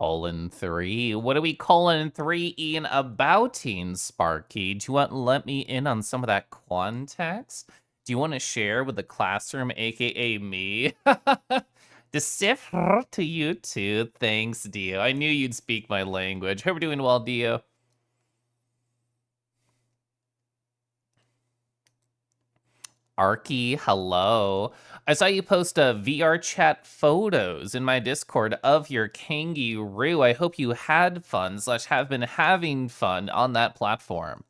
Colon 3. What are we colon 3-ing abouting, Sparky? Do you want to let me in on some of that context? Do you want to share with the classroom, aka me? Decipher to you too. Thanks, Dio. I knew you'd speak my language. Hope you're doing well, Dio. Arky, hello. I saw you post a VRChat photos in my Discord of your kangaroo. I hope you had fun / have been having fun on that platform.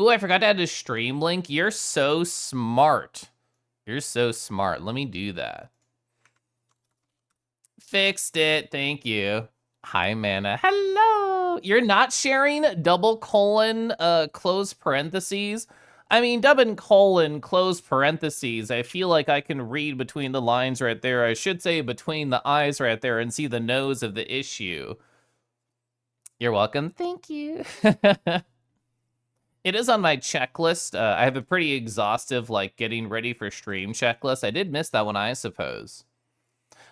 Ooh, I forgot to add a stream link. You're so smart. You're so smart. Let me do that. Fixed it. Thank you. Hi, Mana. Hello. You're not sharing double colon close parentheses? I mean, double colon close parentheses. I feel like I can read between the lines right there. I should say between the eyes right there and see the nose of the issue. You're welcome. Thank you. It is on my checklist. I have a pretty exhaustive, like, getting ready for stream checklist. I did miss that one, I suppose.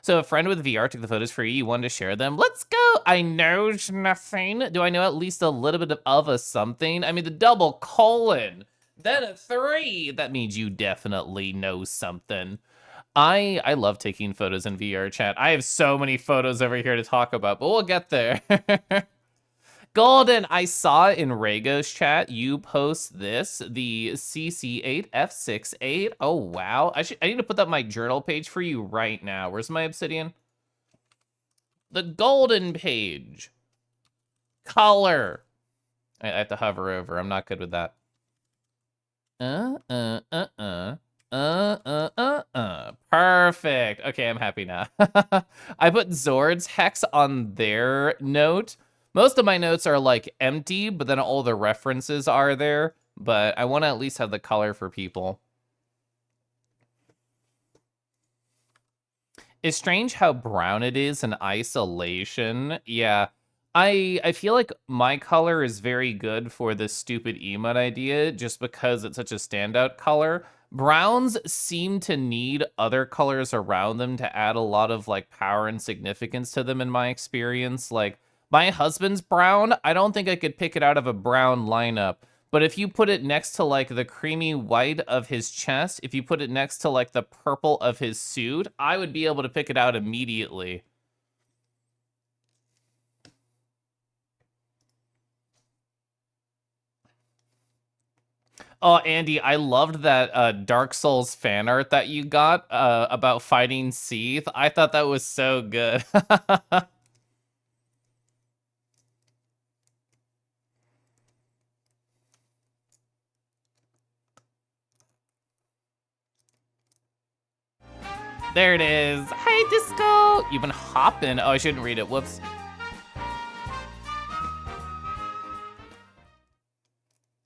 So a friend with VR took the photos for you. You wanted to share them. Let's go. I know nothing. Do I know at least a little bit of a something? I mean, the double colon, then a 3. That means you definitely know something. I love taking photos in VRChat. I have so many photos over here to talk about, but we'll get there. Golden, I saw in Rago's chat you post this, the CC8F68. Oh, wow. I need to put that on my journal page for you right now. Where's my obsidian? The golden page. Color. I have to hover over. I'm not good with that. Perfect. Okay, I'm happy now. I put Zord's hex on their note. Most of my notes are like empty, but then all the references are there. But I want to at least have the color for people. It's strange how brown it is in isolation. Yeah, I feel like my color is very good for this stupid emote idea just because it's such a standout color. Browns seem to need other colors around them to add a lot of like power and significance to them in my experience. Like my husband's brown, I don't think I could pick it out of a brown lineup. But if you put it next to like the creamy white of his chest, if you put it next to like the purple of his suit, I would be able to pick it out immediately. Oh, Andy, I loved that Dark Souls fan art that you got about fighting Seath. I thought that was so good. There it is. Hi, Disco. You've been hopping. Oh, I shouldn't read it. Whoops.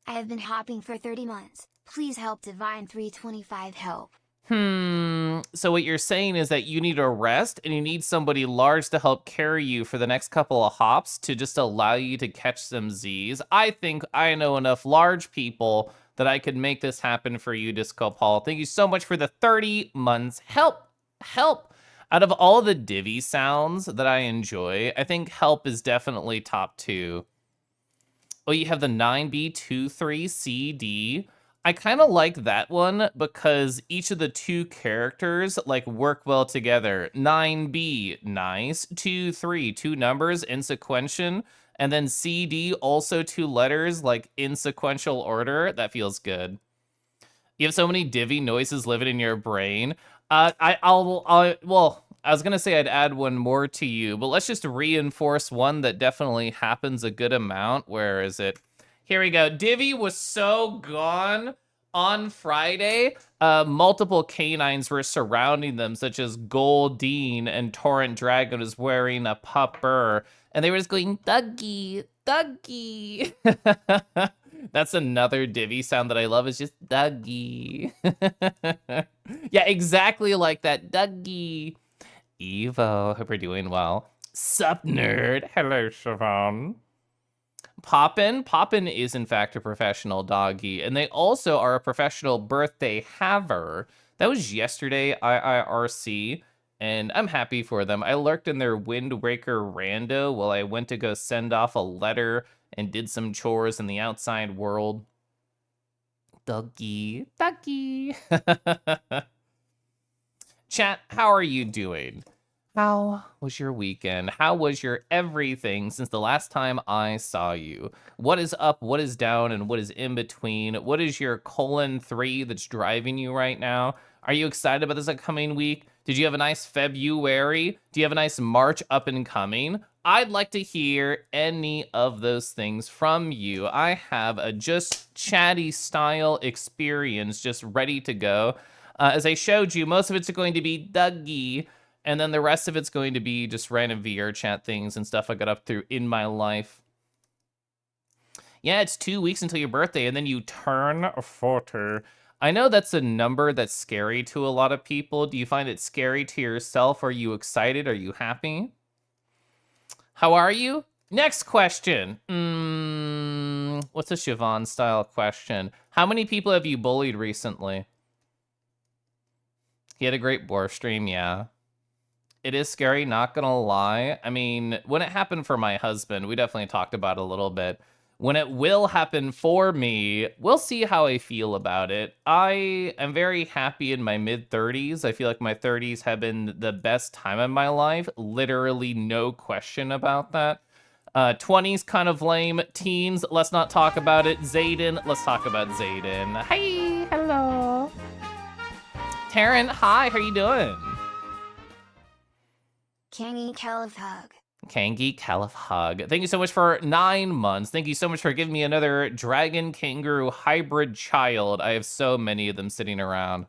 I have been hopping for 30 months. Please help Divine 325 help. So what you're saying is that you need a rest and you need somebody large to help carry you for the next couple of hops to just allow you to catch some Z's. I think I know enough large people that I could make this happen for you, Disco Paul. Thank you so much for the 30 months. Help. Out of all the Divi sounds that I enjoy, I think help is definitely top 2. Oh, you have the 9B23CD. I kind of like that one because each of the 2 characters like work well together. 9B, nice. 23, 2 numbers in sequential. And then CD, also 2 letters, like in sequential order. That feels good. You have so many Divi noises living in your brain. Well, I was gonna say I'd add one more to you, but let's just reinforce one that definitely happens a good amount. Where is it? Here we go. Divi was so gone on Friday. Multiple canines were surrounding them, such as Goldine and Torrent Dragon was wearing a pupper, and they were just going, Dougie, Dougie. That's another Divi sound that I love. Is just Dougie. Yeah, exactly like that. Dougie. Evo, hope you're doing well. Sup, nerd? Hello, Siobhan. Poppin is in fact a professional doggy, and they also are a professional birthday haver. That was yesterday, IIRC. and I'm happy for them. I lurked in their windbreaker rando while I went to go send off a letter and did some chores in the outside world. Ducky, ducky. Chat, how are you doing? How was your weekend? How was your everything since the last time I saw you? What is up, what is down, and what is in between? What is your :3 that's driving you right now? Are you excited about this upcoming week? Did you have a nice February? Do you have a nice March up and coming? I'd like to hear any of those things from you. I have a just chatty style experience just ready to go. As I showed you, most of it's going to be Dougie, and then the rest of it's going to be just random VRChat things and stuff I got up through in my life. Yeah, it's 2 weeks until your birthday, and then you turn 40. I know that's a number that's scary to a lot of people. Do you find it scary to yourself? Are you excited? Are you happy? How are you? Next question. What's a Siobhan style question? How many people have you bullied recently? He had a great Borf stream, yeah. It is scary, not gonna lie. I mean, when it happened for my husband, we definitely talked about it a little bit. When it will happen for me, we'll see how I feel about it. I am very happy in my mid-30s. I feel like my 30s have been the best time of my life. Literally no question about that. 20s kind of lame. Teens, let's not talk about it. Zayden, let's talk about Zayden. Hi, hello. Taryn, hi, how you doing? Kangy Caliph Hug. Kangy Caliph Hug. Thank you so much for 9 months. Thank you so much for giving me another dragon kangaroo hybrid child. I have so many of them sitting around.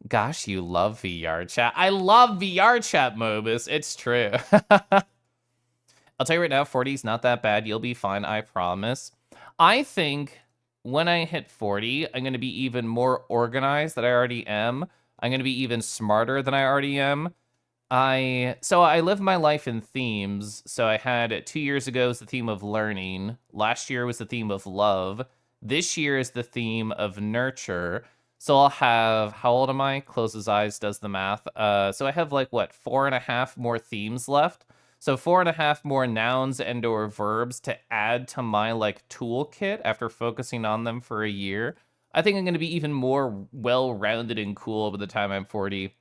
Gosh, you love VRChat. I love VRChat, Mobus. It's true. I'll tell you right now, 40 is not that bad. You'll be fine, I promise. I think when I hit 40, I'm going to be even more organized than I already am. I'm going to be even smarter than I already am. So I live my life in themes. So I had 2 years ago was the theme of learning. Last year was the theme of love. This year is the theme of nurture. So I'll have, how old am I? Closes eyes, does the math. So I have like, what, 4.5 more themes left? So 4.5 more nouns and or verbs to add to my like toolkit after focusing on them for a year. I think I'm going to be even more well-rounded and cool by the time I'm 40.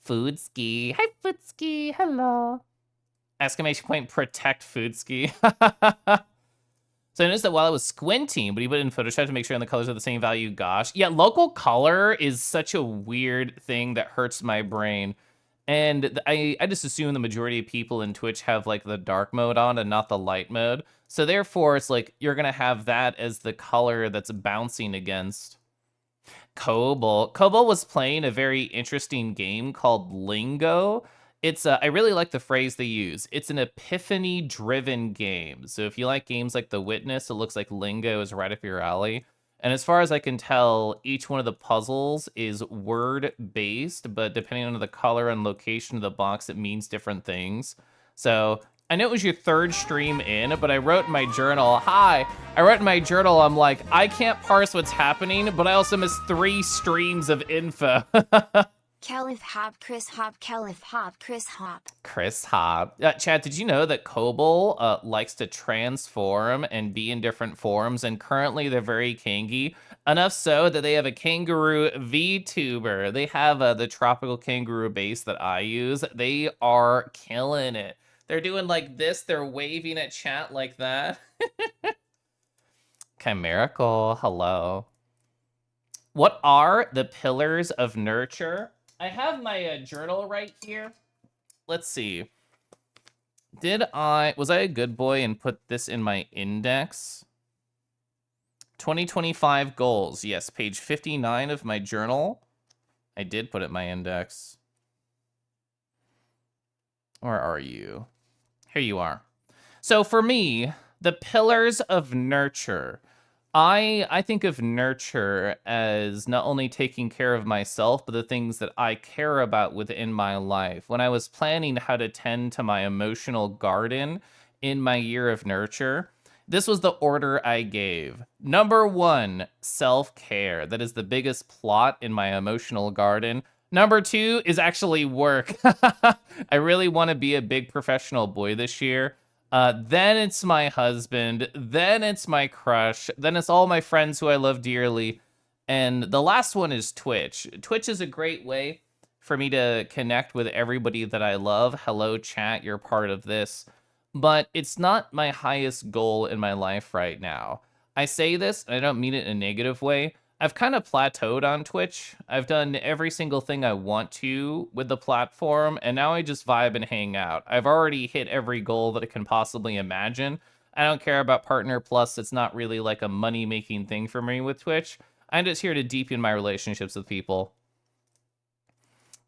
Foodski. Hi, Foodski. Hello. Exclamation point, protect Foodski. So I noticed that while I was squinting, but he put it in Photoshop to make sure the colors are the same value. Gosh. Yeah, local color is such a weird thing that hurts my brain. And I just assume the majority of people in Twitch have like the dark mode on and not the light mode. So therefore, it's like you're going to have that as the color that's bouncing against. Kobold. Kobold was playing a very interesting game called Lingo. It's I really like the phrase they use. It's an epiphany-driven game. So if you like games like The Witness, it looks like Lingo is right up your alley. And as far as I can tell, each one of the puzzles is word-based, but depending on the color and location of the box, it means different things. So I know it was your third stream in, but I wrote in my journal, hi, I wrote in my journal, I'm like, I can't parse what's happening, but I also missed 3 streams of info. Caliph Hop, Chris Hop, Caliph Hop, Chris Hop. Chris Hop. Chad, did you know that Kobold likes to transform and be in different forms? And currently they're very kangy. Enough so that they have a kangaroo VTuber. They have the tropical kangaroo base that I use. They are killing it. They're doing like this. They're waving at chat like that. Chimerical, hello. What are the pillars of nurture? I have my journal right here. Let's see. Was I a good boy and put this in my index? 2025 goals. Yes, page 59 of my journal. I did put it in my index. Where are you? Here you are. So for me, the pillars of nurture. I think of nurture as not only taking care of myself, but the things that I care about within my life. When I was planning how to tend to my emotional garden in my year of nurture, This was the order I gave. Number 1, self-care. That is the biggest plot in my emotional garden. Number 2 is actually work. I really want to be a big professional boy this year. Then it's my husband. Then it's my crush. Then it's all my friends who I love dearly. And the last one is Twitch. Twitch is a great way for me to connect with everybody that I love. Hello, chat, you're part of this. But it's not my highest goal in my life right now. I say this, and I don't mean it in a negative way. I've kind of plateaued on Twitch. I've done every single thing I want to with the platform, and now I just vibe and hang out. I've already hit every goal that I can possibly imagine. I don't care about Partner Plus. It's not really like a money-making thing for me with Twitch. I'm just here to deepen my relationships with people.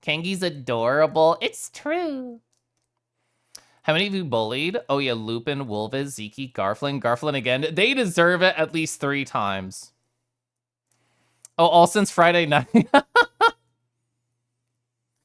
Kangi's adorable. It's true. How many of you bullied? Oh yeah, Lupin, Wolvez, Zeke, Garflin. Garflin again. They deserve it at least 3 times. Oh, all since Friday night.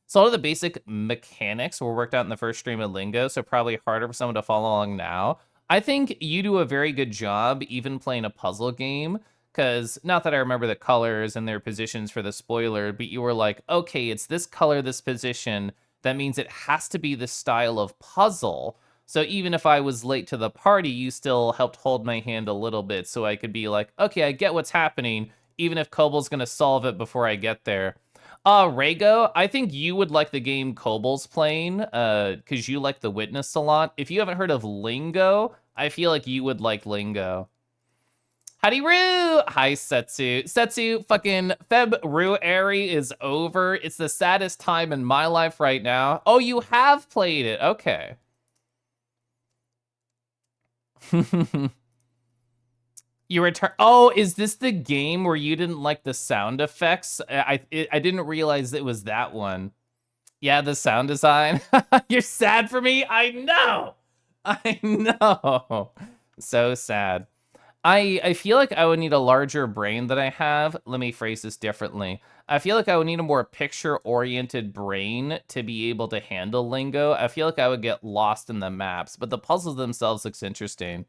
So all of the basic mechanics were worked out in the first stream of Lingo, so probably harder for someone to follow along now. I think you do a very good job even playing a puzzle game, because not that I remember the colors and their positions for the spoiler, but you were like, okay, it's this color, this position. That means it has to be this style of puzzle. So even if I was late to the party, you still helped hold my hand a little bit so I could be like, okay, I get what's happening, even if Kobol's gonna solve it before I get there. Rego, I think you would like the game Kobol's playing, because you like The Witness a lot. If you haven't heard of Lingo, I feel like you would like Lingo. Howdy Roo! Hi, Setsu. Setsu, fucking February is over. It's the saddest time in my life right now. Oh, you have played it. Okay. You return. Oh, is this the game where you didn't like the sound effects? I didn't realize it was that one. Yeah, the sound design. You're sad for me? I know. I know. So sad. I feel like I would need a larger brain than I have. Let me phrase this differently. I feel like I would need a more picture-oriented brain to be able to handle Lingo. I feel like I would get lost in the maps, but the puzzles themselves looks interesting.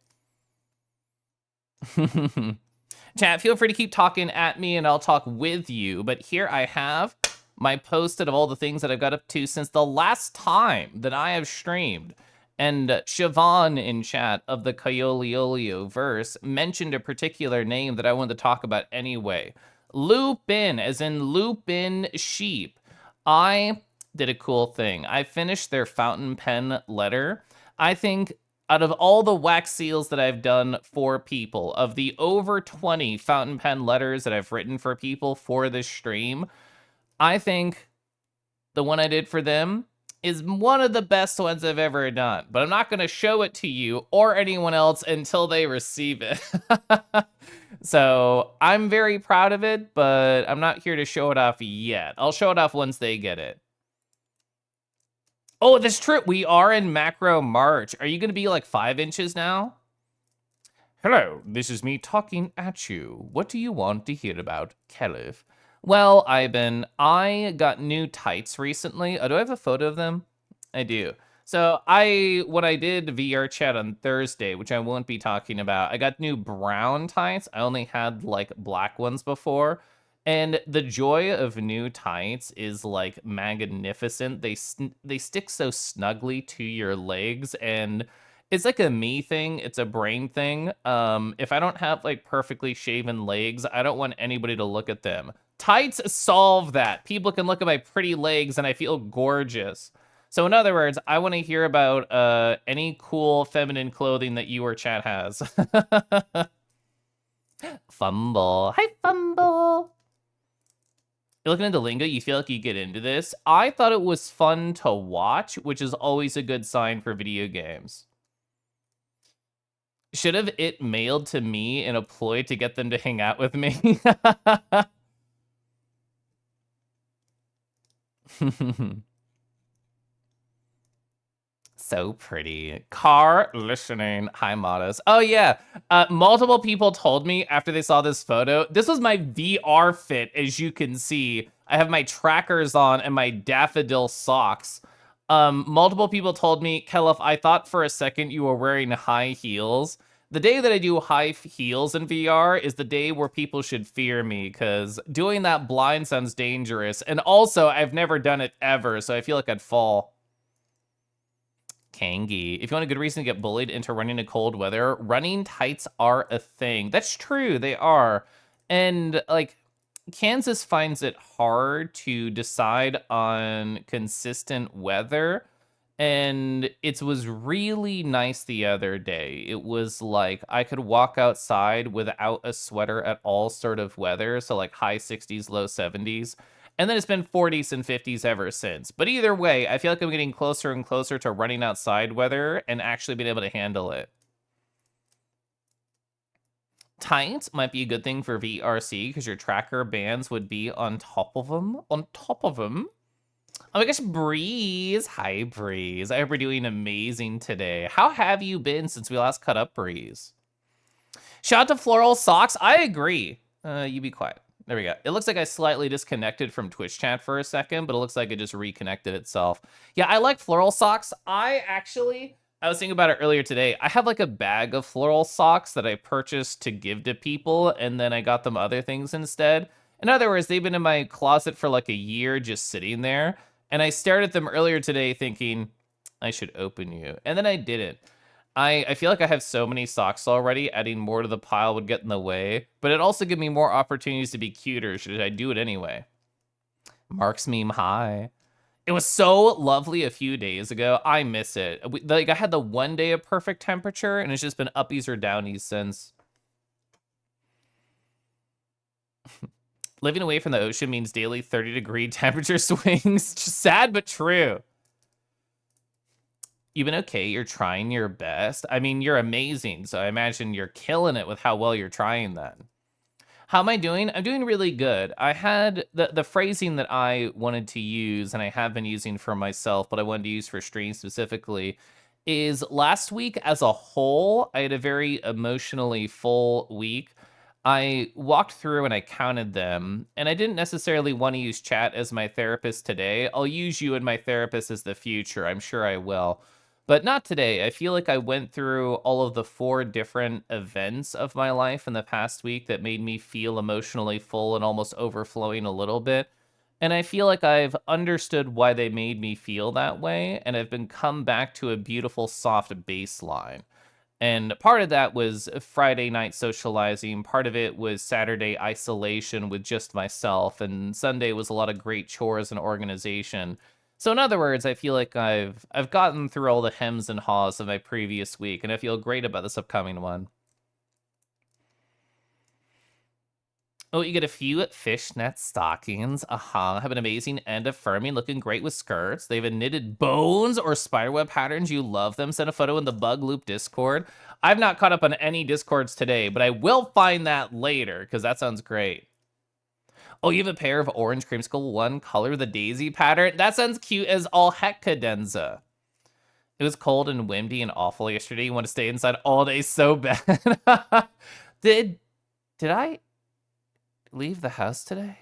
Chat, feel free to keep talking at me and I'll talk with you. But here I have my post of all the things that I've got up to since the last time that I have streamed. And Siobhan in chat of the Coyoliolio verse mentioned a particular name that I wanted to talk about anyway. Lupin, as in Lupin Sheep. I did a cool thing. I finished their fountain pen letter. I think out of all the wax seals that I've done for people, of the over 20 fountain pen letters that I've written for people for this stream, I think the one I did for them is one of the best ones I've ever done. But I'm not going to show it to you or anyone else until they receive it. So I'm very proud of it, but I'm not here to show it off yet. I'll show it off once they get it. Oh, that's true. We are in macro March. Are you going to be like 5 inches now? Hello, this is me talking at you. What do you want to hear about, Caliph? Well, Ivan, I got new tights recently. Oh, do I have a photo of them? I do. So when I did VRChat on Thursday, which I won't be talking about, I got new brown tights. I only had like black ones before. And the joy of new tights is like magnificent. They stick so snugly to your legs, and it's like a me thing. It's a brain thing. If I don't have like perfectly shaven legs, I don't want anybody to look at them. Tights solve that. People can look at my pretty legs and I feel gorgeous. So in other words, I want to hear about any cool feminine clothing that you or chat has. Fumble. Hi, Fumble. You're looking into Lingo, you feel like you get into this. I thought it was fun to watch, which is always a good sign for video games. Should have it mailed to me in a ploy to get them to hang out with me. So pretty. Car listening. Hi, Modest. Oh, yeah. Multiple people told me after they saw this photo, this was my VR fit, as you can see. I have my trackers on and my daffodil socks. Multiple people told me, Kelif, I thought for a second you were wearing high heels. The day that I do high heels in VR is the day where people should fear me, because doing that blind sounds dangerous. And also, I've never done it ever, so I feel like I'd fall. Kangi. If you want a good reason to get bullied into running in cold weather, running tights are a thing. That's true, they are. And, like, Kansas finds it hard to decide on consistent weather. And it was really nice the other day. It was like I could walk outside without a sweater at all sort of weather. So like high 60s, low 70s. And then it's been 40s and 50s ever since. But either way, I feel like I'm getting closer and closer to running outside weather and actually being able to handle it. Tights might be a good thing for VRC because your tracker bands would be on top of them. On top of them. Oh my gosh, Breeze. Hi, Breeze. I hope we're doing amazing today. How have you been since we last cut up, Breeze? Shout out to Floral Socks. I agree. You be quiet. There we go. It looks like I slightly disconnected from Twitch chat for a second, but it looks like it just reconnected itself. Yeah, I like Floral Socks. I was thinking about it earlier today. I have like a bag of Floral Socks that I purchased to give to people, and then I got them other things instead. In other words, they've been in my closet for like a year just sitting there. And I stared at them earlier today thinking, I should open you. And then I didn't. I feel like I have so many socks already, adding more to the pile would get in the way. But it also gives me more opportunities to be cuter should I do it anyway. Mark's meme, hi. It was so lovely a few days ago. I miss it. Like, I had the one day of perfect temperature, and it's just been uppies or downies since. Living away from the ocean means daily 30-degree temperature swings. Just sad, but true. You've been okay. You're trying your best. I mean, you're amazing, so I imagine you're killing it with how well you're trying then. How am I doing? I'm doing really good. I had the phrasing that I wanted to use, and I have been using for myself, but I wanted to use for stream specifically, is last week as a whole, I had a very emotionally full week. I walked through and I counted them, and I didn't necessarily want to use chat as my therapist today. I'll use you and my therapist as the future. I'm sure I will. But not today. I feel like I went through all of the 4 different events of my life in the past week that made me feel emotionally full and almost overflowing a little bit. And I feel like I've understood why they made me feel that way, and I've been come back to a beautiful, soft baseline. And part of that was Friday night socializing. Part of it was Saturday isolation with just myself. And Sunday was a lot of great chores and organization. So in other words, I feel like I've gotten through all the hems and haws of my previous week, and I feel great about this upcoming one. Oh, you get a few fishnet stockings. Have an amazing and affirming, looking great with skirts. They have a knitted bones or spiderweb patterns. You love them. Send a photo in the Bug Loop Discord. I've not caught up on any Discords today, but I will find that later because that sounds great. Oh, you have a pair of orange creamsicle one color, the daisy pattern. That sounds cute as all heck, cadenza. It was cold and windy and awful yesterday. You want to stay inside all day so bad. Did I leave the house today?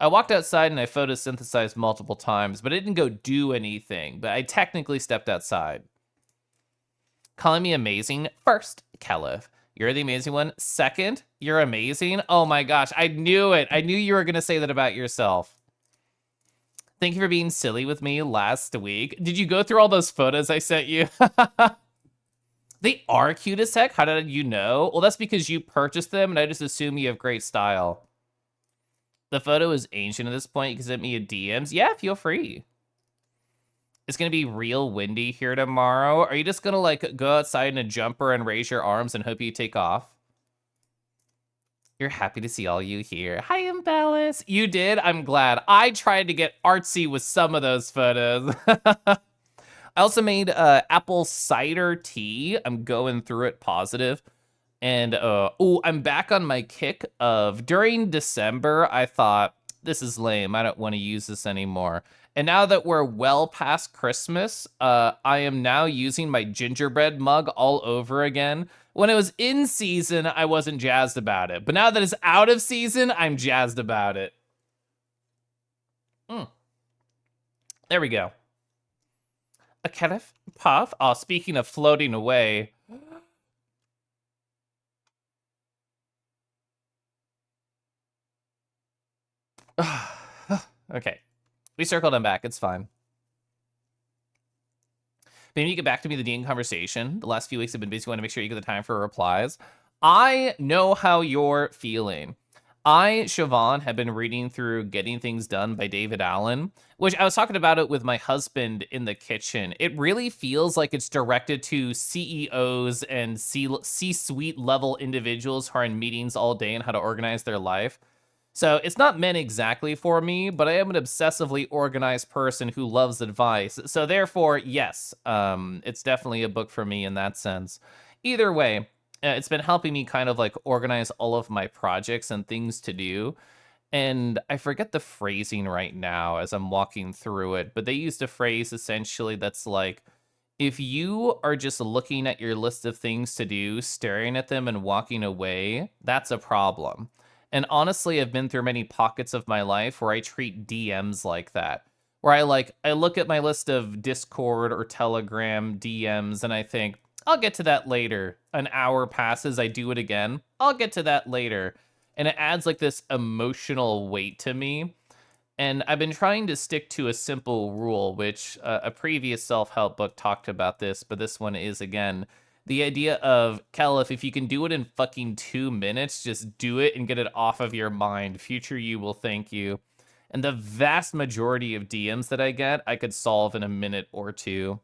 I walked outside and I photosynthesized multiple times, but I didn't go do anything. But I technically stepped outside. Calling me amazing. First, Kelif. You're the amazing one. Second, you're amazing. Oh my gosh, I knew it. I knew you were going to say that about yourself. Thank you for being silly with me last week. Did you go through all those photos I sent you? They are cute as heck. How did you know? Well, that's because you purchased them, and I just assume you have great style. The photo is ancient at this point. You can send me a DMs. Yeah, feel free. It's going to be real windy here tomorrow. Are you just going to, like, go outside in a jumper and raise your arms and hope you take off? You're happy to see all you here. Hi, Imbalance. You did? I'm glad. I tried to get artsy with some of those photos. I also made apple cider tea. I'm going through it positive. And, I'm back on my kick of during December, I thought, this is lame. I don't want to use this anymore. And now that we're well past Christmas, I am now using my gingerbread mug all over again. When it was in season, I wasn't jazzed about it. But now that it's out of season, I'm jazzed about it. There we go. A Kenneth Puff. Oh, speaking of floating away. Okay. We circled him back. It's fine. Maybe you get back to me the DM conversation. The last few weeks have been busy. Want to make sure you get the time for replies. I know how you're feeling. Siobhan, have been reading through Getting Things Done by David Allen, which I was talking about it with my husband in the kitchen. It really feels like it's directed to CEOs and C-suite level individuals who are in meetings all day and how to organize their life. So it's not meant exactly for me, but I am an obsessively organized person who loves advice. So therefore, yes, it's definitely a book for me in that sense. Either way, it's been helping me kind of like organize all of my projects and things to do. And I forget the phrasing right now as I'm walking through it, but they used a phrase essentially that's like, if you are just looking at your list of things to do, staring at them and walking away, that's a problem. And honestly, I've been through many pockets of my life where I treat DMs like that. Where I look at my list of Discord or Telegram DMs and I think, I'll get to that later. An hour passes, I do it again. I'll get to that later. And it adds like this emotional weight to me. And I've been trying to stick to a simple rule, which a previous self-help book talked about this, but this one is again the idea of, Caliph, if you can do it in fucking 2 minutes, just do it and get it off of your mind. Future you will thank you. And the vast majority of DMs that I get, I could solve in a minute or two.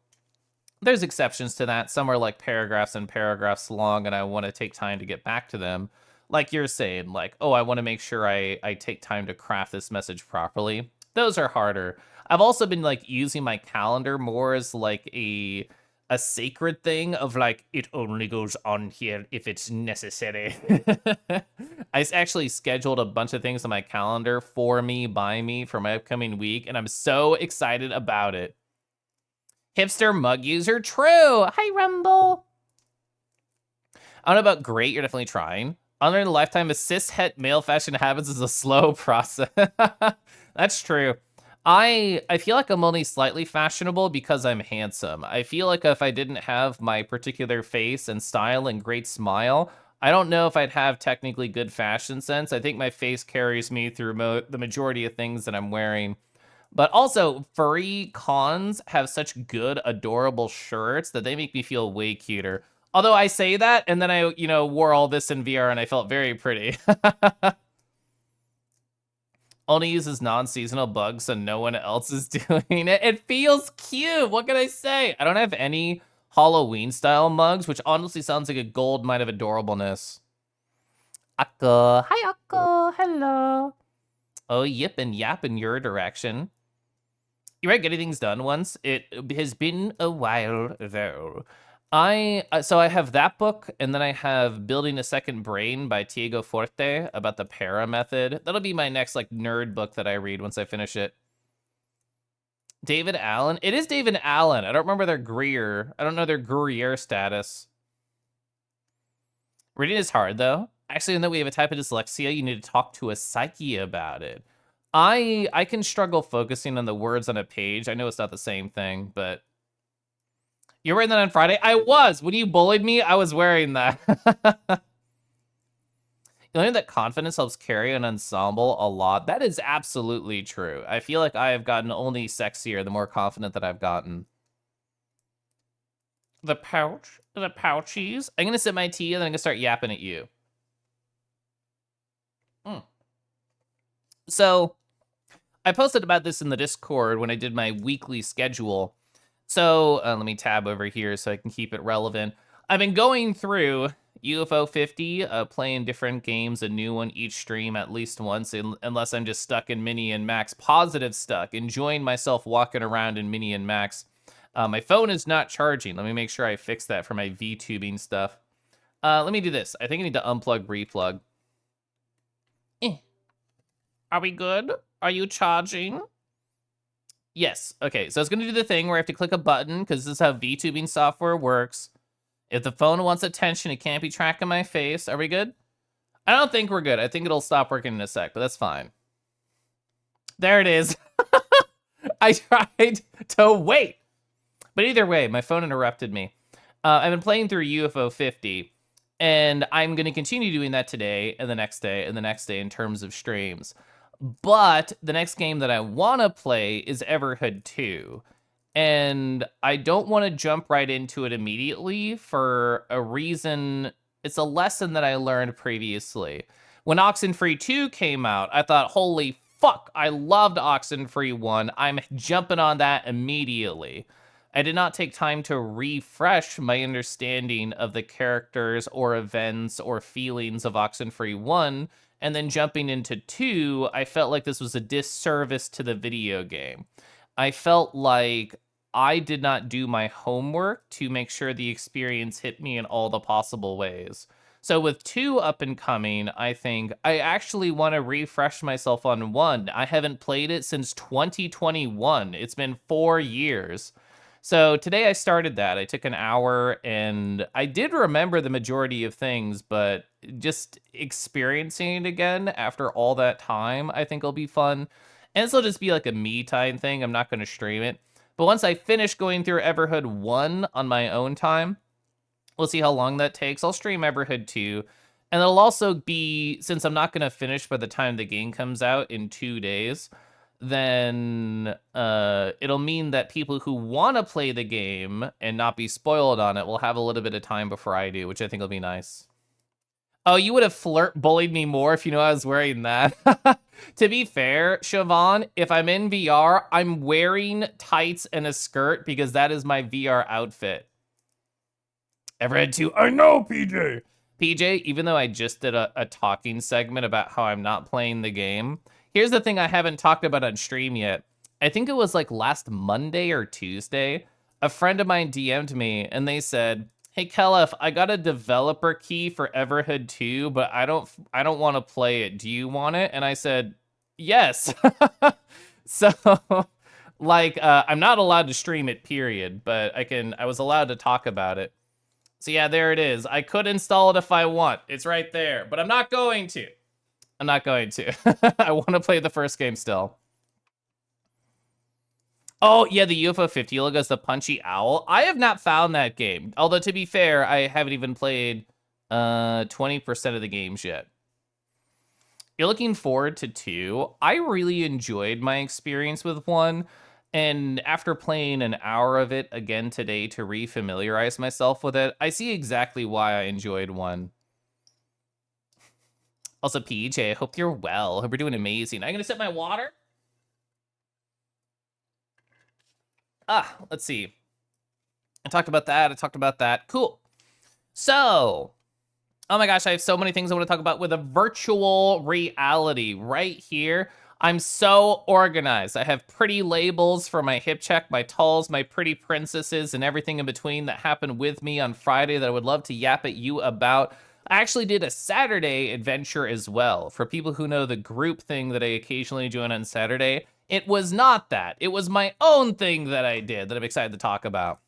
There's exceptions to that. Some are like paragraphs and paragraphs long, and I want to take time to get back to them. Like you're saying, like, oh, I want to make sure I take time to craft this message properly. Those are harder. I've also been like using my calendar more as like a sacred thing of like, it only goes on here if it's necessary. I actually scheduled a bunch of things on my calendar for me, by me, for my upcoming week, and I'm so excited about it. Hipster mug user, true. Hi, Rumble. I don't know about great. You're definitely trying. Unlearning the lifetime of cis-het male fashion habits is a slow process. That's true. I feel like I'm only slightly fashionable because I'm handsome. I feel like if I didn't have my particular face and style and great smile, I don't know if I'd have technically good fashion sense. I think my face carries me through the majority of things that I'm wearing. But also, furry cons have such good, adorable shirts that they make me feel way cuter. Although I say that, and then I, wore all this in VR and I felt very pretty. Only uses non-seasonal bugs, so no one else is doing it. It feels cute. What can I say? I don't have any Halloween-style mugs, which honestly sounds like a gold mine of adorableness. Akko. Hi, Akko. Hello. Oh, yip and yap in your direction. You read Getting Things Done once? It has been a while, though. So I have that book, and then I have Building a Second Brain by Tiago Forte about the para method. That'll be my next like nerd book that I read once I finish it. David Allen? It is David Allen. I don't remember their Greer. I don't know their Gruyere status. Reading is hard, though. Actually, even though we have a type of dyslexia, you need to talk to a psyche about it. I can struggle focusing on the words on a page. I know it's not the same thing, but you're wearing that on Friday? I was. When you bullied me, I was wearing that. You know that confidence helps carry an ensemble a lot. That is absolutely true. I feel like I have gotten only sexier the more confident that I've gotten. The pouchies. I'm gonna sip my tea and then I'm gonna start yapping at you. So I posted about this in the Discord when I did my weekly schedule. So let me tab over here so I can keep it relevant. I've been going through UFO50, playing different games, a new one each stream at least once, unless I'm just stuck in Mini and Max. Positive stuck, enjoying myself walking around in Mini and Max. My phone is not charging. Let me make sure I fix that for my VTubing stuff. Let me do this. I think I need to unplug, replug. Are we good? Are you charging? Yes. Okay, so it's going to do the thing where I have to click a button because this is how VTubing software works. If the phone wants attention, it can't be tracking my face. Are we good? I don't think we're good. I think it'll stop working in a sec, but that's fine. There it is. I tried to wait. But either way, my phone interrupted me. I've been playing through UFO50, and I'm going to continue doing that today and the next day and the next day in terms of streams. But the next game that I want to play is Everhood 2. And I don't want to jump right into it immediately for a reason. It's a lesson that I learned previously. When Oxenfree 2 came out, I thought, holy fuck, I loved Oxenfree 1. I'm jumping on that immediately. I did not take time to refresh my understanding of the characters or events or feelings of Oxenfree 1, and then jumping into 2, I felt like this was a disservice to the video game. I felt like I did not do my homework to make sure the experience hit me in all the possible ways. So with 2 up and coming, I think I actually want to refresh myself on 1. I haven't played it since 2021. It's been 4 years. So today I started that. I took an hour and I did remember the majority of things, but just experiencing it again after all that time, I think will be fun. And this will just be like a me time thing. I'm not going to stream it. But once I finish going through Everhood 1 on my own time, we'll see how long that takes. I'll stream Everhood 2. And it'll also be, since I'm not going to finish by the time the game comes out in 2 days, then it'll mean that people who want to play the game and not be spoiled on it will have a little bit of time before I do, which I think will be nice. Oh, you would have bullied me more if you knew I was wearing that. To be fair, Siobhan, if I'm in VR, I'm wearing tights and a skirt because that is my VR outfit. Everhead 2, I know, PJ. PJ, even though I just did a talking segment about how I'm not playing the game, here's the thing I haven't talked about on stream yet. I think it was like last Monday or Tuesday, a friend of mine DM'd me and they said, "Hey Kelef, I got a developer key for Everhood 2, but I don't want to play it. Do you want it?" And I said, "Yes." So like I'm not allowed to stream it, period, but I was allowed to talk about it. So yeah, there it is. I could install it if I want. It's right there, but I'm not going to. I'm not going to. I want to play the first game still. Oh, yeah, the UFO50 logo is the punchy owl. I have not found that game. Although, to be fair, I haven't even played 20% of the games yet. You're looking forward to 2. I really enjoyed my experience with 1. And after playing an hour of it again today to refamiliarize myself with it, I see exactly why I enjoyed 1. Also, PJ, I hope you're well. Hope you're doing amazing. I'm going to sip my water. Let's see. I talked about that. Cool. So, oh my gosh, I have so many things I want to talk about with a virtual reality right here. I'm so organized. I have pretty labels for my hip check, my tulls, my pretty princesses, and everything in between that happened with me on Friday that I would love to yap at you about. I actually did a Saturday adventure as well. For people who know the group thing that I occasionally join on Saturday, it was not that. It was my own thing that I did that I'm excited to talk about.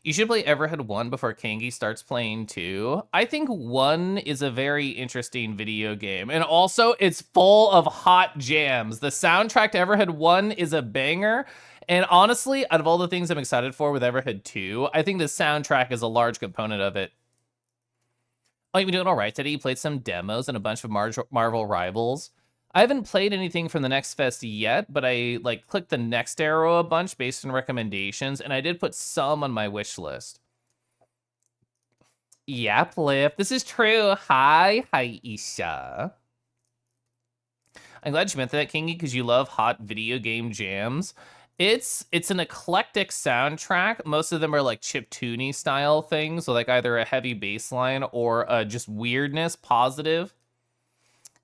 You should play Everhead 1 before Kangi starts playing 2. I think 1 is a very interesting video game. And also, it's full of hot jams. The soundtrack to Everhead 1 is a banger. And honestly, out of all the things I'm excited for with Everhead 2, I think the soundtrack is a large component of it. Oh, you've been doing all right today. You played some demos and a bunch of Marvel Rivals. I haven't played anything from the Next Fest yet, but I clicked the next arrow a bunch based on recommendations, and I did put some on my wish list. Yeah, Flip. This is true. Hi, Isha. I'm glad you meant that, Kingy, because you love hot video game jams. It's an eclectic soundtrack. Most of them are like chiptune style things, so like either a heavy bass line or just weirdness, positive.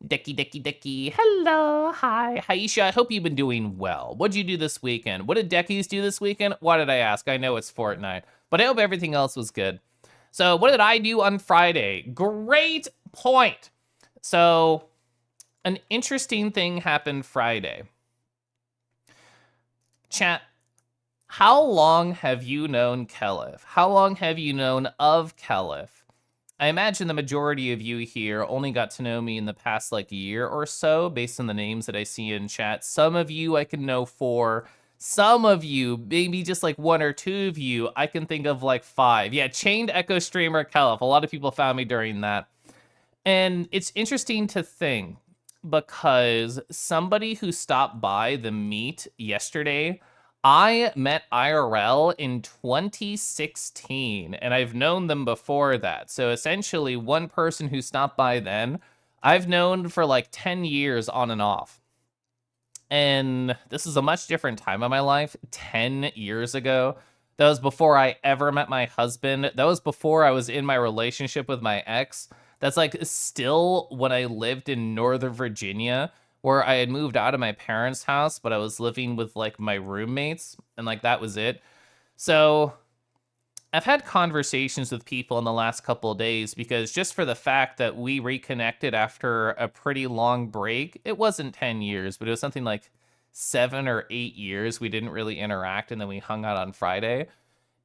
Decky. Hello. Hi. Aisha, I hope you've been doing well. What'd you do this weekend? What did Deckies do this weekend? Why did I ask? I know it's Fortnite, but I hope everything else was good. So what did I do on Friday? Great point. So an interesting thing happened Friday. Chat, how long have you known Kelef? How long have you known of Kelef? I imagine the majority of you here only got to know me in the past year or so based on the names that I see in chat. Some of you I can know for, some of you, maybe just 1 or 2 of you, I can think of 5. Yeah, Chained Echo Streamer Kelef. A lot of people found me during that. And it's interesting to think. because somebody who stopped by the meet yesterday, I met IRL in 2016, and I've known them before that. So essentially, one person who stopped by then, I've known for like 10 years on and off. And this is a much different time of my life. 10 years ago, that was before I ever met my husband. That was before I was in my relationship with my ex. That's like still when I lived in Northern Virginia, where I had moved out of my parents' house, but I was living with like my roommates, and like that was it. So I've had conversations with people in the last couple of days because just for the fact that we reconnected after a pretty long break, it wasn't 10 years, but it was something like 7 or 8 years we didn't really interact, and then we hung out on Friday.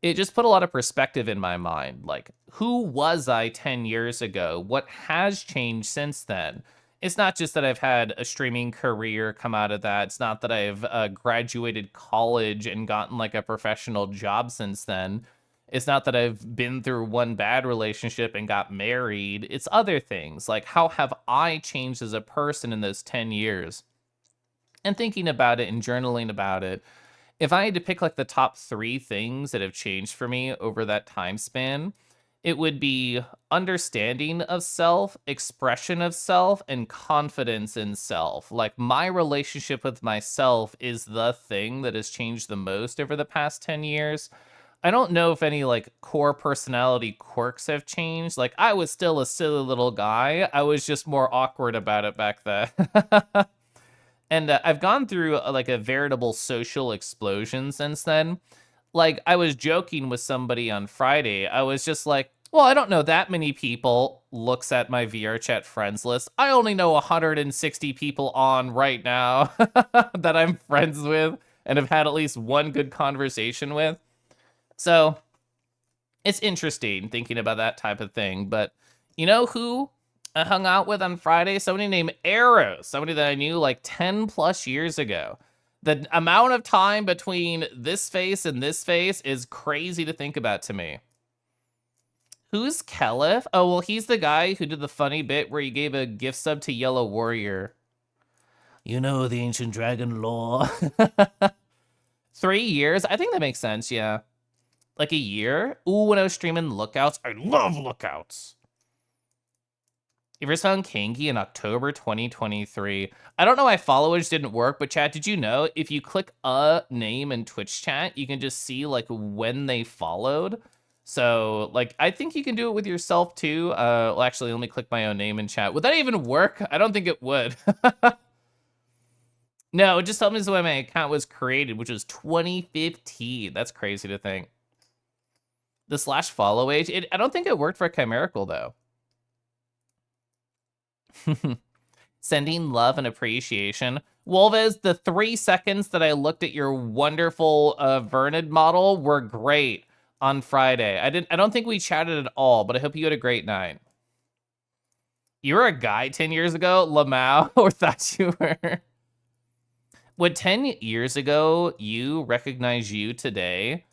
It just put a lot of perspective in my mind. Like, who was I 10 years ago? What has changed since then? It's not just that I've had a streaming career come out of that. It's not that I've graduated college and gotten like a professional job since then. It's not that I've been through one bad relationship and got married. It's other things. Like, how have I changed as a person in those 10 years? And thinking about it and journaling about it, if I had to pick like the top 3 things that have changed for me over that time span, it would be understanding of self, expression of self, and confidence in self. Like, my relationship with myself is the thing that has changed the most over the past 10 years. I don't know if any like core personality quirks have changed. Like, I was still a silly little guy. I was just more awkward about it back then. And I've gone through like a veritable social explosion since then. Like, I was joking with somebody on Friday. I was just like, well, I don't know that many people. Looks at my VRChat friends list. I only know 160 people on right now that I'm friends with and have had at least one good conversation with. So it's interesting thinking about that type of thing. But you know who I hung out with on Friday? Somebody named Arrow, somebody that I knew like 10 plus years ago. The amount of time between this face and this face is crazy to think about to me. Who's Kelif? Oh, well, he's the guy who did the funny bit where he gave a gift sub to Yellow Warrior. You know the ancient dragon lore. 3 years? I think that makes sense, yeah. Like a year? Ooh, when I was streaming Lookouts. I love Lookouts. You first found Kangi in October 2023. I don't know why followers didn't work, but chat, did you know if you click a name in Twitch chat, you can just see like when they followed? So like, I think you can do it with yourself too. Well, actually, let me click my own name in chat. Would that even work? I don't think it would. No, it just told me the way my account was created, which was 2015. That's crazy to think. The /follow age, I don't think it worked for Chimerical though. Sending love and appreciation. Wolvez, the 3 seconds that I looked at your wonderful Vernid model were great on Friday. I don't think we chatted at all, but I hope you had a great night. You were a guy 10 years ago, Lamau, or thought you were? Would 10 years ago you recognize you today?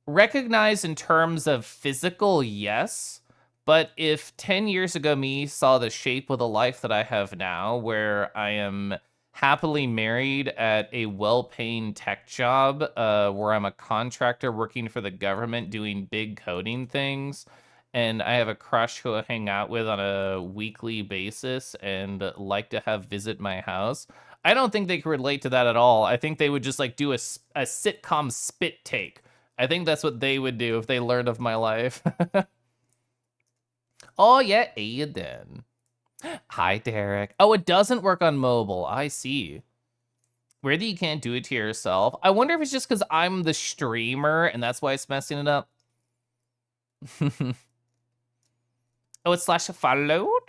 Recognize in terms of physical, yes. But if 10 years ago me saw the shape of the life that I have now, where I am happily married at a well-paying tech job, where I'm a contractor working for the government doing big coding things, and I have a crush who I hang out with on a weekly basis and like to have visit my house, I don't think they could relate to that at all. I think they would just like do a sitcom spit take. I think that's what they would do if they learned of my life. Oh, yeah, Aiden. Hi, Derek. Oh, it doesn't work on mobile. I see. Weird that you can't do it to yourself. I wonder if it's just because I'm the streamer and that's why it's messing it up. Oh, it's /followed?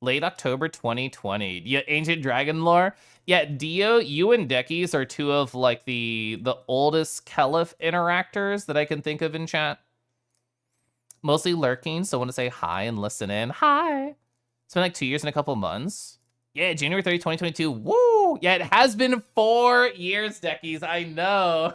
Late October 2020. Yeah, Ancient Dragon lore. Yeah, Dio, you and Deckies are 2 of like the oldest Kelif interactors that I can think of in chat. Mostly lurking, so I want to say hi and listen in. Hi. It's been like 2 years and a couple months. Yeah, January 30, 2022. Woo! Yeah, it has been 4 years, Deckies. I know.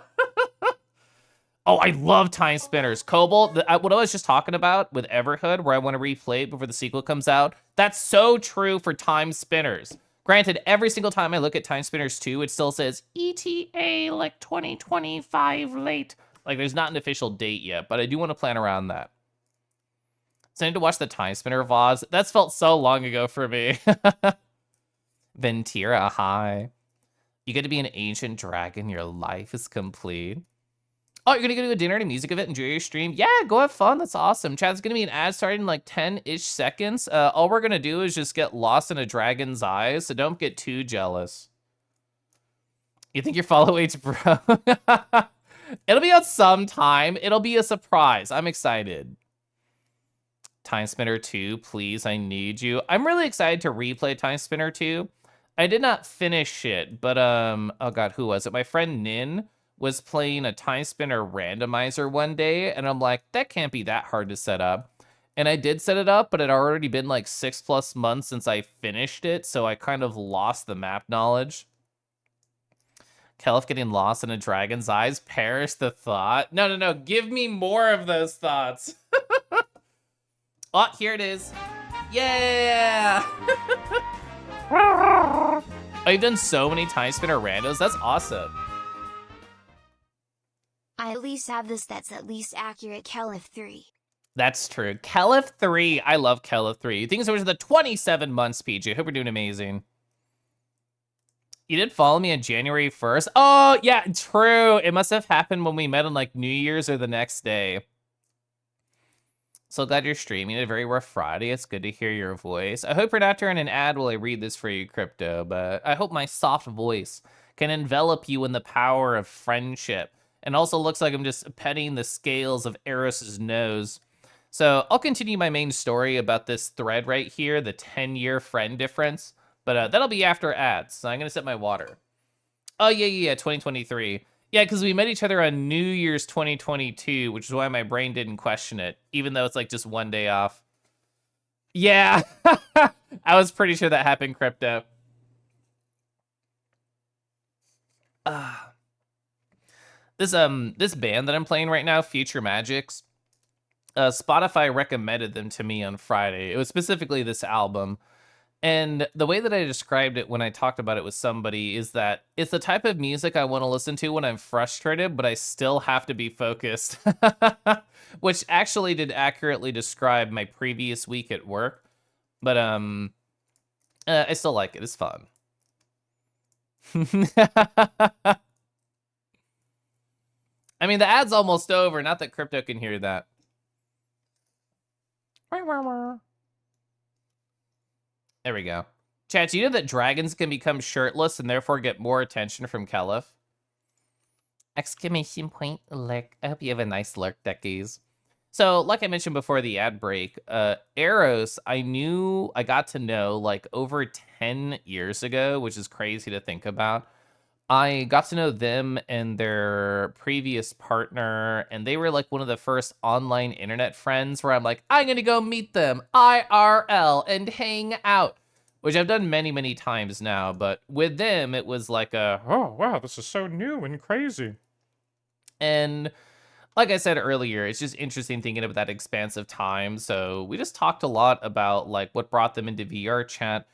Oh, I love time spinners. Cobalt, what I was just talking about with Everhood, where I want to replay it before the sequel comes out, that's so true for time spinners. Granted, every single time I look at Time Spinners 2, it still says ETA like 2025 late. Like, there's not an official date yet, but I do want to plan around that. So I need to watch the Time Spinner VODs. That's felt so long ago for me. Ventira, hi. You get to be an ancient dragon. Your life is complete. Oh, you're gonna go to a dinner and a music event, enjoy your stream? Yeah, go have fun. That's awesome. Chad's gonna be an ad starting in like 10-ish seconds. All we're gonna do is just get lost in a dragon's eyes, so don't get too jealous. You think your follow age, bro? It'll be out sometime. It'll be a surprise. I'm excited. Time Spinner 2, please, I need you. I'm really excited to replay Time Spinner 2. I did not finish it, but, oh god, who was it? My friend Nin was playing a Time Spinner randomizer one day, and I'm like, that can't be that hard to set up. And I did set it up, but it had already been like 6+ months since I finished it, so I kind of lost the map knowledge. Kelf getting lost in a dragon's eyes, perish the thought. No, give me more of those thoughts. Oh, here it is. Yeah! I've done so many Time Spinner randos. That's awesome. I at least have this that's at least accurate. Kelif 3. That's true. Kelif 3. I love Kelif 3. Thanks so much for the 27 months, PJ. Hope we're doing amazing. You did follow me on January 1st? Oh, yeah, true. It must have happened when we met on, like, New Year's or the next day. So glad you're streaming a very rough Friday. It's good to hear your voice. I hope you're not turning an ad while I read this for you, Crypto, but I hope my soft voice can envelop you in the power of friendship. And also looks like I'm just petting the scales of Eros's nose. So I'll continue my main story about this thread right here, the 10-year friend difference. But that'll be after ads, so I'm going to set my water. Oh, yeah, 2023. Yeah, because we met each other on New Year's 2022, which is why my brain didn't question it, even though it's like just one day off. Yeah, I was pretty sure that happened, Crypto. This band that I'm playing right now, Future Magics, Spotify recommended them to me on Friday. It was specifically this album. And the way that I described it when I talked about it with somebody is that it's the type of music I want to listen to when I'm frustrated, but I still have to be focused. Which actually did accurately describe my previous week at work. But I still like it. It's fun. I mean, the ad's almost over. Not that Crypto can hear that. There we go. Chat, you know that dragons can become shirtless and therefore get more attention from Kelif? Exclamation point, lurk. I hope you have a nice lurk, Deckies. So, like I mentioned before the ad break, Eros, I got to know like over 10 years ago, which is crazy to think about. I got to know them and their previous partner, and they were like one of the first online internet friends where I'm like, I'm gonna go meet them IRL and hang out, which I've done many, many times now. But with them, it was like oh, wow, this is so new and crazy. And like I said earlier, it's just interesting thinking about that expansive time. So we just talked a lot about like what brought them into VRChat.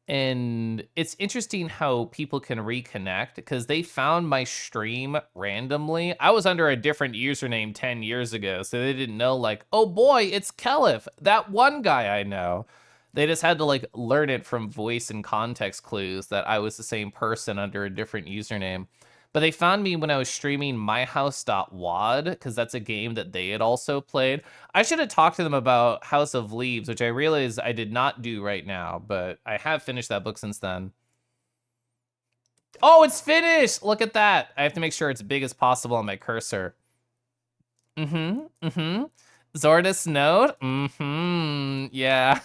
And it's interesting how people can reconnect because they found my stream randomly. I was under a different username 10 years ago, so they didn't know like, oh boy, it's Kelif, that one guy I know. They just had to like learn it from voice and context clues that I was the same person under a different username. But they found me when I was streaming myhouse.wad, because that's a game that they had also played. I should have talked to them about House of Leaves, which I realize I did not do right now, but I have finished that book since then. Oh, it's finished! Look at that. I have to make sure it's big as possible on my cursor. Zordis Note? Yeah.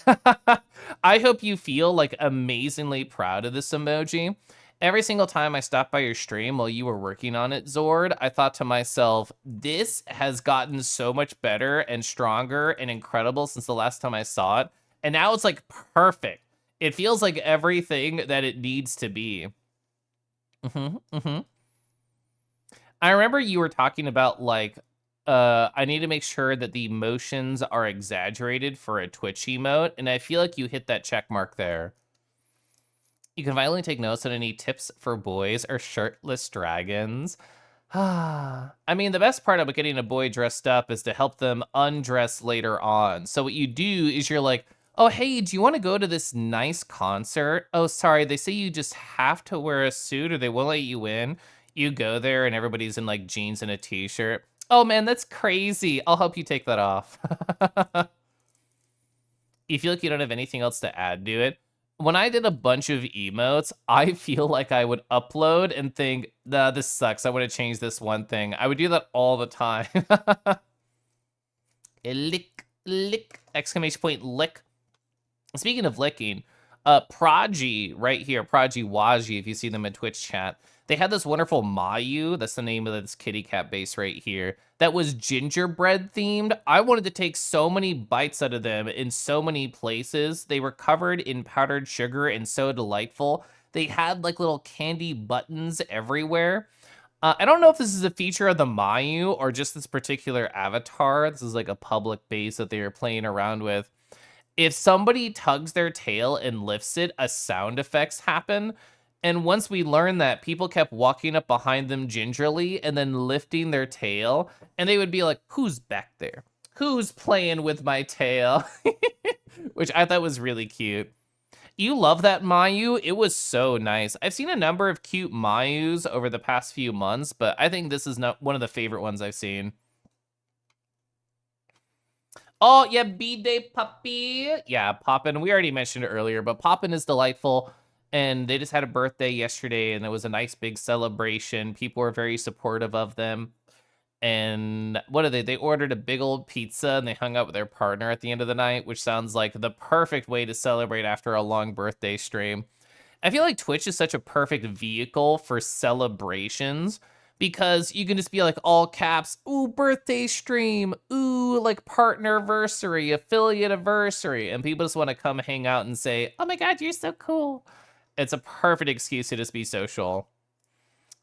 I hope you feel like amazingly proud of this emoji. Every single time I stopped by your stream while you were working on it, Zord, I thought to myself, this has gotten so much better and stronger and incredible since the last time I saw it. And now it's like perfect. It feels like everything that it needs to be. I remember you were talking about like I need to make sure that the motions are exaggerated for a Twitch emote, and I feel like you hit that check mark there. You can finally take notes on any tips for boys or shirtless dragons. I mean, the best part about getting a boy dressed up is to help them undress later on. So what you do is you're like, oh, hey, do you want to go to this nice concert? Oh, sorry, they say you just have to wear a suit or they won't let you in. You go there and everybody's in like jeans and a t-shirt. Oh man, that's crazy. I'll help you take that off. You feel like you don't have anything else to add to it. When I did a bunch of emotes, I feel like I would upload and think, nah, this sucks. I want to change this one thing. I would do that all the time. Lick, lick, exclamation point, lick. Speaking of licking, Prodigy right here, Prodigy Waji, if you see them in Twitch chat, they had this wonderful Mayu, that's the name of this kitty cat base right here, that was gingerbread themed. I wanted to take so many bites out of them in so many places. They were covered in powdered sugar and so delightful. They had like little candy buttons everywhere. I don't know if this is a feature of the Mayu or just this particular avatar. This is like a public base that they were playing around with. If somebody tugs their tail and lifts it, a sound effects happen. And once we learned that, people kept walking up behind them gingerly and then lifting their tail. And they would be like, who's back there? Who's playing with my tail? Which I thought was really cute. You love that Mayu? It was so nice. I've seen a number of cute Mayus over the past few months, but I think this is not one of the favorite ones I've seen. Oh, yeah, B-Day Puppy. Yeah, Poppin. We already mentioned it earlier, but Poppin is delightful. And they just had a birthday yesterday, and it was a nice big celebration. People were very supportive of them. And what did they? They ordered a big old pizza, and they hung out with their partner at the end of the night, which sounds like the perfect way to celebrate after a long birthday stream. I feel like Twitch is such a perfect vehicle for celebrations because you can just be like all caps, ooh, birthday stream, ooh, like partnerversary, affiliate anniversary, and people just want to come hang out and say, oh my god, you're so cool. It's a perfect excuse to just be social.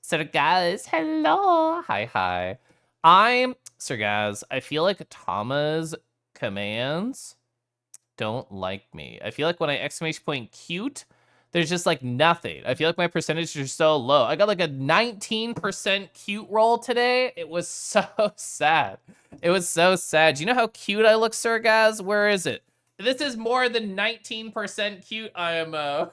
So guys, hello, hi. Guys, I feel like Tama's commands don't like me. I feel like when I exclamation point cute, there's just like nothing. I feel like my percentages are so low. I got like a 19% cute roll today. It was so sad. It was so sad. Do you know how cute I look, Sir Gaz? Where is it? This is more than 19% cute, IMO.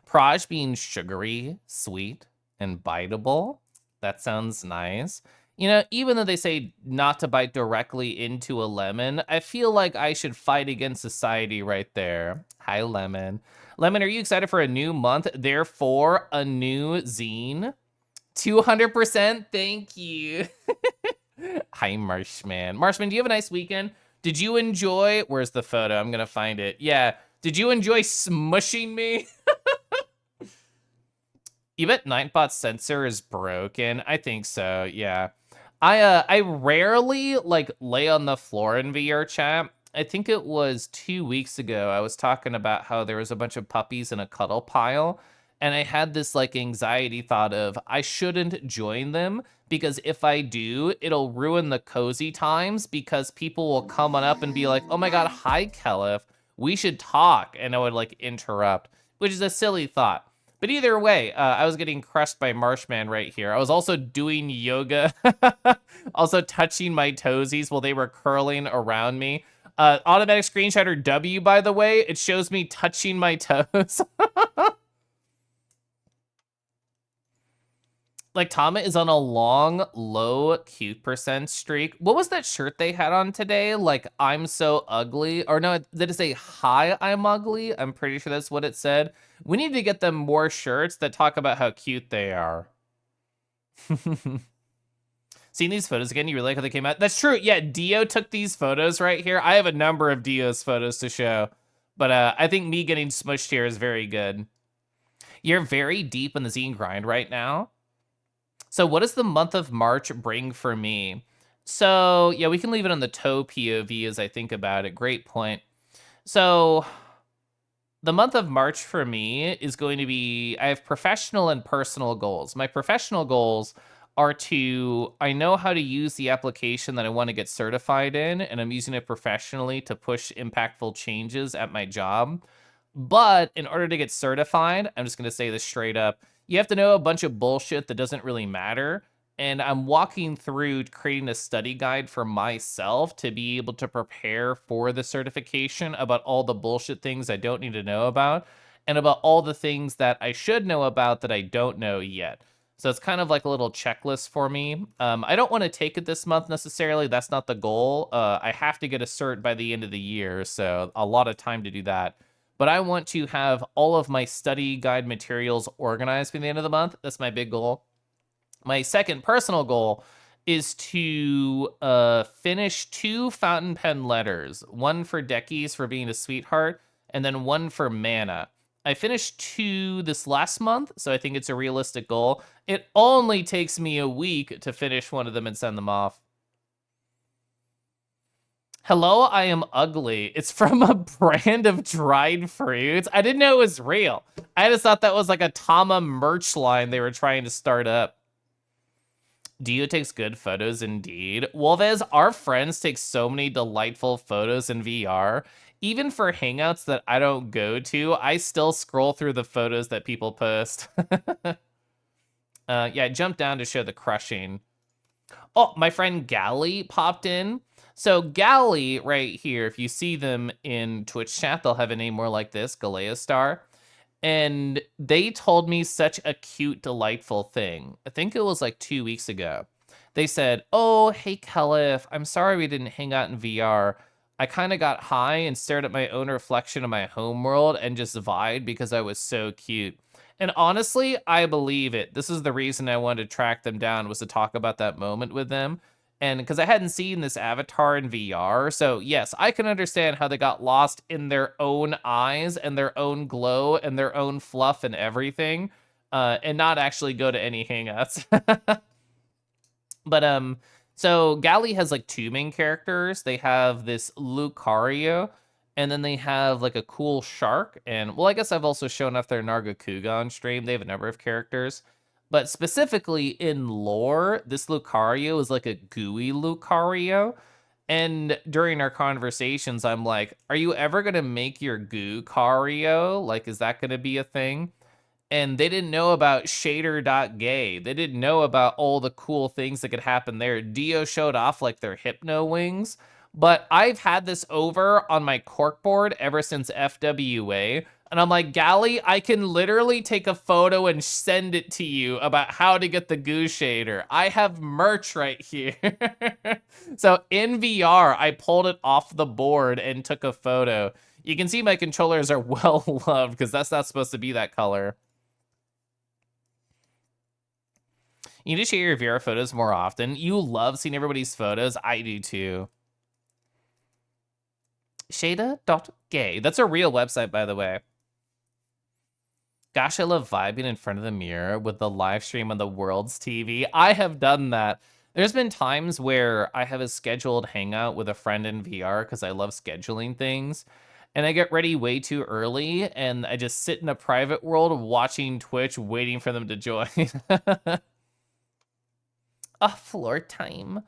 Proj being sugary, sweet, and biteable. That sounds nice. You know, even though they say not to bite directly into a lemon, I feel like I should fight against society right there. Hi, Lemon. Lemon, are you excited for a new month? Therefore, a new zine? 200%? Thank you. Hi, Marshman. Marshman, do you have a nice weekend? Did you enjoy... Where's the photo? I'm going to find it. Yeah. Did you enjoy smushing me? You bet Nightbot's sensor is broken. I think so, yeah. I rarely like lay on the floor in VRChat. I think it was 2 weeks ago. I was talking about how there was a bunch of puppies in a cuddle pile, and I had this like anxiety thought of I shouldn't join them because if I do, it'll ruin the cozy times because people will come on up and be like, "Oh my god, hi Kelif, we should talk," and I would like interrupt, which is a silly thought. But either way, I was getting crushed by Marshman right here. I was also doing yoga, also touching my toesies while they were curling around me. Automatic screenshotter W, by the way, it shows me touching my toes. Like, Tama is on a long, low cute percent streak. What was that shirt they had on today? Like, I'm so ugly. Or no, did it say, hi, I'm ugly? I'm pretty sure that's what it said. We need to get them more shirts that talk about how cute they are. Seeing these photos again, you really like how they came out? That's true. Yeah, Dio took these photos right here. I have a number of Dio's photos to show. But I think me getting smushed here is very good. You're very deep in the zine grind right now. So what does the month of March bring for me? So yeah, we can leave it on the toe POV as I think about it. Great point. So the month of March for me is going to be, I have professional and personal goals. My professional goals R2, I know how to use the application that I want to get certified in, and I'm using it professionally to push impactful changes at my job. But in order to get certified, I'm just going to say this straight up, you have to know a bunch of bullshit that doesn't really matter. And I'm walking through creating a study guide for myself to be able to prepare for the certification about all the bullshit things I don't need to know about and about all the things that I should know about that I don't know yet. So it's kind of like a little checklist for me. I don't want to take it this month necessarily. That's not the goal. I have to get a cert by the end of the year, so a lot of time to do that. But I want to have all of my study guide materials organized by the end of the month. That's my big goal. My second personal goal is to finish 2 fountain pen letters, one for Decky's for being a sweetheart, and then one for Mana. I finished 2 this last month, so I think it's a realistic goal. It only takes me a week to finish one of them and send them off. Hello, I am ugly. It's from a brand of dried fruits. I didn't know it was real. I just thought that was like a Tama merch line they were trying to start up. Dio takes good photos indeed. Wolvez, our friends take so many delightful photos in VR. Even for hangouts that I don't go to, I still scroll through the photos that people post. Yeah, jump down to show the crushing. Oh, my friend Gally popped in. So Gally right here, if you see them in Twitch chat, they'll have a name more like this, Galea Star. And they told me such a cute, delightful thing. I think it was like 2 weeks ago. They said, oh, hey, Kelif, I'm sorry we didn't hang out in VR. I kind of got high and stared at my own reflection in my homeworld and just vibed because I was so cute. And honestly, I believe it. This is the reason I wanted to track them down, was to talk about that moment with them. And because I hadn't seen this avatar in VR. So yes, I can understand how they got lost in their own eyes and their own glow and their own fluff and everything, and not actually go to any hangouts. But so Gally has like 2 main characters. They have this Lucario, and then they have like a cool shark. And well, I guess I've also shown off their Nargacuga on stream. They have a number of characters. But specifically in lore, this Lucario is like a gooey Lucario. And during our conversations, I'm like, are you ever going to make your Goo-Cario? Like, is that going to be a thing? And they didn't know about shader.gay. They didn't know about all the cool things that could happen there. Dio showed off like their hypno wings. But I've had this over on my corkboard ever since FWA. And I'm like, Gally, I can literally take a photo and send it to you about how to get the goo shader. I have merch right here. So in VR, I pulled it off the board and took a photo. You can see my controllers are well loved because that's not supposed to be that color. You need to share your VR photos more often. You love seeing everybody's photos. I do too. Shada.gay. That's a real website, by the way. Gosh, I love vibing in front of the mirror with the live stream on the world's TV. I have done that. There's been times where I have a scheduled hangout with a friend in VR because I love scheduling things. And I get ready way too early, and I just sit in a private world watching Twitch, waiting for them to join. Floor time.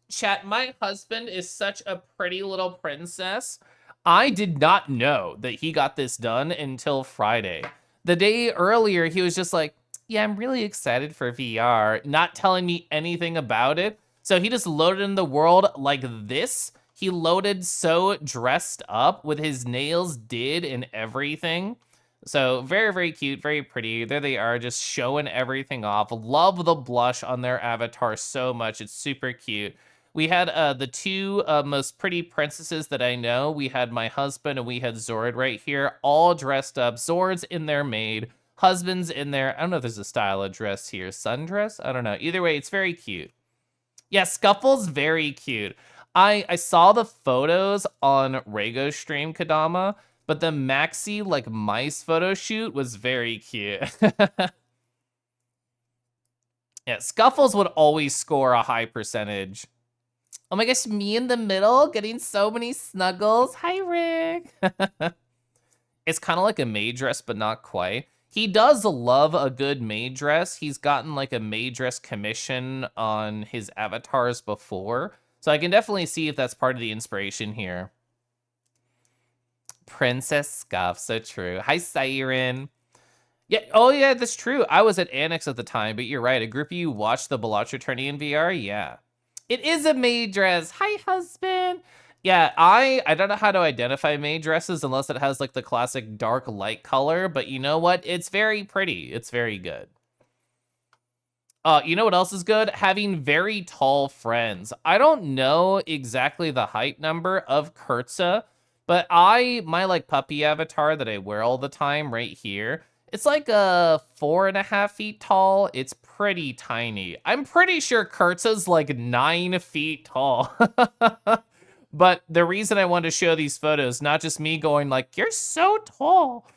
Chat, my husband is such a pretty little princess. I did not know that he got this done until Friday. The day earlier, he was just like, yeah, I'm really excited for VR, not telling me anything about it. So he just loaded in the world like this. He loaded so dressed up with his nails did and everything. So very, very cute, very pretty. There they are, just showing everything off. Love the blush on their avatar so much. It's super cute. We had the 2 most pretty princesses that I know. We had my husband and we had Zord right here, all dressed up. Zord's in their maid, husband's in there. I don't know if there's a style of dress here. Sundress? I don't know. Either way, it's very cute. Yeah, Scuffle's very cute. I saw the photos on Rego's stream, Kadama, but the maxi like mice photo shoot was very cute. Yeah, Scuffles would always score a high percentage. Oh my gosh, me in the middle getting so many snuggles. Hi, Rick. It's kind of like a maid dress, but not quite. He does love a good maid dress. He's gotten like a maid dress commission on his avatars before. So I can definitely see if that's part of the inspiration here. Princess Scuff, so true. Hi, Siren. Yeah, oh yeah, that's true. I was at Annex at the time, but you're right. A group of you watched the Balatro tourney in VR? Yeah. It is a maid dress. Hi, husband. Yeah, I don't know how to identify maid dresses unless it has like the classic dark light color, but you know what? It's very pretty. It's very good. You know what else is good? Having very tall friends. I don't know exactly the height number of Kurtza, but my like puppy avatar that I wear all the time right here, it's like 4.5 feet tall. It's pretty tiny. I'm pretty sure Kurtza's like 9 feet tall. But the reason I wanted to show these photos, not just me going like, you're so tall,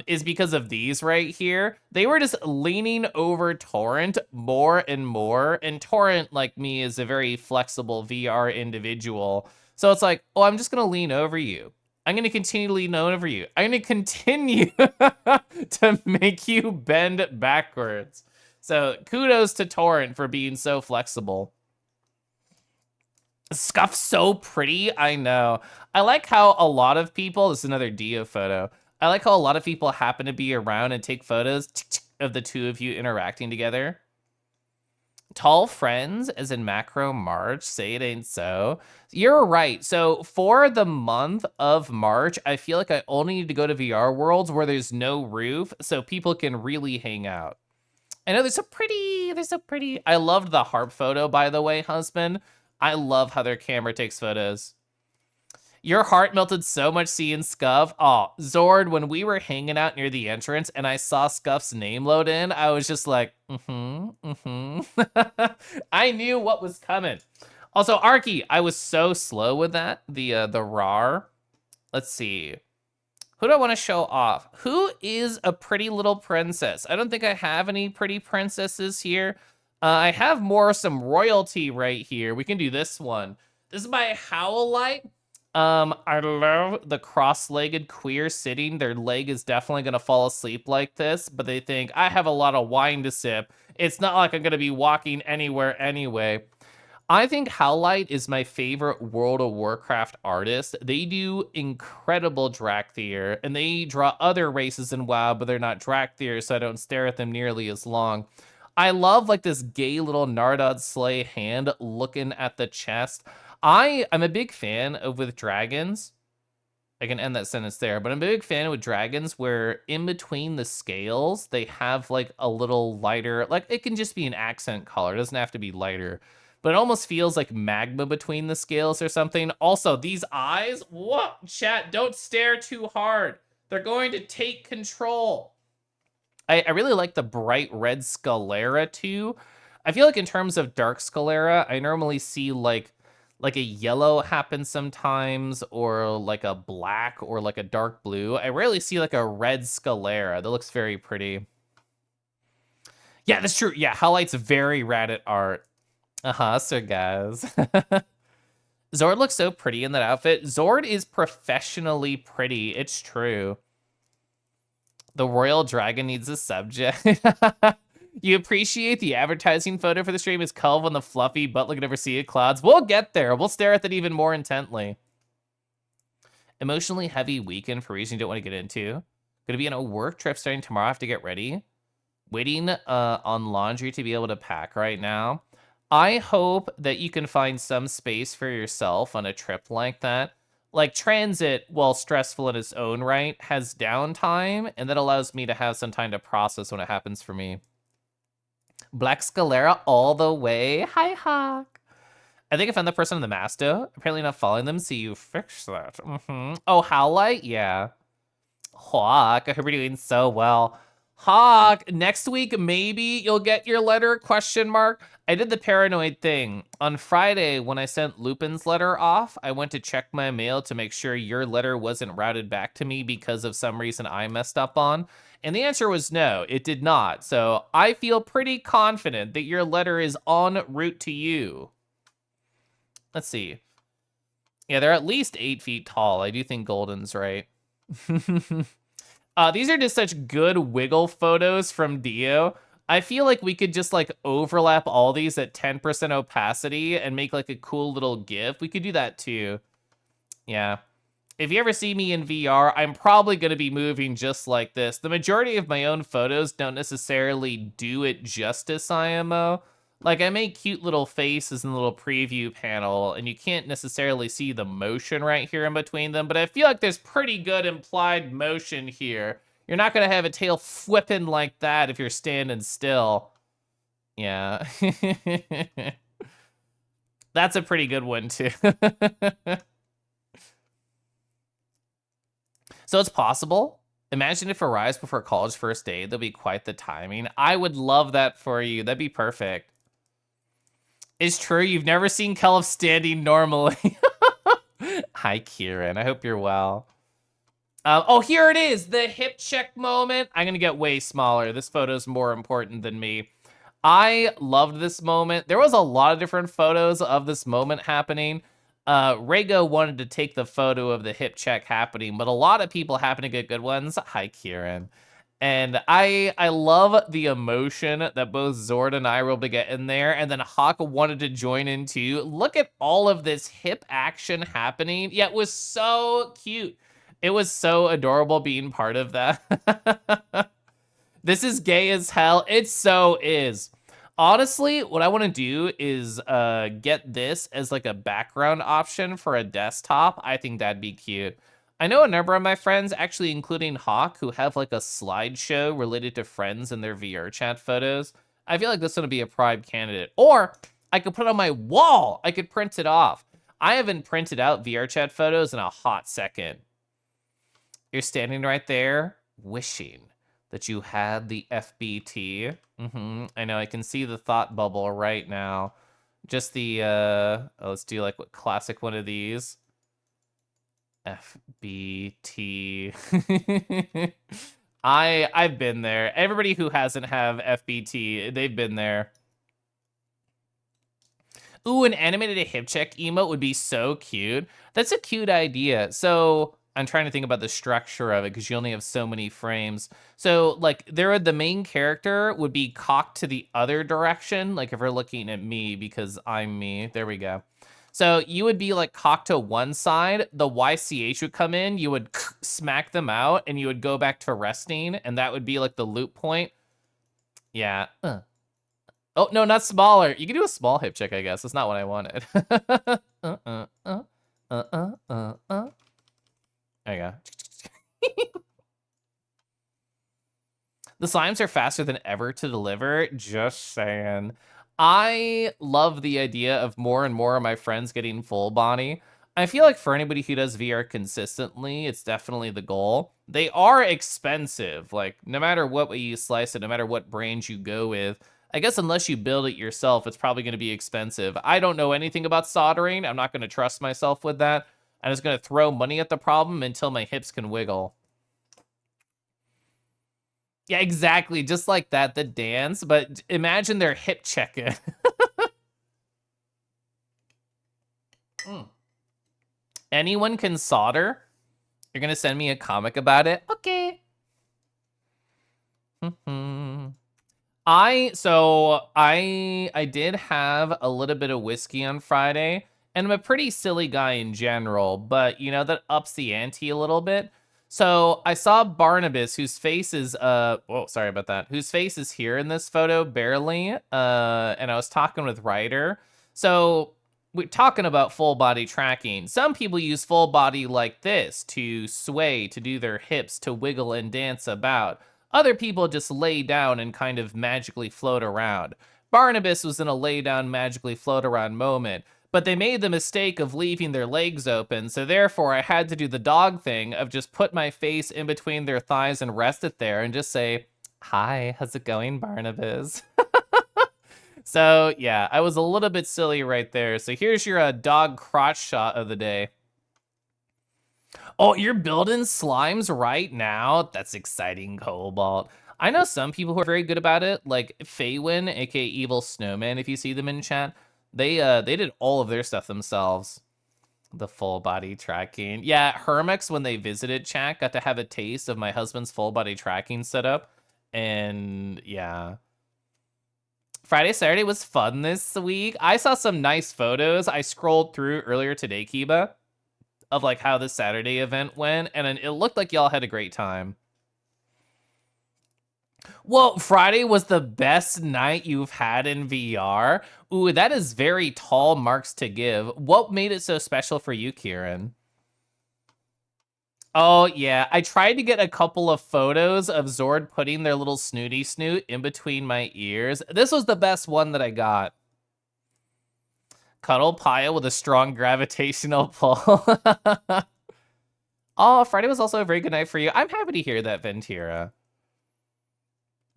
is because of these right here. They were just leaning over Torrent more and more. And Torrent, like me, is a very flexible VR individual. So it's like, oh, I'm just gonna lean over you. I'm gonna continue to lean over you. I'm gonna continue to make you bend backwards. So kudos to Torrent for being so flexible. Scuff's so pretty, I know. I like how a lot of people, this is another Dio photo. I like how a lot of people happen to be around and take photos of the two of you interacting together. Tall friends, as in Macro March, say it ain't so. You're right. So for the month of March, I feel like I only need to go to VR worlds where there's no roof so people can really hang out. I know they're so pretty. They're so pretty. I loved the harp photo, by the way, husband. I love how their camera takes photos. Your heart melted so much seeing Scuff. Oh, Zord, when we were hanging out near the entrance and I saw Scuff's name load in, I was just like, I knew what was coming. Also, Arky, I was so slow with that. The RAR. Let's see. Who do I want to show off? Who is a pretty little princess? I don't think I have any pretty princesses here. I have some royalty right here. We can do this one. This is my Howlite. I love the cross-legged queer sitting. Their leg is definitely gonna fall asleep like this, but they think, I have a lot of wine to sip. It's not like I'm gonna be walking anywhere anyway. I think Howlite is my favorite World of Warcraft artist. They do incredible Drakthir, and they draw other races in WoW, but they're not Drakthir, so I don't stare at them nearly as long. I love like this gay little Nardod Slay hand looking at the chest. I'm a big fan of with dragons. I can end that sentence there, but I'm a big fan with dragons where in between the scales, they have like a little lighter, like it can just be an accent color. It doesn't have to be lighter, but it almost feels like magma between the scales or something. Also, these eyes, whoa, chat, don't stare too hard. They're going to take control. I really like the bright red Scalera too. I feel like in terms of dark Scalera, I normally see like a yellow happen sometimes, or like a black, or like a dark blue. I rarely see like a red Scalera. That looks very pretty. Yeah, that's true. Yeah, Howlite's very rad at art. Sir guys. Zord looks so pretty in that outfit. Zord is professionally pretty. It's true. The royal dragon needs a subject. You appreciate the advertising photo for the stream is Culve on the fluffy butt looking over sea of clouds. We'll get there. We'll stare at that even more intently. Emotionally heavy weekend for reasons you don't want to get into. Gonna be on a work trip starting tomorrow. I have to get ready. Waiting on laundry to be able to pack right now. I hope that you can find some space for yourself on a trip like that. Like transit, while stressful in its own right, has downtime, and that allows me to have some time to process when it happens for me. Black Scalera all the way. Hi, Hawk. I think I found the person in the Masto. Apparently not following them, so you fix that. Oh, Howlite? Yeah. Hawk, I hope you're doing so well. Hawk, next week, maybe you'll get your letter, question mark. I did the paranoid thing. On Friday, when I sent Lupin's letter off, I went to check my mail to make sure your letter wasn't routed back to me because of some reason I messed up on. And the answer was no, it did not. So I feel pretty confident that your letter is en route to you. Let's see. Yeah, they're at least 8 feet tall. I do think Golden's right. These are just such good wiggle photos from Dio. I feel like we could just like overlap all these at 10% opacity and make like a cool little GIF. We could do that too. Yeah. If you ever see me in VR, I'm probably going to be moving just like this. The majority of my own photos don't necessarily do it justice, IMO. Like, I make cute little faces in the little preview panel, and you can't necessarily see the motion right here in between them, but I feel like there's pretty good implied motion here. You're not going to have a tail flipping like that if you're standing still. Yeah. That's a pretty good one, too. So it's possible. Imagine if arrives before college first day. That'll be quite the timing. I would love that for you. That'd be perfect. It's true. You've never seen Kelv standing normally. Hi, Kieran. I hope you're well. Oh, here it is. The hip check moment. I'm going to get way smaller. This photo's more important than me. I loved this moment. There was a lot of different photos of this moment happening. Rego wanted to take the photo of the hip check happening, but a lot of people happen to get good ones. Hi, Kieran. And I love the emotion that both Zord and I were able to get in there, and then Hawk wanted to join in too. Look at all of this hip action happening. Yeah, it was so cute. It was so adorable being part of that. This is gay as hell. It so is. Honestly, what I want to do is get this as like a background option for a desktop. I think that'd be cute. I know a number of my friends, actually including Hawk, who have like a slideshow related to friends and their VRChat photos. I feel like this would be a prime candidate. Or I could put it on my wall. I could print it off. I haven't printed out VRChat photos in a hot second. You're standing right there, wishing that you had the FBT. I know, I can see the thought bubble right now. Just the, let's do like what classic one of these. FBT. I've been there. Everybody who hasn't have FBT, they've been there. Ooh, an animated hip check emote would be so cute. That's a cute idea. So I'm trying to think about the structure of it because you only have so many frames. So like the main character would be cocked to the other direction. Like if we're looking at me because I'm me, there we go. So you would be like cocked to one side, the YCH would come in, you would smack them out and you would go back to resting and that would be like the loop point. Yeah. Oh, no, not smaller. You can do a small hip check, I guess. That's not what I wanted. There you go. The slimes are faster than ever to deliver. Just saying. I love the idea of more and more of my friends getting full body. I feel like for anybody who does VR consistently, it's definitely the goal. They are expensive. Like, no matter what way you slice it, no matter what brand you go with, I guess unless you build it yourself, it's probably going to be expensive. I don't know anything about soldering. I'm not going to trust myself with that. I'm just going to throw money at the problem until my hips can wiggle. Yeah, exactly. Just like that, the dance. But imagine their hip checking. Anyone can solder? You're going to send me a comic about it? Okay. I did have a little bit of whiskey on Friday, and I'm a pretty silly guy in general, but you know, that ups the ante a little bit. So I saw Barnabas, whose face is sorry about that, whose face is here in this photo, barely. And I was talking with Ryder. So we're talking about full body tracking. Some people use full body like this to sway, to do their hips, to wiggle and dance about. Other people just lay down and kind of magically float around. Barnabas was in a lay down, magically float around moment, but they made the mistake of leaving their legs open, so therefore I had to do the dog thing of just put my face in between their thighs and rest it there and just say, "Hi, how's it going, Barnabas?" So yeah, I was a little bit silly right there. So here's your dog crotch shot of the day. Oh, you're building slimes right now? That's exciting, Cobalt. I know some people who are very good about it, like Faywin, aka Evil Snowman, if you see them in chat. They did all of their stuff themselves. The full body tracking. Yeah, Hermix, when they visited chat, got to have a taste of my husband's full body tracking setup. And yeah. Friday, Saturday was fun this week. I saw some nice photos. I scrolled through earlier today, Kiba, of like how the Saturday event went, and it looked like y'all had a great time. Well, Friday was the best night you've had in VR. Ooh, that is very tall marks to give. What made it so special for you, Kieran? Oh, yeah. I tried to get a couple of photos of Zord putting their little snooty snoot in between my ears. This was the best one that I got. Cuddle pile with a strong gravitational pull. Oh, Friday was also a very good night for you. I'm happy to hear that, Ventira.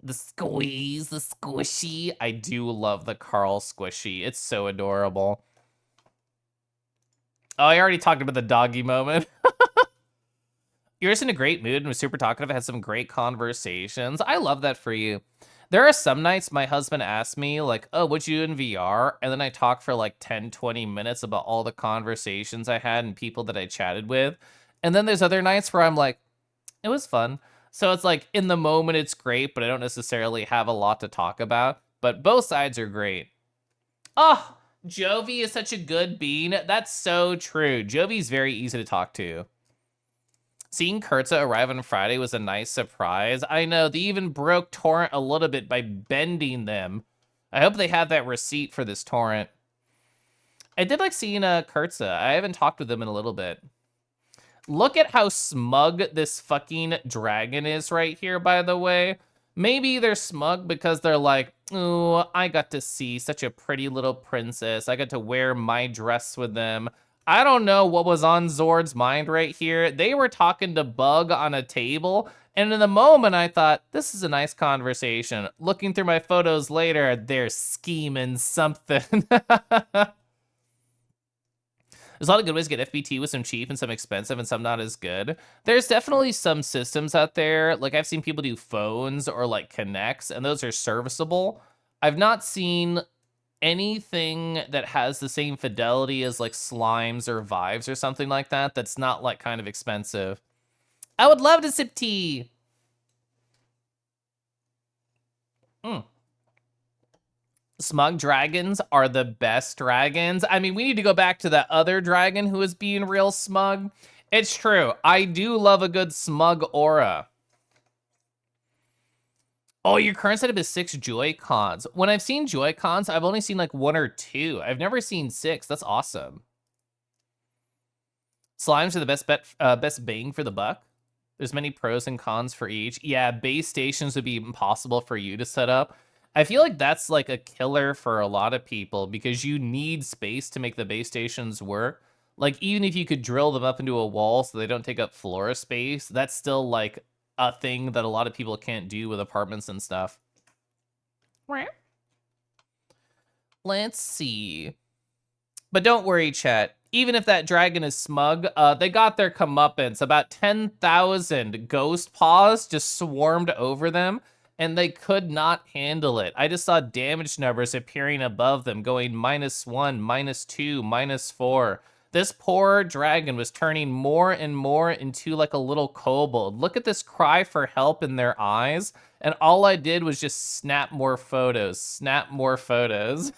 The squeeze, the squishy. I do love the Carl squishy. It's so adorable. Oh, I already talked about the doggy moment. You're just in a great mood and was super talkative. Had some great conversations. I love that for you. There are some nights my husband asks me, like, oh, what'd you do in VR? And then I talk for like 10, 20 minutes about all the conversations I had and people that I chatted with. And then there's other nights where I'm like, it was fun. So it's like, in the moment, it's great, but I don't necessarily have a lot to talk about. But both sides are great. Oh, Jovi is such a good bean. That's so true. Jovi's very easy to talk to. Seeing Kurtza arrive on Friday was a nice surprise. I know, they even broke Torrent a little bit by bending them. I hope they have that receipt for this Torrent. I did like seeing Kurtza. I haven't talked with them in a little bit. Look at how smug this fucking dragon is right here, by the way. Maybe they're smug because they're like, ooh, I got to see such a pretty little princess. I got to wear my dress with them. I don't know what was on Zord's mind right here. They were talking to Bug on a table, and in the moment I thought, this is a nice conversation. Looking through my photos later, they're scheming something. There's a lot of good ways to get FBT with some cheap and some expensive and some not as good. There's definitely some systems out there. Like I've seen people do phones or like connects, and those are serviceable. I've not seen anything that has the same fidelity as like slimes or Vives or something like that that's not like kind of expensive. I would love to sip tea. Smug dragons are the best dragons. I mean, we need to go back to that other dragon who was being real smug. It's true. I do love a good smug aura. Oh, your current setup is 6 Joy-Cons. When I've seen Joy-Cons, I've only seen like 1 or 2. I've never seen 6. That's awesome. Slimes are the best bang for the buck. There's many pros and cons for each. Yeah, base stations would be impossible for you to set up. I feel like that's like a killer for a lot of people because you need space to make the base stations work. Like even if you could drill them up into a wall so they don't take up floor space, that's still like a thing that a lot of people can't do with apartments and stuff. Let's see. But don't worry, chat. Even if that dragon is smug, they got their comeuppance. About 10,000 ghost paws just swarmed over them, and they could not handle it. I just saw damage numbers appearing above them, going -1, -2, -4. This poor dragon was turning more and more into like a little kobold. Look at this cry for help in their eyes, and all I did was just snap more photos, snap more photos.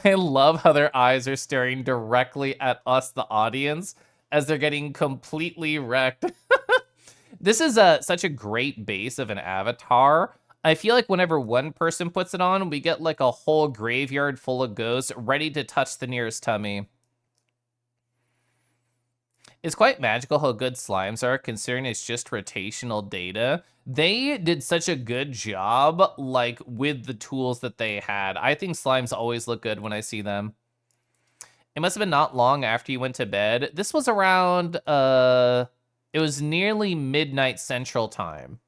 I love how their eyes are staring directly at us, the audience, as they're getting completely wrecked. This is such a great base of an avatar. I feel like whenever one person puts it on, we get like a whole graveyard full of ghosts ready to touch the nearest tummy. It's quite magical how good slimes are, considering it's just rotational data. They did such a good job, like, with the tools that they had. I think slimes always look good when I see them. It must have been not long after you went to bed. This was around, it was nearly midnight Central Time.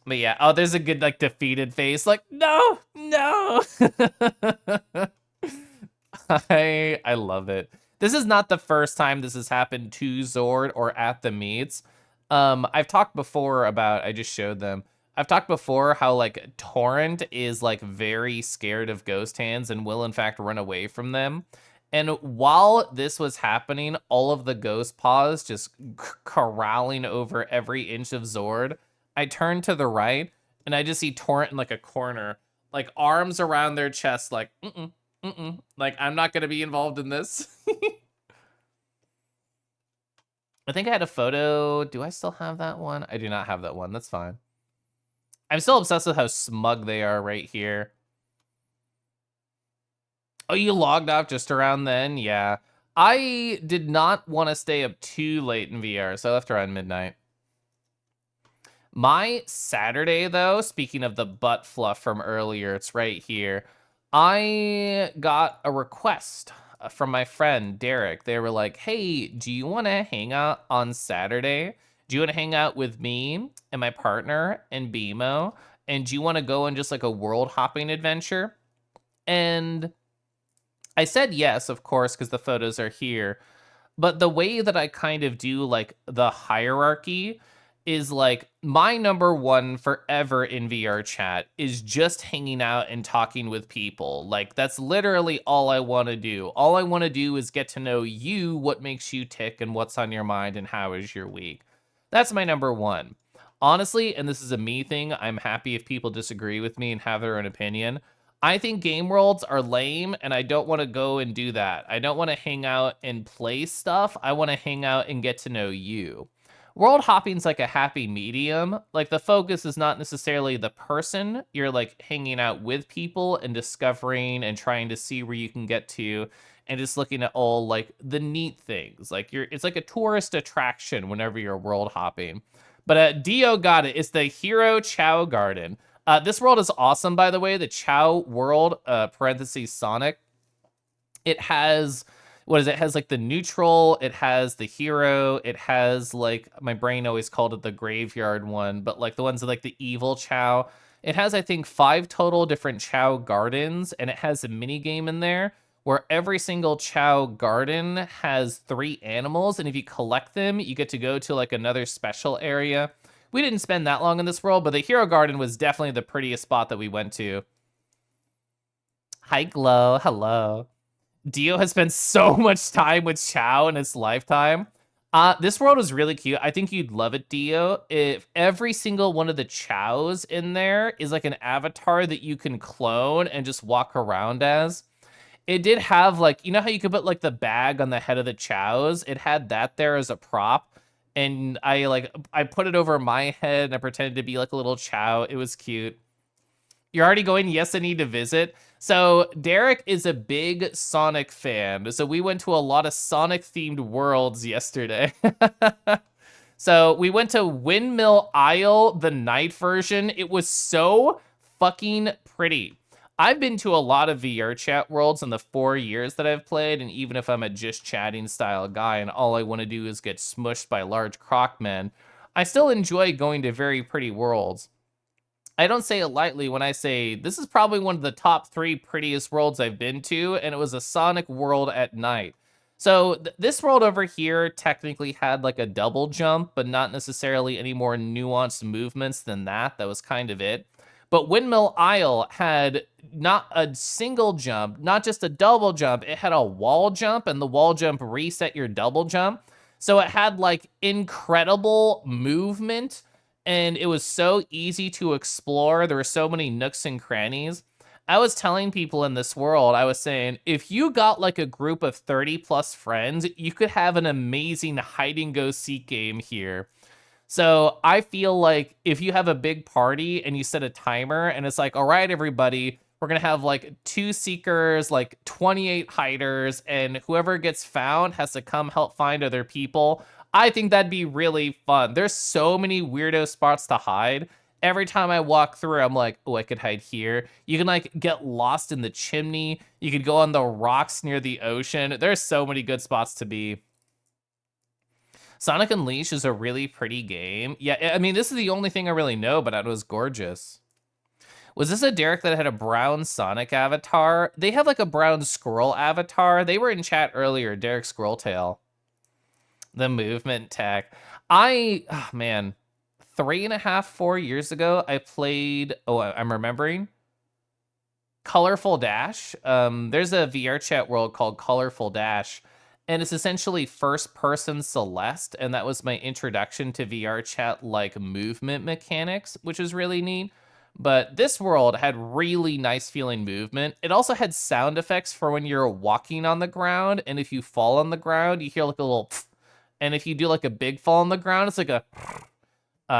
But yeah, oh, there's a good, like, defeated face. Like, no, no. I love it. This is not the first time this has happened to Zord or at the meets. I've talked before about, I just showed them. I've talked before how like Torrent is like very scared of ghost hands and will in fact run away from them. And while this was happening, all of the ghost paws just corralling over every inch of Zord. I turn to the right and I just see Torrent in like a corner, like arms around their chest, like like I'm not gonna be involved in this. I think I had a photo. Do I still have that one? I do not have that one. That's fine. I'm still obsessed with how smug they are right here. Oh, you logged off just around then? Yeah. I did not want to stay up too late in VR, so I left around midnight. My Saturday, though, speaking of the butt fluff from earlier, it's right here. I got a request from my friend Derek. They were like, hey, do you want to hang out on Saturday? Do you want to hang out with me and my partner and BMO? And do you want to go on just like a world hopping adventure? And I said yes, of course, because the photos are here. But the way that I kind of do like the hierarchy is like my number one forever in VRChat is just hanging out and talking with people. Like that's literally all I want to do. All I want to do is get to know you, what makes you tick and what's on your mind and how is your week. That's my number one. Honestly, and this is a me thing, I'm happy if people disagree with me and have their own opinion. I think game worlds are lame and I don't want to go and do that. I don't want to hang out and play stuff. I want to hang out and get to know you. World hopping's like a happy medium. Like the focus is not necessarily the person. You're like hanging out with people and discovering and trying to see where you can get to and just looking at all like the neat things. Like it's like a tourist attraction whenever you're world hopping. But Dio got it. It's the Hero Chow Garden. This world is awesome, by the way. The Chow world, parentheses Sonic. It has, what is it? It has like the neutral, it has the hero, it has like, my brain always called it the graveyard one, but like the ones that like the evil Chow. It has, I think, 5 total different Chow gardens, and it has a mini game in there where every single Chow garden has 3 animals, and if you collect them, you get to go to like another special area. We didn't spend that long in this world, but the Hero Garden was definitely the prettiest spot that we went to. Hi, Glow. Hello. Dio has spent so much time with Chow in his lifetime. This world is really cute. I think you'd love it, Dio. If every single one of the Chows in there is like an avatar that you can clone and just walk around as. It did have like, you know how you could put like the bag on the head of the Chows? It had that there as a prop. And I put it over my head and I pretended to be like a little Chow. It was cute. You're already going? Yes, I need to visit. So Derek is a big Sonic fan. So we went to a lot of Sonic themed worlds yesterday. So we went to Windmill Isle, the night version. It was so fucking pretty. I've been to a lot of VRChat worlds in the 4 years that I've played, and even if I'm a just chatting style guy and all I want to do is get smushed by large croc men, I still enjoy going to very pretty worlds. I don't say it lightly when I say this is probably one of the top 3 prettiest worlds I've been to, and it was a Sonic world at night. So this world over here technically had like a double jump, but not necessarily any more nuanced movements than that. That was kind of it. But Windmill Isle had not a single jump, not just a double jump. It had a wall jump, and the wall jump reset your double jump. So it had like incredible movement, and it was so easy to explore. There were so many nooks and crannies. I was telling people in this world, I was saying, if you got like a group of 30 plus friends, you could have an amazing hide and go seek game here. So I feel like if you have a big party and you set a timer and it's like, all right, everybody, we're going to have like 2 seekers, like 28 hiders, and whoever gets found has to come help find other people. I think that'd be really fun. There's so many weirdo spots to hide. Every time I walk through, I'm like, oh, I could hide here. You can like get lost in the chimney. You could go on the rocks near the ocean. There's so many good spots to be. Sonic Unleashed is a really pretty game. Yeah, I mean, this is the only thing I really know, but it was gorgeous. Was this a Derek that had a brown Sonic avatar? They have like a brown squirrel avatar. They were in chat earlier, Derek Squirreltail. The movement tech. Oh man, 3.5, 4 years ago, I played. Oh, I'm remembering. Colorful Dash. There's a VRChat world called Colorful Dash, and it's essentially first person Celeste, and that was my introduction to VRChat like movement mechanics, which was really neat. But this world had really nice feeling movement. It also had sound effects for when you're walking on the ground, and if you fall on the ground, you hear like a little pfft. And if you do like a big fall on the ground, it's like a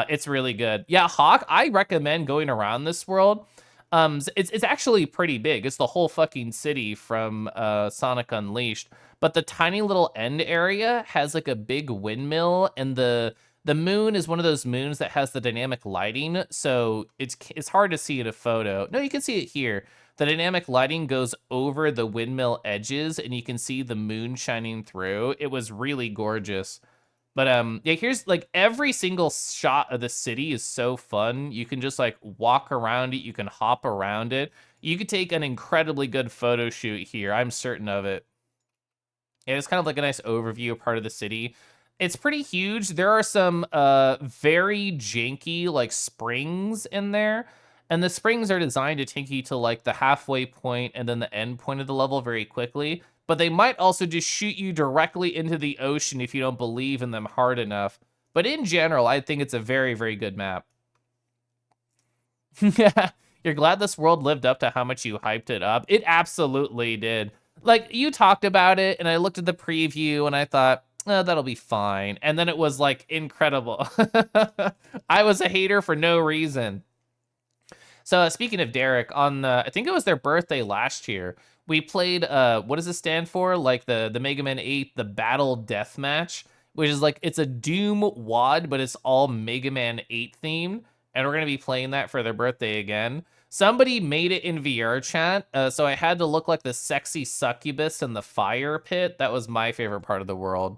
it's really good. Yeah, Hawk, I recommend going around this world. It's actually pretty big. It's the whole fucking city from Sonic Unleashed. But the tiny little end area has like a big windmill, and the moon is one of those moons that has the dynamic lighting, so it's hard to see in a photo. No, you can see it here. The dynamic lighting goes over the windmill edges, and you can see the moon shining through. It was really gorgeous. But yeah, here's like every single shot of the city is so fun. You can just like walk around it, you can hop around it. You could take an incredibly good photo shoot here. I'm certain of it. Yeah, it's kind of like a nice overview of part of the city. It's pretty huge. There are some very janky like springs in there. And the springs are designed to take you to like the halfway point and then the end point of the level very quickly. But they might also just shoot you directly into the ocean if you don't believe in them hard enough. But in general, I think it's a very, very good map. Yeah, you're glad this world lived up to how much you hyped it up. It absolutely did. Like, you talked about it, and I looked at the preview, and I thought, oh, that'll be fine. And then it was, like, incredible. I was a hater for no reason. So, speaking of Derek, on I think it was their birthday last year, we played, what does this stand for? Like, the Mega Man 8, the Battle Deathmatch, which is like, it's a Doom WOD, but it's all Mega Man 8 themed, and we're going to be playing that for their birthday again. Somebody made it in VRChat, so I had to look like the sexy succubus in the fire pit. That was my favorite part of the world.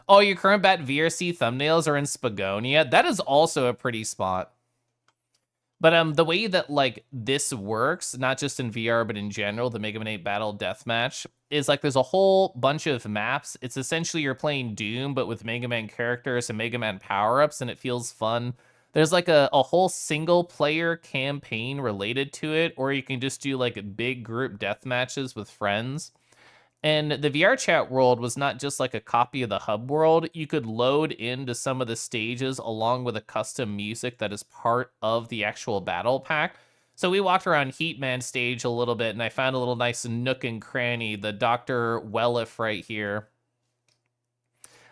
Oh, your current bat VRC thumbnails are in Spagonia? That is also a pretty spot. But the way that like this works, not just in VR but in general, the Mega Man 8 Battle Deathmatch is like there's a whole bunch of maps. It's essentially you're playing Doom but with Mega Man characters and Mega Man power-ups, and it feels fun. There's like a whole single player campaign related to it, or you can just do like big group death matches with friends. And the VRChat world was not just like a copy of the hub world. You could load into some of the stages along with a custom music that is part of the actual battle pack. So we walked around Heatman stage a little bit, and I found a little nice nook and cranny, the Dr. Wellif right here.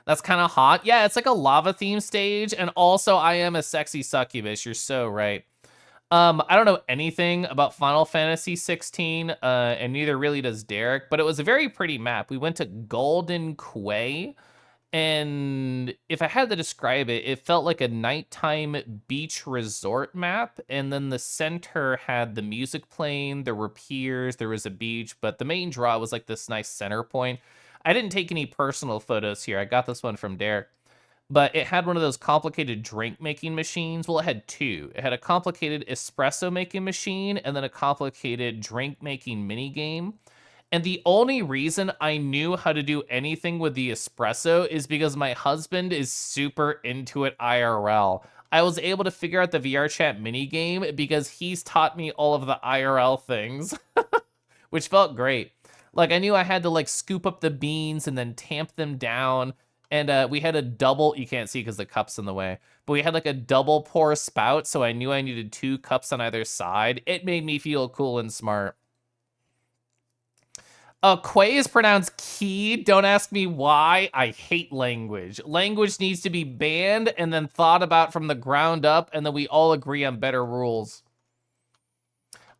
That's kind of hot. Yeah, it's like a lava theme stage, and also I am a sexy succubus. You're so right. I don't know anything about Final Fantasy 16, and neither really does Derek, but it was a very pretty map. We went to Golden Quay, and if I had to describe it, it felt like a nighttime beach resort map, and then the center had the music playing, there were piers, there was a beach, but the main draw was like this nice center point. I didn't take any personal photos here. I got this one from Derek. But it had one of those complicated drink making machines. Well, it had two. It had a complicated espresso making machine and then a complicated drink making mini game. And the only reason I knew how to do anything with the espresso is because my husband is super into it IRL. I was able to figure out the VRChat mini game because he's taught me all of the IRL things, which felt great. Like I knew I had to like scoop up the beans and then tamp them down. And we had a double, you can't see because the cup's in the way, but we had like a double pour spout, so I knew I needed 2 cups on either side. It made me feel cool and smart. Quay is pronounced key. Don't ask me why. I hate language. Language needs to be banned and then thought about from the ground up, and then we all agree on better rules.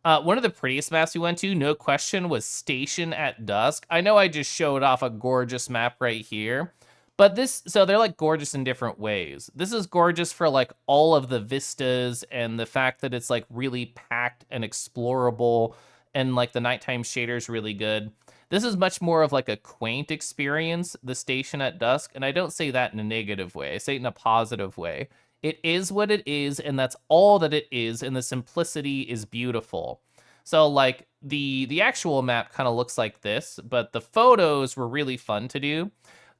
One of the prettiest maps we went to, no question, was Station at Dusk. I know I just showed off a gorgeous map right here. But so they're like gorgeous in different ways. This is gorgeous for like all of the vistas and the fact that it's like really packed and explorable, and like the nighttime shader is really good. This is much more of like a quaint experience, the Station at Dusk, and I don't say that in a negative way. I say it in a positive way. It is what it is, and that's all that it is, and the simplicity is beautiful. So like the actual map kind of looks like this, but the photos were really fun to do.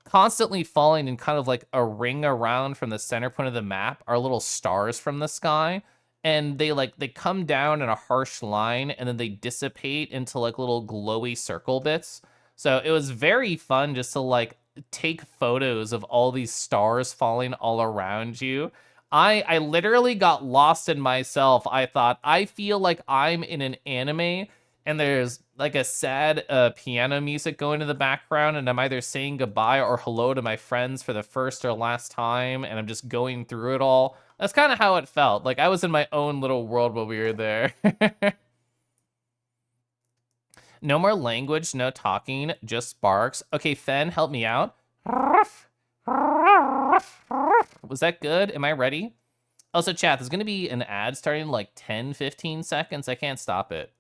constantly falling in kind of like a ring around from the center point of the map are little stars from the sky. And they come down in a harsh line and then they dissipate into like little glowy circle bits. So it was very fun just to like take photos of all these stars falling all around you. I literally got lost in myself. I thought, I feel like I'm in an anime and there's like a sad piano music going in the background, and I'm either saying goodbye or hello to my friends for the first or last time, and I'm just going through it all. That's kind of how it felt. Like I was in my own little world while we were there. No more language, no talking, just sparks. Okay, Fen, help me out. Was that good? Am I ready? Also, chat, there's going to be an ad starting in like 10, 15 seconds. I can't stop it.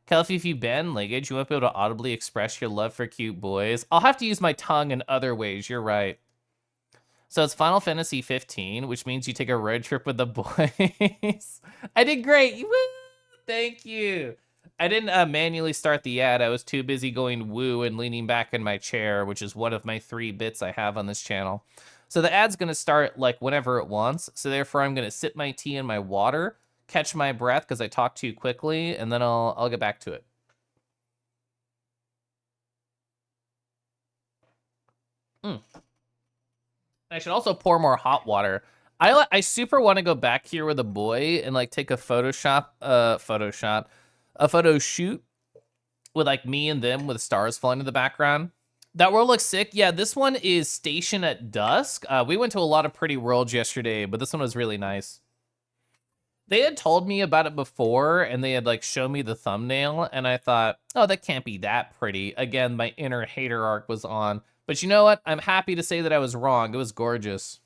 Kelfie, if you ban language, you won't be able to audibly express your love for cute boys. I'll have to use my tongue in other ways. You're right. So it's Final Fantasy 15, which means you take a road trip with the boys. I did great. Woo! Thank you. I didn't manually start the ad. I was too busy going woo and leaning back in my chair, which is one of my 3 bits I have on this channel. So the ad's going to start like whenever it wants. So therefore, I'm going to sip my tea in my water, catch my breath because I talk too quickly, and then I'll get back to it. I should also pour more hot water. I super want to go back here with a boy and like take a photo shoot with like me and them with stars falling in the background. That world looks sick. Yeah, this one is Station at Dusk. We went to a lot of pretty worlds yesterday, but this one was really nice. They had told me about it before, and they had like shown me the thumbnail, and I thought, oh, that can't be that pretty. Again, my inner hater arc was on. But you know what? I'm happy to say that I was wrong. It was gorgeous.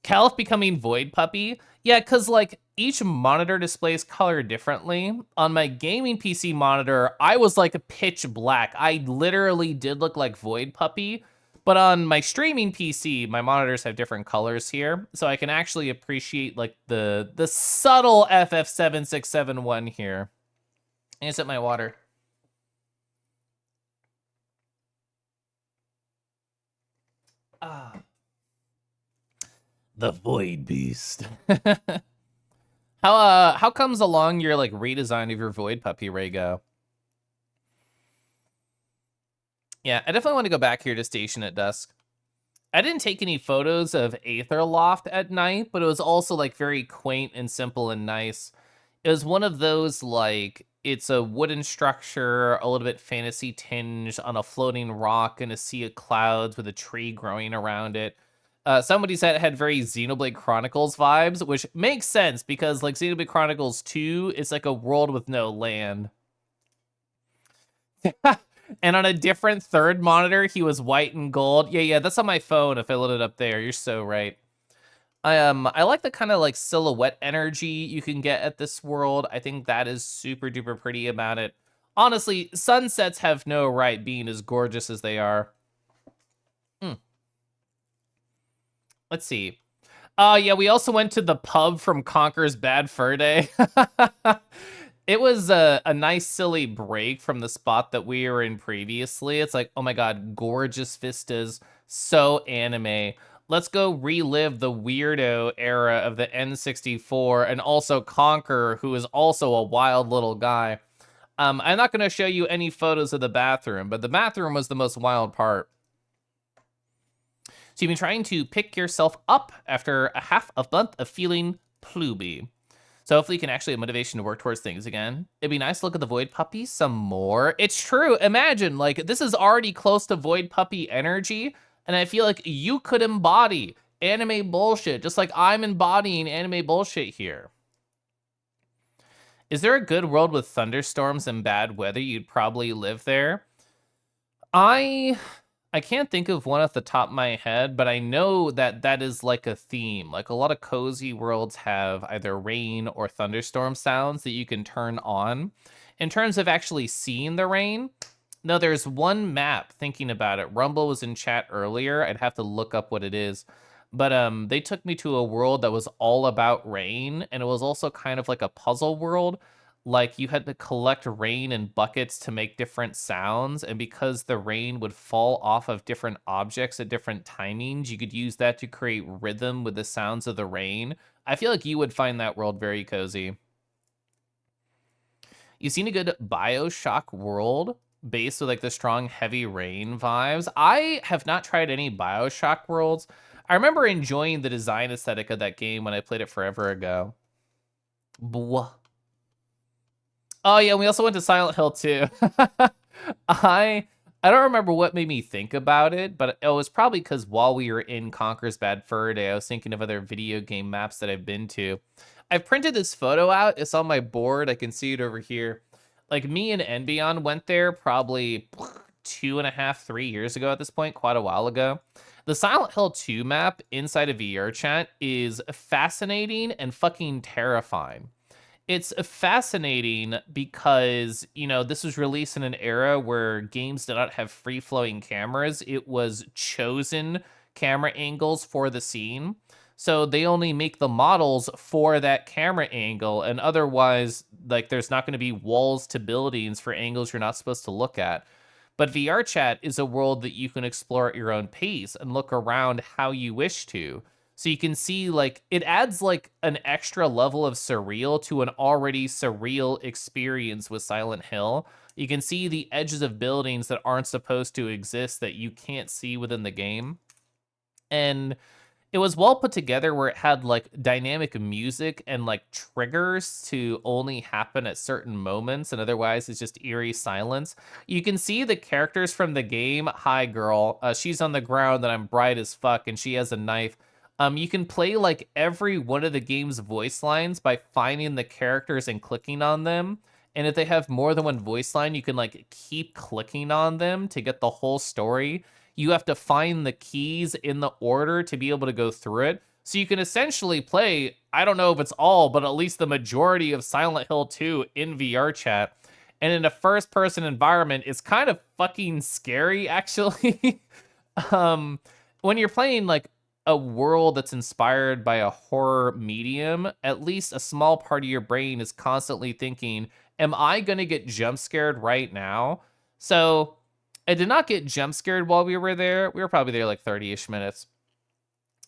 Caliph becoming Void Puppy? Yeah, because like each monitor displays color differently. On my gaming PC monitor, I was like pitch black. I literally did look like Void Puppy. But on my streaming PC, my monitors have different colors here, so I can actually appreciate like the subtle FF7671 here. And sip my water. Ah. The Void Beast. How comes along your like redesign of your Void Puppy, Raygo? Yeah, I definitely want to go back here to Station at Dusk. I didn't take any photos of Aetherloft at night, but it was also like very quaint and simple and nice. It was one of those like it's a wooden structure, a little bit fantasy tinged on a floating rock and a sea of clouds with a tree growing around it. Somebody said it had very Xenoblade Chronicles vibes, which makes sense because like Xenoblade Chronicles 2, it's like a world with no land. And on a different third monitor, he was white and gold. Yeah, that's on my phone if I lit it up there. You're so right. I like the kind of like silhouette energy you can get at this world. I think that is super duper pretty about it. Honestly, sunsets have no right being as gorgeous as they are. Let's see. Yeah, we also went to the pub from Conker's Bad Fur Day. It was a nice, silly break from the spot that we were in previously. It's like, oh my god, gorgeous vistas, so anime. Let's go relive the weirdo era of the N64 and also Conker, who is also a wild little guy. I'm not going to show you any photos of the bathroom, but the bathroom was the most wild part. So you've been trying to pick yourself up after a half a month of feeling plooby. So hopefully you can actually have motivation to work towards things again. It'd be nice to look at the Void Puppy some more. It's true. Imagine, like, this is already close to Void Puppy energy, and I feel like you could embody anime bullshit, just like I'm embodying anime bullshit here. Is there a good world with thunderstorms and bad weather? You'd probably live there. I can't think of one off the top of my head, but I know that that is like a theme. Like a lot of cozy worlds have either rain or thunderstorm sounds that you can turn on. In terms of actually seeing the rain, no, there's one map thinking about it. Rumble was in chat earlier. I'd have to look up what it is. But they took me to a world that was all about rain, and it was also kind of like a puzzle world. like you had to collect rain in buckets to make different sounds, and because the rain would fall off of different objects at different timings, you could use that to create rhythm with the sounds of the rain. I feel like you would find that world very cozy. You've seen a good BioShock world based with like the strong heavy rain vibes. I have not tried any BioShock worlds. I remember enjoying the design aesthetic of that game when I played it forever ago. Blah. Oh yeah, we also went to Silent Hill too. I I don't remember what made me think about it, but it was probably because while we were in Conker's Bad Fur Day, I was thinking of other video game maps that I've been to. I've printed this photo out. It's on my board. I can see it over here. Like me and Enbion went there probably 2.5, 3 years ago at this point, quite a while ago. The Silent Hill 2 map inside of VRChat is fascinating and fucking terrifying. It's fascinating because, this was released in an era where games did not have free flowing cameras. It was chosen camera angles for the scene. So they only make the models for that camera angle. And otherwise, like, there's not going to be walls to buildings for angles you're not supposed to look at. But VRChat is a world that you can explore at your own pace and look around how you wish to. So you can see, like, it adds like an extra level of surreal to an already surreal experience with Silent Hill. You can see the edges of buildings that aren't supposed to exist that you can't see within the game. And it was well put together where it had like dynamic music and like triggers to only happen at certain moments, and otherwise it's just eerie silence. You can see the characters from the game. Hi girl, she's on the ground and I'm bright as fuck and she has a knife. You can play like every one of the game's voice lines by finding the characters and clicking on them. And if they have more than one voice line, you can like keep clicking on them to get the whole story. You have to find the keys in the order to be able to go through it. So you can essentially play, I don't know if it's all, but at least the majority of Silent Hill 2 in VRChat. And in a first person environment, it's kind of fucking scary, actually. um, when you're playing like a world that's inspired by a horror medium, at least a small part of your brain is constantly thinking, am I going to get jump scared right now? So I did not get jump scared while we were there. We were probably there like 30-ish minutes.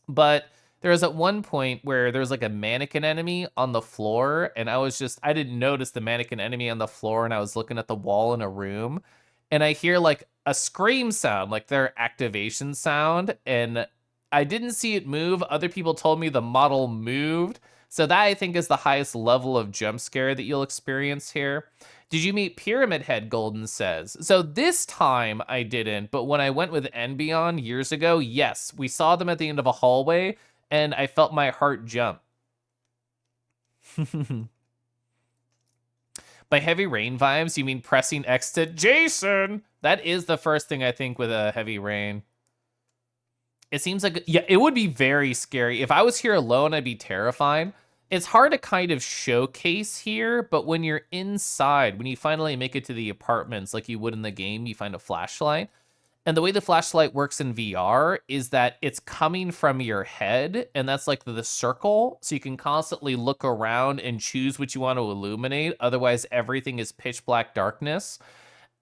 But there was at one point where there was like a mannequin enemy on the floor, and I didn't notice the mannequin enemy on the floor, and I was looking at the wall in a room, and I hear like a scream sound, like their activation sound, and I didn't see it move. Other people told me the model moved. So that I think is the highest level of jump scare that you'll experience here. Did you meet Pyramid Head, Golden says? So this time I didn't, but when I went with Enbion years ago, yes, we saw them at the end of a hallway, and I felt my heart jump. By heavy rain vibes, you mean pressing X to Jason? That is the first thing I think with a heavy rain. It seems like, yeah, it would be very scary. If I was here alone, I'd be terrified. It's hard to kind of showcase here, but when you're inside, when you finally make it to the apartments like you would in the game, you find a flashlight. And the way the flashlight works in VR is that it's coming from your head, and that's like the circle. So you can constantly look around and choose what you want to illuminate. Otherwise, everything is pitch black darkness.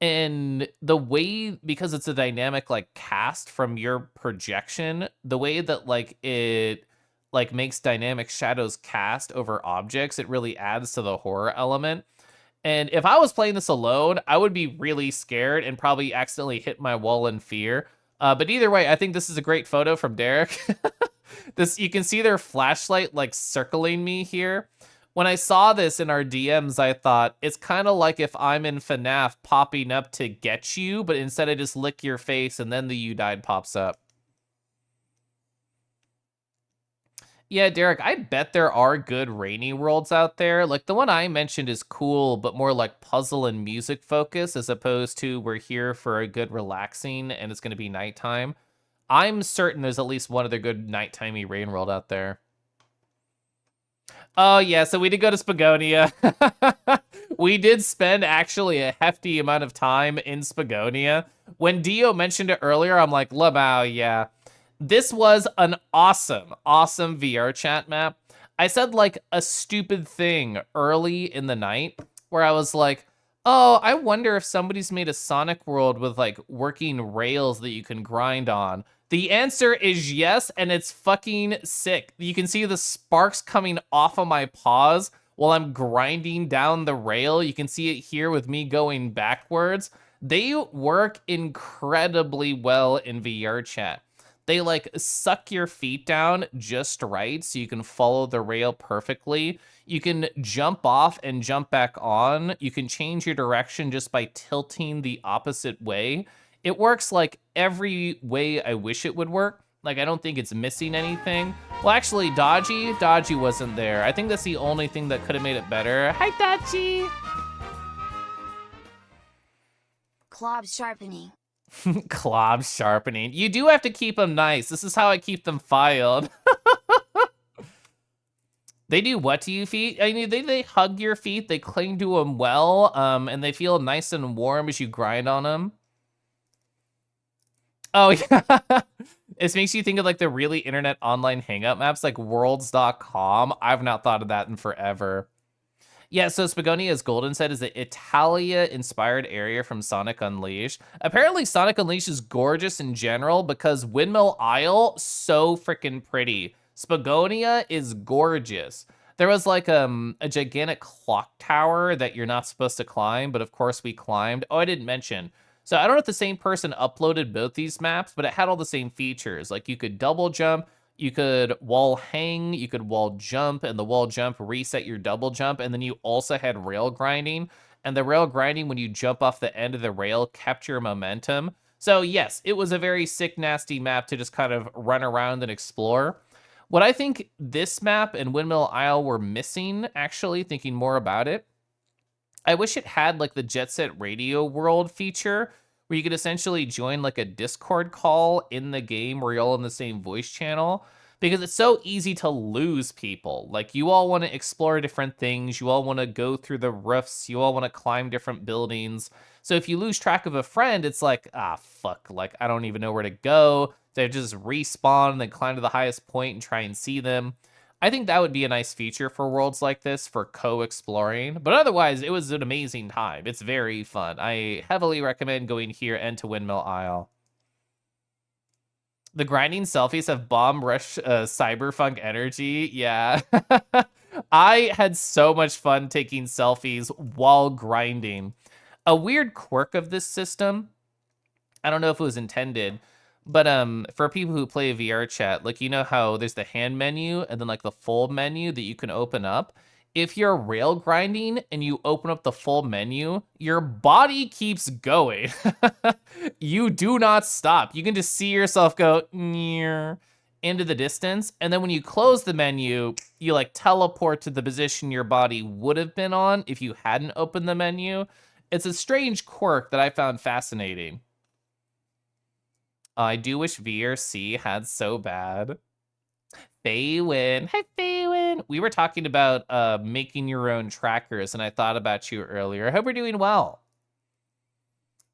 And the way, because it's a dynamic like cast from your projection, the way that like it like makes dynamic shadows cast over objects, it really adds to the horror element. And if I was playing this alone, I would be really scared and probably accidentally hit my wall in fear. But either way, I think this is a great photo from Derek. This, you can see their flashlight like circling me here. When I saw this in our DMs, I thought, it's kind of like if I'm in FNAF popping up to get you, but instead I just lick your face and then the "you died" pops up. Yeah, Derek, I bet there are good rainy worlds out there. Like the one I mentioned is cool, but more like puzzle and music focus as opposed to we're here for a good relaxing and it's going to be nighttime. I'm certain there's at least one other good nighttimey rain world out there. Oh, yeah, so we did go to Spagonia. We did spend actually a hefty amount of time in Spagonia. When Dio mentioned it earlier, I'm like, Labao, yeah. This was an awesome, awesome VRChat map. I said like a stupid thing early in the night, where I was like, oh, I wonder if somebody's made a Sonic world with like working rails that you can grind on. The answer is yes, and it's fucking sick. You can see the sparks coming off of my paws while I'm grinding down the rail. You can see it here with me going backwards. They work incredibly well in VRChat. They like suck your feet down just right so you can follow the rail perfectly. You can jump off and jump back on. You can change your direction just by tilting the opposite way. It works like every way I wish it would work. Like, I don't think it's missing anything. Well, actually, Dodgy wasn't there. I think that's the only thing that could have made it better. Hi, Dodgy. Club sharpening. Clob sharpening. You do have to keep them nice. This is how I keep them filed. They do what to you feet? I mean, they hug your feet. They cling to them well, and they feel nice and warm as you grind on them. Oh, yeah. This makes you think of like the really internet online hangout maps like worlds.com. I've not thought of that in forever. Yeah, so Spagonia, as Golden said, is the Italia-inspired area from Sonic Unleashed. Apparently, Sonic Unleashed is gorgeous in general because Windmill Isle, so freaking pretty. Spagonia is gorgeous. There was like a gigantic clock tower that you're not supposed to climb, but of course we climbed. Oh, I didn't mention. So I don't know if the same person uploaded both these maps, but it had all the same features. Like you could double jump, you could wall hang, you could wall jump, and the wall jump reset your double jump, and then you also had rail grinding. And the rail grinding, when you jump off the end of the rail, kept your momentum. So yes, it was a very sick, nasty map to just kind of run around and explore. What I think this map and Windmill Isle were missing, actually, thinking more about it, I wish it had like the Jet Set Radio World feature where you could essentially join like a Discord call in the game where you're all in the same voice channel, because it's so easy to lose people. Like you all want to explore different things, you all want to go through the roofs, you all want to climb different buildings. So if you lose track of a friend, it's like, ah, fuck, like I don't even know where to go. They just respawn and then climb to the highest point and try and see them. I think that would be a nice feature for worlds like this for co-exploring, but otherwise it was an amazing time. It's very fun. I heavily recommend going here and to Windmill Isle. The grinding selfies have bomb rush cyberpunk energy. Yeah. I had so much fun taking selfies while grinding. A weird quirk of this system, I don't know if it was intended, but for people who play VRChat, like you know how there's the hand menu and then like the full menu that you can open up. If you're rail grinding and you open up the full menu, your body keeps going. You do not stop. You can just see yourself go near into the distance, and then when you close the menu, you like teleport to the position your body would have been on if you hadn't opened the menu. It's a strange quirk that I found fascinating. I do wish VRC had so bad. Faywin. Hi, Faywin. We were talking about making your own trackers, and I thought about you earlier. I hope you're doing well.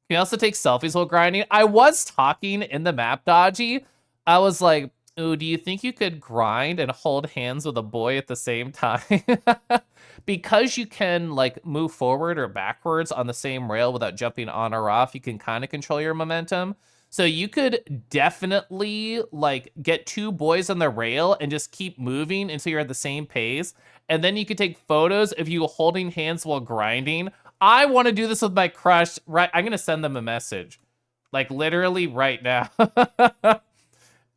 Can you also take selfies while grinding? I was talking in the map, Dodgy. I was like, ooh, do you think you could grind and hold hands with a boy at the same time? Because you can like move forward or backwards on the same rail without jumping on or off, you can kind of control your momentum. So you could definitely like get two boys on the rail and just keep moving until you're at the same pace. And then you could take photos of you holding hands while grinding. I want to do this with my crush. Right, I'm gonna send them a message, like literally right now.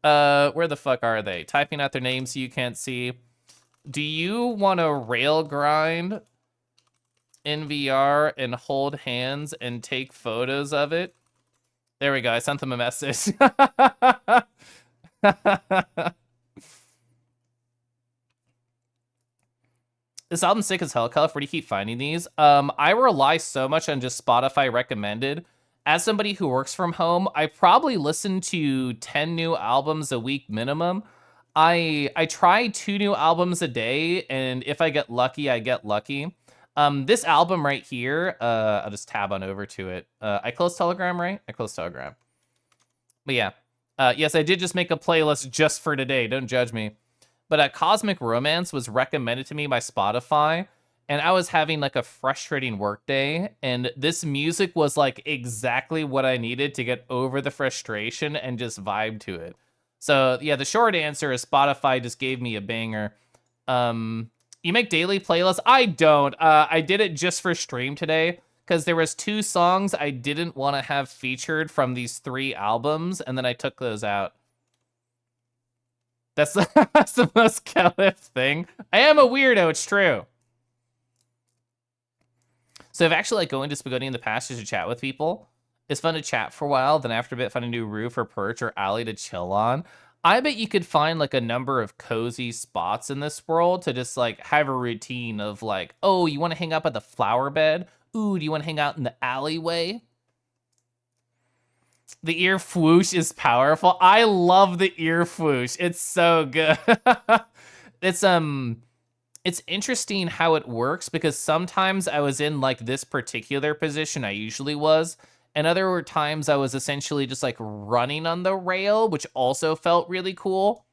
Where the fuck are they? Typing out their names so you can't see. Do you want to rail grind in VR and hold hands and take photos of it? There we go. I sent them a message. This album's sick as hell, Cuff. Where do you keep finding these? I rely so much on just Spotify recommended. As somebody who works from home, I probably listen to 10 new albums a week minimum. I try 2 new albums a day, and if I get lucky, I get lucky. This album right here, I'll just tab on over to it. I closed Telegram, right? I closed Telegram. But yeah, yes, I did just make a playlist just for today. Don't judge me. But Cosmic Romance was recommended to me by Spotify. and I was having like a frustrating work day, and this music was like exactly what I needed to get over the frustration and just vibe to it. So yeah, the short answer is Spotify just gave me a banger. You make daily playlists? I don't. I did it just for stream today because there was 2 songs I didn't want to have featured from these 3 albums, and then I took those out. That's that's the most Caliph thing. I am a weirdo, it's true. So I've actually like going to Spaghetti in the past just to chat with people. It's fun to chat for a while, then after a bit find a new roof or perch or alley to chill on. I bet you could find like a number of cozy spots in this world to just like have a routine of like, oh, you want to hang out by the flower bed? Ooh, do you want to hang out in the alleyway? The ear whoosh is powerful. I love the ear whoosh. It's so good. it's it's interesting how it works because sometimes I was in like this particular position I usually was, and other times I was essentially just like running on the rail, which also felt really cool.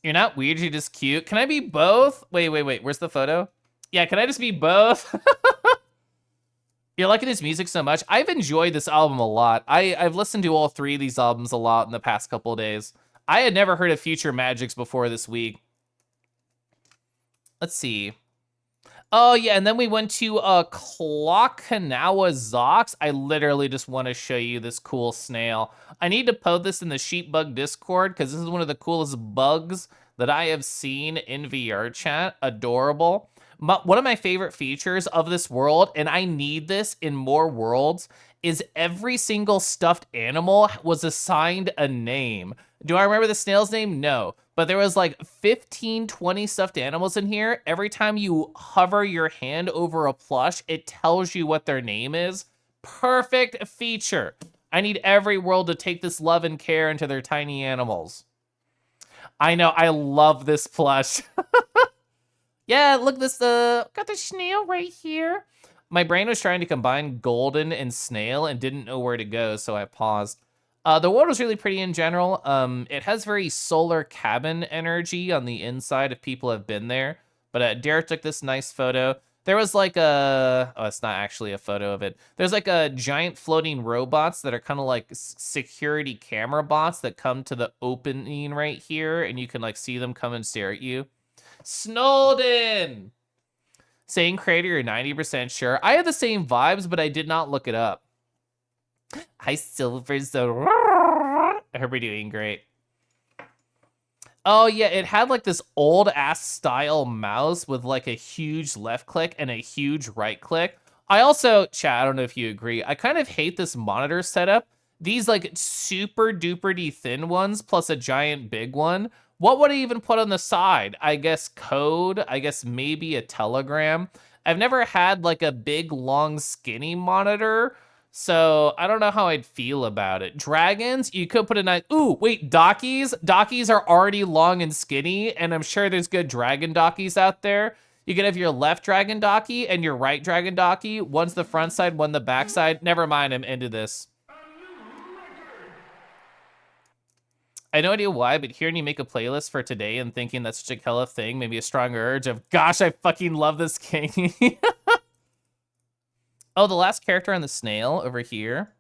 You're not weird, you're just cute. Can I be both? Wait. Where's the photo? Yeah, can I just be both? You're liking his music so much. I've enjoyed this album a lot. I've listened to all 3 of these albums a lot in the past couple of days. I had never heard of Future Magics before this week. Let's see. Oh, yeah, and then we went to Clockanawa Zox. I literally just want to show you this cool snail. I need to post this in the Sheepbug Discord because this is one of the coolest bugs that I have seen in VRChat. Adorable. One of my favorite features of this world, and I need this in more worlds, is every single stuffed animal was assigned a name. Do I remember the snail's name? No. But there was like 15, 20 stuffed animals in here. Every time you hover your hand over a plush, it tells you what their name is. Perfect feature. I need every world to take this love and care into their tiny animals. I know, I love this plush. Yeah, look, this got the snail right here. My brain was trying to combine golden and snail and didn't know where to go, so I paused. The world was really pretty in general. It has very solar cabin energy on the inside if people have been there. But Derek took this nice photo. There was like a, oh, it's not actually a photo of it. There's like a giant floating robots that are kind of like security camera bots that come to the opening right here, and you can like see them come and stare at you. Snowden! Same creator, you're 90% sure. I had the same vibes, but I did not look it up. Hi, Silver Zone. I hope you're doing great. Oh, yeah, it had like this old-ass style mouse with like a huge left click and a huge right click. I also, chat, I don't know if you agree, I kind of hate this monitor setup. These like super duper thin ones plus a giant big one. What would I even put on the side? I guess code, I guess maybe a telegram. I've never had like a big, long, skinny monitor, so I don't know how I'd feel about it. Dragons, you could put a nice, ooh, wait, dockies? Dockies are already long and skinny, and I'm sure there's good dragon dockies out there. You can have your left dragon docky and your right dragon docky. One's the front side, one the back side. Never mind, I'm into this. I have no idea why, but hearing you make a playlist for today and thinking that's such a hella thing made me a strong urge of, gosh, I fucking love this king. Oh, the last character on the snail over here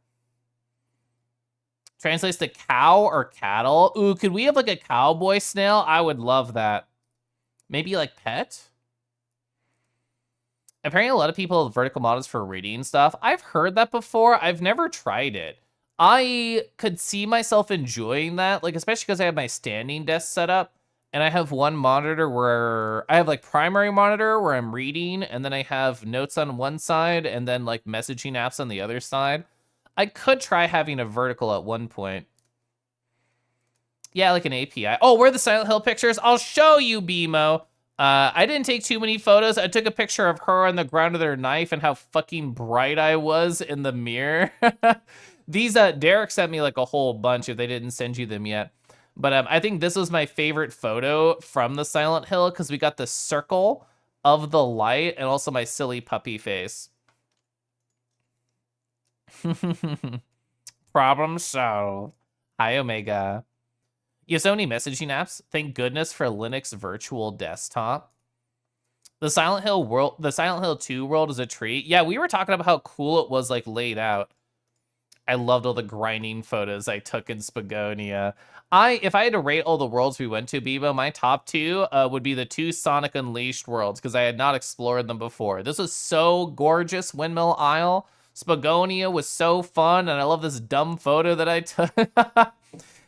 translates to cow or cattle. Ooh, could we have like a cowboy snail? I would love that. Maybe like pet? Apparently a lot of people have vertical models for reading stuff. I've heard that before. I've never tried it. I could see myself enjoying that, like especially because I have my standing desk set up and I have one monitor where I have like primary monitor where I'm reading, and then I have notes on one side and then like messaging apps on the other side. I could try having a vertical at one point. Yeah, like an API. Oh, where are the Silent Hill pictures? I'll show you, BMO. I didn't take too many photos. I took a picture of her on the ground with her knife and how fucking bright I was in the mirror. These, Derek sent me like a whole bunch if they didn't send you them yet. But I think this was my favorite photo from the Silent Hill because we got the circle of the light and also my silly puppy face. Problem solved. Hi, Omega. You have so many messaging apps. Thank goodness for Linux Virtual Desktop. The Silent Hill 2 world is a treat. Yeah, we were talking about how cool it was, like, laid out. I loved all the grinding photos I took in Spagonia. If I had to rate all the worlds we went to, Bebo, my top two would be the two Sonic Unleashed worlds, because I had not explored them before. This was so gorgeous, Windmill Isle. Spagonia was so fun, and I love this dumb photo that I took.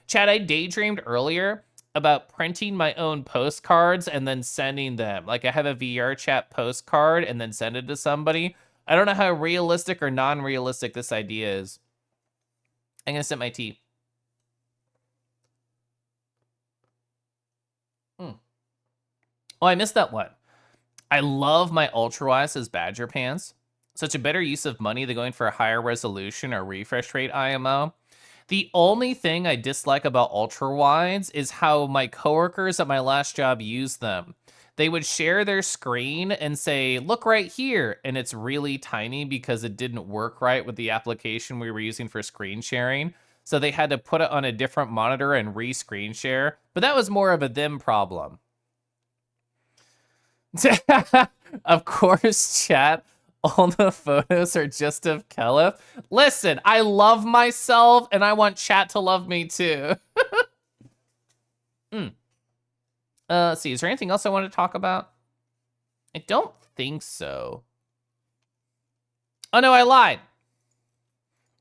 Chad, I daydreamed earlier about printing my own postcards and then sending them. Like, I have a VRChat postcard and then send it to somebody. I don't know how realistic or non-realistic this idea is. I'm gonna sip my tea. Oh, I missed that one. I love my ultra-wise as Badger Pants. Such a better use of money than going for a higher resolution or refresh rate IMO. The only thing I dislike about ultra wides is how my coworkers at my last job use them. They would share their screen and say, look right here. And it's really tiny because it didn't work right with the application we were using for screen sharing. So they had to put it on a different monitor and re-screen share. But that was more of a them problem. Of course, chat. All the photos are just of Kelif. Listen, I love myself, and I want chat to love me too. Let's see, is there anything else I want to talk about? I don't think so. Oh no, I lied.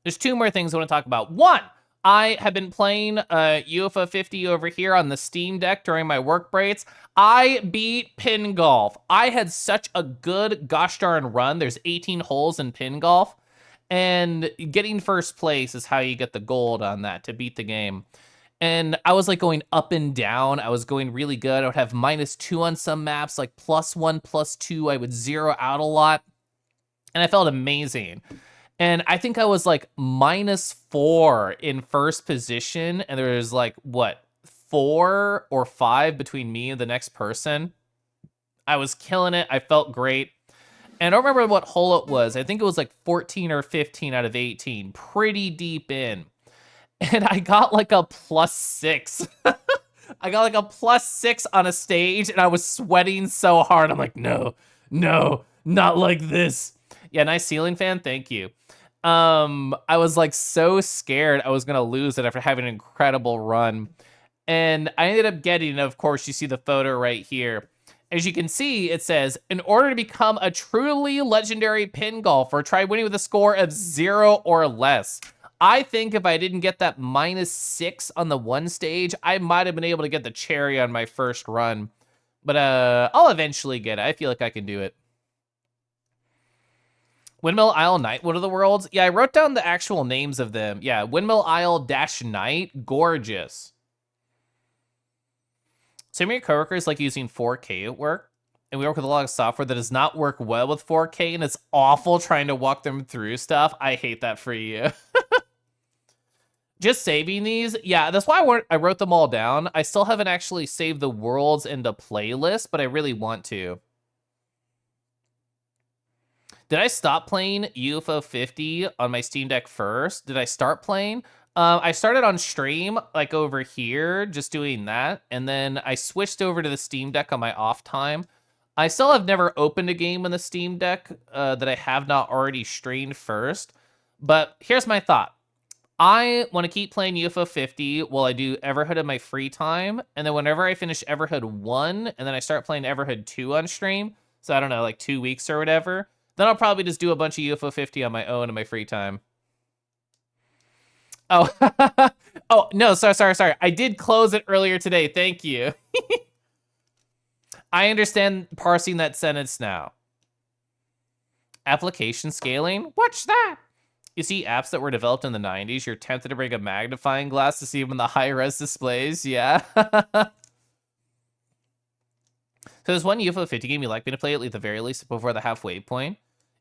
There's two more things I want to talk about. One, I have been playing UFO50 over here on the Steam Deck during my work breaks. I beat pin golf. I had such a good gosh darn run. There's 18 holes in pin golf. And getting first place is how you get the gold on that to beat the game. And I was like going up and down. I was going really good. I would have -2 on some maps, like +1, +2. I would zero out a lot. And I felt amazing. And I think I was like -4 in first position. And there was like, what, 4 or 5 between me and the next person. I was killing it. I felt great. And I don't remember what hole it was. I think it was like 14 or 15 out of 18. Pretty deep in. And I got like a +6. I got like a +6 on a stage, and I was sweating so hard. I'm like, no, not like this. Yeah, nice ceiling fan. Thank you. I was like so scared I was gonna lose it after having an incredible run. And I ended up getting, of course, you see the photo right here. As you can see, it says, in order to become a truly legendary pin golfer, try winning with a score of 0 or less. I think if I didn't get that -6 on the one stage, I might have been able to get the cherry on my first run. But I'll eventually get it. I feel like I can do it. Windmill Isle Night, one of the worlds? Yeah, I wrote down the actual names of them. Yeah, Windmill Isle Night, gorgeous. Some of your coworkers like using 4K at work, and we work with a lot of software that does not work well with 4K, and it's awful trying to walk them through stuff. I hate that for you. Just saving these, yeah, that's why I wrote them all down. I still haven't actually saved the worlds into playlist, but I really want to. Did I stop playing UFO50 on my Steam Deck first? Did I start playing? I started on stream, like over here, just doing that. And then I switched over to the Steam Deck on my off time. I still have never opened a game on the Steam Deck that I have not already streamed first. But here's my thought. I want to keep playing UFO50 while I do Everhood in my free time. And then whenever I finish Everhood 1, and then I start playing Everhood 2 on stream, so I don't know, like 2 weeks or whatever, then I'll probably just do a bunch of UFO50 on my own in my free time. Oh, oh, no, sorry. I did close it earlier today. Thank you. I understand parsing that sentence now. Application scaling? Watch that. You see apps that were developed in the 90s, you're tempted to bring a magnifying glass to see them in the high-res displays, yeah. So there's one UFO50 game you'd like me to play at the very least before the halfway point.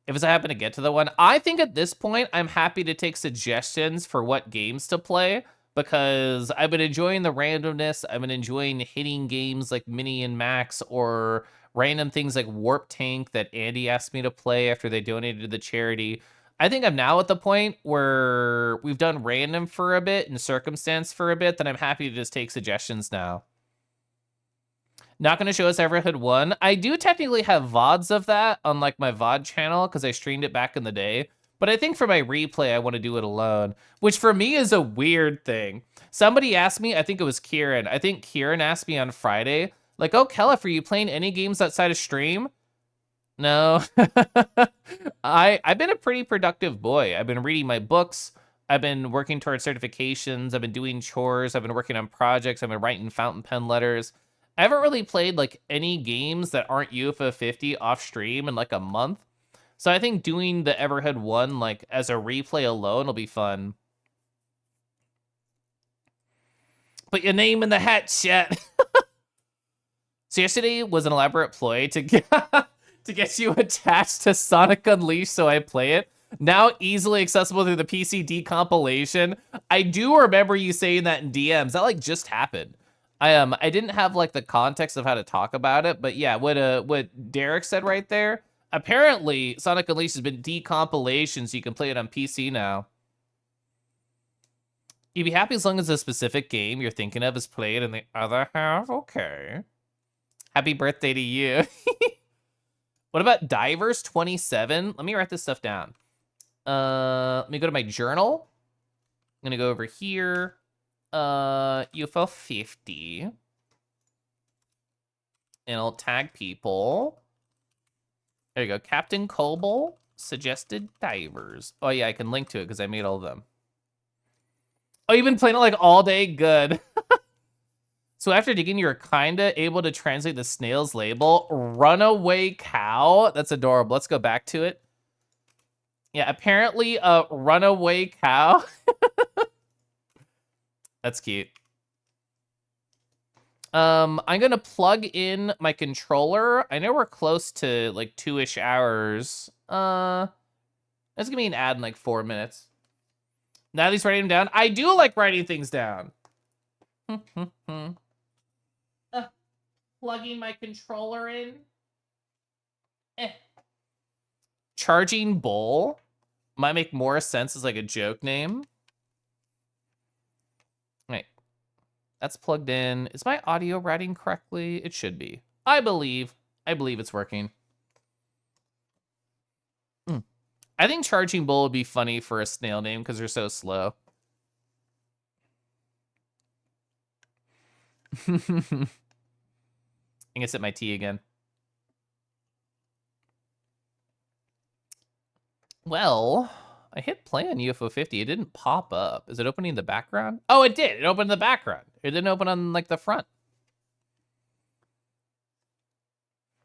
If I happen to get to the one, I think at this point, I'm happy to take suggestions for what games to play, because I've been enjoying the randomness. I've been enjoying hitting games like Mini and Max, or random things like Warp Tank that Andy asked me to play after they donated to the charity. I think I'm now at the point where we've done random for a bit and circumstance for a bit, that I'm happy to just take suggestions now. Not gonna show us Everhood 1. I do technically have VODs of that on like my VOD channel because I streamed it back in the day. But I think for my replay, I want to do it alone, which for me is a weird thing. Somebody asked me, I think it was Kieran. I think Kieran asked me on Friday, like, oh, Kellef, are you playing any games outside of stream? No. I've been a pretty productive boy. I've been reading my books. I've been working towards certifications. I've been doing chores. I've been working on projects. I've been writing fountain pen letters. I haven't really played like any games that aren't UFO50 off stream in like a month. So I think doing the Everhead 1 like as a replay alone will be fun. Put your name in the hat, chat. So yesterday was an elaborate ploy to get to get you attached to Sonic Unleashed so I play it. Now easily accessible through the PC decompilation. I do remember you saying that in DMs. That like just happened. I didn't have like the context of how to talk about it, but yeah, what Derek said right there. Apparently, Sonic Unleashed has been decompilation, so you can play it on PC now. You'd be happy as long as the specific game you're thinking of is played in the other half. Okay. Happy birthday to you. What about Divers 27? Let me write this stuff down. Let me go to my journal. I'm gonna go over here. UFO50. And I'll tag people. There you go. Captain Coble suggested divers. Oh yeah, I can link to it because I made all of them. Oh, you've been playing it like all day? Good. So after digging, you're kinda able to translate the snail's label. Runaway cow. That's adorable. Let's go back to it. Yeah, apparently a runaway cow. That's cute. I'm gonna plug in my controller. I know we're close to like 2-ish hours. That's gonna be an ad in like 4 minutes. Natalie's writing them down. I do like writing things down. Plugging my controller in. Charging Bull might make more sense as like a joke name. Wait, that's plugged in. Is my audio writing correctly? It should be. I believe it's working. I think Charging Bull would be funny for a snail name because they're so slow. I can sip my tea again. Well, I hit play on UFO50. It didn't pop up. Is it opening the background? Oh, it did. It opened the background. It didn't open on like the front.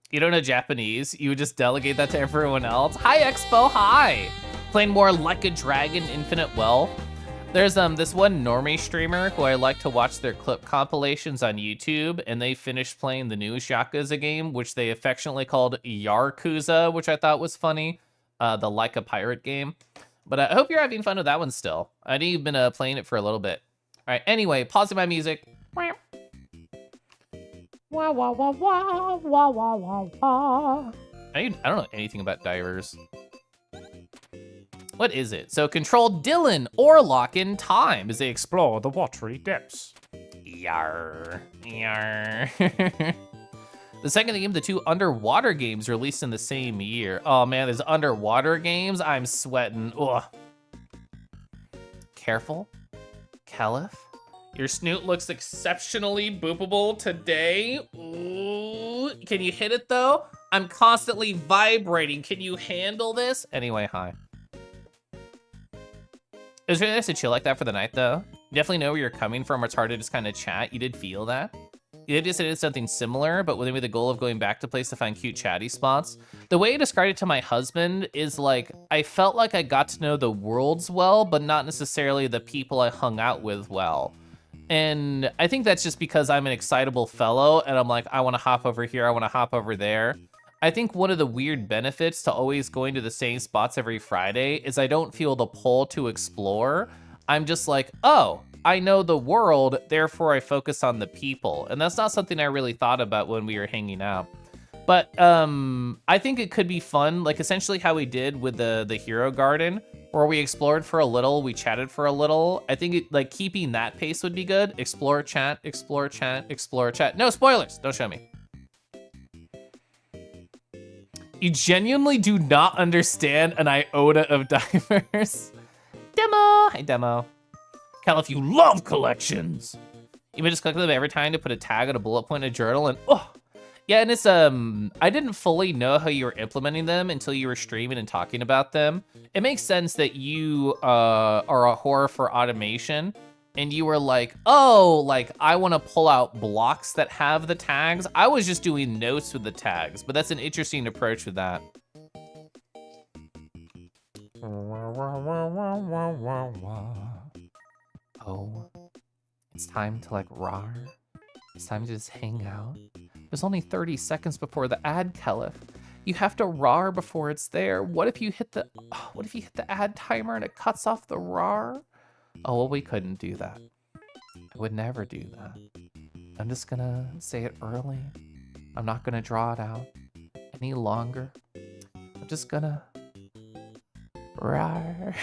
You don't know Japanese. You would just delegate that to everyone else. Hi, Expo. Hi. Playing more Like a Dragon Infinite Wealth. There's this one normie streamer who I like to watch their clip compilations on YouTube, and they finished playing the new Yakuza game, which they affectionately called Yarkuza, which I thought was funny. The Like a Pirate game. But I hope you're having fun with that one still. I know you've been playing it for a little bit. All right, anyway, pausing my music. Wah, wah, wah, wah, wah, wah, wah, wah. I don't know anything about divers. What is it? So control Dylan or lock in time as they explore the watery depths. Yar. Yar. The second game, the two underwater games released in the same year. Oh man, there's underwater games. I'm sweating. Ugh. Careful, Kellef. Your snoot looks exceptionally boopable today. Ooh. Can you hit it though? I'm constantly vibrating. Can you handle this? Anyway, hi. It was really nice to chill like that for the night though. You definitely know where you're coming from. It's hard to just kind of chat. You did feel that. You did just did something similar, but with the goal of going back to place to find cute chatty spots. The way I described it to my husband is like, I felt like I got to know the worlds well, but not necessarily the people I hung out with well. And I think that's just because I'm an excitable fellow and I'm like, I want to hop over here, I want to hop over there. I think one of the weird benefits to always going to the same spots every Friday is I don't feel the pull to explore. I'm just like, oh, I know the world, therefore I focus on the people. And that's not something I really thought about when we were hanging out. But I think it could be fun, like essentially how we did with the Hero Garden, where we explored for a little, we chatted for a little. I think it, like keeping that pace would be good. Explore, chat, explore, chat, explore, chat. No spoilers, don't show me. You genuinely do not understand an iota of divers. Demo. Hey, Demo. Cal, if you love collections, you may just click them every time to put a tag on a bullet point in a journal, and oh. Yeah, and it's, I didn't fully know how you were implementing them until you were streaming and talking about them. It makes sense that you are a whore for automation, and you were like, oh, like, I want to pull out blocks that have the tags. I was just doing notes with the tags, but that's an interesting approach with that. Oh, it's time to, like, rar. It's time to just hang out. There's only 30 seconds before the ad, Caliph. You have to rar before it's there. What if you hit the ad timer and it cuts off the rar? Oh, well, we couldn't do that. I would never do that. I'm just gonna say it early. I'm not gonna draw it out any longer. I'm just gonna rar.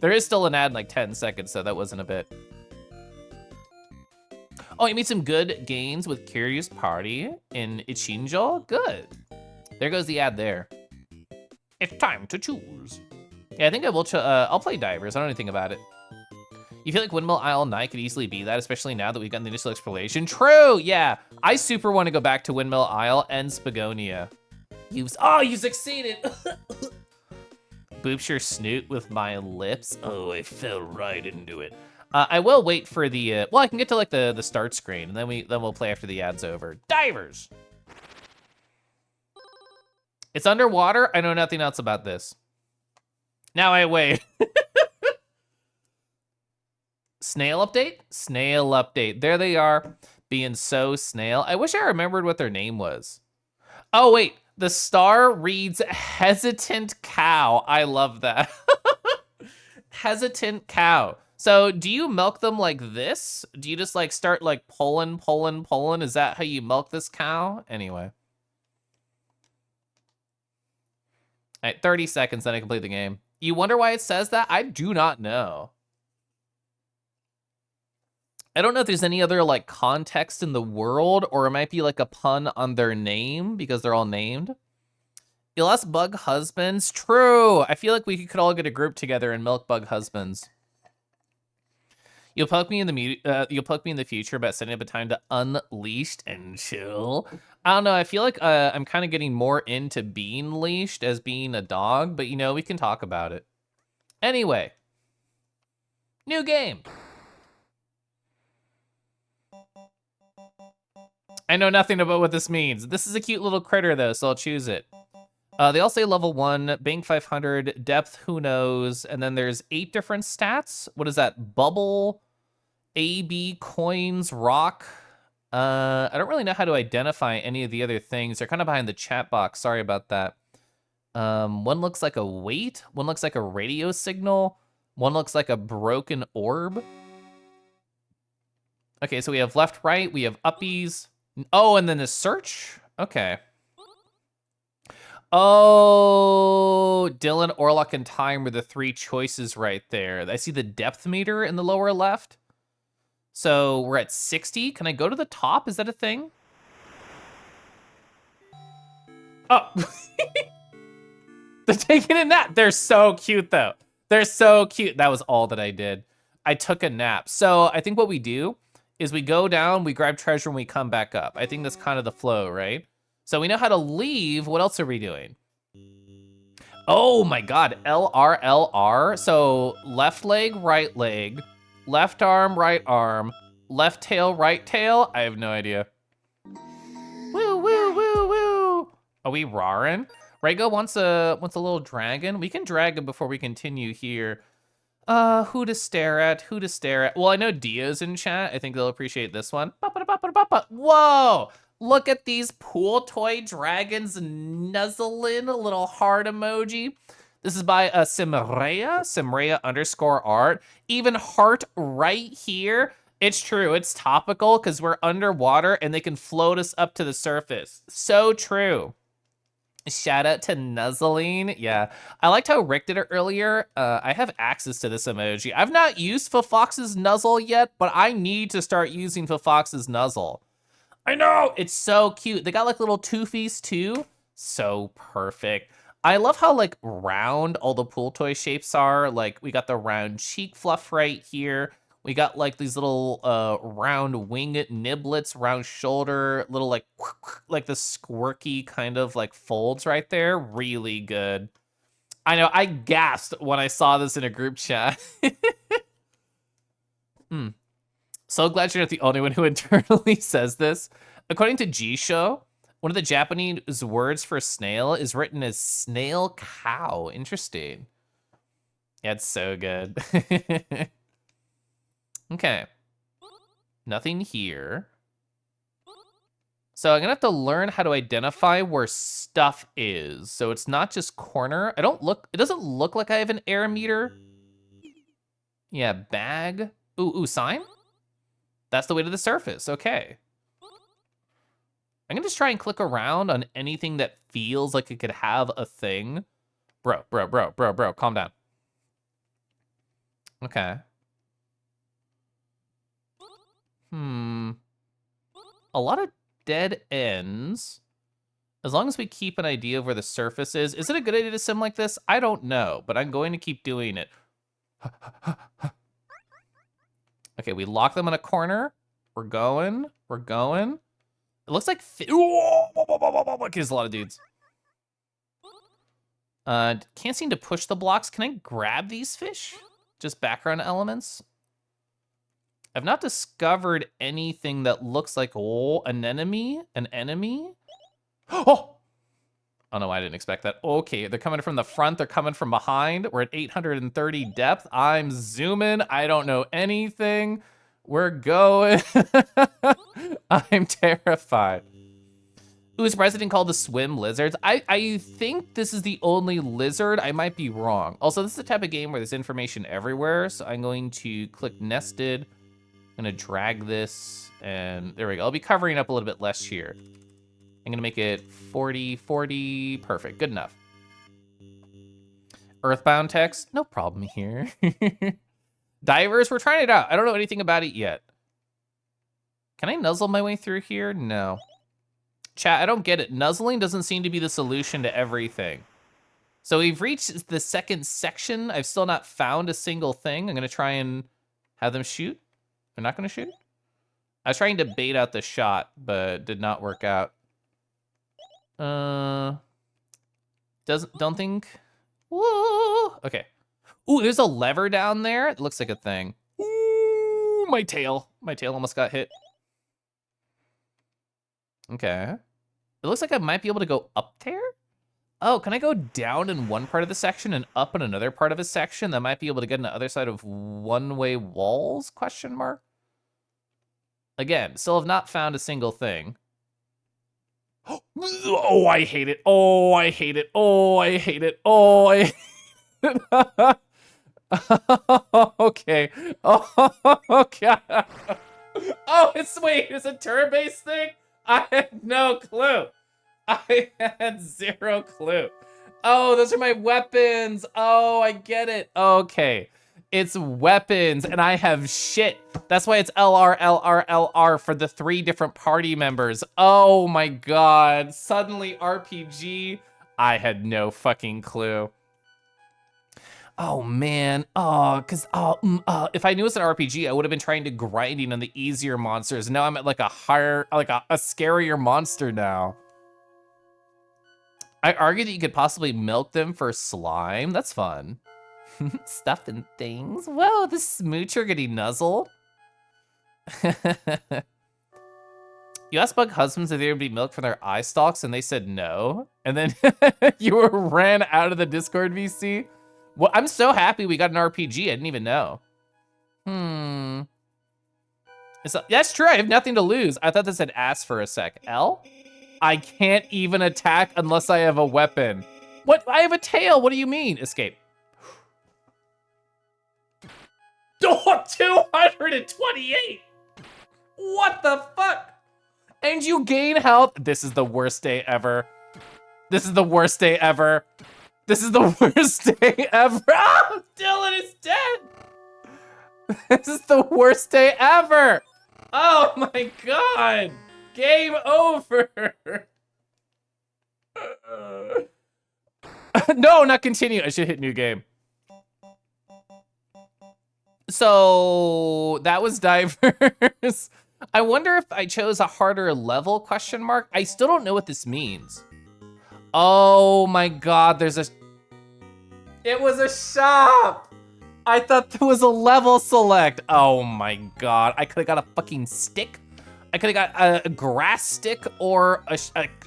There is still an ad in like 10 seconds, so that wasn't a bit. Oh, you made some good gains with Curious Party in Ichinjo? Good. There goes the ad there. It's time to choose. Yeah, I think I will, I'll play Divers. I don't know anything about it. You feel like Windmill Isle Night could easily be that, especially now that we've gotten the initial exploration? True, yeah. I super want to go back to Windmill Isle and Spagonia. You succeeded. Boops your snoot with my lips. Oh, I fell right into it. I will wait for the, well, I can get to like the start screen, and then we'll play after the ad's over. Divers! It's underwater. I know nothing else about this. Now I wait. Snail update? Snail update. There they are, being so snail. I wish I remembered what their name was. Oh, wait. The star reads hesitant cow. I love that. Hesitant cow. So do you milk them like this? Do you just like start like pulling? Is that how you milk this cow? Anyway. All right, 30 seconds, then I complete the game. You wonder why it says that? I do not know. I don't know if there's any other like context in the world, or it might be like a pun on their name because they're all named. You'll bug husbands. True. I feel like we could all get a group together and milk bug husbands. You'll poke me in the future about setting up a time to unleashed and chill. I don't know. I feel like I'm kind of getting more into being leashed as being a dog, but you know, we can talk about it. Anyway, new game. I know nothing about what this means. This is a cute little critter though, so I'll choose it. They all say level 1, bank 500, depth, who knows, and then there's 8 different stats. What is that? Bubble, AB, coins, rock. I don't really know how to identify any of the other things. They're kind of behind the chat box. Sorry about that. One looks like a weight. One looks like a radio signal. One looks like a broken orb. Okay, so we have left, right. We have uppies. Oh, and then a search? Okay. Oh, Dylan, Orlock, and Time were the 3 choices right there. I see the depth meter in the lower left. So we're at 60. Can I go to the top? Is that a thing? Oh. They're taking a nap. They're so cute, though. They're so cute. That was all that I did. I took a nap. So I think what we do is we go down, we grab treasure, and we come back up. I think that's kind of the flow, right? So we know how to leave. What else are we doing? Oh my God, LR. So left leg, left arm, left tail, right tail. I have no idea. Woo, woo, woo, woo. Are we roaring? Rego wants a little dragon. We can drag him before we continue here. Who to stare at? Well, I know Dia's in chat. I think they'll appreciate this one. Whoa! Look at these pool toy dragons nuzzling, a little heart emoji. This is by Simrea _art. Even heart right here. It's true, it's topical because we're underwater and they can float us up to the surface. So true. Shout out to nuzzling. Yeah, I liked how Rick did it earlier. I have access to this emoji. I've not used Fox's nuzzle yet, but I need to start using Fox's nuzzle. I know, it's so cute. They got like little toofies too. So perfect. I love how like round all the pool toy shapes are. Like we got the round cheek fluff right here. We got like these little round wing niblets, round shoulder, little like the squirky kind of like folds right there. Really good. I know, I gasped when I saw this in a group chat. Hmm. So glad you're not the only one who internally says this. According to G-Show, one of the Japanese words for snail is written as snail cow. Interesting. Yeah, it's so good. Okay. Nothing here. So I'm gonna have to learn how to identify where stuff is. So it's not just corner. It doesn't look like I have an air meter. Yeah, bag. Ooh, sign? That's the way to the surface, okay. I'm gonna just try and click around on anything that feels like it could have a thing. Bro, calm down. Okay. A lot of dead ends. As long as we keep an idea of where the surface is it a good idea to sim like this? I don't know, but I'm going to keep doing it. Okay, we lock them in a corner. We're going. It looks like there's a lot of dudes. Can't seem to push the blocks. Can I grab these fish? Just background elements? I've not discovered anything that looks like, an enemy? Oh! Oh no, I didn't expect that. Okay, they're coming from the front, they're coming from behind. We're at 830 depth. I'm zooming, I don't know anything. We're going. I'm terrified. Ooh, is President called the swim lizards? I think this is the only lizard. I might be wrong. Also, this is the type of game where there's information everywhere, so I'm going to click nested. I'm gonna drag this, and there we go. I'll be covering up a little bit less here. I'm gonna make it 40, perfect, good enough. Earthbound text, no problem here. Divers, we're trying it out. I don't know anything about it yet. Can I nuzzle my way through here? No. Chat, I don't get it. Nuzzling doesn't seem to be the solution to everything. So we've reached the second section. I've still not found a single thing. I'm gonna try and have them shoot. They're not gonna shoot? I was trying to bait out the shot, but did not work out. Don't think. Whoa. Okay. Ooh, there's a lever down there. It looks like a thing. Ooh, my tail. My tail almost got hit. Okay. It looks like I might be able to go up there. Oh, can I go down in one part of the section and up in another part of a section that might be able to get on the other side of one-way walls? Question mark. Again, still have not found a single thing. Oh, I hate it. Oh, I hate it. Oh, I hate it. Oh, I hate it. Okay. Oh, God. Oh, it's a turn-based thing? I had no clue. I had zero clue. Oh, those are my weapons. Oh, I get it. Okay. It's weapons, and I have shit. That's why it's LR, LR, LR for the 3 different party members. Oh my God. Suddenly RPG. I had no fucking clue. Oh man, if I knew it was an RPG, I would have been trying to grinding on the easier monsters. Now I'm at like a higher, like a scarier monster now. I argue that you could possibly milk them for slime. That's fun. Stuff and things. Whoa, the smoocher getting nuzzled. You asked bug husbands if they would be milked from their eye stalks, and they said no. And then you ran out of the Discord VC. Well, I'm so happy we got an RPG. I didn't even know. That's true. I have nothing to lose. I thought this had ass for a sec. L? I can't even attack unless I have a weapon. What? I have a tail. What do you mean? Escape. Oh, 228. What the fuck? And you gain health. This is the worst day ever. This is the worst day ever. This is the worst day ever. Oh, Dylan is dead. This is the worst day ever. Oh my God. Game over. No, not continue. I should hit new game. So that was Divers. I wonder if I chose a harder level, question mark. I still don't know what this means. Oh my God, there's a, it was a shop. I thought there was a level select. Oh my God, I could've got a fucking stick. I could've got a grass stick or a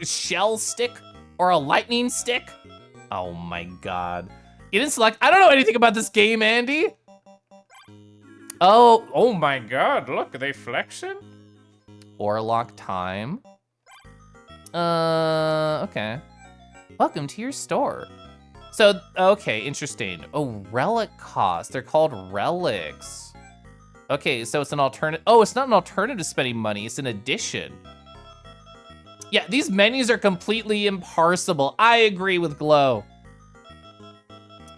shell stick or a lightning stick. Oh my God. You didn't select, I don't know anything about this game, Andy. Oh my God, look, are they flexing? Orlock time. Okay. Welcome to your store. So, okay, interesting. Oh, relic cost. They're called relics. Okay, so it's an alternative. Oh, it's not an alternative to spending money. It's an addition. Yeah, these menus are completely imparsable. I agree with Glow.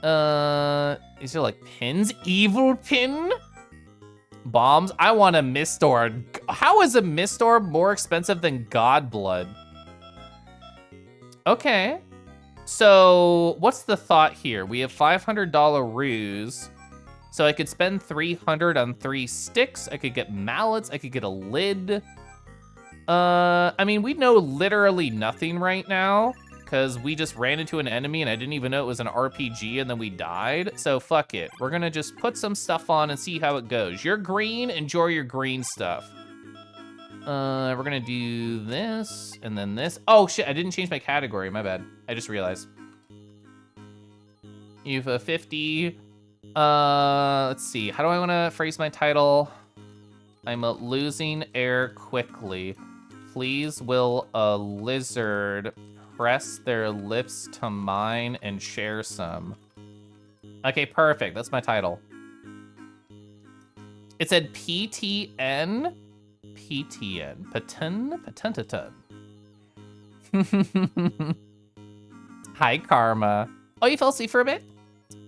These are like pins. Evil pin? Bombs. I want a mist orb. How is a mist orb more expensive than God blood? Okay. So what's the thought here? We have $500 ruse. So I could spend 300 on 3 sticks. I could get mallets. I could get a lid. I mean, we know literally nothing right now because we just ran into an enemy and I didn't even know it was an RPG and then we died. So fuck it. We're gonna just put some stuff on and see how it goes. You're green, enjoy your green stuff. We're gonna do this and then this. Oh shit, I didn't change my category, my bad. I just realized. UFO50. Let's see, how do I wanna phrase my title? I'm losing air quickly. Please will a lizard press their lips to mine and share some. Okay, perfect, that's my title. It said PTN. PTN. Patentatan. Hi, Karma. Oh, you fell asleep for a bit?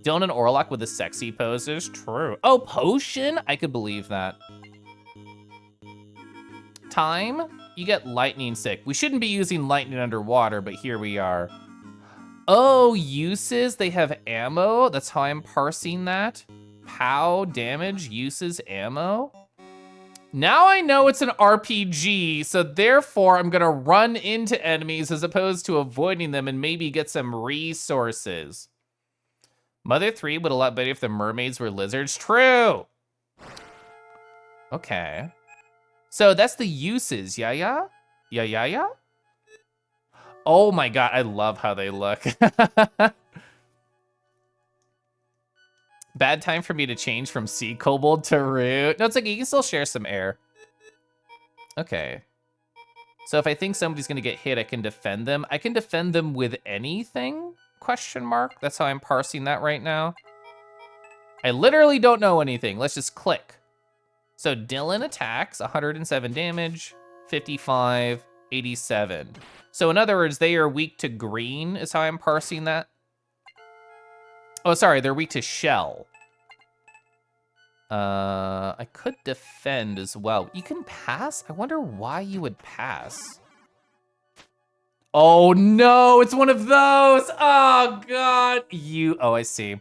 Dylan and Orlock with the sexy poses. True. Oh, potion? I could believe that. Time? You get lightning stick. We shouldn't be using lightning underwater, but here we are. Oh, uses, they have ammo. That's how I'm parsing that. POW, damage, uses, ammo. Now I know it's an RPG, so therefore I'm gonna run into enemies as opposed to avoiding them and maybe get some resources. Mother 3 would a lot better if the mermaids were lizards. True. Okay. So that's the uses, yeah? Yeah? Oh my God, I love how they look. Bad time for me to change from sea kobold to root. No, it's like you can still share some air. Okay. So if I think somebody's gonna get hit, I can defend them. I can defend them with anything? Question mark. That's how I'm parsing that right now. I literally don't know anything. Let's just click. So Dylan attacks, 107 damage, 55, 87. So in other words, they are weak to green is how I'm parsing that. Oh, sorry, they're weak to shell. I could defend as well. You can pass? I wonder why you would pass. Oh no, it's one of those. Oh God. Oh, I see.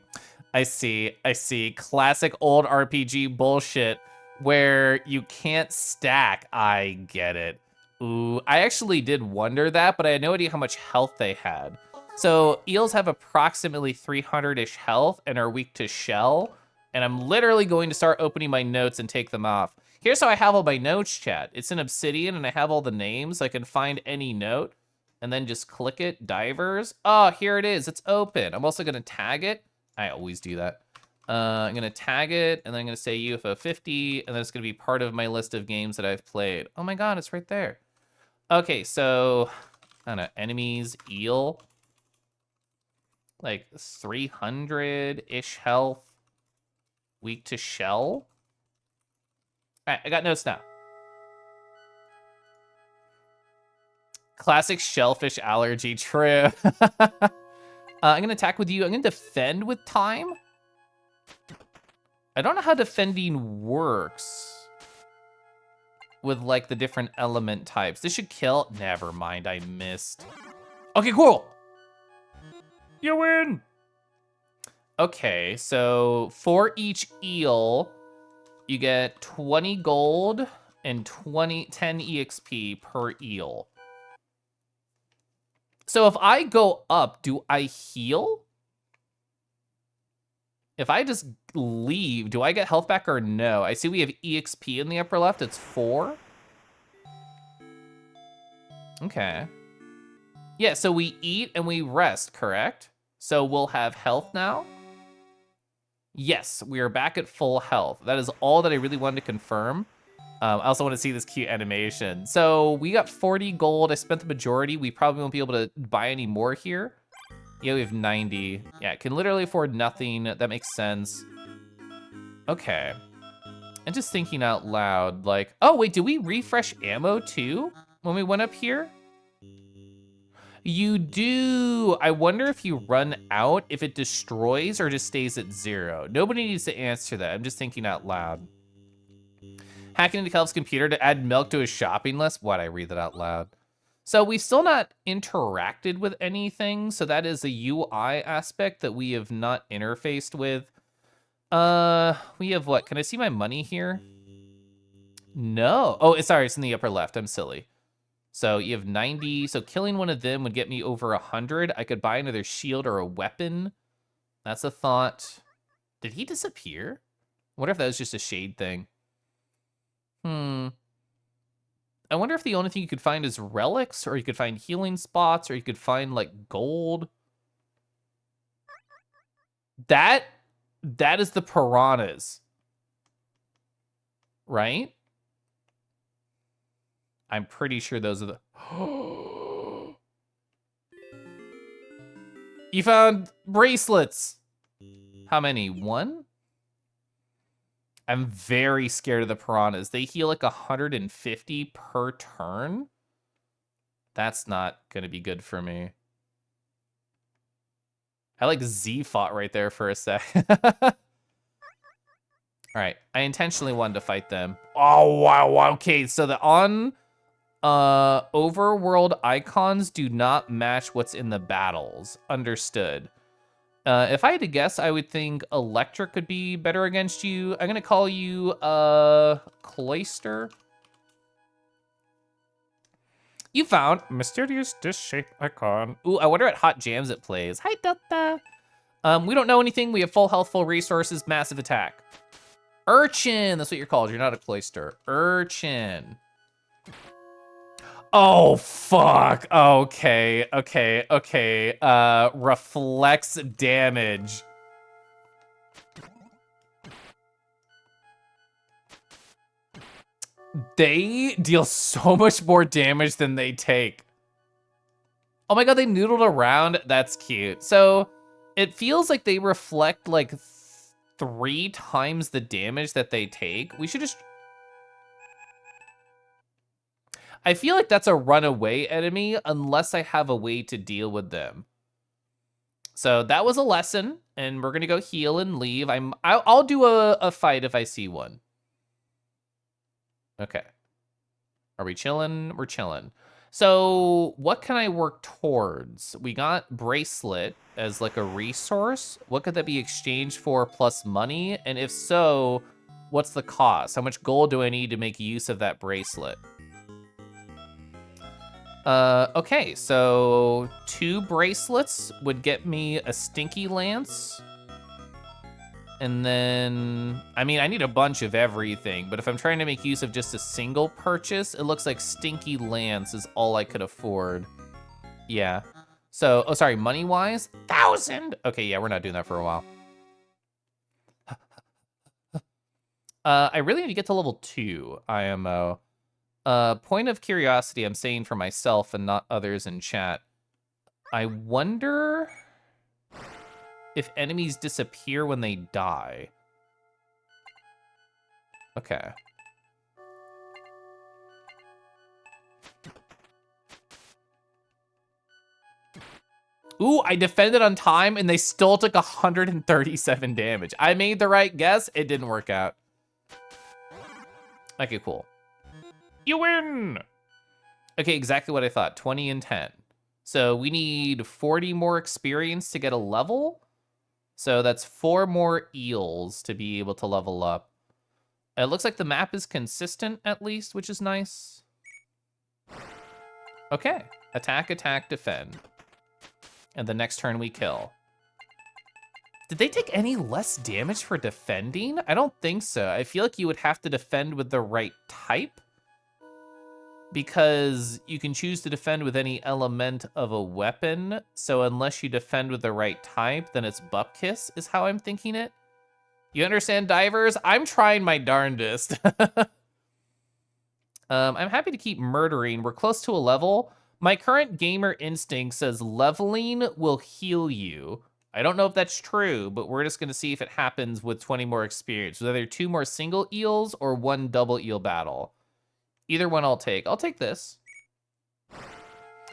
I see. Classic old RPG bullshit where you can't stack. I get it. Ooh, I actually did wonder that, but I had no idea how much health they had. So eels have approximately 300-ish health and are weak to shell. And I'm literally going to start opening my notes and take them off. Here's how I have all my notes, chat. It's an obsidian and I have all the names. So I can find any note and then just click it, divers. Oh, here it is, it's open. I'm also gonna tag it. I always do that. I'm gonna tag it and then I'm gonna say UFO50 and then it's gonna be part of my list of games that I've played. Oh my God, it's right there. Okay, so, I don't know, enemies, eel. Like 300-ish health. Weak to shell. All right, I got notes now. Classic shellfish allergy, true. I'm gonna attack with you. I'm gonna defend with time. I don't know how defending works. with like the different element types. This should kill. Never mind, I missed. Okay, cool. You win. Okay, so for each eel, you get 20 gold and 10 EXP per eel. So if I go up, do I heal? If I just leave, do I get health back or no? I see we have EXP in the upper left, it's 4. Okay. Yeah, so we eat and we rest, correct? So we'll have health now? Yes, we are back at full health. That is all that I really wanted to confirm. I also want to see this cute animation. So we got 40 gold. I spent the majority. We probably won't be able to buy any more here. Yeah, we have 90. Yeah, can literally afford nothing. That makes sense. Okay. And just thinking out loud, like, oh wait, did we refresh ammo too when we went up here? You do. I wonder if you run out, if it destroys or just stays at 0. Nobody needs to answer that. I'm just thinking out loud. Hacking into Kelp's computer to add milk to his shopping list. Why'd I read that out loud? So we've still not interacted with anything. So that is a UI aspect that we have not interfaced with. We have what? Can I see my money here? No. Oh, sorry, it's in the upper left. I'm silly. So you have 90. So killing one of them would get me over 100. I could buy another shield or a weapon. That's a thought. Did he disappear? I wonder if that was just a shade thing. I wonder if the only thing you could find is relics, or you could find healing spots, or you could find like gold. That is the piranhas. Right? I'm pretty sure those are the... You found bracelets. How many? 1? I'm very scared of the piranhas. They heal like 150 per turn. That's not gonna be good for me. I like Z-fought right there for a sec. All right, I intentionally wanted to fight them. Oh, wow, okay, so the overworld icons do not match what's in the battles. Understood. If I had to guess, I would think electric could be better against you. I'm gonna call you Cloister. You found mysterious dish-shaped icon. Ooh, I wonder what hot jams it plays. Hi, Delta. We don't know anything. We have full health, full resources, massive attack. Urchin, that's what you're called. You're not a Cloister. Urchin. Oh, fuck. Okay. Reflex damage. They deal so much more damage than they take. Oh my god, they noodled around. That's cute. So it feels like they reflect like 3 times the damage that they take. We should just... I feel like that's a runaway enemy unless I have a way to deal with them. So that was a lesson, and we're gonna go heal and leave. I'll do a fight if I see one. Okay. Are we chilling? We're chilling. So what can I work towards? We got bracelet as like a resource. What could that be exchanged for plus money? And if so, what's the cost? How much gold do I need to make use of that bracelet? Okay, so 2 bracelets would get me a stinky lance. And then, I mean, I need a bunch of everything, but if I'm trying to make use of just a single purchase, it looks like stinky lance is all I could afford. Yeah. So, oh, sorry, money-wise? 1,000! Okay, yeah, we're not doing that for a while. I really need to get to level 2 IMO. Point of curiosity, I'm saying for myself and not others in chat. I wonder if enemies disappear when they die. Okay. Ooh, I defended on time and they still took 137 damage. I made the right guess, it didn't work out. Okay, cool. You win! Okay, exactly what I thought. 20 and 10. So we need 40 more experience to get a level. So that's 4 more eels to be able to level up. It looks like the map is consistent at least, which is nice. Okay, attack, attack, defend. And the next turn we kill. Did they take any less damage for defending? I don't think so. I feel like you would have to defend with the right type, because you can choose to defend with any element of a weapon. So unless you defend with the right type, then it's Bupkiss is how I'm thinking it. You understand, divers? I'm trying my darndest. I'm happy to keep murdering. We're close to a level. My current gamer instinct says leveling will heal you. I don't know if that's true, but we're just gonna see if it happens with 20 more experience. Whether 2 more single eels or 1 double eel battle. Either one I'll take. I'll take this.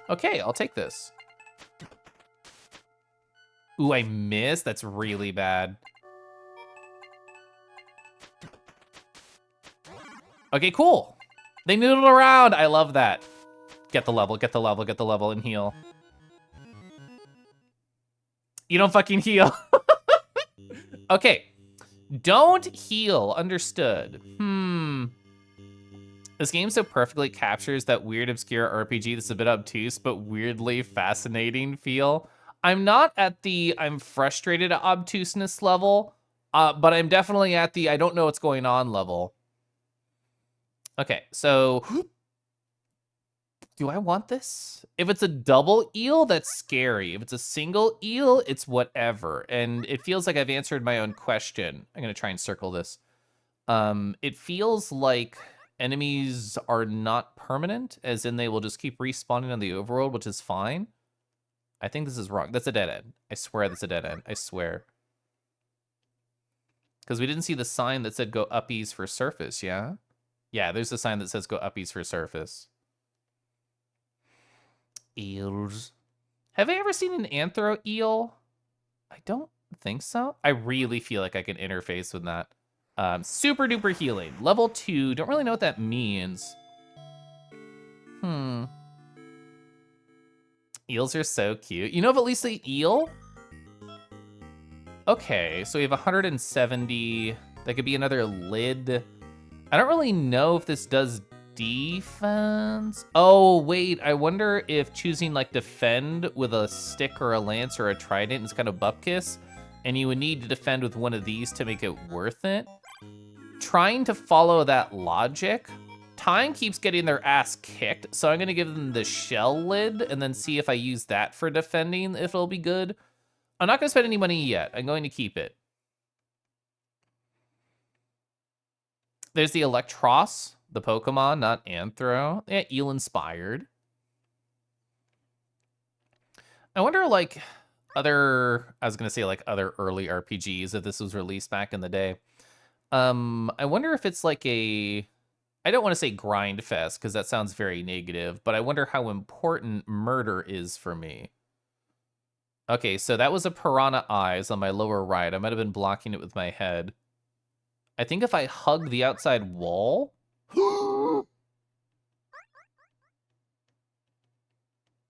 Okay, I'll take this. Ooh, I missed. That's really bad. Okay, cool. They noodled around. I love that. Get the level, get the level, get the level, and heal. You don't fucking heal. Okay. Don't heal. Understood. This game so perfectly captures that weird, obscure RPG that's a bit obtuse, but weirdly fascinating feel. I'm not at the I'm frustrated at obtuseness level, but I'm definitely at the I don't know what's going on level. Okay, so do I want this? If it's a double eel, that's scary. If it's a single eel, it's whatever. And it feels like I've answered my own question. I'm gonna try and circle this. It feels like enemies are not permanent, as in they will just keep respawning on the overworld, which is fine. I think this is wrong. That's a dead end. I swear that's a dead end. I swear. Because we didn't see the sign that said go uppies for surface, yeah? Yeah, there's a sign that says go uppies for surface. Eels. Have I ever seen an anthro eel? I don't think so. I really feel like I can interface with that. Super duper healing. Level 2. Don't really know what that means. Eels are so cute. You know of at least the eel? Okay, so we have 170. That could be another lid. I don't really know if this does defense. Oh, wait. I wonder if choosing like defend with a stick or a lance or a trident is kind of Bupkiss, and you would need to defend with one of these to make it worth it. Trying to follow that logic, Time keeps getting their ass kicked, so I'm gonna give them the shell lid and then see if I use that for defending, if it'll be good. I'm not gonna spend any money yet. I'm going to keep it. There's the Electros, the Pokemon, not Anthro. Yeah, eel inspired. I wonder, like, other early RPGs, if this was released back in the day. I wonder if it's like a, I don't want to say grind fest, because that sounds very negative, but I wonder how important murder is for me. Okay, so that was a Piranha Eyes on my lower right. I might have been blocking it with my head. I think if I hug the outside wall...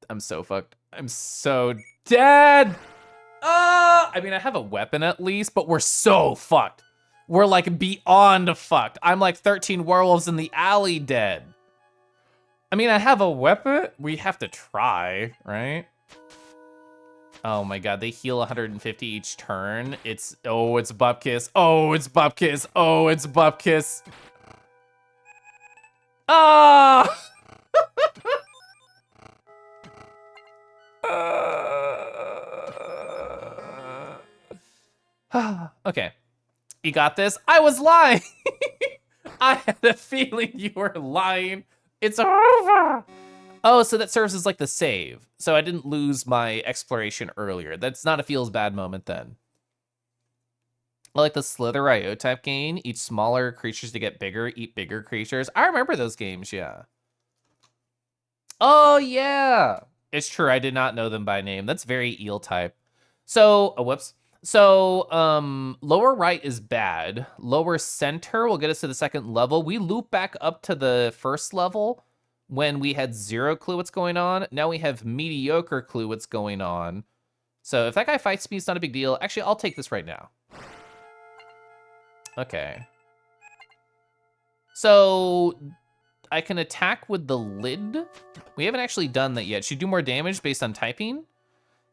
I'm so fucked. I'm so dead! I mean, I have a weapon at least, but we're so fucked. We're like beyond fucked. I'm like 13 werewolves in the alley dead. I mean, I have a weapon. We have to try, right? Oh my god, they heal 150 each turn. It's Bupkiss. Oh, it's Bupkiss. Oh, it's Bupkiss. Ah! Okay. You got this? I was lying! I had a feeling you were lying. It's over! Oh, so that serves as like the save. So I didn't lose my exploration earlier. That's not a feels bad moment then. I like the Slither.io type game. Each smaller creatures to get bigger, eat bigger creatures. I remember those games, yeah. Oh, yeah! It's true, I did not know them by name. That's very eel type. So, whoops. So, lower right is bad. Lower center will get us to the second level. We loop back up to the first level when we had zero clue what's going on. Now we have mediocre clue what's going on. So if that guy fights me, it's not a big deal. Actually, I'll take this right now. Okay. So I can attack with the lid. We haven't actually done that yet. Should do more damage based on typing?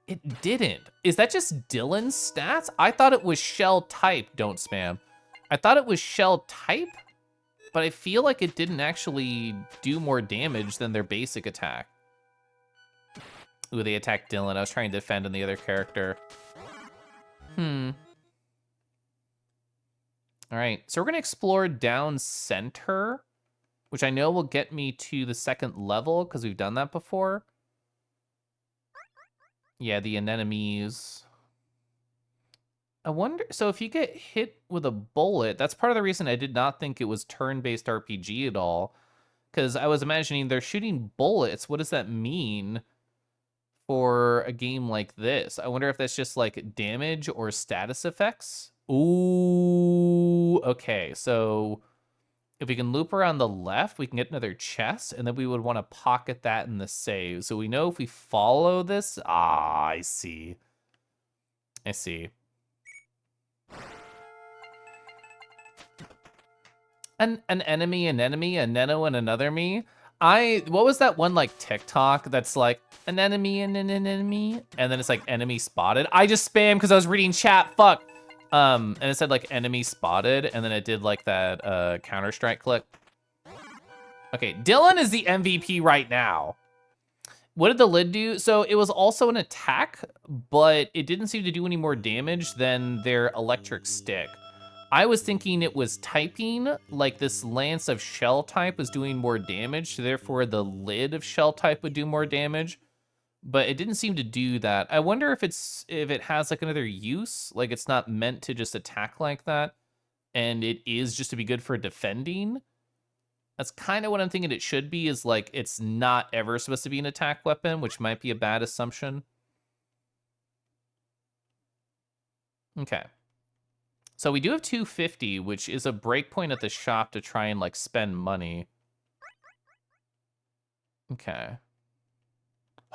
It didn't. Is that just Dylan's stats? I thought it was shell type, don't spam. I thought it was shell type, but I feel like it didn't actually do more damage than their basic attack. Ooh, they attacked Dylan. I was trying to defend on the other character. All right, so we're gonna explore down center, which I know will get me to the second level because we've done that before. Yeah, the anemones. I wonder, so if you get hit with a bullet, that's part of the reason I did not think it was turn-based RPG at all, because I was imagining they're shooting bullets. What does that mean for a game like this? I wonder if that's just like damage or status effects. Ooh, okay, so if we can loop around the left, we can get another chest, and then we would want to pocket that in the save. So we know if we follow this, I see. I see. An enemy, an enemy, a nano, and another me. What was that one like TikTok that's like an enemy and an enemy, and then it's like enemy spotted. I just spammed because I was reading chat. Fuck. And it said like enemy spotted, and then it did like that Counter-Strike click. Okay, Dylan is the MVP right now. What did the lid do? So it was also an attack, but it didn't seem to do any more damage than their electric stick. I was thinking it was typing, like this lance of shell type was doing more damage, so therefore the lid of shell type would do more damage, but it didn't seem to do that. I wonder if it has like another use, like it's not meant to just attack like that, and it is just to be good for defending. That's kind of what I'm thinking it should be, is like it's not ever supposed to be an attack weapon, which might be a bad assumption. Okay. So we do have 250, which is a breakpoint at the shop to try and like spend money. Okay.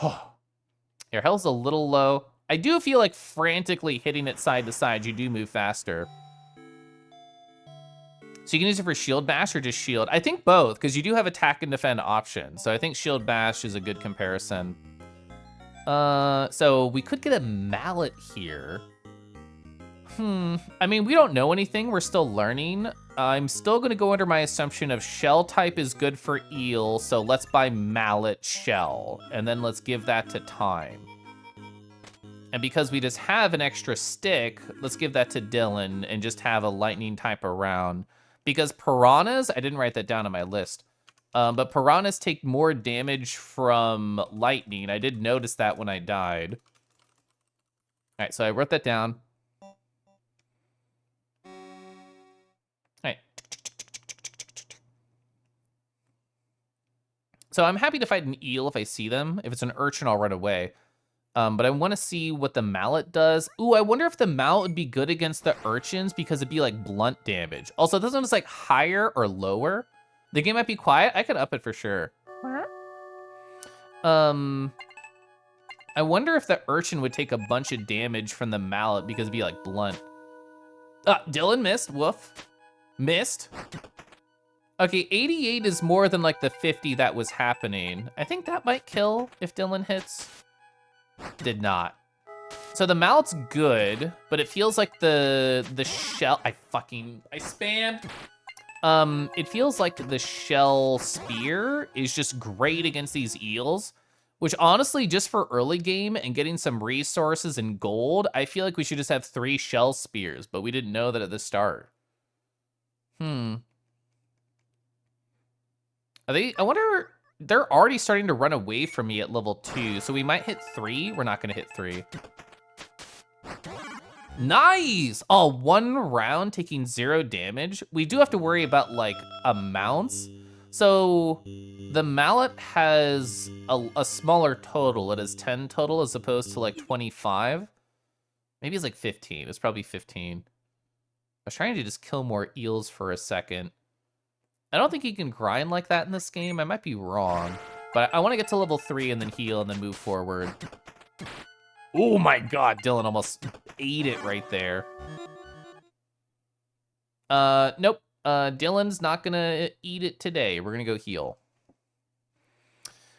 Oh, your health's a little low. I do feel like frantically hitting it side to side, you do move faster. So you can use it for shield bash or just shield. I think both, because you do have attack and defend options. So I think shield bash is a good comparison. So we could get a mallet here. I mean, we don't know anything. We're still learning. I'm still going to go under my assumption of shell type is good for eel, so let's buy mallet shell, and then let's give that to time. And because we just have an extra stick, let's give that to Dylan and just have a lightning type around. Because piranhas, I didn't write that down on my list, but piranhas take more damage from lightning. I did notice that when I died. All right, so I wrote that down. Right. So I'm happy to fight an eel if I see them. If it's an urchin, I'll run away. But I want to see what the mallet does. Ooh, I wonder if the mallet would be good against the urchins because it'd be like blunt damage. Also, this one's like higher or lower. The game might be quiet. I could up it for sure. I wonder if the urchin would take a bunch of damage from the mallet because it'd be like blunt. Dylan missed. Woof. Missed. Okay, 88 is more than like the 50 that was happening. I think that might kill if Dylan hits. Did not. So the mallet's good, but it feels like the shell, I spammed. It feels like the shell spear is just great against these eels, which honestly, just for early game and getting some resources and gold, I feel like we should just have 3 shell spears, but we didn't know that at the start. I wonder, they're already starting to run away from me at level 2, so we might hit 3. We're not gonna hit 3. Nice! Oh, 1 round taking 0 damage. We do have to worry about like amounts. So the mallet has a smaller total. It has 10 total as opposed to like 25. Maybe it's like 15. It's probably 15. I was trying to just kill more eels for a second. I don't think you can grind like that in this game. I might be wrong. But I want to get to level 3 and then heal and then move forward. Oh my god, Dylan almost ate it right there. Nope. Dylan's not gonna eat it today. We're gonna go heal.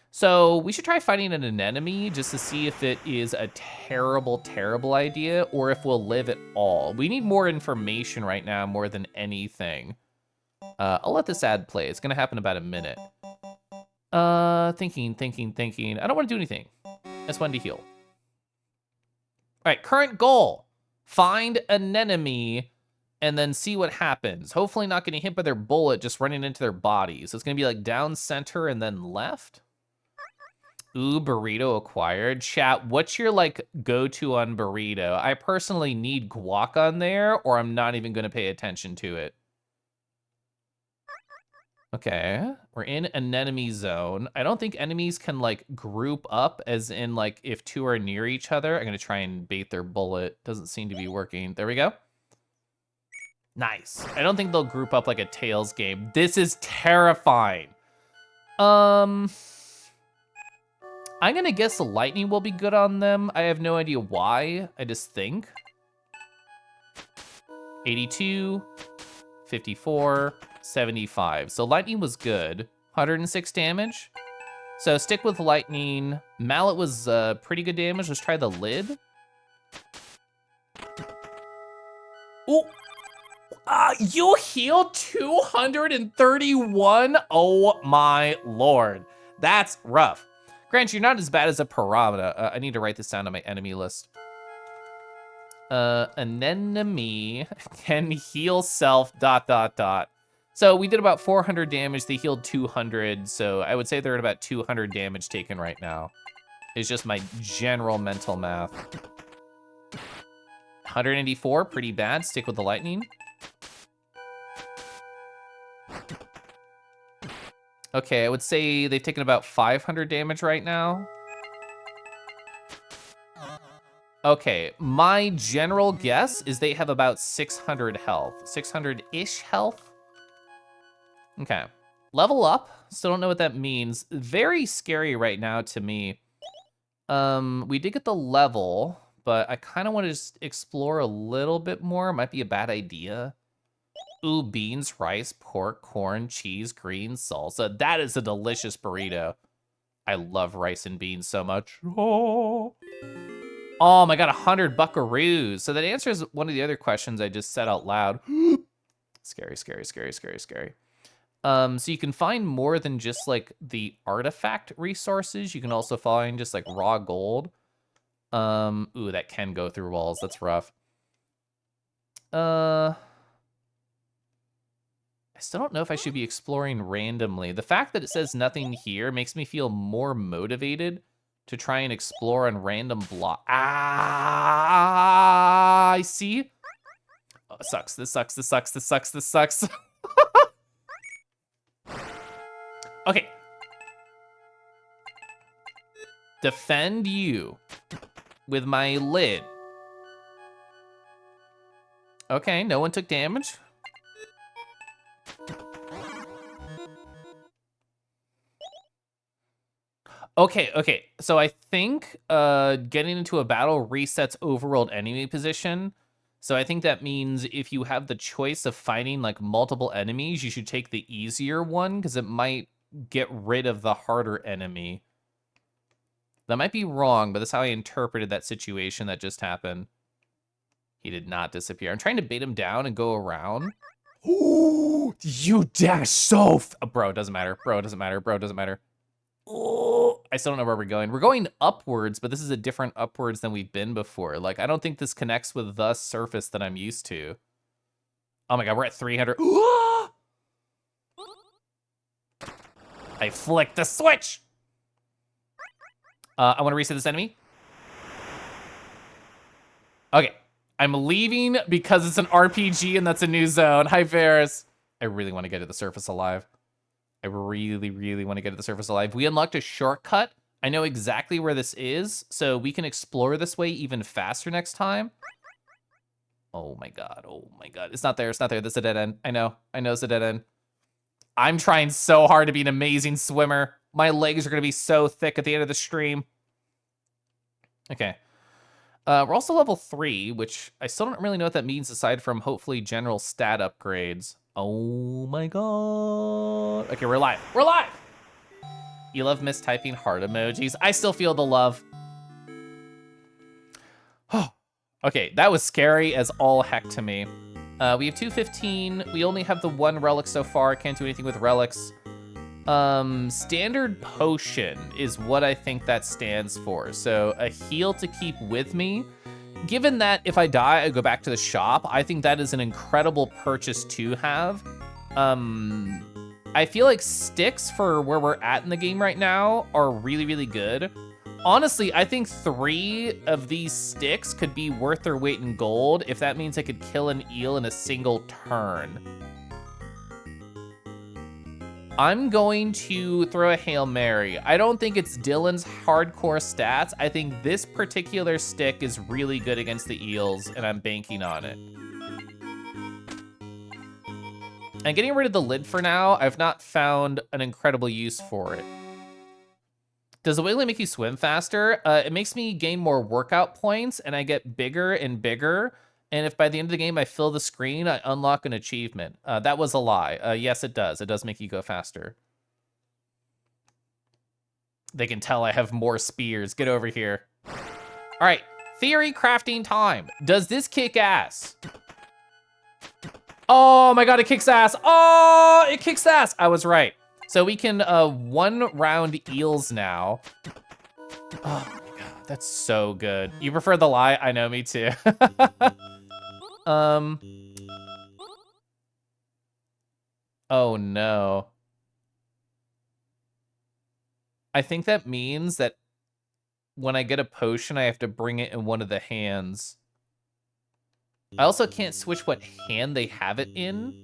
So we should try fighting an anemone just to see if it is a terrible, terrible idea or if we'll live at all. We need more information right now more than anything. I'll let this ad play. It's gonna happen in about a minute. Thinking. I don't want to do anything. I just wanted to heal. All right, current goal. Find an enemy and then see what happens. Hopefully not getting hit by their bullet, just running into their bodies. So it's gonna be like down, center, and then left. Ooh, burrito acquired. Chat, what's your like go-to on burrito? I personally need guac on there or I'm not even gonna pay attention to it. Okay, we're in an enemy zone. I don't think enemies can like group up as in like if two are near each other. I'm gonna try and bait their bullet. Doesn't seem to be working. There we go. Nice. I don't think they'll group up like a Tails game. This is terrifying. I'm gonna guess the lightning will be good on them. I have no idea why. I just think. 82, 54, 75. So lightning was good. 106 damage. So stick with lightning. Mallet was pretty good damage. Let's try the lid. Ooh. You healed 231? Oh my lord. That's rough. Grant, you're not as bad as a piranha. I need to write this down on my enemy list. An enemy can heal self, ... So we did about 400 damage. They healed 200. So I would say they're at about 200 damage taken right now. It's just my general mental math. 184, pretty bad. Stick with the lightning. Okay, I would say they've taken about 500 damage right now. Okay, my general guess is they have about 600 health. 600-ish health. Okay. Level up. Still don't know what that means. Very scary right now to me. We did get the level, but I kind of want to just explore a little bit more. Might be a bad idea. Ooh, beans, rice, pork, corn, cheese, greens, salsa. That is a delicious burrito. I love rice and beans so much. Oh my god, 100 buckaroos. So that answers one of the other questions I just said out loud. Scary. So you can find more than just like the artifact resources. You can also find just like raw gold. Ooh, that can go through walls. That's rough. I still don't know if I should be exploring randomly. The fact that it says nothing here makes me feel more motivated to try and explore on random block. I see. Oh, it sucks. This sucks. Okay. Defend you with my lid. Okay, no one took damage. Okay. So I think getting into a battle resets overworld enemy position. So I think that means if you have the choice of fighting like multiple enemies, you should take the easier one because it might get rid of the harder enemy. That might be wrong, but that's how I interpreted that situation that just happened. He did not disappear. I'm trying to bait him down and go around. Ooh, you dash so bro, it doesn't matter. Oh, I still don't know where we're going. We're going upwards, but this is a different upwards than we've been before. Like, I don't think this connects with the surface that I'm used to. Oh my god, we're at 300. I flicked the switch. I want to reset this enemy. Okay, I'm leaving because it's an RPG and that's a new zone. Hi, Ferris. I really want to get to the surface alive. I really want to get to the surface alive. We unlocked a shortcut I know exactly where this is, so we can explore this way even faster next time. Oh my god, oh my god. It's not there, it's not there. This is a dead end. I know it's a dead end. I'm trying so hard to be an amazing swimmer. My legs are gonna be so thick at the end of the stream. Okay. We're also level 3, which I still don't really know what that means aside from hopefully general stat upgrades. Oh my god. Okay, we're live. We're live! You love mistyping heart emojis. I still feel the love. Okay, that was scary as all heck to me. We have 215. We only have the 1 relic so far. Can't do anything with relics. Standard potion is what I think that stands for. So a heal to keep with me. Given that if I die, I go back to the shop, I think that is an incredible purchase to have. I feel like sticks for where we're at in the game right now are really, really good. Honestly, I think 3 of these sticks could be worth their weight in gold if that means I could kill an eel in a single turn. I'm going to throw a Hail Mary. I don't think it's Dylan's hardcore stats. I think this particular stick is really good against the eels, and I'm banking on it. And getting rid of the lid for now, I've not found an incredible use for it. Does the wiggly make you swim faster? It makes me gain more workout points, and I get bigger and bigger. And if by the end of the game I fill the screen, I unlock an achievement. That was a lie. Yes, it does. It does make you go faster. They can tell I have more spears. Get over here. All right, theory crafting time. Does this kick ass? Oh my god, it kicks ass. Oh, it kicks ass. I was right. So we can 1-round eels now. Oh my god, that's so good. You prefer the lie? I know, me too. Oh no. I think that means that when I get a potion, I have to bring it in one of the hands. I also can't switch what hand they have it in.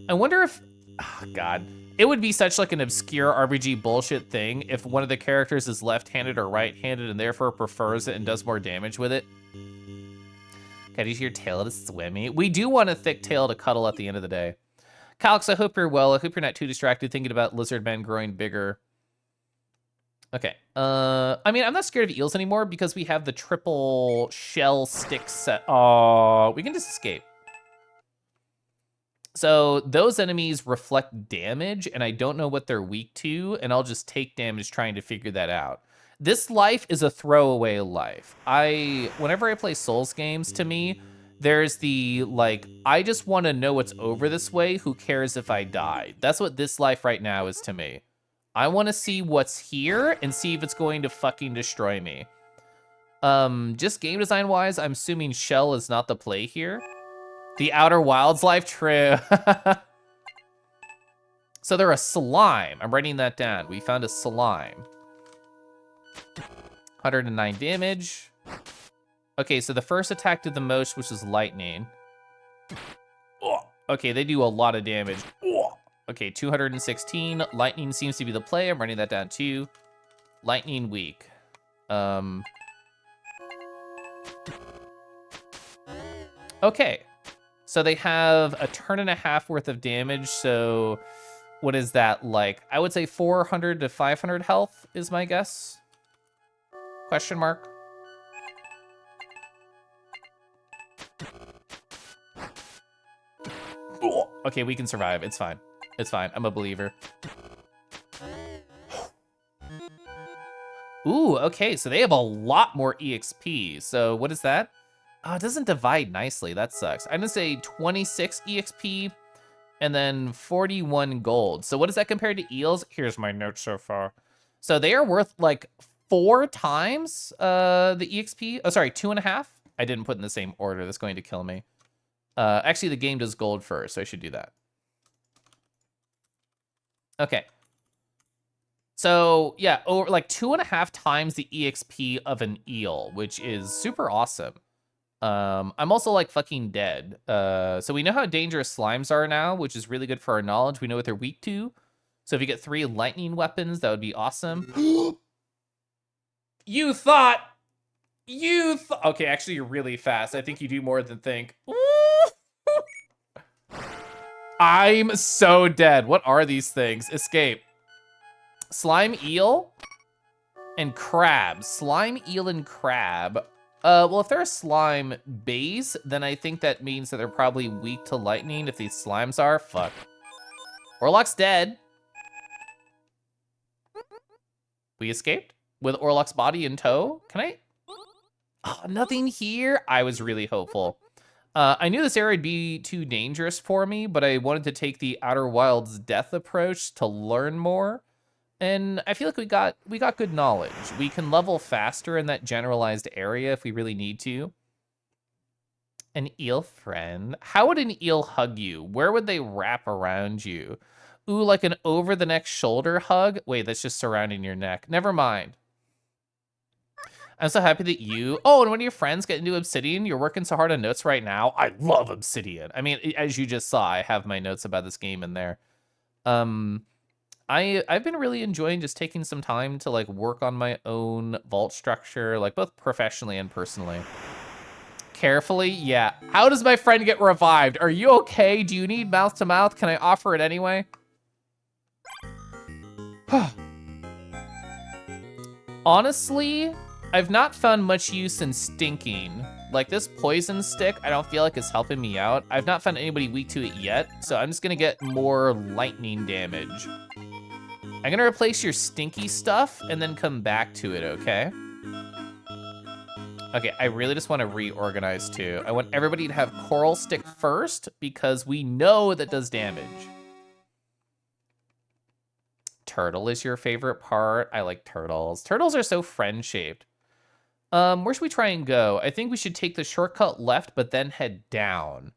I wonder if, oh god. It would be such like an obscure RPG bullshit thing if one of the characters is left-handed or right-handed and therefore prefers it and does more damage with it. Gotta use your tail to swimmy. We do want a thick tail to cuddle at the end of the day. Calix, I hope you're well. I hope you're not too distracted thinking about lizard men growing bigger. Okay. I mean, I'm not scared of eels anymore because we have the triple shell stick set. Oh, we can just escape. So those enemies reflect damage, and I don't know what they're weak to, and I'll just take damage trying to figure that out. This life is a throwaway life. Whenever I play Souls games, to me, there's the, like, I just want to know what's over this way, who cares if I die? That's what this life right now is to me. I want to see what's here and see if it's going to fucking destroy me. Just game design-wise, I'm assuming shell is not the play here. The Outer Wilds life, true. So they're a slime. I'm writing that down. We found a slime. 109 damage. Okay, so the first attack did the most, which is lightning. Okay, they do a lot of damage. Okay, 216. Lightning seems to be the play. I'm writing that down too. Lightning weak. Okay. So they have a turn and a half worth of damage, so what is that like? I would say 400 to 500 health is my guess. Question mark. Okay, we can survive. It's fine. It's fine. I'm a believer. Ooh, okay, so they have a lot more EXP. So what is that? Oh, it doesn't divide nicely. That sucks. I'm gonna say 26 EXP and then 41 gold. So what does that compare to eels? Here's my notes so far. So they are worth like 4 times the EXP. Oh, sorry, 2.5. I didn't put in the same order. That's going to kill me. Actually, the game does gold first, so I should do that. Okay. So yeah, over like 2.5 times the EXP of an eel, which is super awesome. I'm also like fucking dead. So we know how dangerous slimes are now, which is really good for our knowledge. We know what they're weak to. So if you get 3 lightning weapons, that would be awesome. You thought... Okay, actually, you're really fast. I think you do more than think. I'm so dead. What are these things? Escape. Slime eel and crab. Slime eel and crab. Well, if they're a slime base, then I think that means that they're probably weak to lightning. If these slimes are, fuck. Orlok's dead. We escaped with Orlok's body in tow. Can I? Oh, nothing here. I was really hopeful. I knew this area would be too dangerous for me, but I wanted to take the Outer Wilds death approach to learn more. And I feel like we got good knowledge. We can level faster in that generalized area if we really need to. An eel friend. How would an eel hug you? Where would they wrap around you? Ooh, like an over the neck shoulder hug? Wait, that's just surrounding your neck. Never mind. I'm so happy that you... Oh, and one of your friends get into Obsidian. You're working so hard on notes right now. I love Obsidian. I mean, as you just saw, I have my notes about this game in there. I've been really enjoying just taking some time to like work on my own vault structure, like both professionally and personally. Carefully, yeah. How does my friend get revived? Are you okay? Do you need mouth to mouth? Can I offer it anyway? Honestly, I've not found much use in stinking. Like this poison stick, I don't feel like it's helping me out. I've not found anybody weak to it yet, so I'm just gonna get more lightning damage. I'm gonna replace your stinky stuff and then come back to it, okay? Okay, I really just want to reorganize too. I want everybody to have coral stick first because we know that does damage. Turtle is your favorite part. I like turtles. Turtles are so friend-shaped. Where should we try and go? I think we should take the shortcut left, but then head down.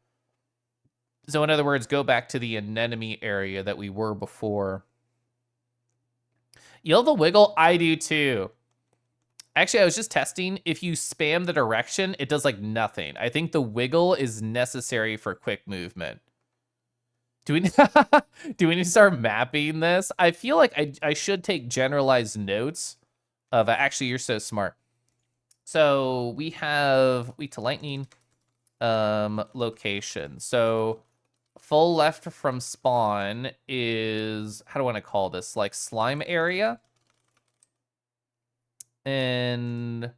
So in other words, go back to the anemone area that we were before. You love the wiggle? I do too. Actually, I was just testing. If you spam the direction, it does like nothing. I think the wiggle is necessary for quick movement. Do we do we need to start mapping this? I feel like I should take generalized notes of actually you're so smart. So we have weak to lightning location. So full left from spawn is, how do I want to call this? Like slime area. And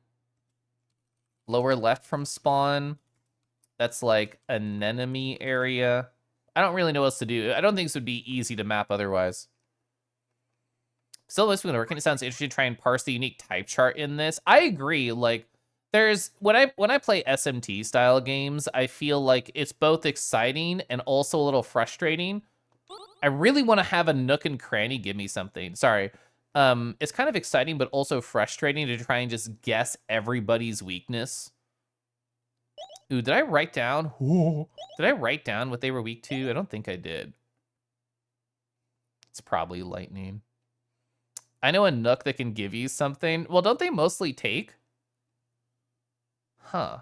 lower left from spawn, that's like an enemy area. I don't really know what else to do. I don't think this would be easy to map otherwise. Still, this is working. It sounds interesting to try and parse the unique type chart in this. I agree. Like, there's when I play SMT style games, I feel like it's both exciting and also a little frustrating. I really want to have a nook and cranny give me something. Sorry. It's kind of exciting, but also frustrating to try and just guess everybody's weakness. Ooh, did I write down? Did I write down what they were weak to? I don't think I did. It's probably lightning. I know a nook that can give you something. Well, don't they mostly take? Huh.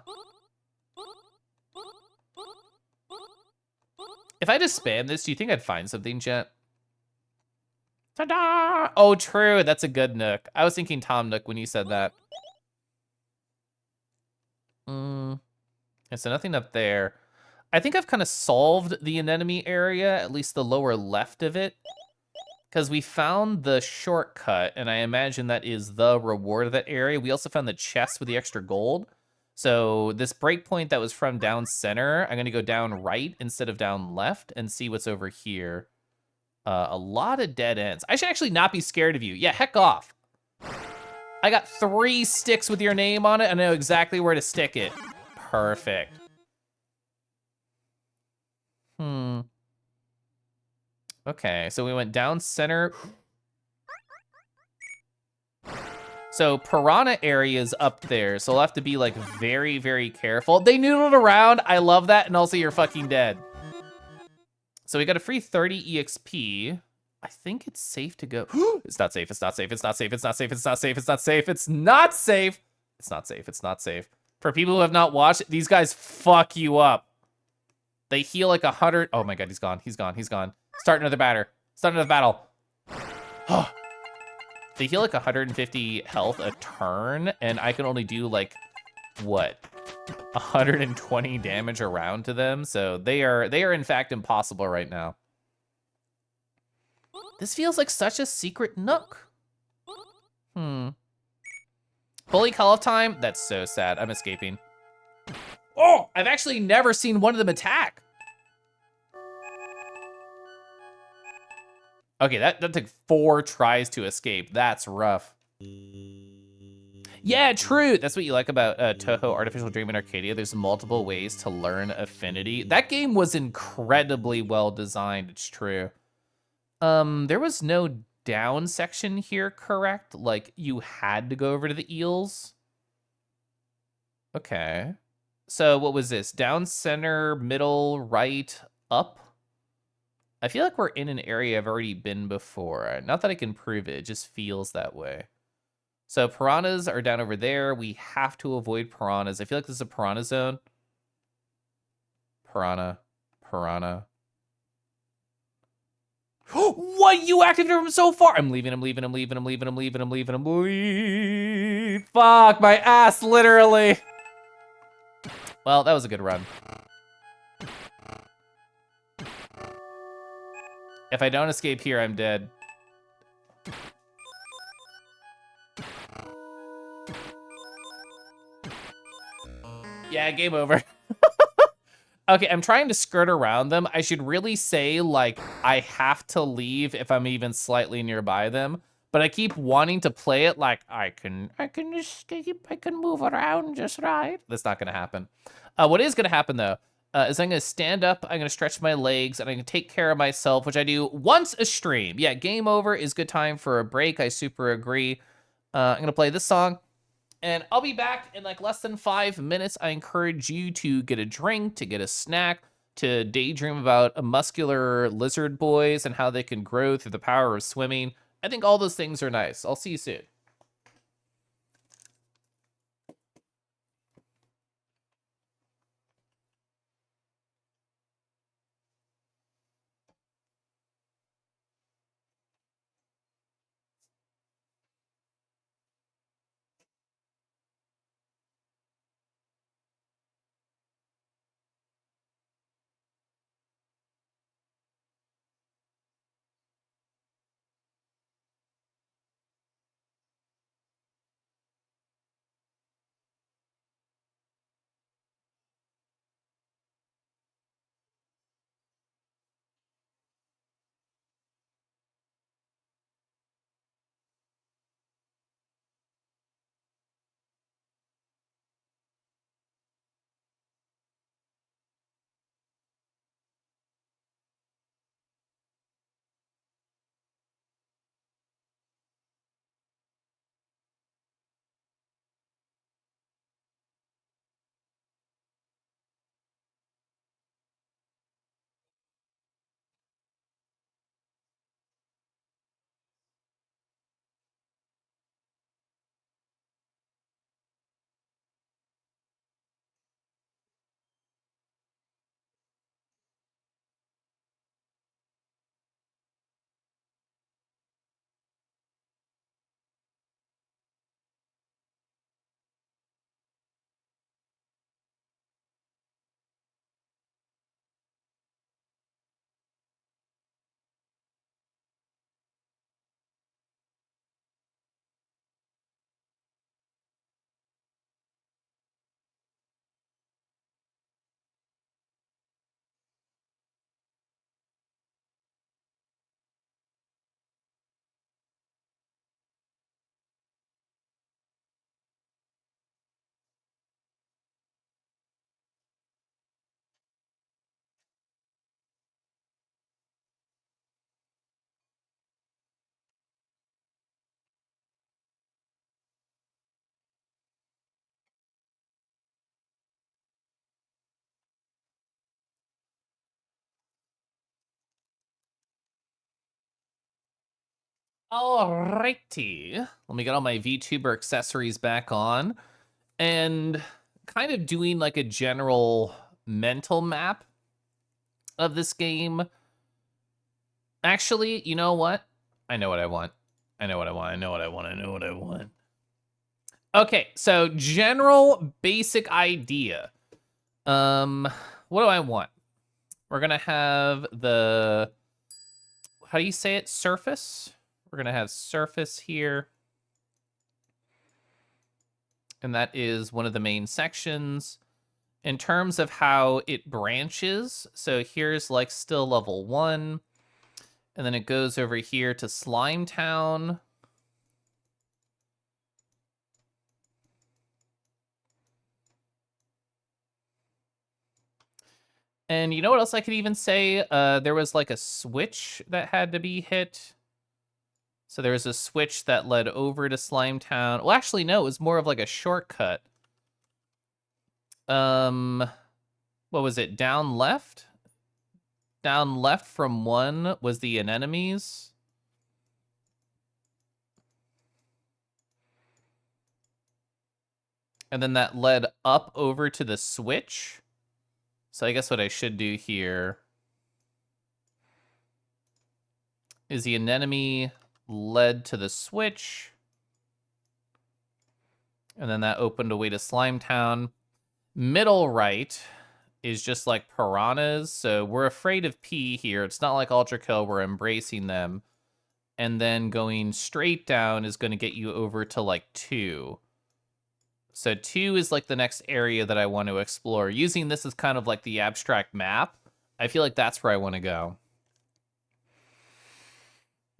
If I just spam this, do you think I'd find something, Jet? Ta-da! Oh, true. That's a good nook. I was thinking Tom Nook when you said that. So nothing up there. I think I've kind of solved the anemone area, at least the lower left of it. Because we found the shortcut, and I imagine that is the reward of that area. We also found the chest with the extra gold. So this breakpoint that was from down center, I'm going to go down right instead of down left and see what's over here. A lot of dead ends. I should actually not be scared of you. Yeah, heck off. I got 3 sticks with your name on it. I know exactly where to stick it. Perfect. Okay, so we went down center. So piranha area is up there, so we'll have to be like very, very careful. They noodled around. I love that, and also you're fucking dead. So we got a free 30 EXP. I think it's safe to go. It's not safe. It's not safe. It's not safe. It's not safe. It's not safe. It's not safe. It's not safe. It's not safe. It's not safe. For people who have not watched, these guys fuck you up. They heal like 100. Oh my god, he's gone. He's gone. He's gone. Start another batter. Start another battle. They heal like 150 health a turn, and I can only do like, what, 120 damage around to them. So they are in fact impossible right now. This feels like such a secret nook. Holy Call of Time? That's so sad. I'm escaping. Oh, I've actually never seen one of them attack. Okay, that took 4 tries to escape. That's rough. Yeah, true. That's what you like about Toho Artificial Dream and Arcadia. There's multiple ways to learn Affinity. That game was incredibly well designed. It's true. There was no down section here, correct? Like, you had to go over to the eels? Okay. So what was this? Down, center, middle, right, up? I feel like we're in an area I've already been before. Not that I can prove it, it just feels that way. So piranhas are down over there. We have to avoid piranhas. I feel like this is a piranha zone. Piranha. Piranha. What? You activated from so far? I'm leaving. Fuck, my ass, literally. Well, that was a good run. If I don't escape here, I'm dead. Yeah, game over. Okay, I'm trying to skirt around them. I should really say, like, I have to leave if I'm even slightly nearby them. But I keep wanting to play it like, I can escape, I can move around just right. That's not gonna happen. What is gonna happen, though, is I'm gonna stand up, I'm gonna stretch my legs, and I'm gonna take care of myself, which I do once a stream. Yeah, game over is good time for a break. I super agree. I'm gonna play this song. And I'll be back in like less than 5 minutes. I encourage you to get a drink, to get a snack, to daydream about muscular lizard boys and how they can grow through the power of swimming. I think all those things are nice. I'll see you soon. Alrighty. Let me get all my VTuber accessories back on. And kind of doing like a general mental map of this game. Actually, you know what? I know what I want. I know what I want. I know what I want. I know what I want. Okay, so general basic idea. What do I want? We're gonna have the, how do you say it? Surface. We're gonna have surface here. And that is one of the main sections. In terms of how it branches, so here's like still level 1, and then it goes over here to Slime Town. And you know what else I could even say? There was like a switch that had to be hit. So there was a switch that led over to Slime Town. Well, actually, no, it was more of like a shortcut. What was it? Down left? Down left from 1 was the anemones. And then that led up over to the switch. So I guess what I should do here is the anemone led to the switch. And then that opened a way to Slime Town. Middle right is just like piranhas. So we're afraid of P here. It's not like Ultra Kill. We're embracing them. And then going straight down is going to get you over to like 2. So 2 is like the next area that I want to explore. Using this as kind of like the abstract map, I feel like that's where I want to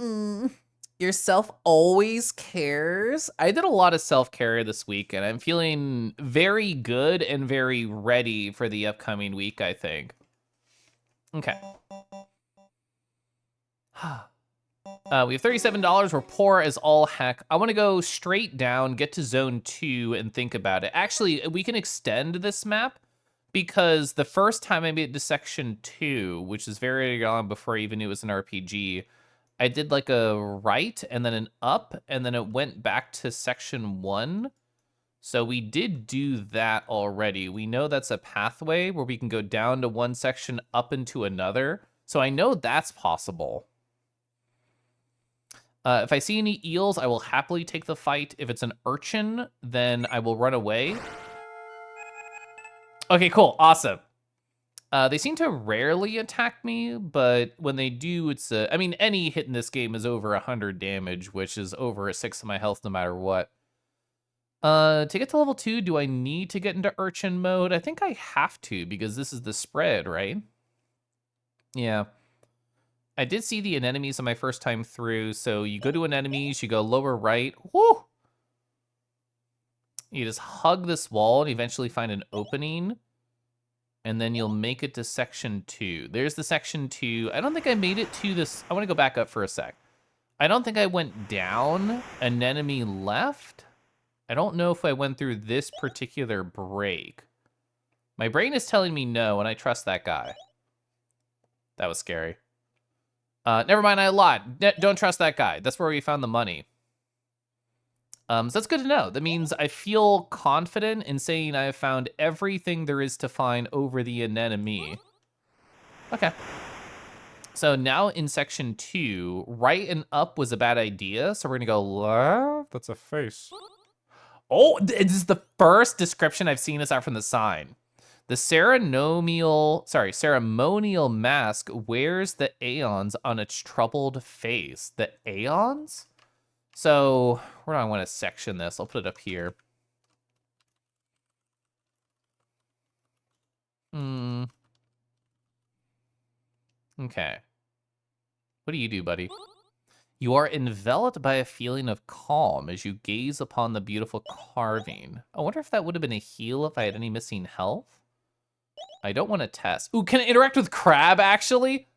go. Yourself always cares. I did a lot of self-care this week, and I'm feeling very good and very ready for the upcoming week, I think. Okay. We have $37. We're poor as all heck. I want to go straight down, get to zone 2, and think about it. Actually, we can extend this map because the first time I made it to section 2, which is very long before I even knew it was an RPG, I did like a right and then an up, and then it went back to section 1. So we did do that already. We know that's a pathway where we can go down to one section, up into another. So I know that's possible. If I see any eels, I will happily take the fight. If it's an urchin, then I will run away. Okay, cool. Awesome. They seem to rarely attack me, but when they do, it's I mean, any hit in this game is over 100 damage, which is over a 6 of my health no matter what. To get to level 2, do I need to get into urchin mode? I think I have to, because this is the spread, right? Yeah. I did see the anemones on my first time through, so you go to anemones, you go lower right. Woo! You just hug this wall and eventually find an opening. And then you'll make it to section 2. There's the section 2. I don't think I made it to this. I want to go back up for a sec. I don't think I went down an enemy left. I don't know if I went through this particular break. My brain is telling me no, and I trust that guy. That was scary. Never mind, I lied. Don't trust that guy. That's where we found the money. So that's good to know. That means I feel confident in saying I have found everything there is to find over the anemone. Okay. So now in section 2, right and up was a bad idea. So we're gonna go left. That's a face. Oh, this is the first description I've seen this out from the sign. The ceremonial mask wears the aeons on its troubled face. The aeons? So, where do I want to section this? I'll put it up here. Okay. What do you do, buddy? You are enveloped by a feeling of calm as you gaze upon the beautiful carving. I wonder if that would have been a heal if I had any missing health. I don't want to test. Ooh, can I interact with Crab, actually?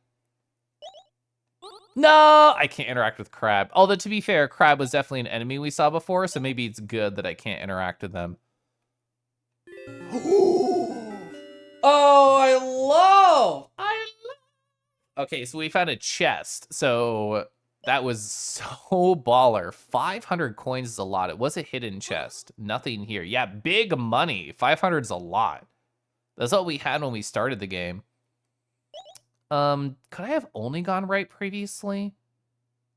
No, I can't interact with Crab. Although, to be fair, Crab was definitely an enemy we saw before, so maybe it's good that I can't interact with them. Oh, I love. Okay, so we found a chest. So that was so baller. 500 coins is a lot. It was a hidden chest. Nothing here. Yeah, big money. 500 is a lot. That's what we had when we started the game. Could I have only gone right previously?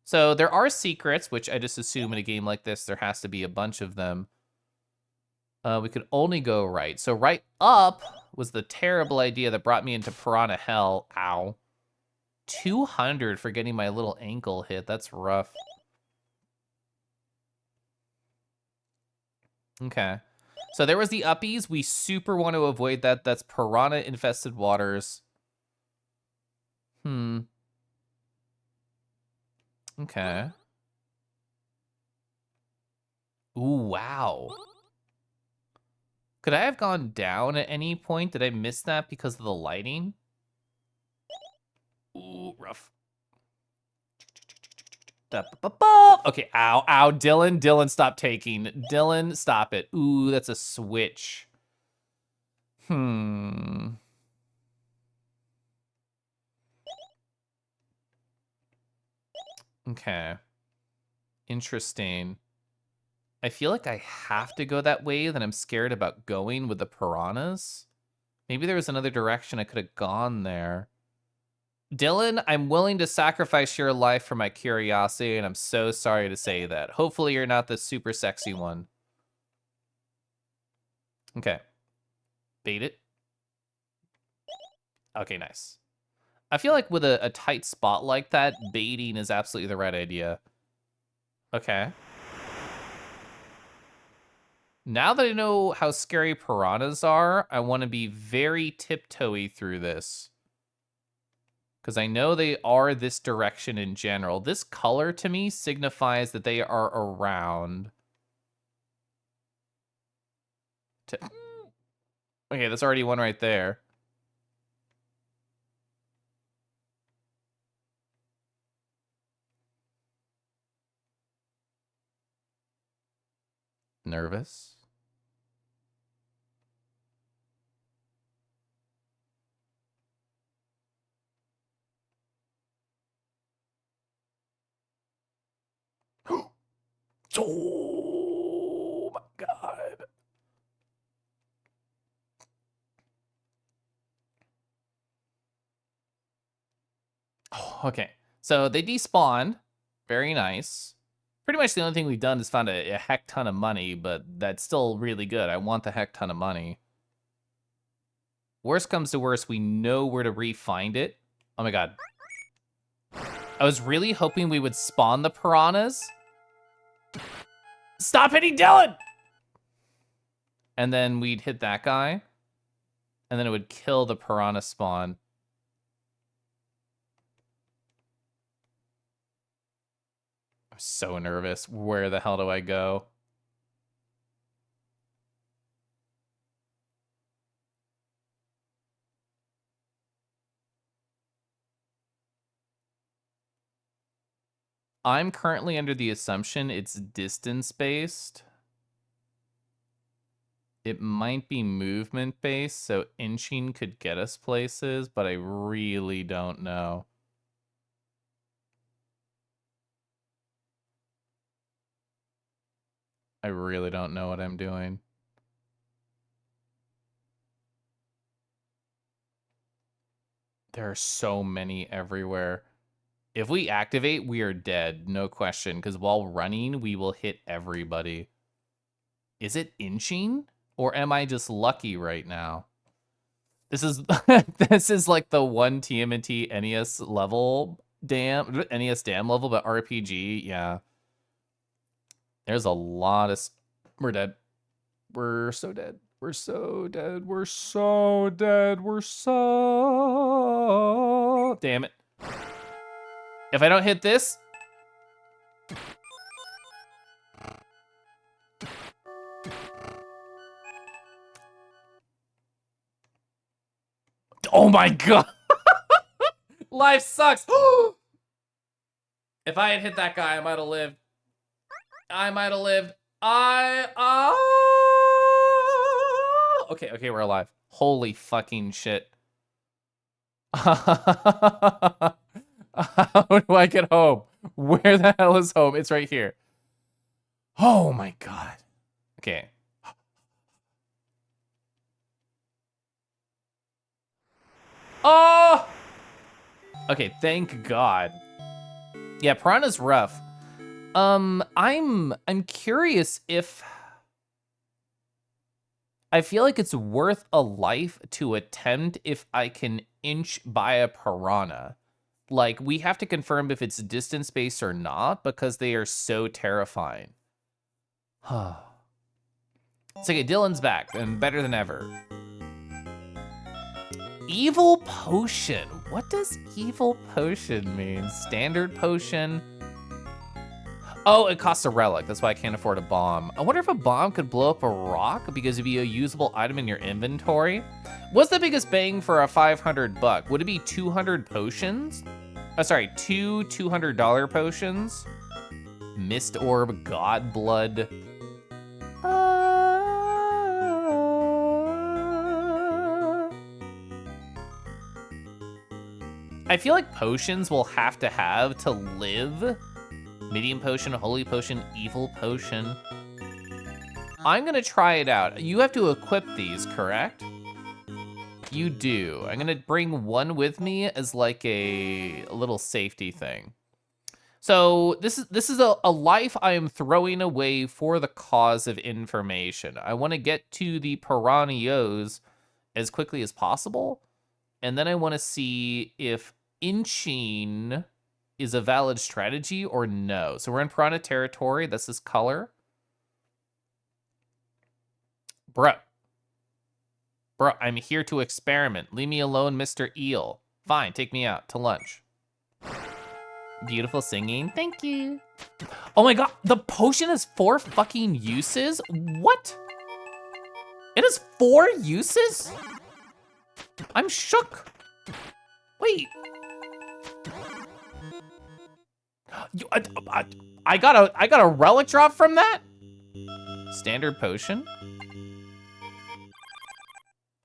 So there are secrets, which I just assume in a game like this, there has to be a bunch of them. We could only go right. So right up was the terrible idea that brought me into Piranha Hell. Ow. 200 for getting my little ankle hit. That's rough. Okay. So there was the uppies. We super want to avoid that. That's piranha-infested waters. Okay. Ooh, wow. Could I have gone down at any point? Did I miss that because of the lighting? Ooh, rough. Okay, ow, ow, Dylan, stop taking. Dylan, stop it. Ooh, that's a switch. Okay. Interesting. I feel like I have to go that way, that I'm scared about going with the piranhas. Maybe there was another direction I could have gone there. Dylan, I'm willing to sacrifice your life for my curiosity, and I'm so sorry to say that. Hopefully you're not the super sexy one. Okay. Bait it. Okay, nice. I feel like with a tight spot like that, baiting is absolutely the right idea. Okay. Now that I know how scary piranhas are, I want to be very tiptoey through this. Because I know they are this direction in general. This color to me signifies that they are around. Okay, that's already one right there. Nervous. Oh my god. Oh, okay. So they despawn. Very nice. Pretty much the only thing we've done is found a heck ton of money, but that's still really good. I want the heck ton of money. Worst comes to worst, we know where to re-find it. Oh my god. I was really hoping we would spawn the piranhas. Stop hitting Dylan! And then we'd hit that guy. And then it would kill the piranha spawn. I'm so nervous. Where the hell do I go? I'm currently under the assumption it's distance-based. It might be movement-based, so inching could get us places, but I really don't know. I really don't know what I'm doing. There are so many everywhere. If we activate, we are dead, no question, because while running, we will hit everybody. Is it inching? Or am I just lucky right now? This is this is like the one TMNT NES level NES dam level, but RPG, yeah. There's a lot of we're dead. We're so dead. We're so dead. We're so dead. We're so damn it. If I don't hit this, oh my god. Life sucks. If I had hit that guy, I might have lived. I might have lived. Okay, we're alive. Holy fucking shit. How do I get home? Where the hell is home? It's right here. Oh my god. Okay. Oh! Okay, thank God. Yeah, piranha's rough. I'm curious if I feel like it's worth a life to attempt if I can inch by a piranha. Like, we have to confirm if it's distance-based or not because they are so terrifying. It's okay, Dylan's back and better than ever. Evil potion. What does evil potion mean? Standard potion. Oh, it costs a relic. That's why I can't afford a bomb. I wonder if a bomb could blow up a rock because it'd be a usable item in your inventory. What's the biggest bang for a 500 buck? Would it be 200 potions? Oh, sorry, two $200 potions. Mist orb, god blood. I feel like potions will have to live. Medium potion, holy potion, evil potion. I'm gonna try it out. You have to equip these, correct? You do. I'm gonna bring one with me as like a little safety thing. So this is a life I am throwing away for the cause of information. I want to get to the piranhas as quickly as possible, and then I want to see if inching is a valid strategy or no. So we're in piranha territory. That's this color. Bro, I'm here to experiment. Leave me alone, Mr. Eel. Fine, take me out to lunch. Beautiful singing, thank you. Oh my god, the potion has 4 fucking uses? What? It has 4 uses? I'm shook. Wait. I got a relic drop from that? Standard potion?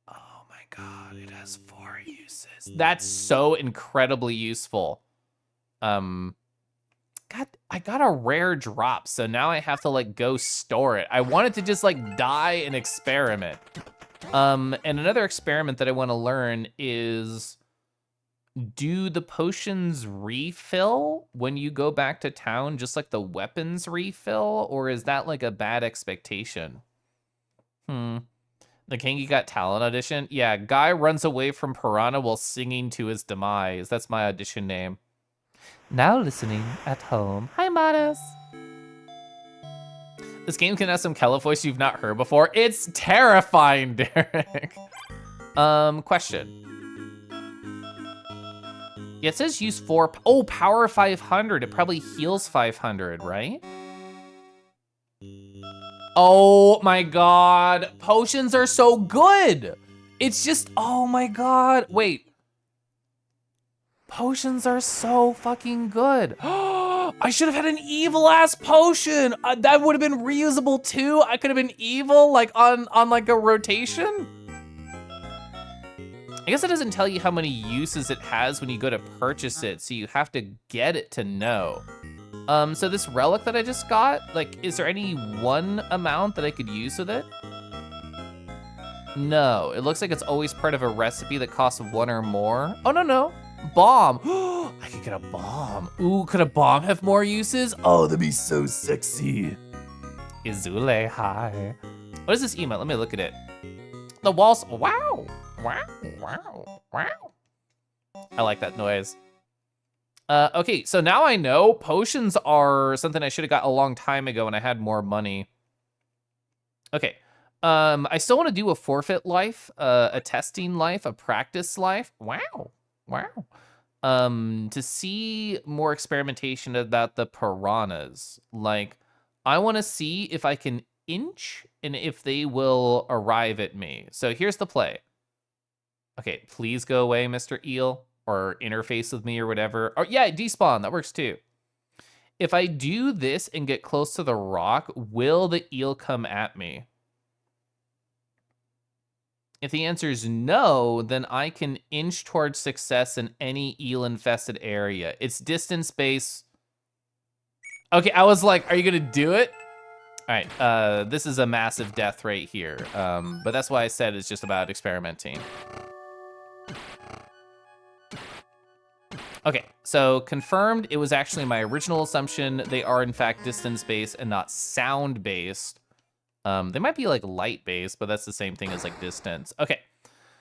Oh my god, it has 4 uses. That's so incredibly useful. God, I got a rare drop, so now I have to like go store it. I wanted to just like die and experiment. And another experiment that I want to learn is, do the potions refill when you go back to town, just like the weapons refill, or is that like a bad expectation? The Kangi Got Talent audition? Yeah, guy runs away from piranha while singing to his demise. That's my audition name. Now listening at home. Hi, Manas. This game can have some Kella voice you've not heard before. It's terrifying, Derek. Question. Yeah, it says use 4. Oh, power 500. It probably heals 500, right? Oh my god. Potions are so good. It's just, oh my god. Wait. Potions are so fucking good. I should have had an evil ass potion. That would have been reusable too. I could have been evil like on like a rotation. I guess it doesn't tell you how many uses it has when you go to purchase it, so you have to get it to know. So this relic that I just got, like, is there any one amount that I could use with it? No, it looks like it's always part of a recipe that costs 1 or more. Oh, no. Bomb. I could get a bomb. Ooh, could a bomb have more uses? Oh, that'd be so sexy. Izule, hi. What is this email? Let me look at it. The walls, wow. I like that noise. Okay, so now I know potions are something I should have got a long time ago when I had more money. Okay, I still want to do a forfeit life, a testing life, a practice life. Wow. To see more experimentation about the piranhas. Like, I want to see if I can inch and if they will arrive at me. So here's the play. Okay, please go away, Mr. Eel, or interface with me or whatever. Or yeah, despawn, that works too. If I do this and get close to the rock, will the eel come at me? If the answer is no, then I can inch towards success in any eel-infested area. It's distance-based. Okay, I was like, are you gonna do it? All right, this is a massive death rate here, but that's why I said it's just about experimenting. Okay, so confirmed, it was actually my original assumption. They are, in fact, distance-based and not sound-based. They might be, like, light-based, but that's the same thing as, like, distance. Okay,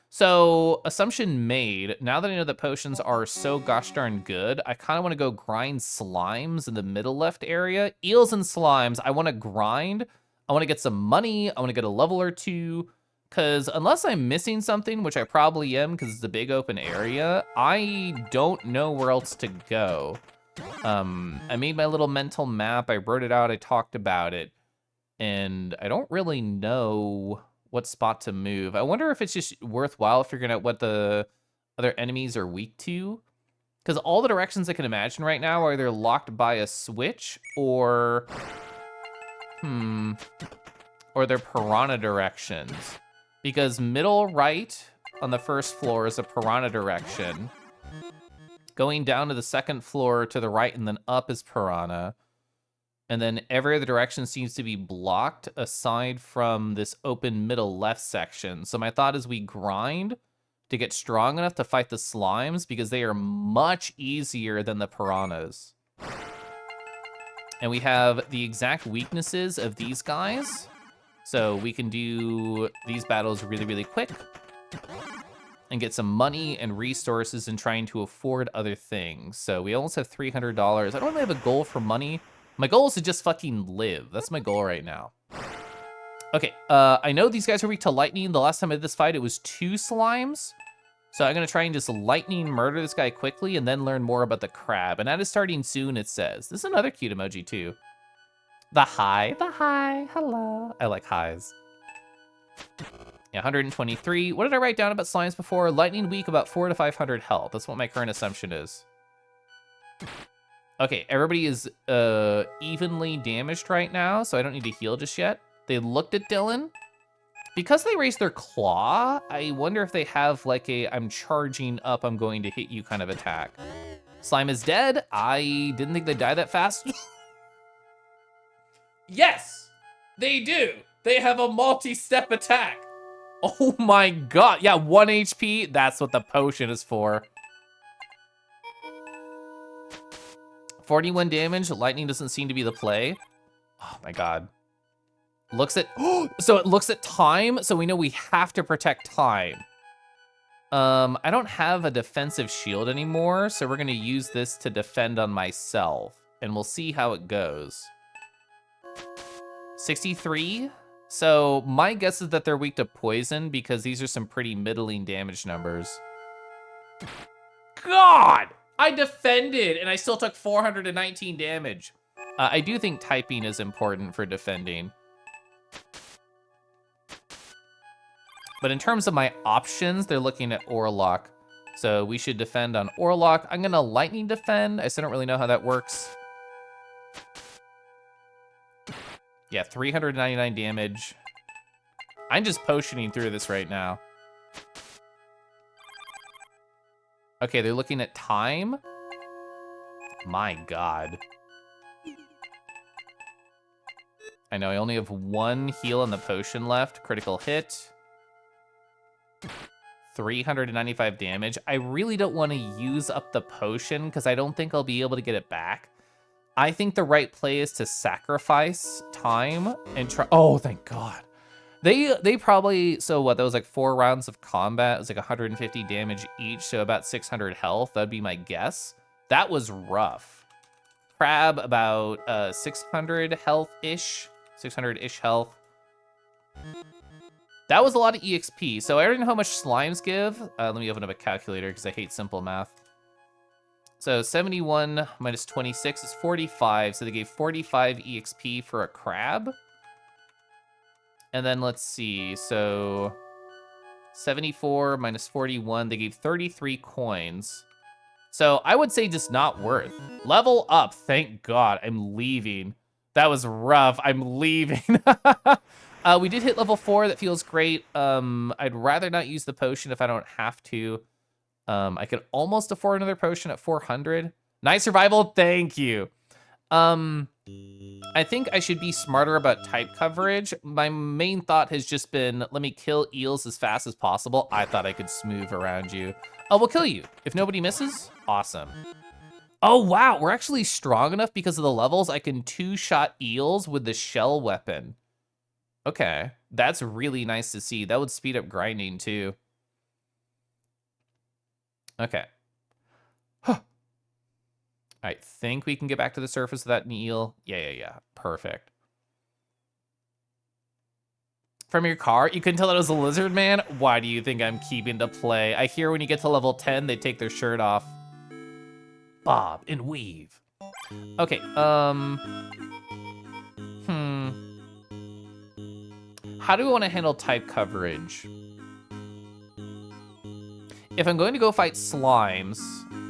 so assumption made. Now that I know that potions are so gosh darn good, I kind of want to go grind slimes in the middle left area. Eels and slimes, I want to grind. I want to get some money. I want to get a level or two. Because unless I'm missing something, which I probably am because it's a big open area, I don't know where else to go. I made my little mental map. I wrote it out. I talked about it. And I don't really know what spot to move. I wonder if it's just worthwhile figuring out what the other enemies are weak to. Because all the directions I can imagine right now are either locked by a switch or... or they're piranha directions. Because middle right on the first floor is a piranha direction. Going down to the second floor to the right and then up is piranha. And then every other direction seems to be blocked aside from this open middle left section. So my thought is we grind to get strong enough to fight the slimes because they are much easier than the piranhas. And we have the exact weaknesses of these guys. So we can do these battles really, really quick and get some money and resources and trying to afford other things. So we almost have $300. I don't really have a goal for money. My goal is to just fucking live. That's my goal right now. Okay, I know these guys are weak to lightning. The last time I did this fight, it was 2 slimes. So I'm gonna try and just lightning murder this guy quickly and then learn more about the crab. And that is starting soon, it says. This is another cute emoji too. The hi, hello. I like highs. Yeah, 123. What did I write down about slimes before? Lightning weak, about 400 to 500 health. That's what my current assumption is. Okay, everybody is evenly damaged right now, so I don't need to heal just yet. They looked at Dylan. Because they raised their claw, I wonder if they have like a I'm charging up, I'm going to hit you kind of attack. Slime is dead. I didn't think they'd die that fast. Yes, they do. They have a multi-step attack. Oh my god. Yeah, 1 HP. That's what the potion is for. 41 damage. Lightning doesn't seem to be the play. Oh my god. Looks at... So it looks at time, so we know we have to protect time. I don't have a defensive shield anymore, so we're going to use this to defend on myself. And we'll see how it goes. 63. So my guess is that they're weak to poison because these are some pretty middling damage numbers. God! I defended and I still took 419 damage. I do think typing is important for defending. But in terms of my options, they're looking at Orlock. So we should defend on Orlock. I'm gonna lightning defend. I still don't really know how that works. Yeah, 399 damage. I'm just potioning through this right now. Okay, they're looking at time. My god. I know, I only have 1 heal on the potion left. Critical hit. 395 damage. I really don't want to use up the potion because I don't think I'll be able to get it back. I think the right play is to sacrifice time and try... Oh, thank God. They probably... So what, that was like 4 rounds of combat. It was like 150 damage each, so about 600 health. That'd be my guess. That was rough. Crab, about 600 health-ish. 600-ish health. That was a lot of EXP. So I already know how much slimes give. Let me open up a calculator because I hate simple math. So 71 minus 26 is 45. So they gave 45 EXP for a crab. And then let's see. So 74 minus 41, they gave 33 coins. So I would say just not worth. Level up. Thank God. I'm leaving. That was rough. I'm leaving. We did hit level 4. That feels great. I'd rather not use the potion if I don't have to. I could almost afford another potion at 400. Nice survival. Thank you. I think I should be smarter about type coverage. My main thought has just been, let me kill eels as fast as possible. I thought I could smooth around you. Oh, we'll kill you. If nobody misses, awesome. Oh, wow, we're actually strong enough because of the levels. I can two-shot eels with the shell weapon. Okay, that's really nice to see. That would speed up grinding too. Okay. I think we can get back to the surface without an eel. Yeah. Perfect. From your car, you couldn't tell it was a lizard man? Why do you think I'm keeping to play? I hear when you get to level 10, they take their shirt off. Bob and weave. Okay, How do we want to handle type coverage? If I'm going to go fight slimes,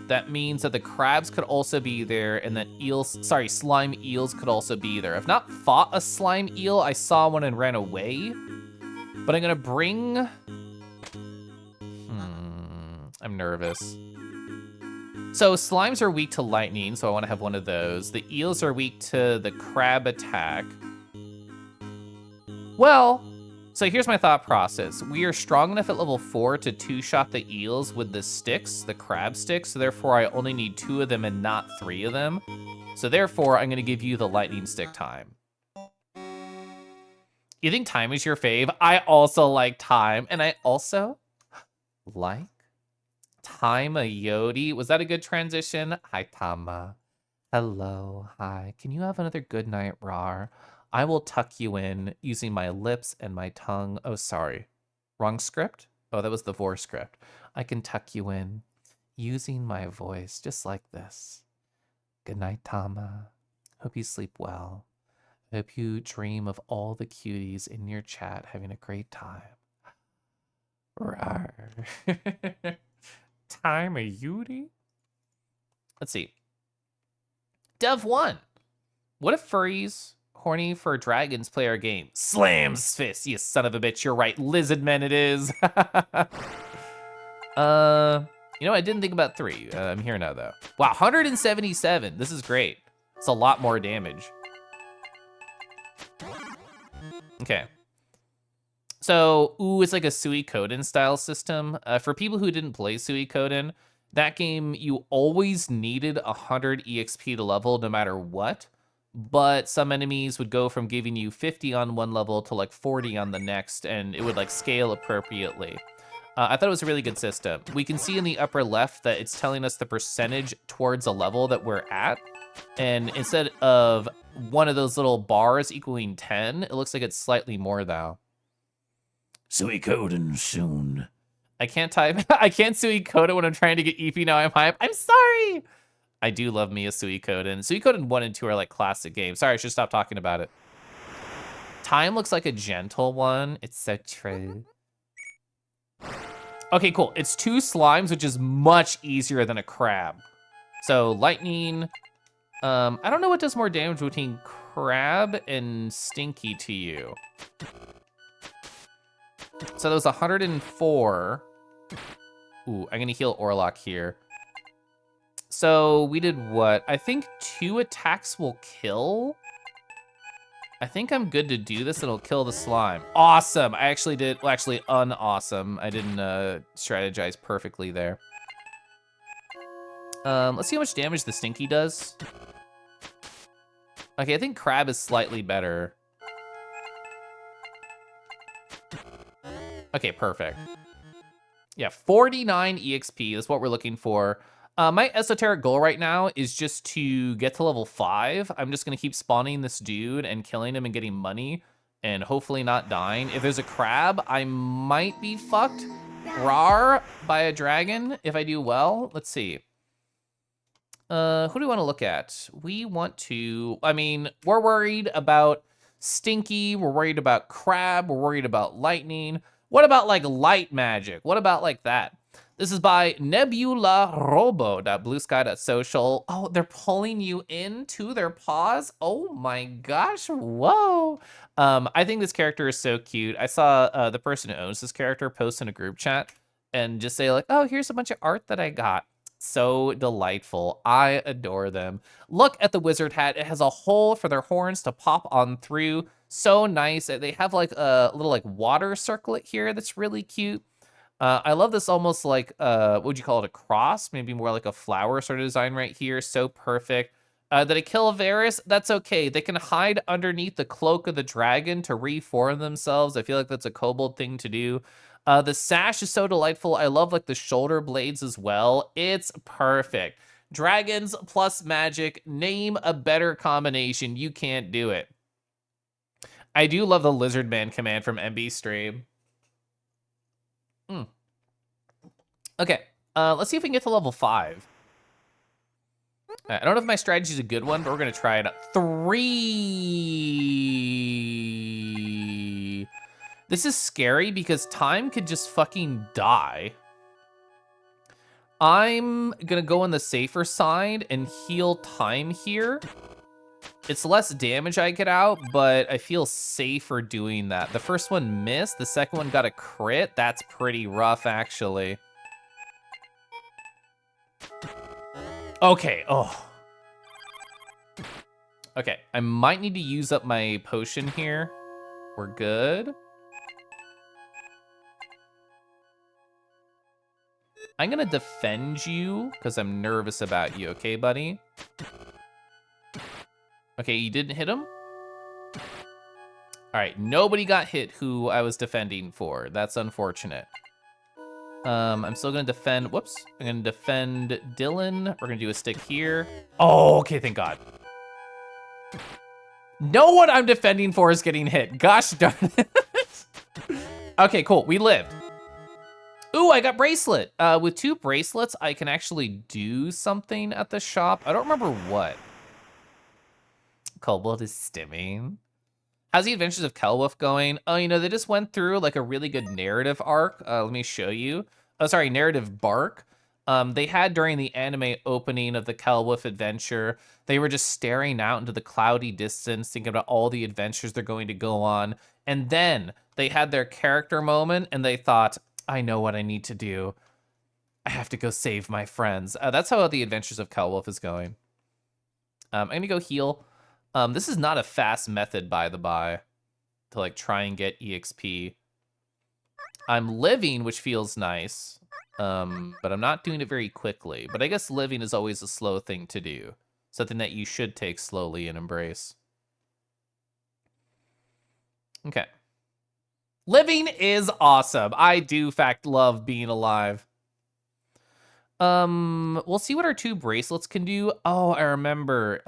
that means that the crabs could also be there and that slime eels could also be there. I've not fought a slime eel. I saw one and ran away. But I'm gonna bring... I'm nervous. So slimes are weak to lightning, so I wanna have one of those. The eels are weak to the crab attack. Well, so here's my thought process. We are strong enough at level 4 to two-shot the eels with the sticks, the crab sticks, so therefore I only need 2 of them and not 3 of them. So therefore, I'm gonna give you the lightning stick time. You think time is your fave? I also like time, and I also like Tama Yodi. Was that a good transition? Hi, Tama. Hello, hi. Can you have another good night, Rar? I will tuck you in using my lips and my tongue. Oh, sorry. Wrong script? Oh, that was the Vor script. I can tuck you in using my voice, just like this. Good night, Tama. Hope you sleep well. Hope you dream of all the cuties in your chat having a great time. Rawr. Time a Yudi? Let's see. Dev 1. What if furries horny for dragons play our game? Slams fist, you son of a bitch. You're right. Lizard men it is. You know, I didn't think about 3. I'm here now, though. Wow, 177. This is great. It's a lot more damage. Okay. So, it's like a Suikoden style system. For people who didn't play Suikoden, that game, you always needed 100 EXP to level no matter what. But some enemies would go from giving you 50 on one level to like 40 on the next, and it would like scale appropriately. I thought it was a really good system. We can see in the upper left that it's telling us the percentage towards a level that we're at. And instead of one of those little bars equaling 10, it looks like it's slightly more though. Suikoden soon. I can't type. I can't Suikoden when I'm trying to get EP now. I'm hype. I'm sorry. I do love me a Suikoden. Suikoden 1 and 2 are like classic games. Sorry, I should stop talking about it. Time looks like a gentle one. It's so true. Okay, cool. It's 2 slimes, which is much easier than a crab. So lightning. I don't know what does more damage between crab and stinky to you. So that was 104. Ooh, I'm gonna heal Orlok here. So we did what? I think 2 attacks will kill. I think I'm good to do this. It'll kill the slime. Awesome. I actually did, well, actually unawesome. I didn't strategize perfectly there. Let's see how much damage the stinky does. Okay, I think crab is slightly better. Okay, perfect. Yeah, 49 EXP, that's what we're looking for. My esoteric goal right now is just to get to level 5. I'm just gonna keep spawning this dude and killing him and getting money and hopefully not dying. If there's a crab, I might be fucked rar by a dragon if I do well. Let's see. Who do we wanna look at? We want to, I mean, we're worried about stinky, we're worried about crab, we're worried about lightning. What about like light magic? What about like that? This is by nebularobo.bluesky.social. Oh, they're pulling you into their paws? Oh my gosh, whoa. I think this character is so cute. I saw the person who owns this character post in a group chat and just say like, oh, here's a bunch of art that I got. So delightful. I adore them. Look at the wizard hat. It has a hole for their horns to pop on through. So nice. They have like a little like water circlet here that's really cute. I love this almost like, what would you call it, a cross? Maybe more like a flower sort of design right here. So perfect. Did I kill Varys? That's okay. They can hide underneath the cloak of the dragon to reform themselves. I feel like that's a kobold thing to do. The sash is so delightful. I love like the shoulder blades as well. It's perfect. Dragons plus magic. Name a better combination. You can't do it. I do love the Lizard Man command from MB Stream. Okay, let's see if we can get to level 5. I don't know if my strategy is a good one, but we're gonna try it out. 3. This is scary because time could just fucking die. I'm gonna go on the safer side and heal time here. It's less damage I get out, but I feel safer doing that. The first one missed, the second one got a crit. That's pretty rough, actually. Okay, oh. Okay, I might need to use up my potion here. We're good. I'm gonna defend you because I'm nervous about you, okay, buddy? Okay, you didn't hit him? All right, nobody got hit who I was defending for. That's unfortunate. I'm still gonna defend, whoops. I'm gonna defend Dylan. We're gonna do a stick here. Oh, okay, thank God. No one I'm defending for is getting hit. Gosh darn it. Okay, cool, we lived. Ooh, I got bracelet. With 2 bracelets, I can actually do something at the shop. I don't remember what. Kobold is stimming. How's the Adventures of Kelwolf going? Oh, you know, they just went through like a really good narrative arc. Let me show you. Oh, sorry, narrative bark. They had during the anime opening of the Kelwolf adventure, they were just staring out into the cloudy distance, thinking about all the adventures they're going to go on. And then they had their character moment and they thought, I know what I need to do. I have to go save my friends. That's how the Adventures of Kelwolf is going. I'm gonna go heal. This is not a fast method, by the by, to like try and get EXP. I'm living, which feels nice, but I'm not doing it very quickly. But I guess living is always a slow thing to do. Something that you should take slowly and embrace. Okay. Living is awesome. I do, in fact, love being alive. We'll see what our 2 bracelets can do. Oh, I remember.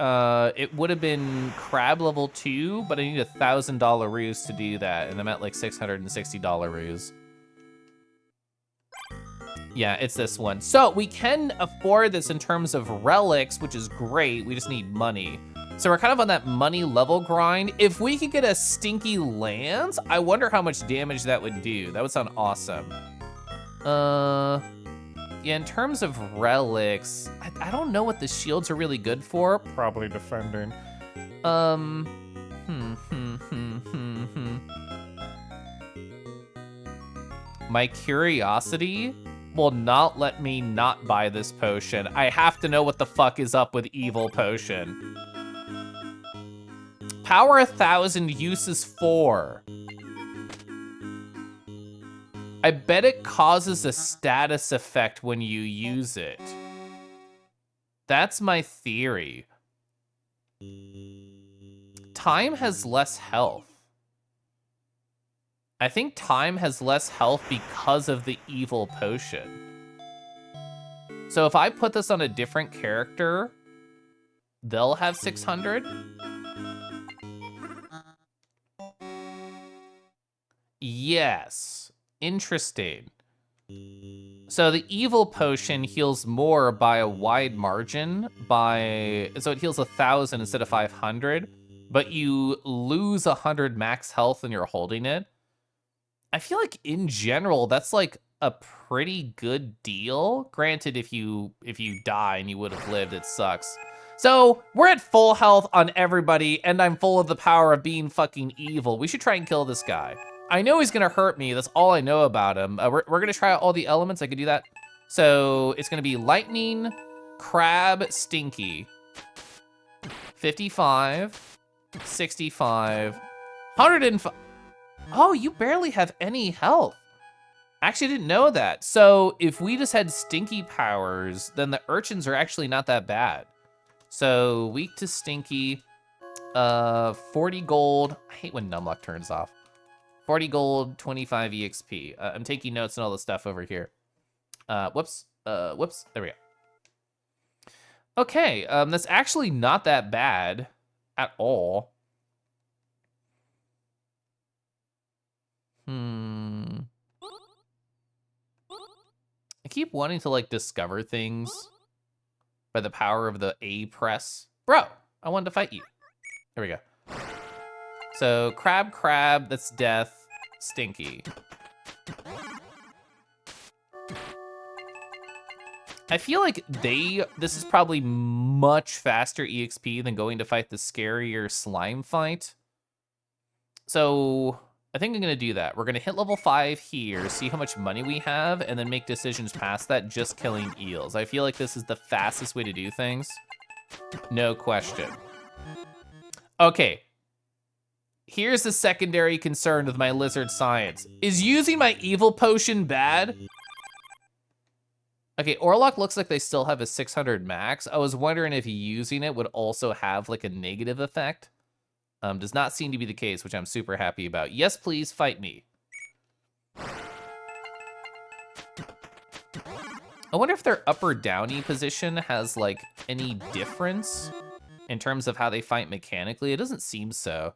It would have been crab level 2, but I need $1,000 ruse to do that, and I'm at like $660 ruse. Yeah, it's this one. So we can afford this in terms of relics, which is great. We just need money. So we're kind of on that money level grind. If we could get a stinky lance, I wonder how much damage that would do. That would sound awesome. Yeah, in terms of relics, I don't know what the shields are really good for. Probably defending. My curiosity will not let me not buy this potion. I have to know what the fuck is up with evil potion. Power 1,000, uses 4. I bet it causes a status effect when you use it. That's my theory. Time has less health. I think time has less health because of the evil potion. So if I put this on a different character, they'll have 600. Yes. Interesting. So the evil potion heals more by a wide margin, so it heals 1,000 instead of 500, but you lose 100 max health when you're holding it. I feel like in general, that's like a pretty good deal. Granted, if you die and you would have lived, it sucks. So we're at full health on everybody, and I'm full of the power of being fucking evil. We should try and kill this guy. I know he's gonna hurt me. That's all I know about him. We're gonna try out all the elements. I could do that. So it's gonna be lightning, crab, stinky. 55, 65, 105. Oh, you barely have any health. I actually didn't know that. So if we just had stinky powers, then the urchins are actually not that bad. So weak to stinky, 40 gold. I hate when numlock turns off. 40 gold, 25 EXP. I'm taking notes and all the stuff over here. Whoops, there we go. Okay, that's actually not that bad at all. I keep wanting to, like, discover things by the power of the A press. Bro, I wanted to fight you. There we go. So, crab, that's death. Stinky. I feel like this is probably much faster EXP than going to fight the scarier slime fight. So I think I'm gonna do that. We're gonna hit level 5 here, see how much money we have, and then make decisions past that just killing eels. I feel like this is the fastest way to do things. No question. Okay. Here's the secondary concern with my lizard science. Is using my evil potion bad? Okay, Orlock looks like they still have a 600 max. I was wondering if using it would also have like a negative effect. Does not seem to be the case, which I'm super happy about. Yes, please fight me. I wonder if their upper downy position has like any difference in terms of how they fight mechanically. It doesn't seem so.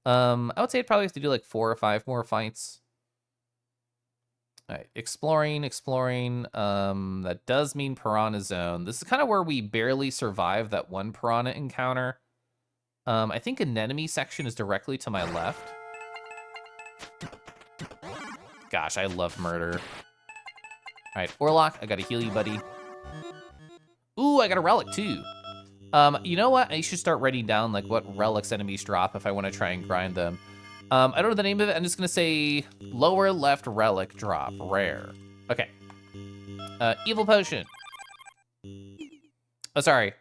I would say I'd probably have to do like 4 or 5 more fights. All right, exploring. That does mean Piranha Zone. This is kind of where we barely survived that one Piranha encounter. I think an enemy section is directly to my left. Gosh, I love murder. All right, Orlock, I gotta heal you, buddy. Ooh, I got a relic too. You know what? I should start writing down like what relics enemies drop if I want to try and grind them. I don't know the name of it. I'm just gonna say lower left relic drop, rare. Okay. Evil potion. Oh, sorry.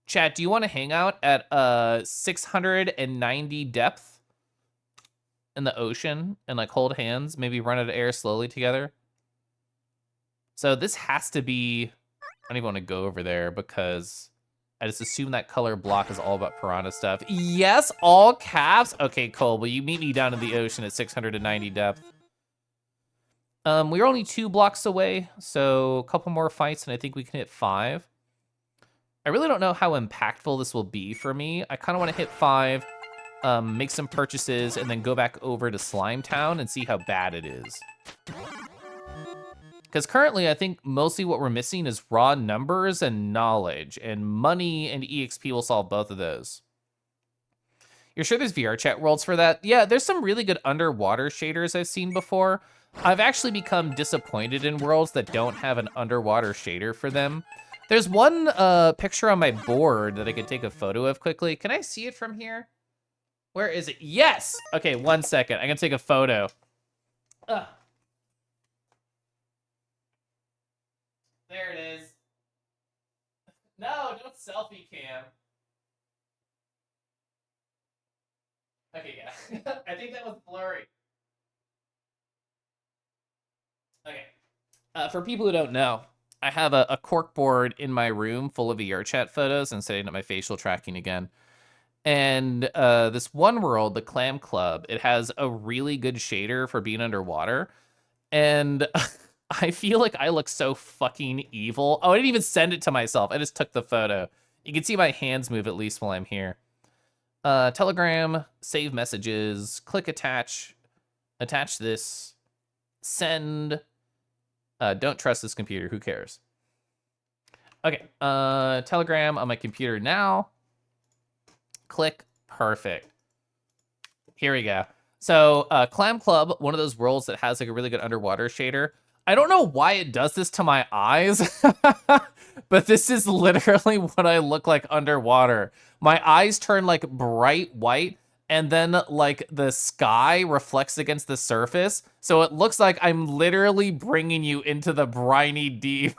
Chat, do you want to hang out at 690 depth in the ocean and like hold hands, maybe run out of air slowly together? So this has to be, I don't even want to go over there because I just assume that color block is all about piranha stuff. Yes, all caps. Okay, cool. Will you meet me down in the ocean at 690 depth? We're only 2 blocks away, so a couple more fights and I think we can hit 5. I really don't know how impactful this will be for me. I kind of want to hit 5, make some purchases, and then go back over to Slime Town and see how bad it is. Because currently, I think mostly what we're missing is raw numbers and knowledge, and money and EXP will solve both of those. You're sure there's VRChat worlds for that? Yeah, there's some really good underwater shaders I've seen before. I've actually become disappointed in worlds that don't have an underwater shader for them. There's one picture on my board that I could take a photo of quickly. Can I see it from here? Where is it? Yes! Okay, 1 second. I can take a photo. Ugh. There it is. No, don't selfie cam. Okay, yeah. I think that was blurry. Okay. For people who don't know, I have a cork board in my room full of VRChat photos and setting up my facial tracking again. And this one world, the Clam Club, it has a really good shader for being underwater. And I feel like I look so fucking evil. Oh, I didn't even send it to myself. I just took the photo. You can see my hands move at least while I'm here. Telegram, save messages, click attach this, send. Don't trust this computer, who cares? Okay, Telegram on my computer now. Click, perfect. Here we go. So, Clam Club, one of those worlds that has like a really good underwater shader. I don't know why it does this to my eyes, but this is literally what I look like underwater. My eyes turn like bright white, and then like the sky reflects against the surface. So it looks like I'm literally bringing you into the briny deep.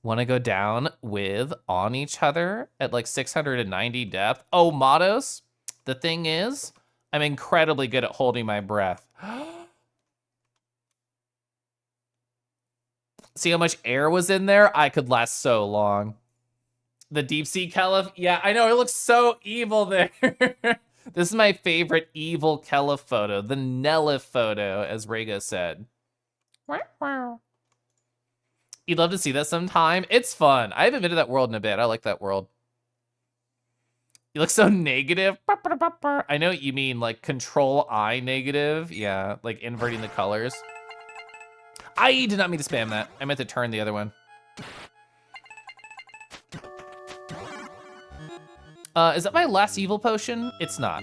Want to go down with on each other at like 690 depth? Oh, Matos, the thing is, I'm incredibly good at holding my breath. See how much air was in there? I could last so long. The deep sea Kelef? Yeah, I know, it looks so evil there. This is my favorite evil Kelef photo, the Nelif photo, as Rego said. You'd love to see that sometime. It's fun. I haven't been to that world in a bit. I like that world. You look so negative. I know what you mean, like control I negative. Yeah, like inverting the colors. I did not mean to spam that. I meant to turn the other one. Is that my last evil potion? It's not.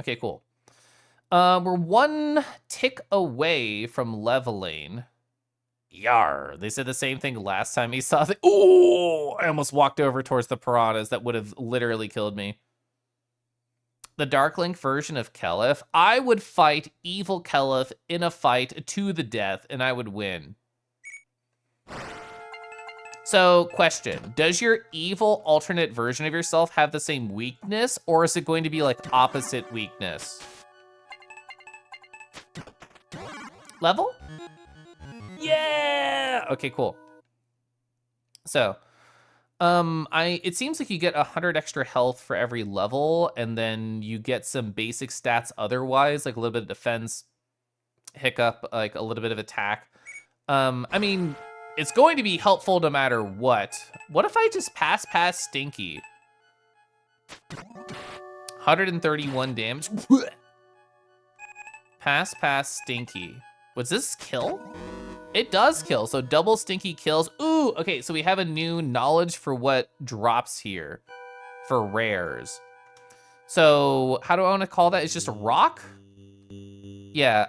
Okay, cool. We're one tick away from leveling. Yar. They said the same thing last time he saw the. Ooh! I almost walked over towards the piranhas. That would have literally killed me. The Dark Link version of Kelef. I would fight evil Kelef in a fight to the death, and I would win. So, question. Does your evil alternate version of yourself have the same weakness, or is it going to be like opposite weakness? Level? Yeah! Okay, cool. So, it seems like you get 100 extra health for every level, and then you get some basic stats otherwise, like a little bit of defense, hiccup, like a little bit of attack. I mean, it's going to be helpful no matter what. What if I just pass past Stinky? 131 damage. Pass past Stinky. Was this kill? It does kill, so double Stinky kills. Ooh, okay, so we have a new knowledge for what drops here for rares. So how do I want to call that? It's just a rock? Yeah,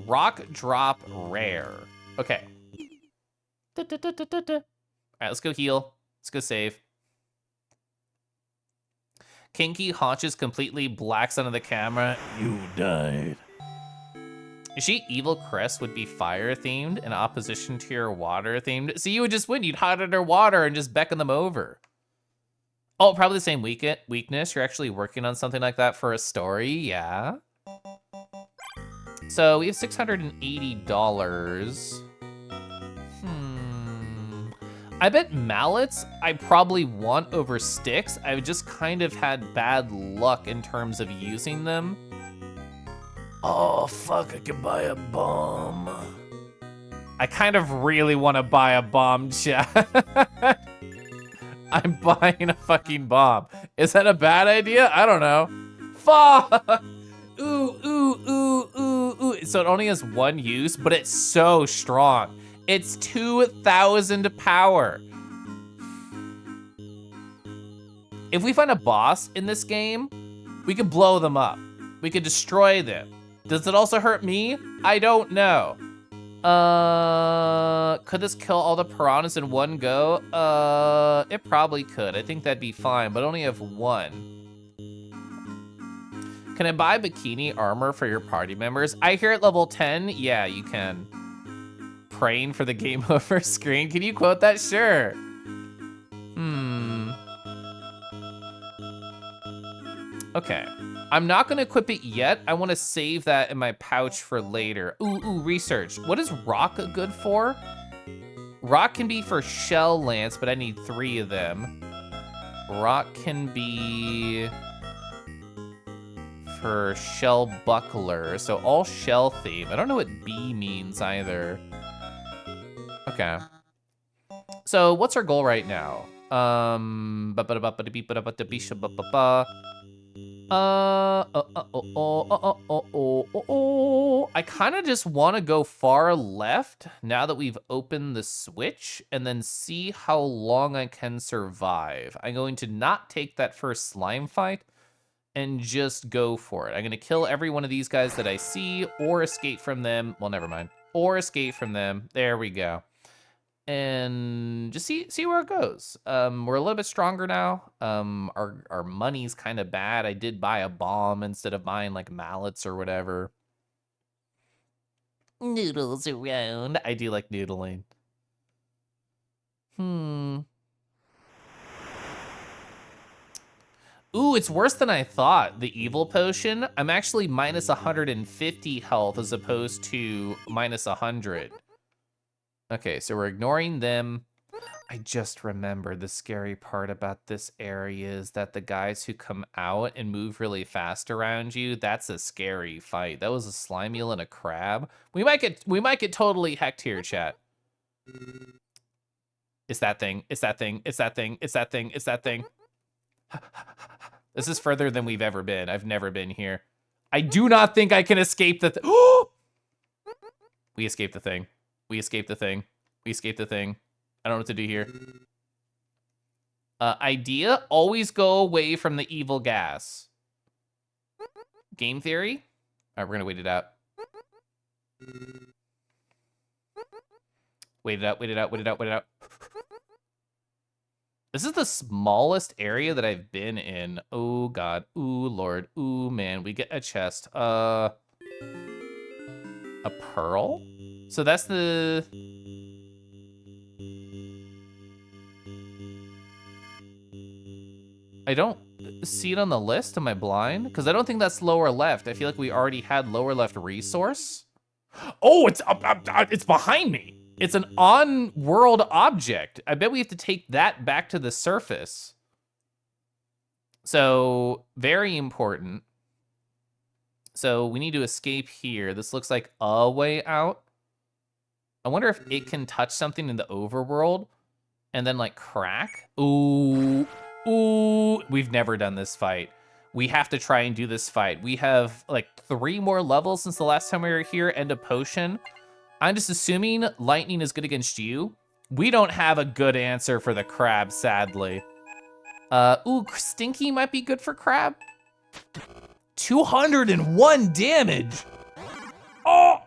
rock drop rare. Okay. All right, let's go heal. Let's go save. Kinky haunches completely blacks onto the camera. You died. Is she evil Crest would be fire themed in opposition to your water themed? So you would just win. You'd hide under water and just beckon them over. Oh, probably the same weakness. You're actually working on something like that for a story. Yeah. So we have $680. I bet mallets I probably want over sticks. I've just kind of had bad luck in terms of using them. Oh, fuck, I can buy a bomb. I kind of really want to buy a bomb, chat. I'm buying a fucking bomb. Is that a bad idea? I don't know. Fuck! Ooh, ooh, ooh, ooh, ooh. So it only has one use, but it's so strong. It's 2,000 power. If we find a boss in this game, we could blow them up. We could destroy them. Does it also hurt me? I don't know. Could this kill all the piranhas in one go? It probably could. I think that'd be fine, but I only have one. Can I buy bikini armor for your party members? I hear at level 10, yeah, you can. Praying for the game over screen. Can you quote that? Sure. Okay. I'm not gonna equip it yet. I wanna save that in my pouch for later. Ooh, research. What is rock good for? Rock can be for shell lance, but I need 3 of them. Rock can be for shell buckler, so all shell theme. I don't know what B means either. Okay. So what's our goal right now? I kind of just want to go far left now that we've opened the switch and then see how long I can survive. I'm going to not take that first slime fight and just go for it. I'm going to kill every one of these guys that I see or escape from them. Well, never mind. Or escape from them. There we go. and just see where it goes. We're a little bit stronger now. Our money's kind of bad. I did buy a bomb instead of buying like mallets or whatever. Noodles around. I do like noodling. Ooh, it's worse than I thought. The evil potion. I'm actually minus 150 health as opposed to minus 100. Okay, so we're ignoring them. I just remembered the scary part about this area is that the guys who come out and move really fast around you, that's a scary fight. That was a slime eel and a crab. We might get totally hecked here, chat. It's that thing. It's that thing. It's that thing. It's that thing. It's that thing. This is further than we've ever been. I've never been here. I do not think I can escape the We escaped the thing. We escaped the thing. We escaped the thing. I don't know what to do here. Idea, always go away from the evil gas. Game theory? All right, we're gonna wait it out. Wait it out, wait it out, wait it out, wait it out. This is the smallest area that I've been in. Oh God, ooh Lord, ooh man, we get a chest. A pearl? So that's the... I don't see it on the list. Am I blind? Because I don't think that's lower left. I feel like we already had lower left resource. Oh, it's behind me. It's an on-world object. I bet we have to take that back to the surface. So, very important. So, we need to escape here. This looks like a way out. I wonder if it can touch something in the overworld and then, like, crack. Ooh. Ooh, we've never done this fight. We have to try and do this fight. We have like 3 more levels since the last time we were here and a potion. I'm just assuming lightning is good against you. We don't have a good answer for the crab, sadly. Ooh, stinky might be good for crab. 201 damage. Oh!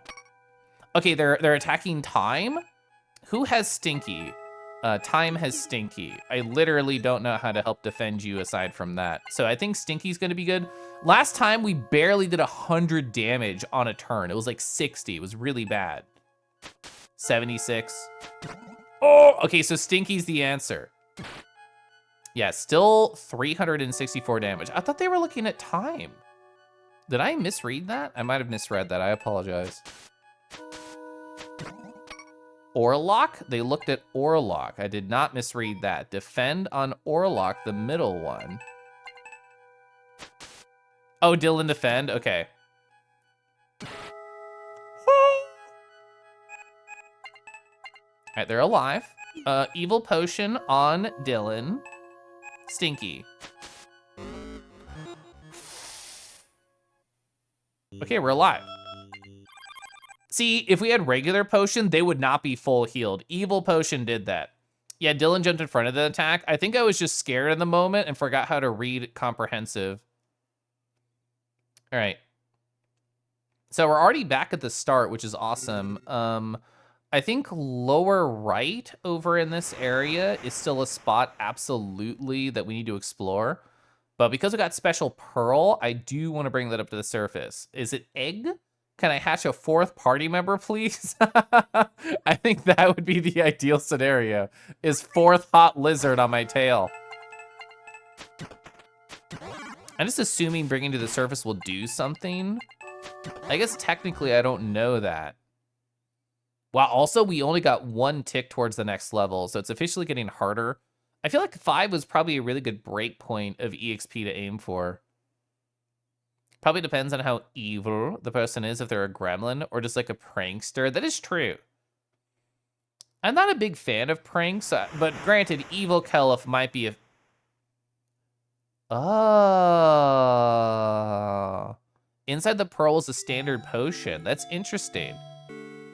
Okay, they're attacking time. Who has stinky? Time has Stinky. I literally don't know how to help defend you aside from that. So I think Stinky's gonna be good. Last time we barely did 100 damage on a turn. It was like 60, it was really bad. 76. Oh, okay, so Stinky's the answer. Yeah, still 364 damage. I thought they were looking at time. Did I misread that? I might have misread that, I apologize. Orlock? They looked at Orlock. I did not misread that. Defend on Orlock, the middle one. Oh, Dylan defend? Okay. All right, they're alive. Evil potion on Dylan. Stinky. Okay, we're alive. See, if we had regular potion, they would not be full healed. Evil potion did that. Yeah, Dylan jumped in front of the attack. I think I was just scared in the moment and forgot how to read comprehensive. All right. So we're already back at the start, which is awesome. I think lower right over in this area is still a spot absolutely that we need to explore. But because we got special pearl, I do want to bring that up to the surface. Is it egg? Can I hatch a 4th party member, please? I think that would be the ideal scenario, is 4th hot lizard on my tail. I'm just assuming bringing to the surface will do something. I guess technically I don't know that. Wow, also we only got 1 tick towards the next level, so it's officially getting harder. I feel like 5 was probably a really good break point of EXP to aim for. Probably depends on how evil the person is, if they're a gremlin or just like a prankster. That is true. I'm not a big fan of pranks, but granted, evil Kelif might be a... Oh. Inside the pearl is a standard potion. That's interesting.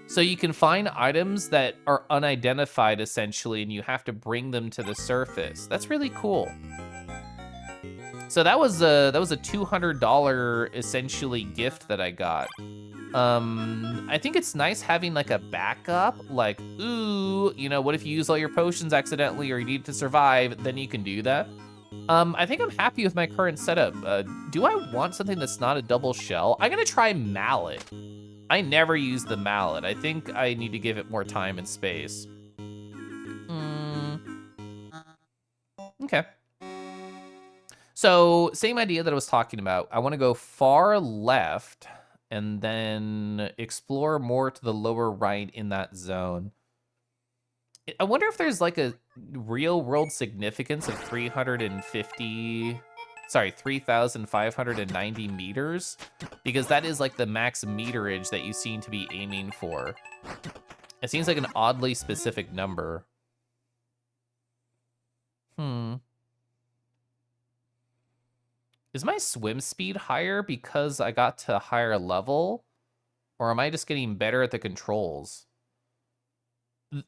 So you can find items that are unidentified, essentially, and you have to bring them to the surface. That's really cool. So that was a $200 essentially gift that I got. I think it's nice having like a backup, like, ooh, you know, what if you use all your potions accidentally or you need to survive, then you can do that. I think I'm happy with my current setup. Do I want something that's not a double shell? I'm gonna try mallet. I never use the mallet. I think I need to give it more time and space. Okay. So same idea that I was talking about. I wanna go far left and then explore more to the lower right in that zone. I wonder if there's like a real world significance of 3,590 meters, because that is like the max meterage that you seem to be aiming for. It seems like an oddly specific number. Is my swim speed higher because I got to a higher level? Or am I just getting better at the controls?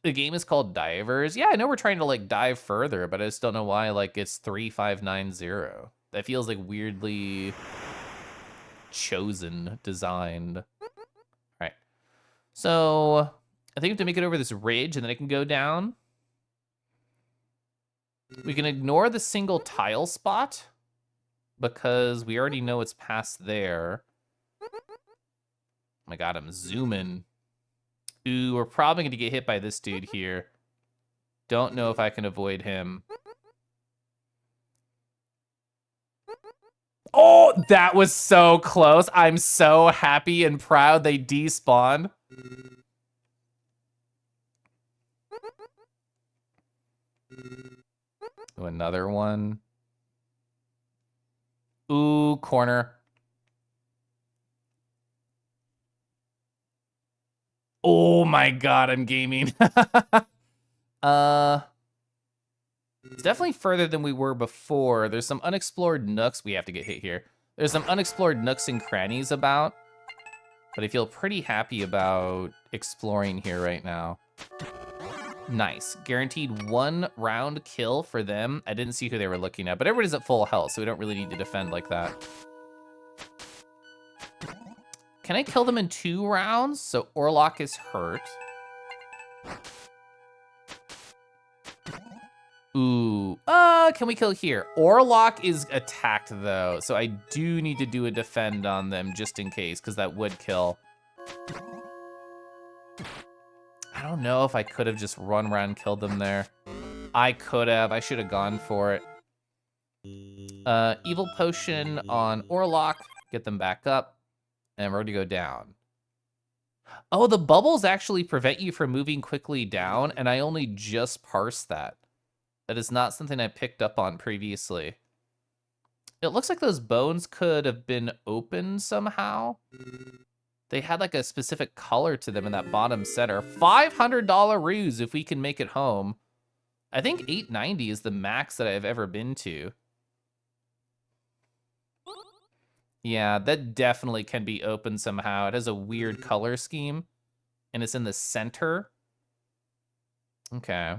The game is called Divers. Yeah, I know we're trying to like dive further, but I just don't know why like it's 3590. That feels like weirdly chosen, designed. All right. So I think we have to make it over this ridge and then it can go down. We can ignore the single tile spot because we already know it's past there. Oh my God, I'm zooming. Ooh, we're probably gonna get hit by this dude here. Don't know if I can avoid him. Oh, that was so close. I'm so happy and proud they despawned. Ooh, another one. Ooh, corner. Oh my God, I'm gaming. It's definitely further than we were before. There's some unexplored nooks. We have to get hit here. There's some unexplored nooks and crannies about, but I feel pretty happy about exploring here right now. Nice. Guaranteed 1 round kill for them. I didn't see who they were looking at, but everybody's at full health, so we don't really need to defend like that. Can I kill them in 2 rounds? So Orlok is hurt. Ooh, can we kill here? Orlok is attacked though, so I do need to do a defend on them just in case, because that would kill. I don't know if I could have just run around and killed them there. I could have, I should have gone for it. Evil potion on Orlok, get them back up, and we're gonna go down. Oh, the bubbles actually prevent you from moving quickly down, and I only just parsed that. That is not something I picked up on previously. It looks like those bones could have been opened somehow. They had like a specific color to them in that bottom center. $500 ruse if we can make it home. I think 890 is the max that I've ever been to. Yeah, that definitely can be opened somehow. It has a weird color scheme, and it's in the center. Okay.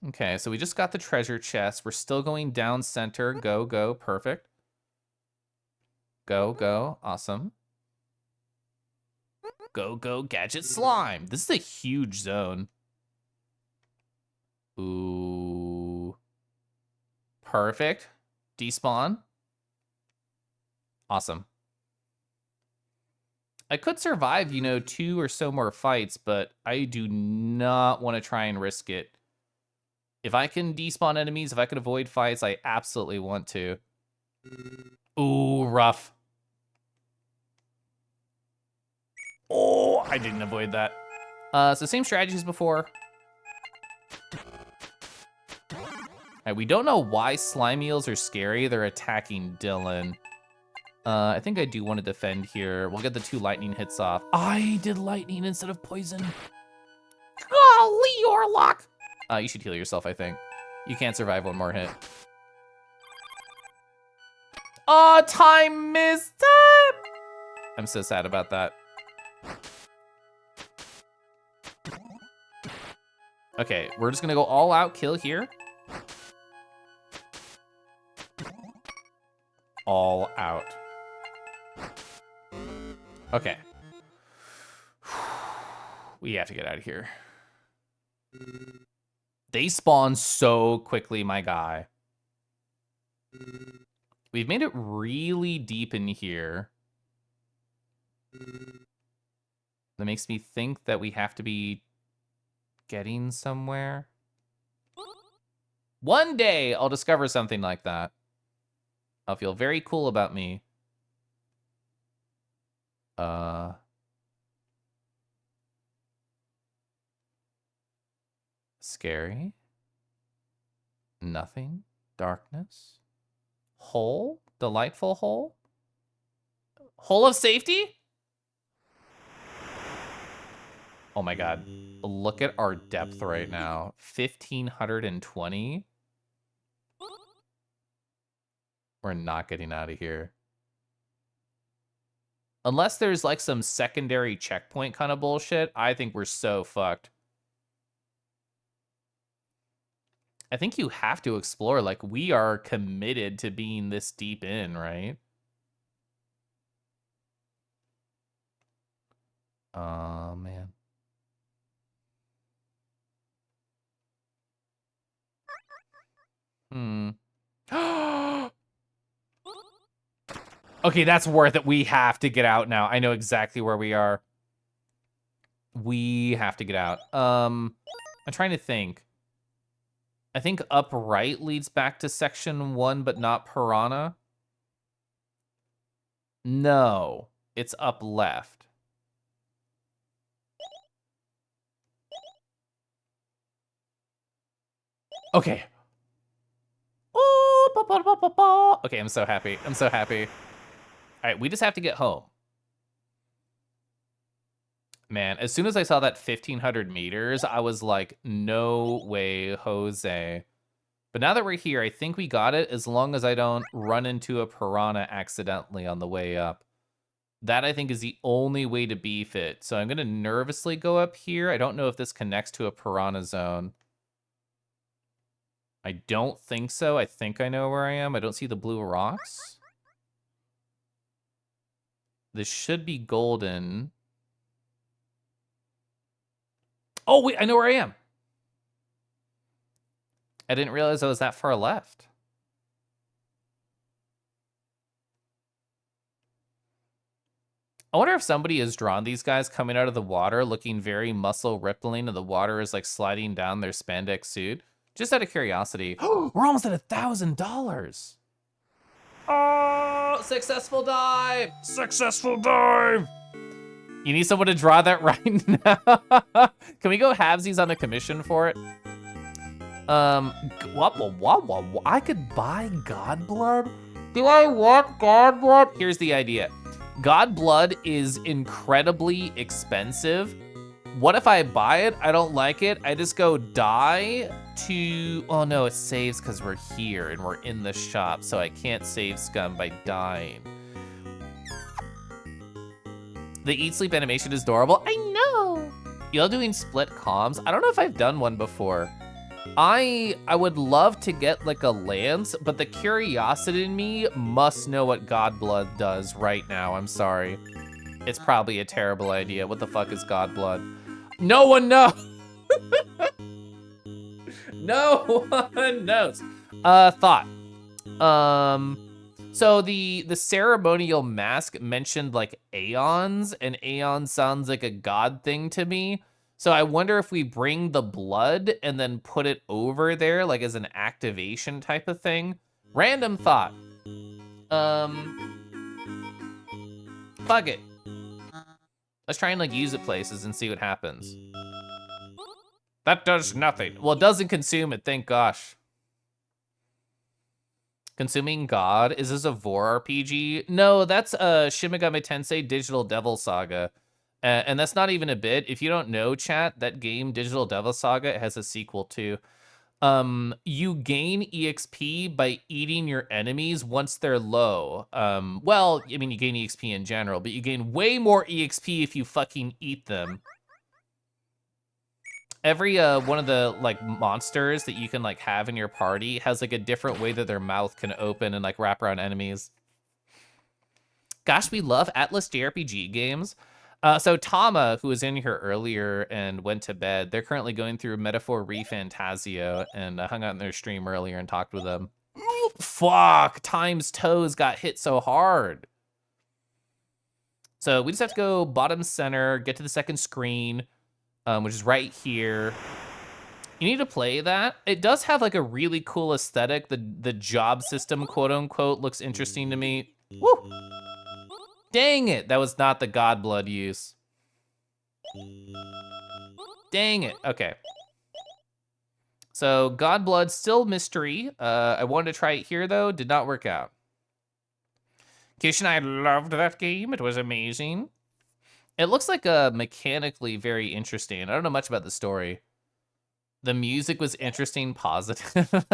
Okay, so we just got the treasure chest. We're still going down center. Go, go, perfect. Go, go, awesome. Go, go, gadget slime. This is a huge zone. Ooh. Perfect. Despawn. Awesome. I could survive, you know, 2 or so more fights, but I do not want to try and risk it. If I can despawn enemies, if I can avoid fights, I absolutely want to. Ooh, rough. Oh, I didn't avoid that. So same strategy as before. Right, we don't know why slime eels are scary. They're attacking Dylan. I think I do want to defend here. We'll get the 2 lightning hits off. I did lightning instead of poison. Golly, Orlok! You should heal yourself, I think. You can't survive 1 more hit. Oh, time missed! Time! I'm so sad about that. Okay, we're just gonna go all out kill here. all out. Okay. We have to get out of here. They spawn so quickly, my guy. We've made it really deep in here. That makes me think that we have to be getting somewhere. One day I'll discover something like that. I'll feel very cool about me. Scary. Nothing. Darkness. Hole? Delightful hole? Hole of safety? Oh my god. Look at our depth right now. 1,520. We're not getting out of here. Unless there's like some secondary checkpoint kind of bullshit, I think we're so fucked. I think you have to explore. Like, we are committed to being this deep in, right? Oh, man. Okay, that's worth it. We have to get out now. I know exactly where we are. We have to get out. I'm trying to think. I think up right leads back to section 1, but not Piranha. No, it's up left. Okay. Okay, I'm so happy. I'm so happy. All right, we just have to get home. Man, as soon as I saw that 1,500 meters, I was like, no way, Jose. But now that we're here, I think we got it as long as I don't run into a piranha accidentally on the way up. That, I think, is the only way to beef it. So I'm going to nervously go up here. I don't know if this connects to a piranha zone. I don't think so. I think I know where I am. I don't see the blue rocks. This should be golden. Oh, wait, I know where I am. I didn't realize I was that far left. I wonder if somebody has drawn these guys coming out of the water looking very muscle rippling and the water is like sliding down their spandex suit. Just out of curiosity. We're almost at $1,000. Oh, successful dive. Successful dive. You need someone to draw that right now. Can we go halvesies on a commission for it? I could buy God Blood? Do I want God Blood? Here's the idea. God Blood is incredibly expensive. What if I buy it, I don't like it, I just go die to, oh no, it saves because we're here and we're in the shop, so I can't save scum by dying. The eat sleep animation is adorable. I know. Y'all doing split comms? I don't know if I've done one before. I would love to get like a lance, but the curiosity in me must know what God Blood does right now. I'm sorry. It's probably a terrible idea. What the fuck is God Blood? No one knows. No one knows. Thought. So the ceremonial mask mentioned like aeons, and aeon sounds like a god thing to me. So I wonder if we bring the blood and then put it over there, like as an activation type of thing. Random thought. Fuck it. Let's try and like use it places and see what happens. That does nothing. Well, it doesn't consume it, thank gosh. Consuming God, is this a Vor RPG? No, that's Shin Megami Tensei Digital Devil Saga. And that's not even a bit. If you don't know, chat, that game, Digital Devil Saga, has a sequel too. You gain EXP by eating your enemies once they're low. Well, I mean, you gain EXP in general, but you gain way more EXP if you fucking eat them. Every one of the like monsters that you can like have in your party has like a different way that their mouth can open and like wrap around enemies. Gosh, we love Atlas JRPG games. So Tama, who was in here earlier and went to bed, they're currently going through Metaphor ReFantasio, and I hung out in their stream earlier and talked with them. Ooh, fuck, Time's toes got hit so hard. So we just have to go bottom center, get to the second screen, which is right here. You need to play that. It does have like a really cool aesthetic. The job system, quote unquote, looks interesting to me. Woo! Dang it, that was not the Godblood use. Dang it, okay. So Godblood, still mystery. I wanted to try it here though, did not work out. Kish and I loved that game, it was amazing. It looks like mechanically very interesting. I don't know much about the story. The music was interesting, positive.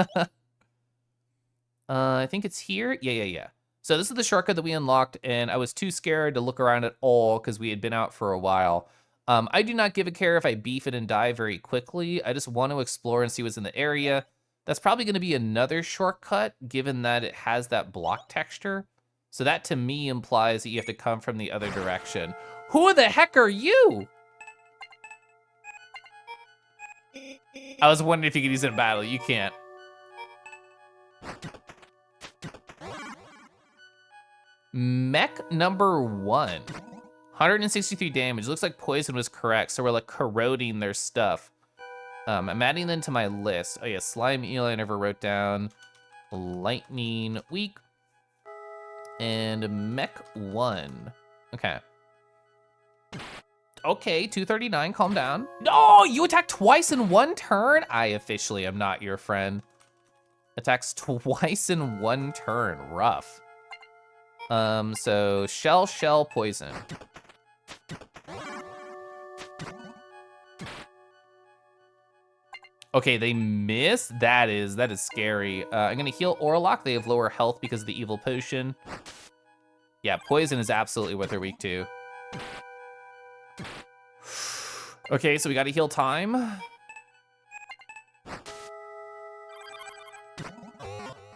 I think it's here. Yeah. So this is the shortcut that we unlocked, and I was too scared to look around at all because we had been out for a while. I do not give a care if I beef it and die very quickly. I just want to explore and see what's in the area. That's probably going to be another shortcut, given that it has that block texture. So that to me implies that you have to come from the other direction. Who the heck are you? I was wondering if you could use it in battle. You can't. Mech number 1. 163 damage. Looks like poison was correct, so we're like corroding their stuff. I'm adding them to my list. Oh yeah, slime eel I never wrote down. Lightning weak. And mech 1. Okay. Okay, 239, calm down. No, you attacked twice in one turn? I officially am not your friend. Attacks twice in one turn, rough. So shell, poison. Okay, they miss. That is scary. I'm gonna heal Orlock. They have lower health because of the evil potion. Yeah, poison is absolutely what they're weak to. Okay, so we gotta heal time.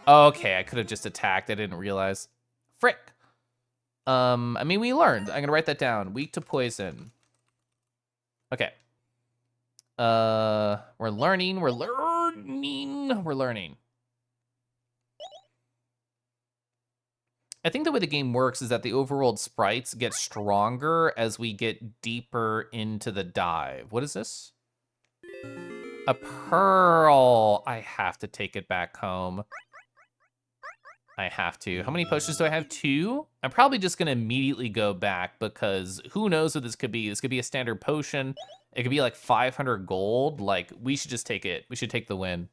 Okay, I could have just attacked. I didn't realize. Frick. I mean, we learned. I'm gonna write that down. Weak to poison. Okay. We're learning. I think the way the game works is that the overworld sprites get stronger as we get deeper into the dive. What is this? A pearl. I have to take it back home. I have to. How many potions do I have? 2? I'm probably just gonna immediately go back because who knows what this could be. This could be a standard potion. It could be like 500 gold. Like, we should just take it. We should take the win.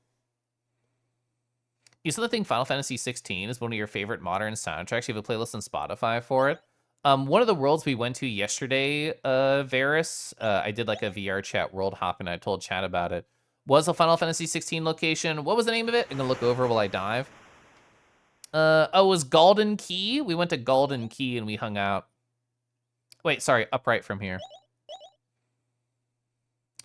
You still think Final Fantasy 16 is one of your favorite modern soundtracks? You have a playlist on Spotify for it. One of the worlds we went to yesterday, Varys, I did like a VRChat world hop and I told Chad about it, was a Final Fantasy 16 location. What was the name of it? I'm gonna look over while I dive. Oh, it was Golden Key. We went to Golden Key and we hung out. Wait, sorry, upright from here.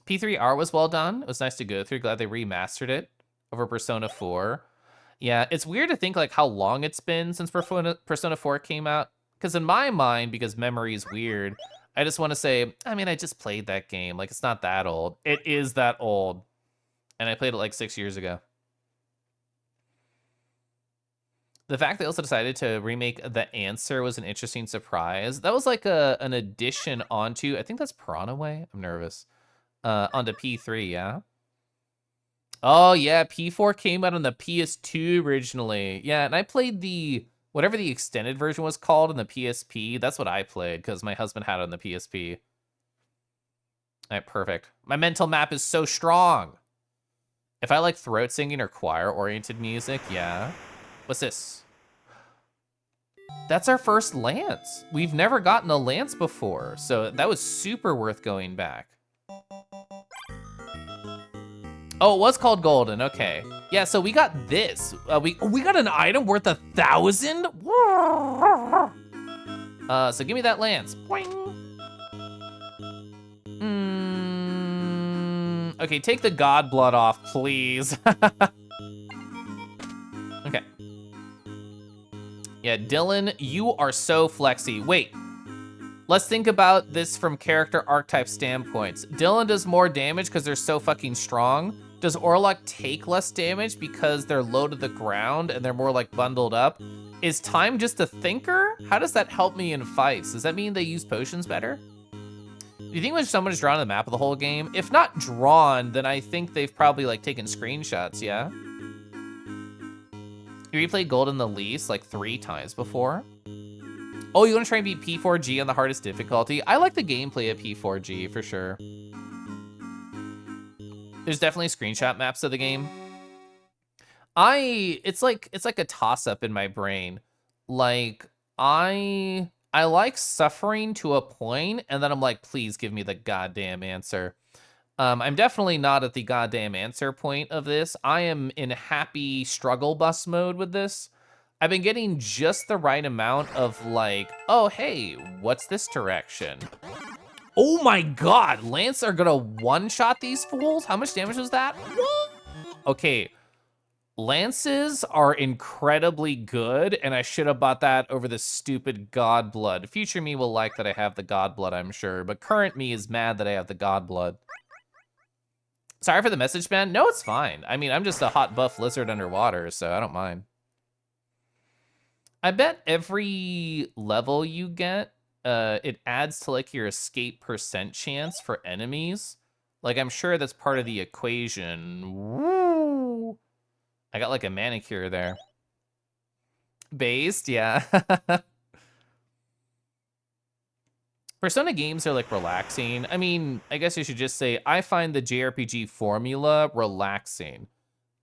P3R was well done. It was nice to go through. Glad they remastered it over Persona 4. Yeah, it's weird to think like how long it's been since Persona 4 came out. Because in my mind, because memory is weird, I just want to say, I mean, I just played that game. Like, it's not that old. It is that old. And I played it like 6 years ago. The fact they also decided to remake The Answer was an interesting surprise. That was like an addition onto, I think that's Piranha Way. I'm nervous. Onto P3, yeah? Oh, yeah, P4 came out on the PS2 originally. Yeah, and I played the, whatever the extended version was called on the PSP. That's what I played, because my husband had it on the PSP. All right, perfect. My mental map is so strong. If I like throat singing or choir-oriented music, yeah. What's this? That's our first lance. We've never gotten a lance before, so that was super worth going back. Oh, it was called Golden, okay. Yeah, so we got this. We got an item worth 1,000? So give me that lance. Okay, take the god blood off, please. Okay. Yeah, Dylan, you are so flexy. Wait, let's think about this from character archetype standpoints. Dylan does more damage because they're so fucking strong. Does Orlok take less damage because they're low to the ground and they're more like bundled up? Is Time just a thinker? How does that help me in fights? Does that mean they use potions better? Do you think when someone is drawn on the map of the whole game? If not drawn, then I think they've probably like taken screenshots, yeah? You replayed Gold in the Least like 3 times before. Oh, you wanna try and beat P4G on the hardest difficulty? I like the gameplay of P4G for sure. There's definitely screenshot maps of the game. It's like a toss-up in my brain. Like, I like suffering to a point, and then I'm like, please give me the goddamn answer. I'm definitely not at the goddamn answer point of this. I am in happy struggle bus mode with this. I've been getting just the right amount of like, oh, hey, what's this direction? Oh my God, Lance are gonna one-shot these fools? How much damage was that? What? Okay, Lances are incredibly good, and I should have bought that over the stupid God Blood. Future me will like that I have the God Blood, I'm sure, but current me is mad that I have the God Blood. Sorry for the message, man. No, it's fine. I mean, I'm just a hot buff lizard underwater, so I don't mind. I bet every level you get, it adds to like your escape percent chance for enemies. Like, I'm sure that's part of the equation. Woo! I got like a manicure there. Based, yeah. Persona games are like relaxing. I mean, I guess you should just say, I find the JRPG formula relaxing.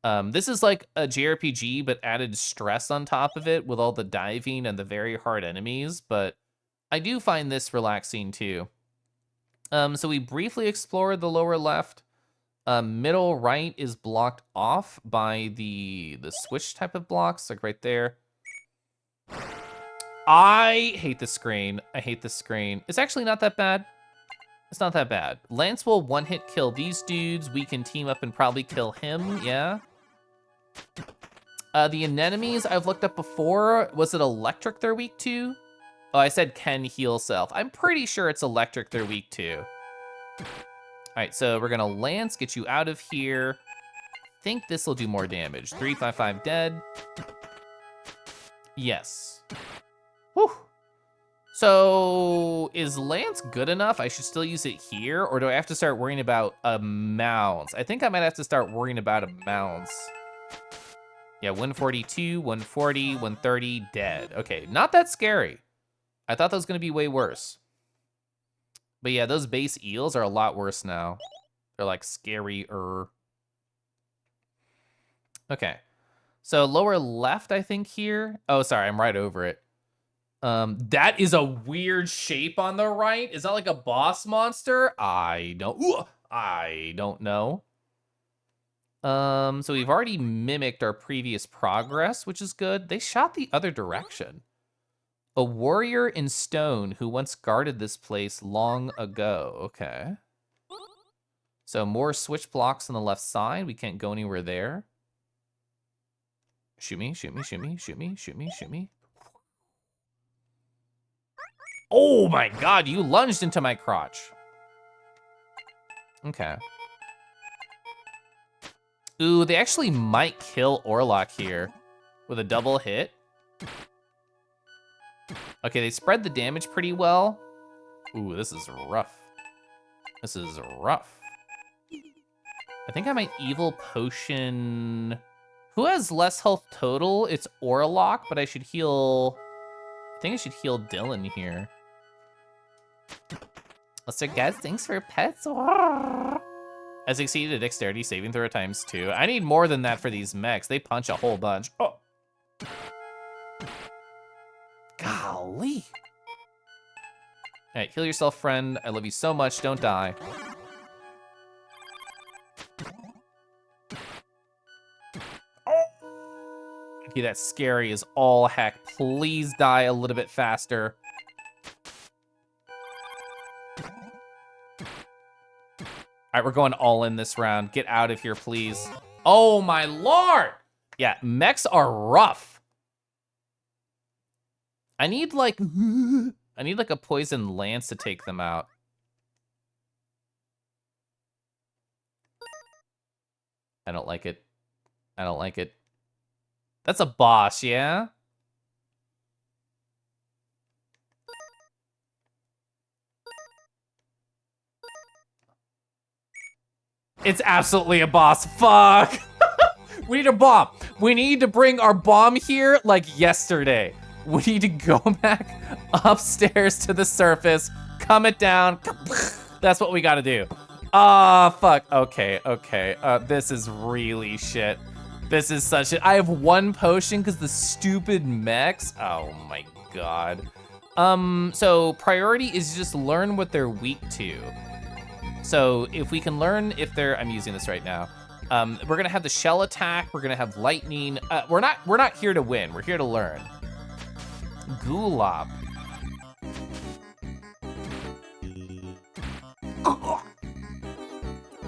This is like a JRPG, but added stress on top of it with all the diving and the very hard enemies, but I do find this relaxing too. So we briefly explored the lower left. Middle right is blocked off by the switch type of blocks, like right there. I hate the screen. I hate the screen. It's actually not that bad. It's not that bad. Lance will one-hit kill these dudes. We can team up and probably kill him, yeah. The anemones I've looked up before, was it electric they're weak to? Oh, I said can heal self. I'm pretty sure it's electric they're weak to. All right, so we're gonna Lance, get you out of here. Think this will do more damage. 355 dead. Yes. Whew. So is Lance good enough? I should still use it here, or do I have to start worrying about mounds? I think I might have to start worrying about mounds. Yeah, 142, 140, 130, dead. Okay, not that scary. I thought that was gonna be way worse. But yeah, those base eels are a lot worse now. They're like scarier. Okay, so lower left, I think here. Oh, sorry, I'm right over it. That is a weird shape on the right. Is that like a boss monster? I don't know. So we've already mimicked our previous progress, which is good. They shot the other direction. A warrior in stone who once guarded this place long ago. Okay. So more switch blocks on the left side. We can't go anywhere there. Shoot me, shoot me, shoot me, shoot me, shoot me, shoot me. Oh my God, you lunged into my crotch. Okay. Ooh, they actually might kill Orlok here with a double hit. Okay, they spread the damage pretty well. Ooh, this is rough. This is rough. I think I might evil potion. Who has less health total? It's Orlok, but I should heal. I think I should heal Dylan here. Let's say, guys, thanks for pets. I succeeded a dexterity saving throw times 2. I need more than that for these mechs. They punch a whole bunch. Oh. Golly. All right, heal yourself, friend. I love you so much. Don't die. Okay, that's scary as all heck. Please die a little bit faster. All right, we're going all in this round. Get out of here, please. Oh my Lord. Yeah, mechs are rough. I need like a poison lance to take them out. I don't like it. I don't like it. That's a boss, yeah? It's absolutely a boss. Fuck. We need a bomb. We need to bring our bomb here like yesterday. We need to go back upstairs to the surface, come it down. That's what we gotta do. Ah, fuck. Okay, okay. This is really shit. This is such a... I have one potion because the stupid mechs. Oh my god. So priority is just learn what they're weak to. So if we can learn if they're... I'm using this right now. We're gonna have the shell attack. We're gonna have lightning. We're not here to win. We're here to learn. Gulop.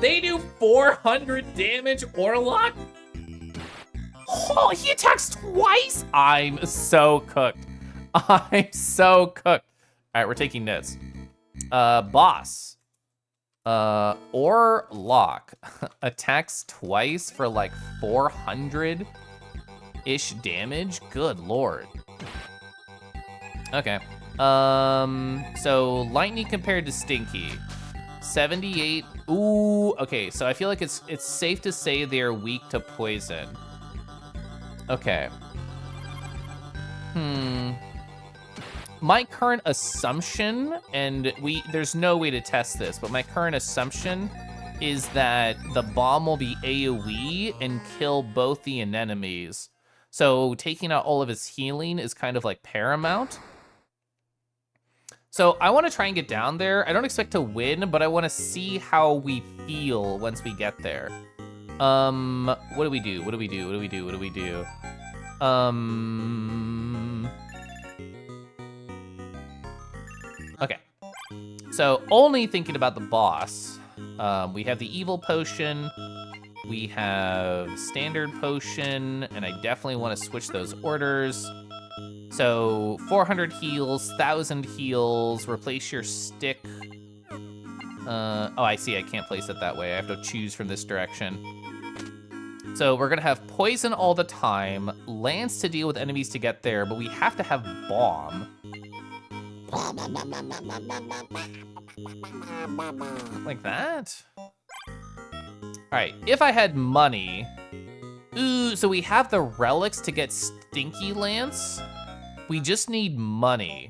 They do 400 damage, Orlock? Oh, he attacks twice? I'm so cooked. I'm so cooked. All right, we're taking notes. Boss. Orlock attacks twice for like 400-ish damage. Good lord. Okay. So lightning compared to Stinky. 78. Ooh, okay, so I feel like it's safe to say they're weak to poison. Okay. My current assumption, and there's no way to test this, but my current assumption is that the bomb will be AoE and kill both the anemones. So taking out all of his healing is kind of like paramount. So I want to try and get down there. I don't expect to win, but I want to see how we feel once we get there. What do we do? What do we do? What do we do? What do we do? Okay. So only thinking about the boss. We have the evil potion. We have standard potion, and I definitely want to switch those orders. So 400 heals, 1,000 heals, replace your stick. Oh, I see, I can't place it that way. I have to choose from this direction. So we're gonna have poison all the time, lance to deal with enemies to get there, but we have to have bomb. Like that? All right, if I had money, ooh, so we have the relics to get Stinky Lance. We just need money.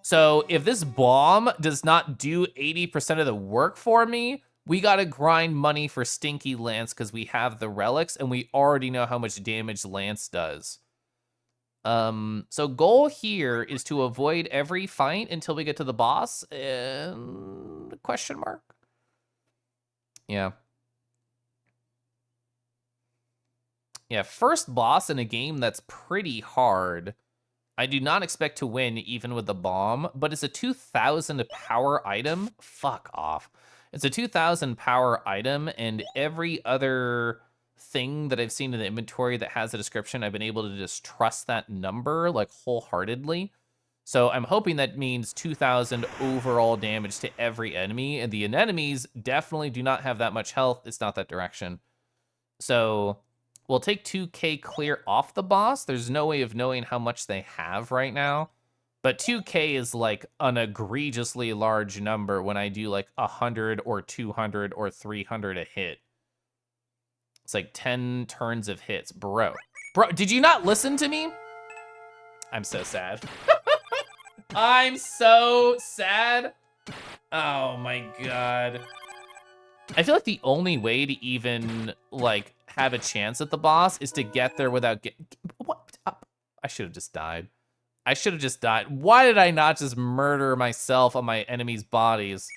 So if this bomb does not do 80% of the work for me, we gotta grind money for Stinky Lance because we have the relics and we already know how much damage Lance does. So goal here is to avoid every fight until we get to the boss, and question mark? Yeah. Yeah, first boss in a game that's pretty hard. I do not expect to win even with the bomb, but it's a 2,000 power item. Fuck off. It's a 2,000 power item, and every other thing that I've seen in the inventory that has a description, I've been able to just trust that number like wholeheartedly. So I'm hoping that means 2,000 overall damage to every enemy, and the enemies definitely do not have that much health. It's not that direction. So we'll take 2K clear off the boss. There's no way of knowing how much they have right now. But 2K is like an egregiously large number when I do like 100 or 200 or 300 a hit. It's like 10 turns of hits. Bro, did you not listen to me? I'm so sad. I'm so sad. Oh my god. I feel like the only way to even like have a chance at the boss is to get there without what? I should have just died. I should have just died. Why did I not just murder myself on my enemies' bodies?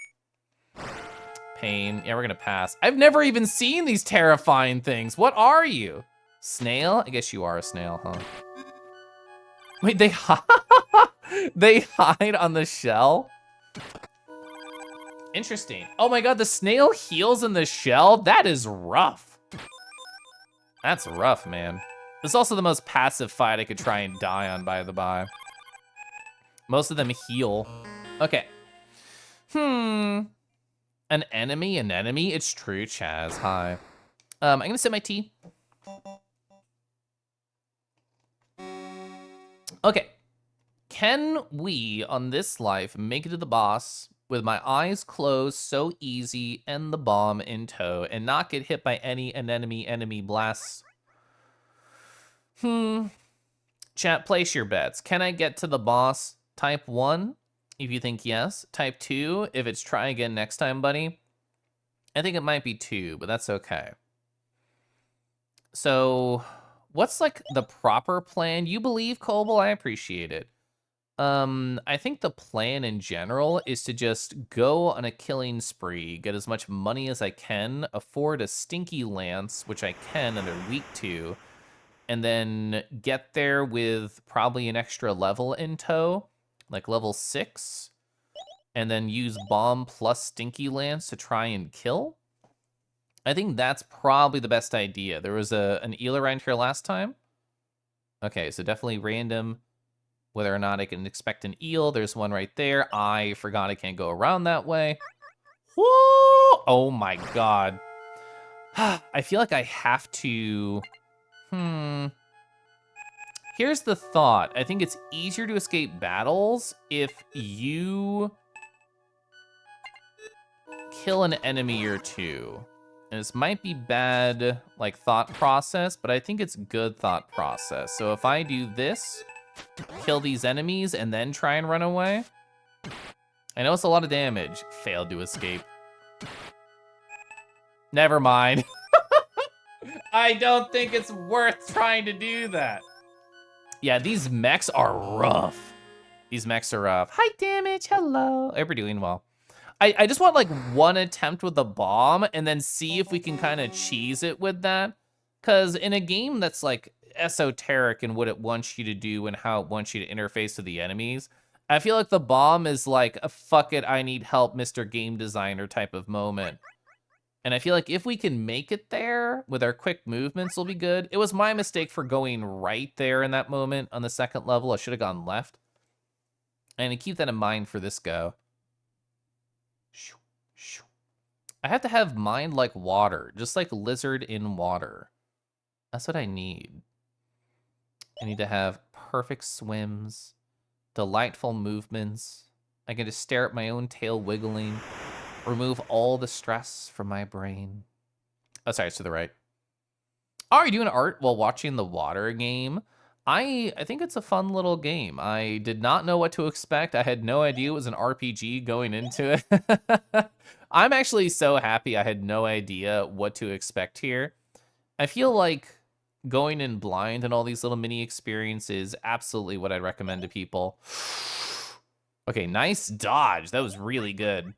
Pain. Yeah, we're gonna pass. I've never even seen these terrifying things. What are you? Snail? I guess you are a snail, huh? Wait, they they hide on the shell? Interesting. Oh my god, the snail heals in the shell? That is rough. That's rough, man. This is also the most passive fight I could try and die on, by the by. Most of them heal. Okay. An enemy? It's true, Chaz. Hi. I'm gonna sip my tea. Okay. Can we, on this life, make it to the boss with my eyes closed so easy and the bomb in tow and not get hit by any enemy blasts? Chat, place your bets. Can I get to the boss? Type 1, if you think yes. Type 2, if it's try again next time, buddy. I think it might be 2, but that's okay. So, what's like the proper plan? You believe, Koble? I appreciate it. I think the plan in general is to just go on a killing spree, get as much money as I can, afford a stinky lance, which I can and they're weak to, and then get there with probably an extra level in tow, like level 6, and then use bomb plus stinky lance to try and kill. I think that's probably the best idea. There was an eel around here last time. Okay, so definitely random. Whether or not I can expect an eel, there's one right there. I forgot I can't go around that way. Woo! Oh my god. I feel like I have to... Here's the thought. I think it's easier to escape battles if you kill an enemy or two. And this might be bad, like, thought process, but I think it's good thought process. So if I do this, kill these enemies, and then try and run away. I know it's a lot of damage. Failed to escape. Never mind. I don't think it's worth trying to do that. Yeah, these mechs are rough. These mechs are rough. Hi, Damage. Hello. Hope you're doing well. I just want like one attempt with the bomb and then see if we can kind of cheese it with that. Because in a game that's like esoteric in what it wants you to do and how it wants you to interface with the enemies, I feel like the bomb is like a fuck it, I need help, Mr. Game Designer type of moment. And I feel like if we can make it there with our quick movements, will be good. It was my mistake for going right there in that moment on the second level. I should have gone left. And keep that in mind for this go. I have to have mind like water, just like lizard in water. That's what I need. I need to have perfect swims, delightful movements. I can just stare at my own tail wiggling, remove all the stress from my brain. Oh, sorry, it's to the right. Oh, are you doing art while watching the water game? I think it's a fun little game. I did not know what to expect. I had no idea it was an RPG going into it. I'm actually so happy I had no idea what to expect here. I feel like going in blind and all these little mini experiences, absolutely what I'd recommend to people. Okay, nice dodge. That was really good.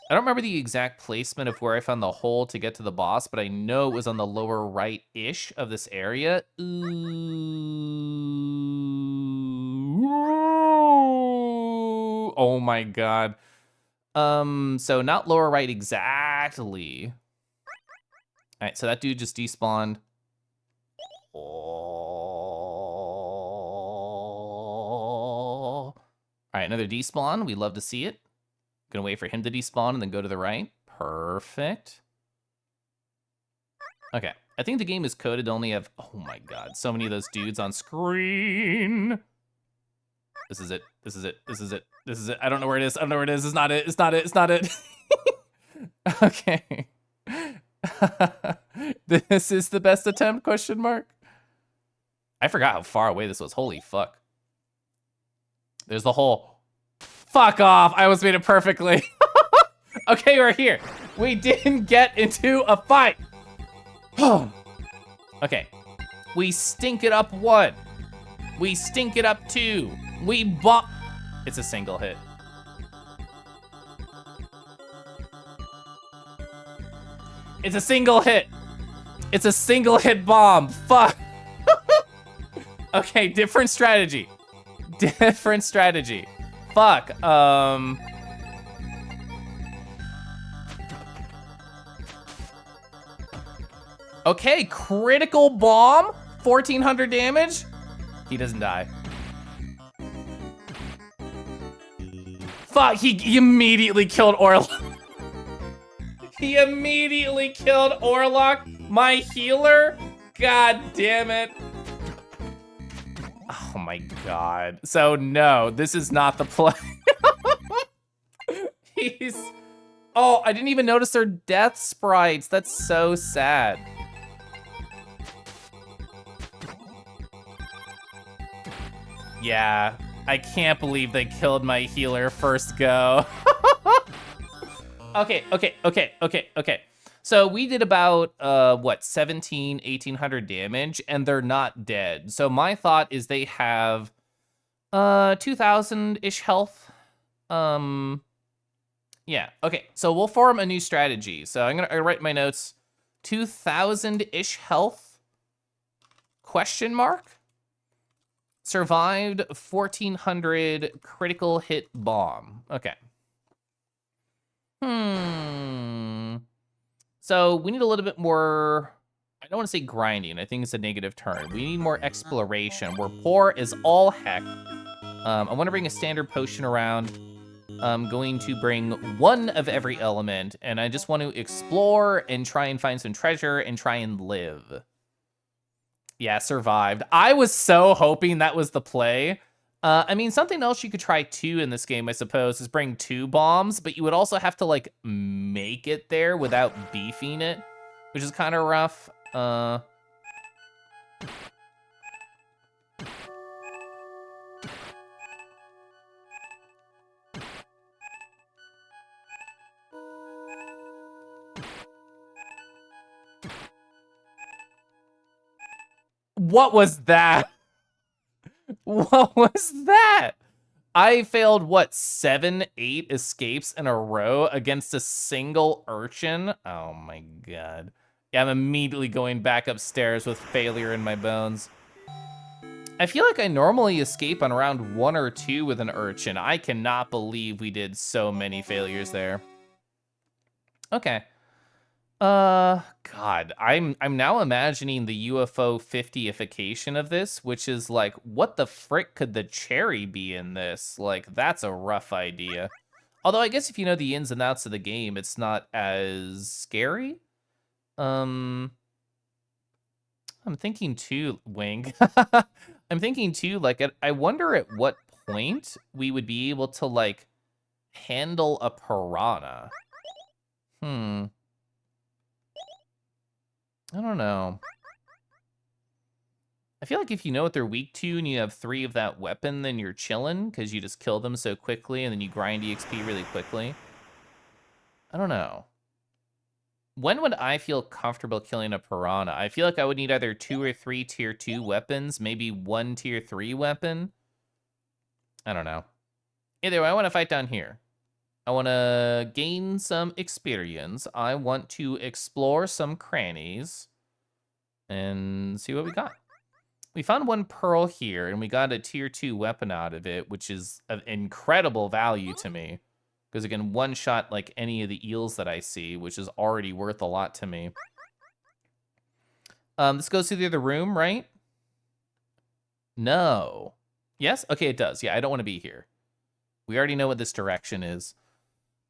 I don't remember the exact placement of where I found the hole to get to the boss, but I know it was on the lower right-ish of this area. Ooh. Oh my god. So not lower right exactly. All right, so that dude just despawned. Oh. All right, another despawn. We love to see it. Gonna wait for him to despawn and then go to the right. Perfect. Okay, I think the game is coded to only have, oh my god, so many of those dudes on screen. This is it, this is it, this is it, this is it. I don't know where it is, I don't know where it is, it's not it, it's not it, it's not it. Okay. This is the best attempt, question mark? I forgot how far away this was, holy fuck. There's the hole. Fuck off, I almost made it perfectly. Okay, we're here. We didn't get into a fight. Okay, we stink it up 1. We stink it up 2. We bop. It's a single hit. It's a single hit. It's a single hit bomb. Fuck. Okay, different strategy. Different strategy. Fuck, okay, critical bomb, 1400 damage. He doesn't die. Fuck, he immediately killed Orlok. He immediately killed Orlok, my healer. God damn it. Oh my god. So no, this is not the play. He's... Oh, I didn't even notice their death sprites. That's so sad. Yeah, I can't believe they killed my healer first go. Okay. So we did about, what, 1800 damage, and they're not dead. So my thought is they have, 2,000-ish health. Yeah, okay. So we'll form a new strategy. So I'm gonna write my notes. 2,000-ish health? Question mark? Survived 1,400 critical hit bomb. Okay. So we need a little bit more, I don't want to say grinding. I think it's a negative term. We need more exploration. We're poor as all heck. I want to bring a standard potion around. I'm going to bring one of every element, and I just want to explore and try and find some treasure and try and live. Yeah, survived. I was so hoping that was the play. I mean, something else you could try too in this game, I suppose, is bring 2 bombs, but you would also have to, like, make it there without beefing it, which is kind of rough. What was that? What was that? I failed, what, 7, 8 escapes in a row against a single urchin? Oh my god. Yeah, I'm immediately going back upstairs with failure in my bones. I feel like I normally escape on around 1 or 2 with an urchin. I cannot believe we did so many failures there. Okay. God, I'm now imagining the UFO50ification of this, which is like, what the frick could the cherry be in this? Like, that's a rough idea. Although I guess if you know the ins and outs of the game, it's not as scary. I'm thinking too, Wing. I'm thinking too, like, I wonder at what point we would be able to, like, handle a piranha. I don't know. I feel like if you know what they're weak to and you have 3 of that weapon, then you're chillin', because you just kill them so quickly and then you grind EXP really quickly. I don't know. When would I feel comfortable killing a piranha? I feel like I would need either 2 or 3 tier 2 weapons, maybe 1 tier 3 weapon. I don't know. Either way, I want to fight down here. I want to gain some experience. I want to explore some crannies and see what we got. We found 1 pearl here, and we got a tier 2 weapon out of it, which is of incredible value to me. Because it can one-shot, like, any of the eels that I see, which is already worth a lot to me. This goes through the other room, right? No. Yes? Okay, it does. Yeah, I don't want to be here. We already know what this direction is.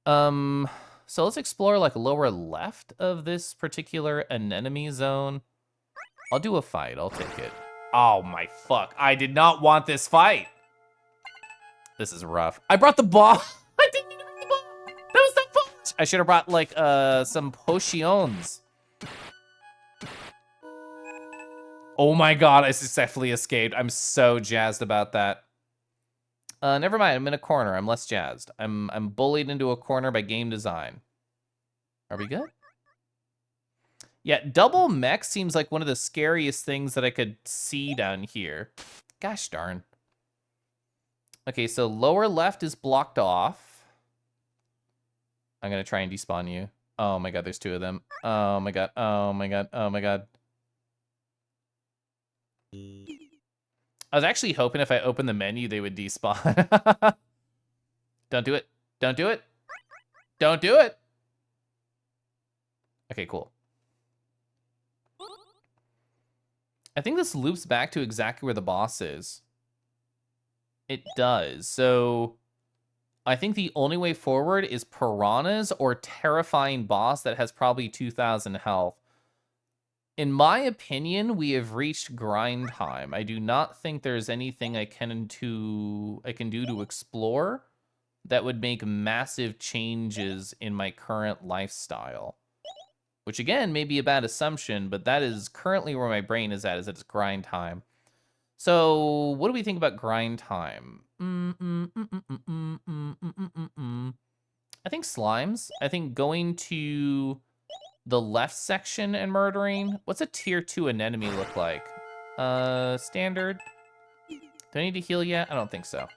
So let's explore, like, lower left of this particular anemone zone. I'll do a fight. I'll take it. Oh my fuck. I did not want this fight. This is rough. I brought the ball. I didn't even bring the ball. That was the fault. I should have brought, like, some potions. Oh my god, I successfully escaped. I'm so jazzed about that. Never mind, I'm in a corner. I'm less jazzed. I'm bullied into a corner by game design. Are we good? Yeah, double mech seems like one of the scariest things that I could see down here. Gosh darn. Okay, so lower left is blocked off. I'm gonna try and despawn you. Oh my god, there's 2 of them. Oh my god, oh my god, oh my god. I was actually hoping if I opened the menu, they would despawn. Don't do it. Don't do it. Don't do it. Okay, cool. I think this loops back to exactly where the boss is. It does. So I think the only way forward is piranhas or terrifying boss that has probably 2,000 health. In my opinion, we have reached grind time. I do not think there's anything I can do to explore that would make massive changes in my current lifestyle. Which again may be a bad assumption, but that is currently where my brain is at, is it's grind time. So what do we think about grind time? I think slimes. I think going to the left section and murdering. What's a tier 2 anemone look like? Standard. Do I need to heal yet? I don't think so.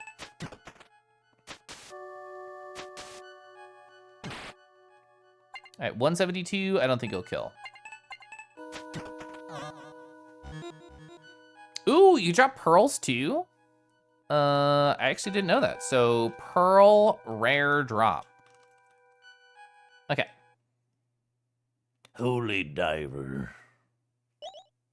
All right, 172. I don't think he'll kill. Ooh, you drop pearls too? I actually didn't know that. So pearl rare drop. Okay. Holy diver.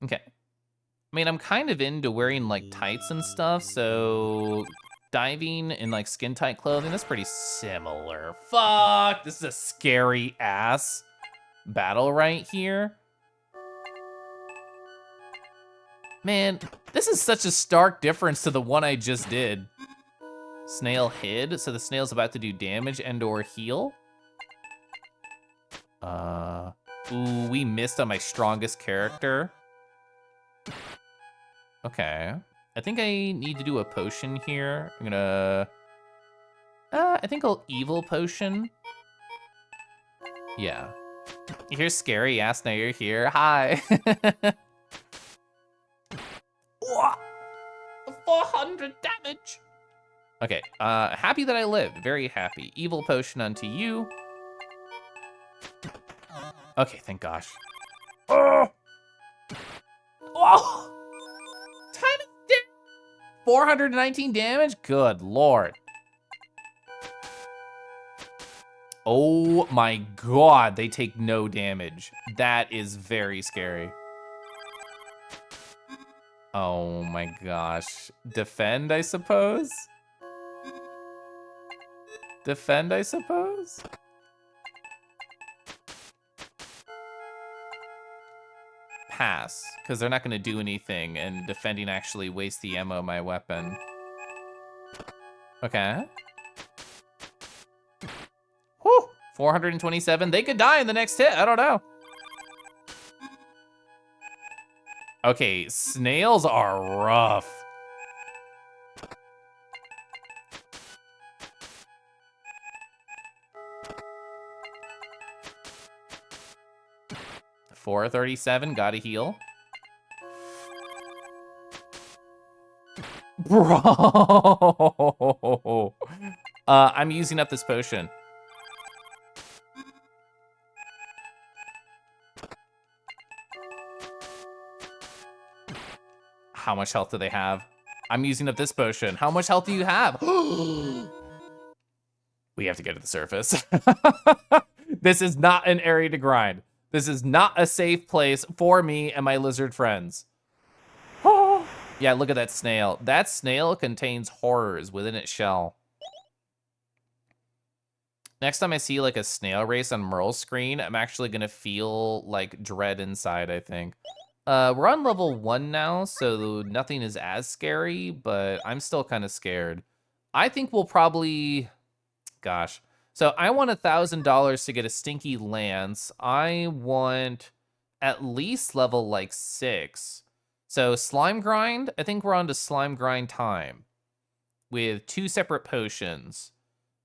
Okay. I mean, I'm kind of into wearing like tights and stuff, so diving in like skin tight clothing, that's pretty similar. Fuck, this is a scary ass battle right here. Man, this is such a stark difference to the one I just did. Snail hid, so the snail's about to do damage and or heal. Ooh, we missed on my strongest character. Okay. I think I need to do a potion here. I'm gonna... I think I'll evil potion. Yeah. You're scary ass, now you're here. Hi. 400 damage. Okay, happy that I lived. Very happy. Evil potion onto you. Okay, thank gosh. Oh! 419 damage? Good lord. Oh my god, they take no damage. That is very scary. Oh my gosh. Defend, I suppose? Defend, I suppose? Pass, because they're not going to do anything, and defending actually wastes the ammo of my weapon. Okay. Whew, 427. They could die in the next hit. I don't know. Okay, snails are rough. $437, gotta heal. Bro! I'm using up this potion. How much health do they have? I'm using up this potion. How much health do you have? We have to get to the surface. This is not an area to grind. This is not a safe place for me and my lizard friends. Yeah, look at that snail. That snail contains horrors within its shell. Next time I see like a snail race on Merle's screen, I'm actually gonna feel like dread inside, I think. We're on level 1 now, so nothing is as scary, but I'm still kind of scared. I think we'll probably, gosh. So I want $1,000 to get a stinky lance. I want at least level like 6. So slime grind, I think we're on to slime grind time with 2 separate potions.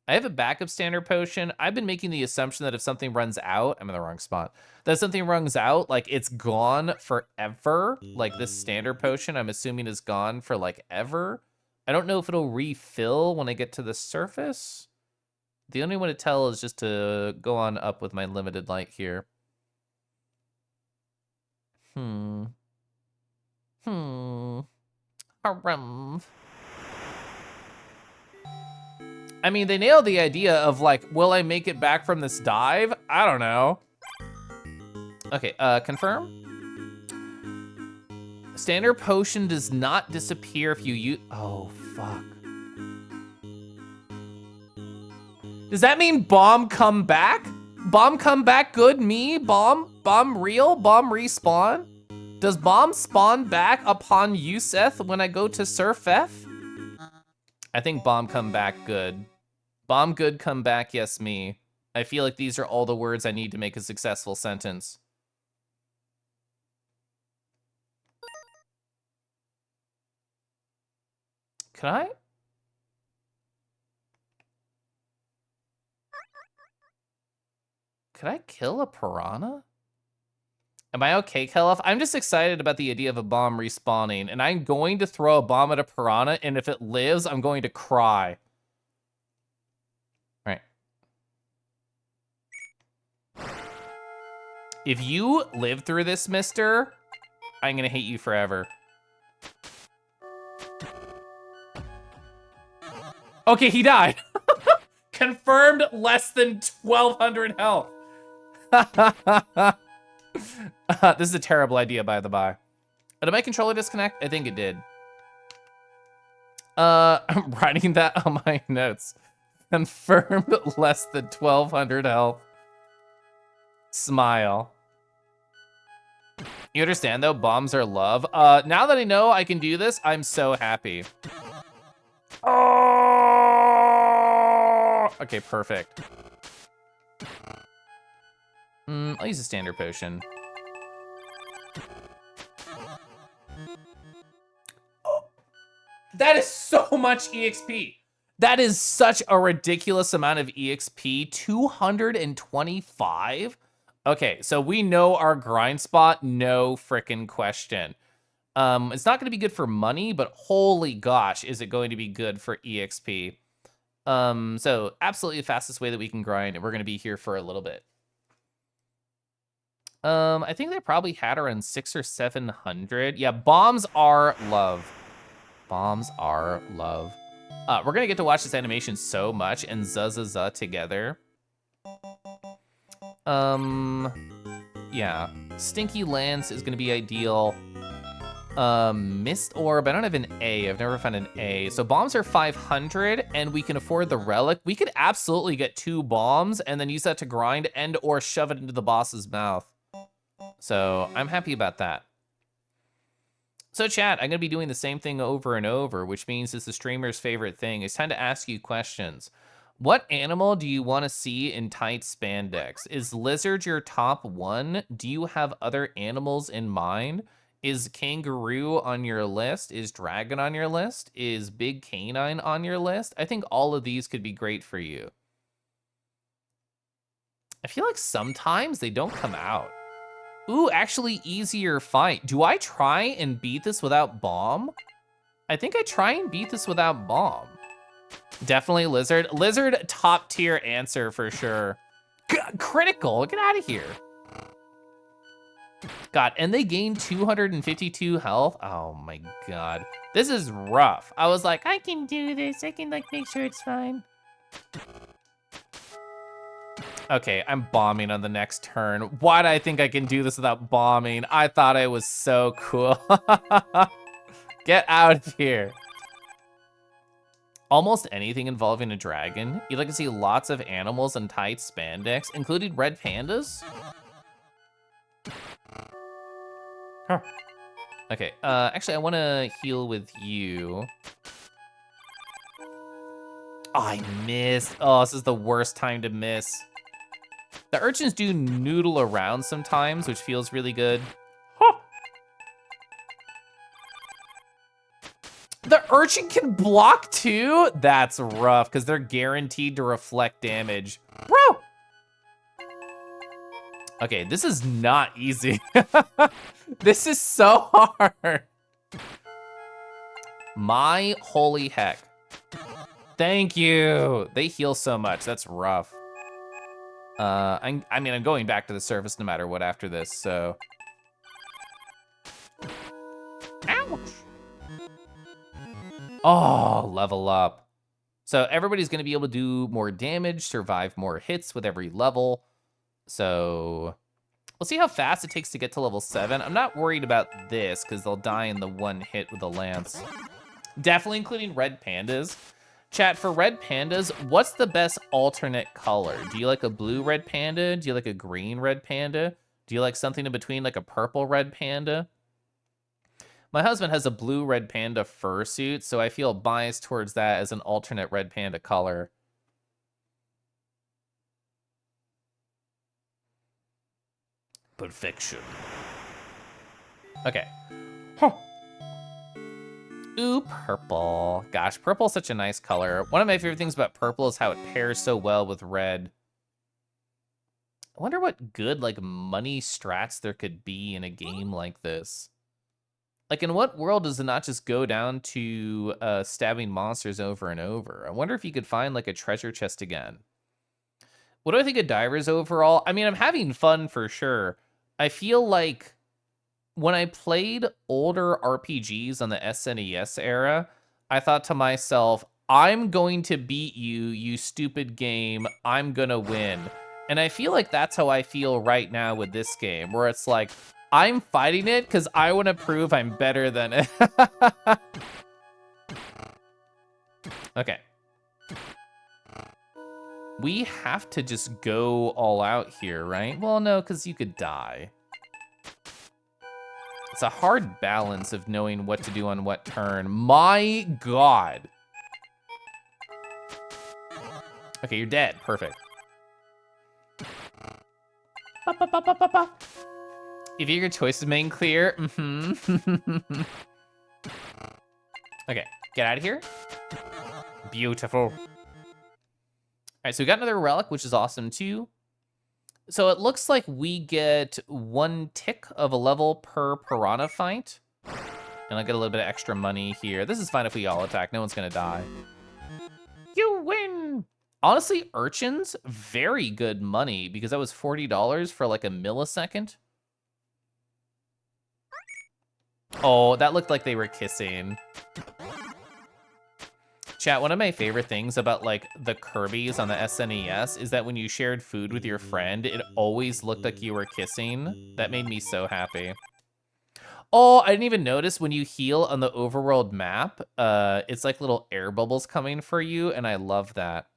I have a backup standard potion. I've been making the assumption that if something runs out, I'm in the wrong spot. That if something runs out, like it's gone forever. Like this standard potion, I'm assuming is gone for like ever. I don't know if it'll refill when I get to the surface. The only way to tell is just to go on up with my limited light here. Harum. I mean, they nailed the idea of like, will I make it back from this dive? I don't know. Okay, confirm. Standard potion does not disappear if you use, oh, fuck. Does that mean bomb come back? Bomb come back good, me? Bomb real? Bomb respawn? Does bomb spawn back upon Yuseth when I go to Surf F? I think bomb come back good. Bomb good come back, yes me. I feel like these are all the words I need to make a successful sentence. Could I? Could I kill a piranha? Am I okay, Kelef? I'm just excited about the idea of a bomb respawning, and I'm going to throw a bomb at a piranha, and if it lives, I'm going to cry. All right. If you live through this, mister, I'm gonna hate you forever. Okay, he died. Confirmed less than 1,200 health. This is a terrible idea, by the by. Did my controller disconnect? I think it did. I'm writing that on my notes. Confirmed less than 1,200 health. Smile. You understand, though? Bombs are love. Now that I know I can do this, I'm so happy. Oh! Okay, perfect. I'll use a standard potion. Oh, that is so much EXP. That is such a ridiculous amount of EXP. 225? Okay, so we know our grind spot, no frickin' question. It's not gonna be good for money, but holy gosh, is it going to be good for EXP. So absolutely the fastest way that we can grind, and we're gonna be here for a little bit. I think they probably had around 600 or 700. Yeah, bombs are love. Bombs are love. We're gonna get to watch this animation so much and Zuzza together. Yeah. Stinky Lance is gonna be ideal. Mist Orb, I don't have an A. I've never found an A. So bombs are 500 and we can afford the relic. We could absolutely get 2 bombs and then use that to grind and or shove it into the boss's mouth. So I'm happy about that. So chat, I'm gonna be doing the same thing over and over, which means it's the streamer's favorite thing. It's time to ask you questions. What animal do you want to see in tight spandex? Is lizard your top one? Do you have other animals in mind? Is kangaroo on your list? Is dragon on your list? Is big canine on your list? I think all of these could be great for you. I feel like sometimes they don't come out. Ooh, actually easier fight. Do I try and beat this without bomb? I think I try and beat this without bomb. Definitely lizard. Lizard, top tier answer for sure. Critical, get out of here. God, and they gain 252 health. Oh my God. This is rough. I was like, I can do this. I can like make sure it's fine. Okay, I'm bombing on the next turn. Why do I think I can do this without bombing? I thought I was so cool. Get out of here. Almost anything involving a dragon. You'd like to see lots of animals in tight spandex, including red pandas? Huh. Okay, actually, I want to heal with you. Oh, I missed. Oh, this is the worst time to miss. The urchins do noodle around sometimes, which feels really good. Huh. The urchin can block too? That's rough, because they're guaranteed to reflect damage. Woo! Okay, this is not easy. This is so hard. My holy heck. Thank you. They heal so much. That's rough. I mean, I'm going back to the surface no matter what after this, so. Ouch. Oh, level up. So everybody's gonna be able to do more damage, survive more hits with every level. So we'll see how fast it takes to get to level 7. I'm not worried about this because they'll die in the one hit with the lance. Definitely including red pandas. Chat, for red pandas, what's the best alternate color? Do you like a blue red panda? Do you like a green red panda? Do you like something in between, like a purple red panda? My husband has a blue red panda fursuit, so I feel biased towards that as an alternate red panda color. Perfection. Okay. Huh. Ooh, purple. Gosh, purple's such a nice color. One of my favorite things about purple is how it pairs so well with red. I wonder what good, like, money strats there could be in a game like this. Like, in what world does it not just go down to stabbing monsters over and over? I wonder if you could find, like, a treasure chest again. What do I think of divers overall? I mean, I'm having fun for sure. I feel like when I played older RPGs on the SNES era, I thought to myself, I'm going to beat you, you stupid game. I'm gonna win. And I feel like that's how I feel right now with this game, where it's like, I'm fighting it because I want to prove I'm better than it. Okay. We have to just go all out here, right? Well, no, because you could die. It's a hard balance of knowing what to do on what turn. My God. Okay, you're dead. Perfect. Ba, ba, ba, ba, ba, ba. If your choice is made clear, Okay, get out of here. Beautiful. All right, so we got another relic, which is awesome too. So it looks like we get 1 tick of a level per piranha fight. And I get a little bit of extra money here. This is fine if we all attack. No one's gonna die. You win! Honestly, urchins, very good money because that was $40 for like a millisecond. Oh, that looked like they were kissing. Chat, one of my favorite things about like the Kirby's on the SNES is that when you shared food with your friend, it always looked like you were kissing. That made me so happy. Oh, I didn't even notice when you heal on the overworld map, it's like little air bubbles coming for you, and I love that.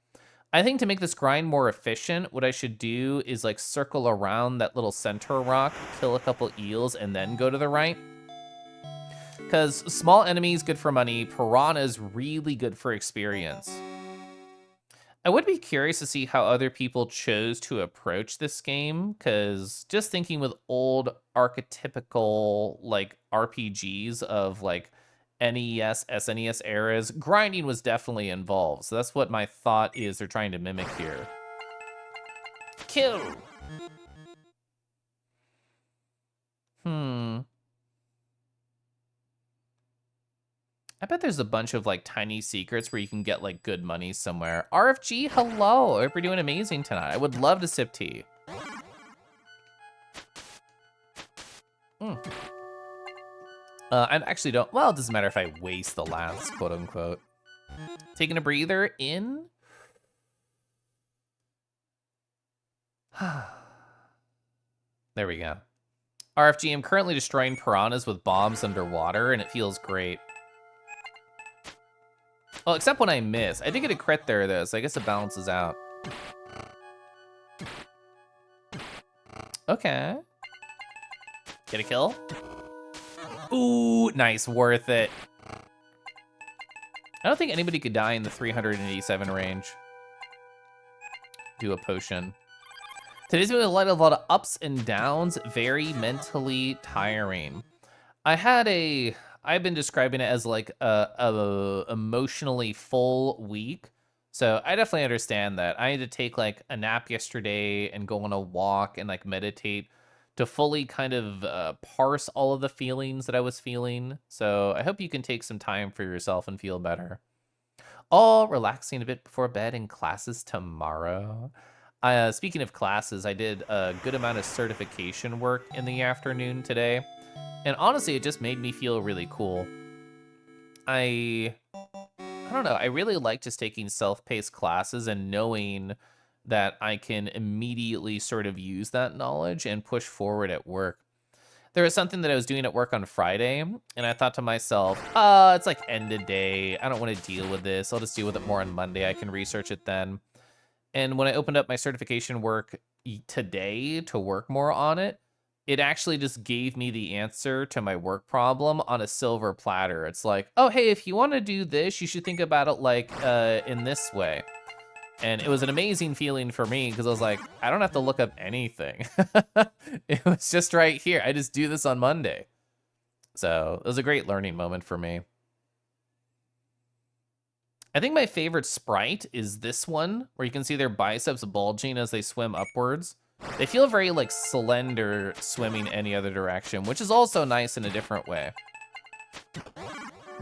I think to make this grind more efficient, what I should do is like circle around that little center rock, kill a couple eels, and then go to the right. Because small enemies, good for money. Piranhas, really good for experience. I would be curious to see how other people chose to approach this game, because just thinking with old archetypical like RPGs of like NES, SNES eras, grinding was definitely involved. So that's what my thought is they're trying to mimic here. Kill! I bet there's a bunch of like tiny secrets where you can get like good money somewhere. RFG, hello. I hope you're doing amazing tonight. I would love to sip tea. I actually don't, well, it doesn't matter if I waste the last, quote unquote. Taking a breather in. There we go. RFG, I'm currently destroying piranhas with bombs underwater and it feels great. Well, except when I miss. I did get a crit there, though, so I guess it balances out. Okay. Get a kill? Ooh, nice, worth it. I don't think anybody could die in the 387 range. Do a potion. Today's been a lot of ups and downs, very mentally tiring. I've been describing it as like a emotionally full week. So I definitely understand that. I had to take like a nap yesterday and go on a walk and like meditate to fully kind of parse all of the feelings that I was feeling. So I hope you can take some time for yourself and feel better. All relaxing a bit before bed and classes tomorrow. Speaking of classes, I did a good amount of certification work in the afternoon today. And honestly, it just made me feel really cool. I don't know, I really like just taking self-paced classes and knowing that I can immediately sort of use that knowledge and push forward at work. There was something that I was doing at work on Friday, and I thought to myself, it's like end of day. I don't want to deal with this. I'll just deal with it more on Monday. I can research it then. And when I opened up my certification work today to work more on it, it actually just gave me the answer to my work problem on a silver platter. It's like, oh, hey, if you want to do this, you should think about it like in this way. And it was an amazing feeling for me because I was like, I don't have to look up anything. It was just right here. I just do this on Monday. So it was a great learning moment for me. I think my favorite sprite is this one, where you can see their biceps bulging as they swim upwards. They feel very like slender swimming any other direction, which is also nice in a different way.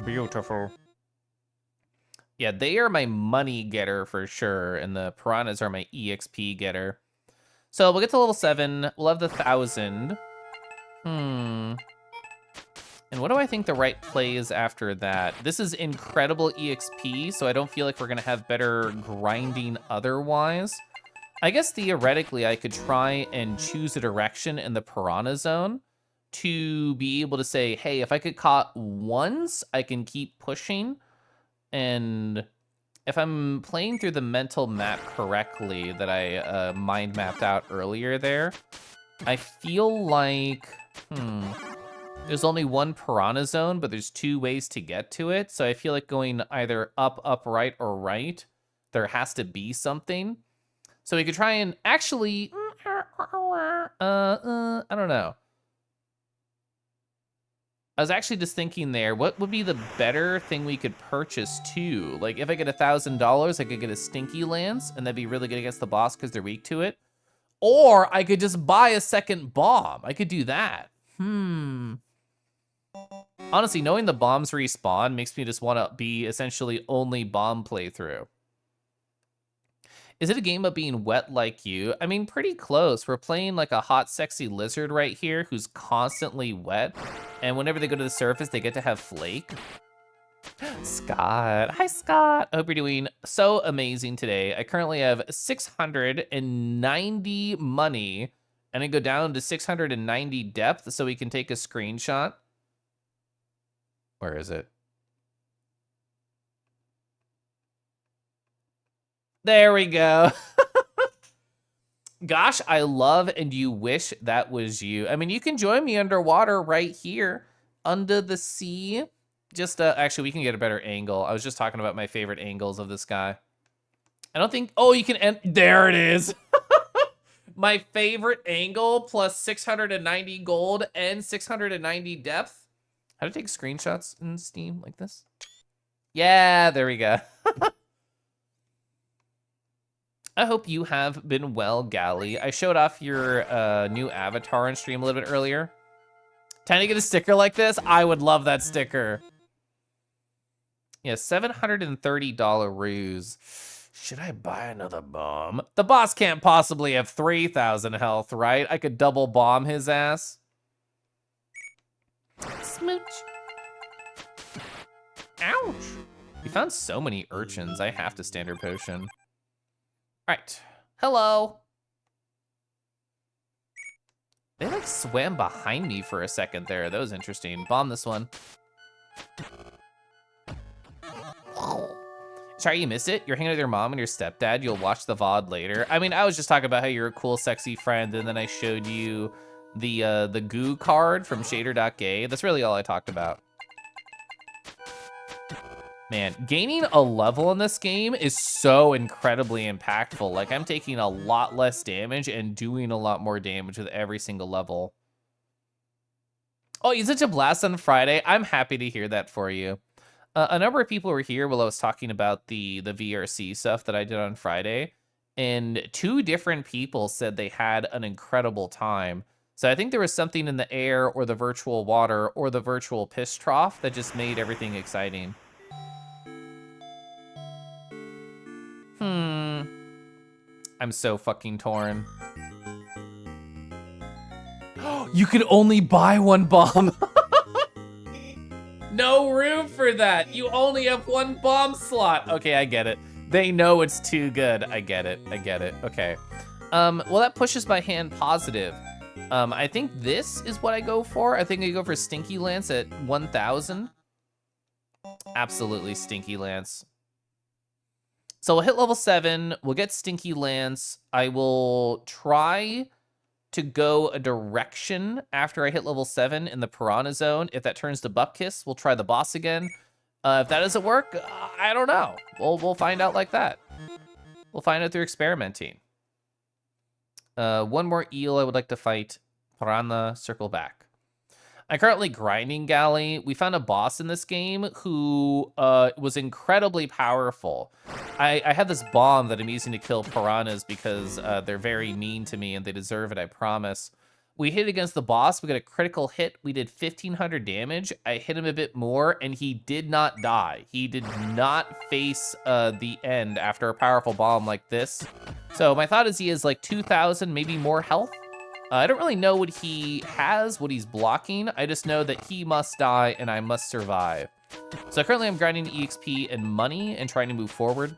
Beautiful. Yeah, they are my money getter for sure, and the piranhas are my EXP getter. So we'll get to level 7. We'll have the 1,000. And what do I think the right play is after that? This is incredible EXP, so I don't feel like we're gonna have better grinding otherwise. I guess theoretically I could try and choose a direction in the piranha zone to be able to say, hey, if I get caught once, I can keep pushing. And if I'm playing through the mental map correctly that I mind mapped out earlier there, I feel like, there's only one piranha zone, but there's 2 ways to get to it. So I feel like going either up, right, or right, there has to be something. So we could try and actually, I don't know. I was actually just thinking there, what would be the better thing we could purchase too? Like if I get $1,000, I could get a Stinky Lance, and that'd be really good against the boss because they're weak to it. Or I could just buy a second bomb. I could do that. Honestly, knowing the bombs respawn makes me just want to be essentially only bomb playthrough. Is it a game of being wet like you? I mean, pretty close. We're playing like a hot, sexy lizard right here who's constantly wet. And whenever they go to the surface, they get to have flake. Scott. Hi, Scott. I hope you're doing so amazing today. I currently have 690 money, and I go down to 690 depth so we can take a screenshot. Where is it? There we go. Gosh, I love and you wish that was you. I mean, you can join me underwater right here, under the sea. Just, actually, we can get a better angle. I was just talking about my favorite angles of this guy. I don't think, oh, you can end, there it is. My favorite angle plus 690 gold and 690 depth. How to take screenshots in Steam like this? Yeah, there we go. I hope you have been well, Gally. I showed off your new avatar on stream a little bit earlier. Time to get a sticker like this? I would love that sticker. Yeah, $730 ruse. Should I buy another bomb? The boss can't possibly have 3,000 health, right? I could double bomb his ass. Smooch. Ouch. We found so many urchins. I have to standard potion. All right. Hello. They like swam behind me for a second there. That was interesting. Bomb this one. Sorry you missed it. You're hanging out with your mom and your stepdad. You'll watch the VOD later. I mean, I was just talking about how you're a cool, sexy friend, and then I showed you the goo card from shader.gay. That's really all I talked about. Man, gaining a level in this game is so incredibly impactful. Like, I'm taking a lot less damage and doing a lot more damage with every single level. Oh, you had such a blast on Friday. I'm happy to hear that for you. A number of people were here while I was talking about the VRC stuff that I did on Friday, and 2 different people said they had an incredible time. So I think there was something in the air or the virtual water or the virtual piss trough that just made everything exciting. I'm so fucking torn. You could only buy 1 bomb. No room for that. You only have 1 bomb slot. Okay, I get it. They know it's too good. I get it. I get it. Okay. Well, that pushes my hand positive. I think this is what I go for. I think I go for Stinky Lance at 1,000. Absolutely Stinky Lance. So we'll hit level 7. We'll get Stinky Lance. I will try to go a direction after I hit level 7 in the Piranha Zone. If that turns to Bupkiss, we'll try the boss again. If that doesn't work, I don't know. We'll find out like that. We'll find out through experimenting. One more eel I would like to fight. Piranha, circle back. I'm currently grinding Galley. We found a boss in this game who was incredibly powerful. I have this bomb that I'm using to kill piranhas because they're very mean to me and they deserve it, I promise. We hit against the boss. We got a critical hit. We did 1,500 damage. I hit him a bit more and he did not die. He did not face the end after a powerful bomb like this. So my thought is he has like 2,000, maybe more health. I don't really know what he has, what he's blocking. I just know that he must die and I must survive. So currently I'm grinding EXP and money and trying to move forward.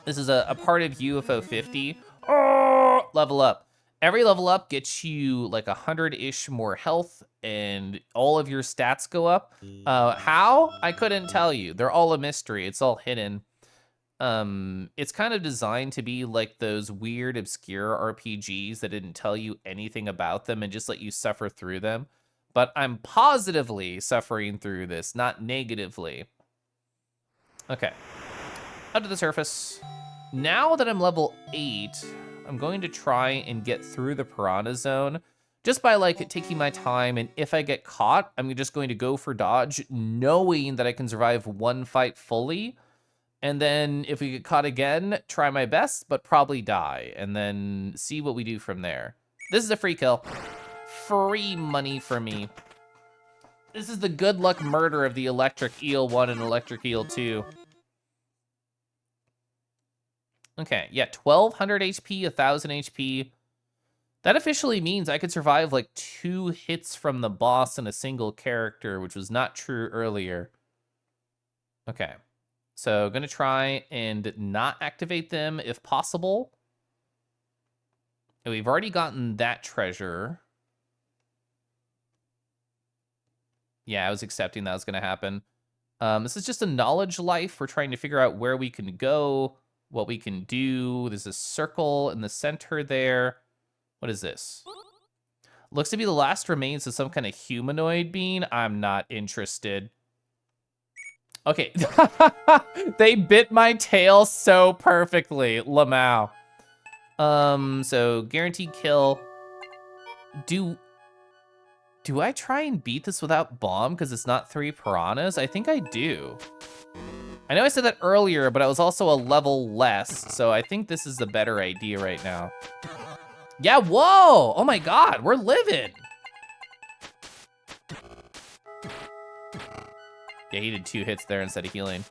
This is a part of UFO50. Oh, level up. Every level up gets you like 100-ish more health and all of your stats go up. How? I couldn't tell you. They're all a mystery. It's all hidden. It's kind of designed to be like those weird, obscure RPGs that didn't tell you anything about them and just let you suffer through them. But I'm positively suffering through this, not negatively. Okay, up to the surface. Now that I'm level 8, I'm going to try and get through the Piranha Zone just by like taking my time, and if I get caught, I'm just going to go for dodge, knowing that I can survive one fight fully. And then if we get caught again, try my best, but probably die. And then see what we do from there. This is a free kill. Free money for me. This is the good luck murder of the Electric Eel 1 and Electric Eel 2. Okay, yeah, 1,200 HP, 1,000 HP. That officially means I could survive like 2 hits from the boss in a single character, which was not true earlier. Okay. So gonna try and not activate them if possible. And we've already gotten that treasure. Yeah, I was accepting that was gonna happen. This is just a knowledge life. We're trying to figure out where we can go, what we can do. There's a circle in the center there. What is this? Looks to be the last remains of some kind of humanoid being. I'm not interested. Okay, they bit my tail so perfectly, Lamau. So guaranteed kill. Do I try and beat this without bomb because it's not 3 piranhas? I think I do. I know I said that earlier, but I was also a level less, so I think this is the better idea right now. Yeah, whoa! Oh my god, we're living! Yeah, he did 2 hits there instead of healing.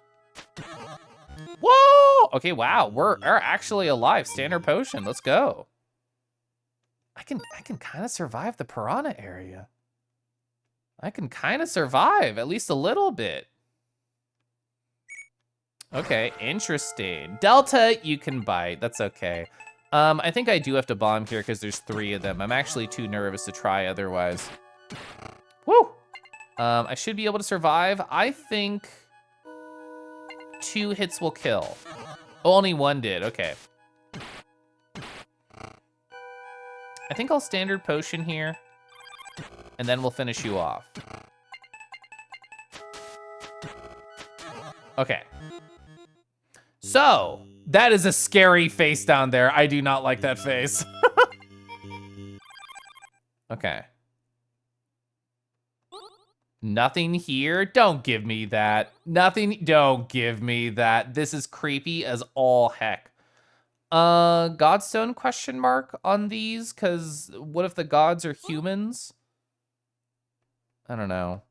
Whoa! Okay, wow, we're actually alive. Standard potion, let's go. I can kind of survive the piranha area. I can kind of survive, at least a little bit. Okay, interesting. Delta, you can bite, that's okay. I think I do have to bomb here because there's 3 of them. I'm actually too nervous to try otherwise. Woo! I should be able to survive. I think 2 hits will kill. Oh, only 1 did, okay. I think I'll standard potion here, and then we'll finish you off. Okay. So, that is a scary face down there. I do not like that face. Okay. Nothing here? Don't give me that. Nothing, don't give me that. This is creepy as all heck. Godstone question mark on these? Cause what if the gods are humans? I don't know.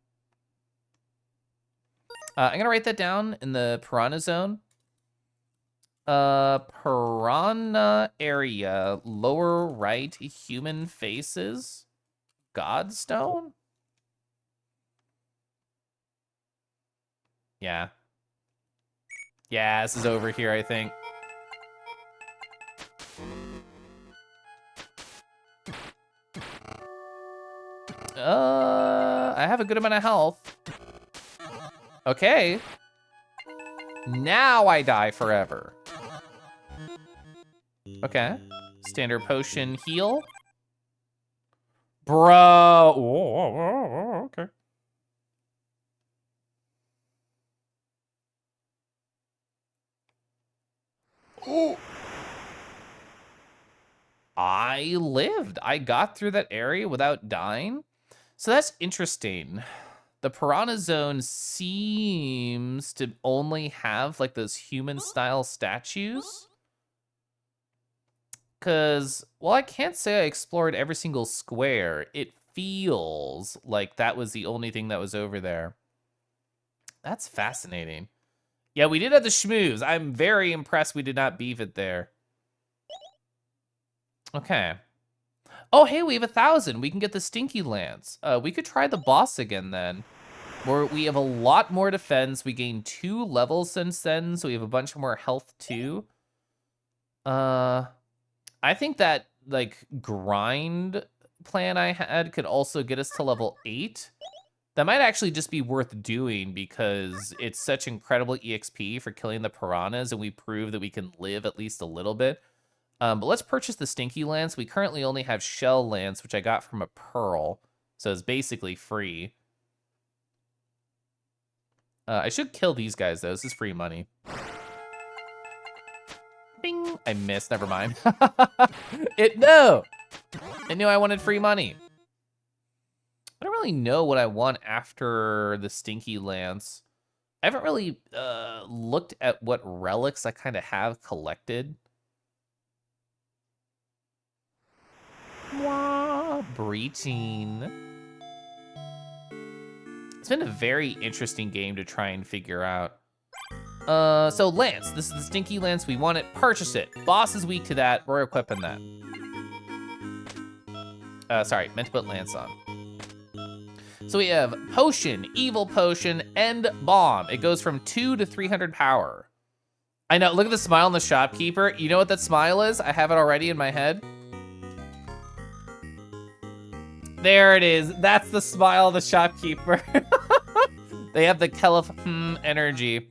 I'm gonna write that down in the Piranha Zone. Piranha area, lower right, human faces. Godstone? Yeah. Yeah, this is over here, I think. I have a good amount of health. Okay. Now I die forever. Okay. Standard potion heal. Bro. Okay. Oh. I lived. I got through that area without dying. So that's interesting. The Piranha Zone seems to only have like those human style statues. Because, well, I can't say I explored every single square. It feels like that was the only thing that was over there. That's fascinating. Yeah, we did have the schmooze. I'm very impressed we did not beef it there. Okay. Oh, hey, we have 1,000. We can get the Stinky Lance. We could try the boss again then. Where we have a lot more defense. We gained 2 levels since then, so we have a bunch more health too. I think that like grind plan I had could also get us to level 8. That might actually just be worth doing because it's such incredible EXP for killing the piranhas, and we prove that we can live at least a little bit. But let's purchase the Stinky Lance. We currently only have Shell Lance, which I got from a Pearl, so it's basically free. I should kill these guys, though. This is free money. Bing! I missed. Never mind. No! I knew I wanted free money. I don't really know what I want after the Stinky Lance. I haven't really looked at what relics I kind of have collected. Wah, breaching. It's been a very interesting game to try and figure out. So Lance, this is the Stinky Lance. We want it, purchase it. Boss is weak to that, we're equipping that. Sorry, meant to put Lance on. So we have Potion, Evil Potion, and Bomb. It goes from 2 to 300 power. I know, look at the smile on the shopkeeper. You know what that smile is? I have it already in my head. There it is, that's the smile of the shopkeeper. They have the Kelef energy.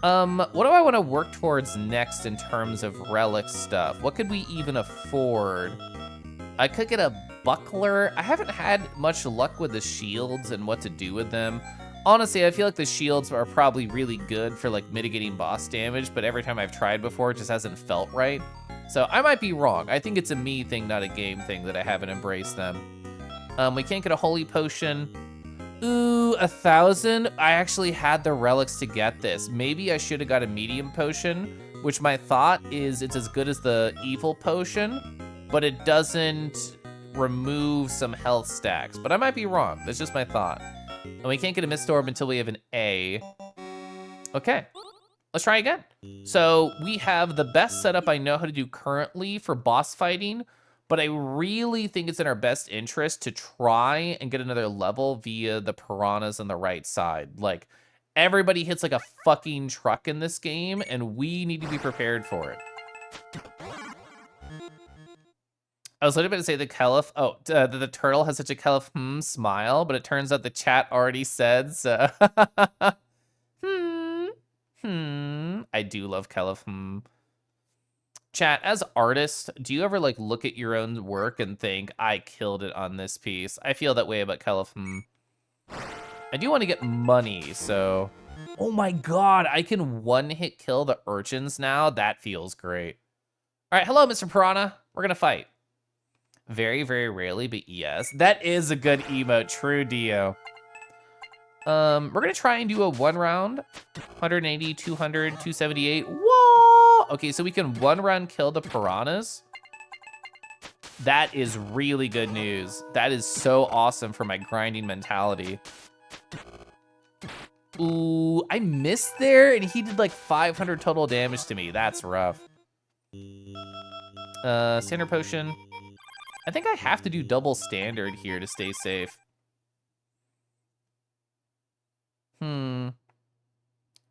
What do I want to work towards next in terms of relic stuff? What could we even afford? I could get a buckler. I haven't had much luck with the shields and what to do with them. Honestly, I feel like the shields are probably really good for like mitigating boss damage, but every time I've tried before, it just hasn't felt right. So I might be wrong. I think it's a me thing, not a game thing, that I haven't embraced them. We can't get a holy potion. Ooh, 1,000? I actually had the relics to get this. Maybe I should have got a medium potion, which my thought is it's as good as the evil potion, but it doesn't remove some health stacks. But I might be wrong. That's just my thought. And we can't get a mist orb until we have an A. Okay, let's try again. So we have the best setup I know how to do currently for boss fighting, but I really think it's in our best interest to try and get another level via the piranhas on the right side. Like, everybody hits like a fucking truck in this game, and we need to be prepared for it. I was literally about to say the Kelef, the turtle has such a Kelef smile, but it turns out the chat already said so. I do love Kelef. Chat, as artists, do you ever like look at your own work and think, I killed it on this piece? I feel that way about Kelef. I do want to get money, so. Oh my god, I can one-hit kill the urchins now? That feels great. All right, hello, Mr. Piranha. We're gonna fight. Very, very rarely, but yes. That is a good emote, true Dio. We're gonna try and do a 1 round. 180, 200, 278. Whoa! Okay, so we can 1 round kill the piranhas. That is really good news. That is so awesome for my grinding mentality. Ooh, I missed there, and he did like 500 total damage to me. That's rough. Standard potion. I think I have to do double standard here to stay safe.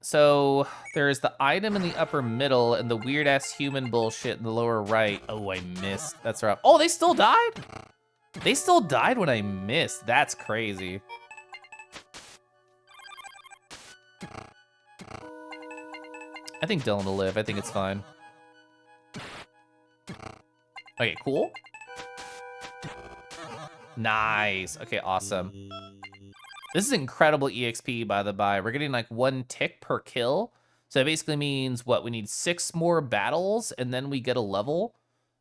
So there's the item in the upper middle and the weird ass human bullshit in the lower right. Oh, I missed. That's rough. Oh, they still died? They still died when I missed. That's crazy. I think Dylan will live. I think it's fine. Okay, cool. Nice. Okay, awesome. This is incredible EXP, by the by. We're getting like 1 tick per kill. So that basically means, what, we need 6 more battles, and then we get a level.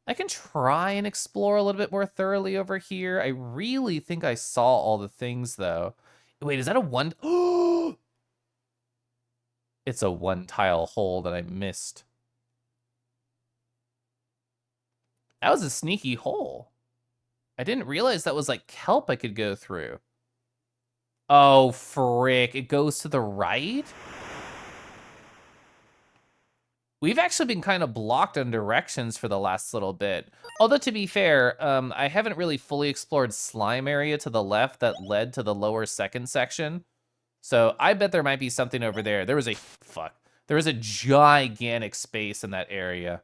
I can try and explore a little bit more thoroughly over here. I really think I saw all the things, though. Wait, is that a one? Oh! It's a 1-tile hole that I missed. That was a sneaky hole. I didn't realize that was like kelp I could go through. Oh, frick. It goes to the right? We've actually been kind of blocked on directions for the last little bit. Although, to be fair, I haven't really fully explored slime area to the left that led to the lower second section. So I bet there might be something over there. There was a, fuck. There was a gigantic space in that area.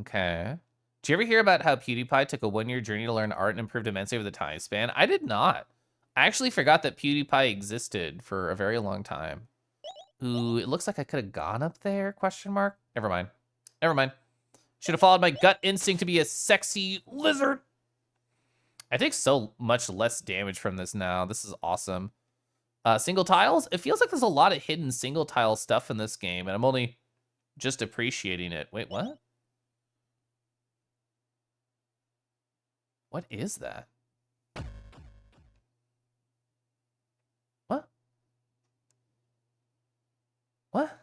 Okay. Did you ever hear about how PewDiePie took a 1-year journey to learn art and improved immensely over the time span? I did not. I actually forgot that PewDiePie existed for a very long time. Ooh, it looks like I could have gone up there, question mark? Never mind. Never mind. Should have followed my gut instinct to be a sexy lizard. I take so much less damage from this now. This is awesome. Single tiles? It feels like there's a lot of hidden single tile stuff in this game, and I'm only just appreciating it. Wait, what? What is that? What? What?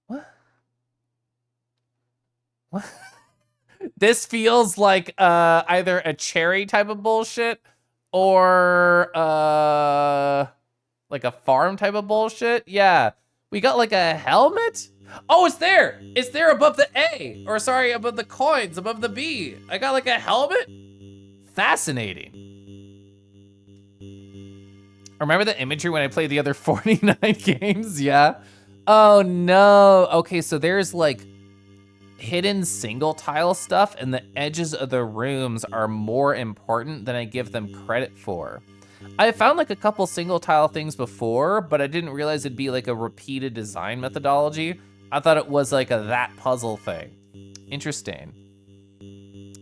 What? What? This feels like either a cherry type of bullshit or like a farm type of bullshit. Yeah. We got like a helmet? Oh, it's there. It's there above the A. Or sorry, above the coins, above the B. I got like a helmet? Fascinating. Remember the imagery when I played the other 49 games? Yeah. Oh no. Okay, so there's like hidden single tile stuff, and the edges of the rooms are more important than I give them credit for. I found like a couple single tile things before, but I didn't realize it'd be like a repeated design methodology. I thought it was like a that puzzle thing. Interesting.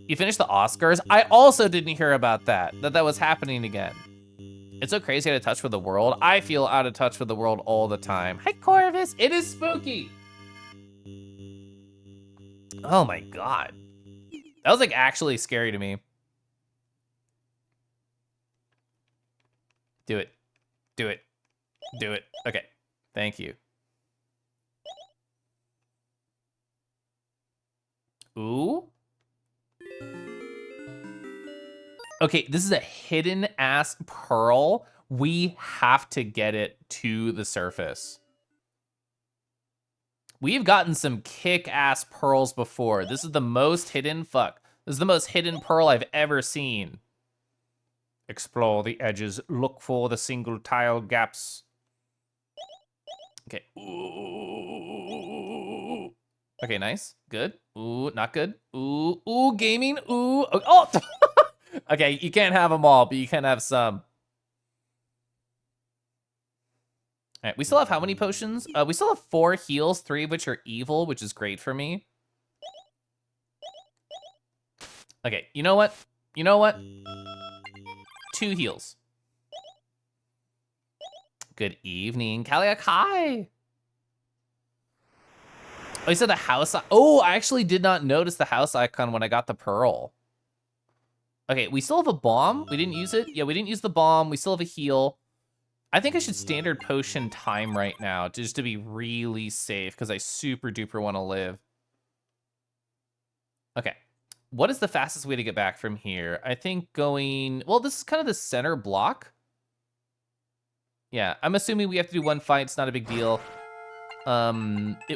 You finished the Oscars? I also didn't hear about that was happening again. It's so crazy out of touch with the world. I feel out of touch with the world all the time. Hi, Corvus. It is spooky. Oh my God. That was like actually scary to me. Do it. Do it. Do it. Okay. Thank you. Ooh. Okay, this is a hidden ass pearl. We have to get it to the surface. We've gotten some kick-ass pearls before. This is the most hidden, This is the most hidden pearl I've ever seen. Explore the edges, look for the single tile gaps. Okay. Ooh. Okay, nice, good. Ooh, not good. Ooh, gaming, ooh. Oh, okay, you can't have them all, but you can have some. All right, we still have how many potions? We still have 4 heals, 3 of which are evil, which is great for me. Okay, you know what? 2 heals. Good evening, Kaliak. Hi. Oh, you said the house. Oh, I actually did not notice the house icon when I got the pearl. Okay, we still have a bomb. We didn't use it. Yeah, we didn't use the bomb. We still have a heal. I think I should standard potion time right now just to be really safe because I super duper want to live. Okay. What is the fastest way to get back from here? I think going... Well, this is kind of the center block. Yeah, I'm assuming we have to do 1 fight. It's not a big deal.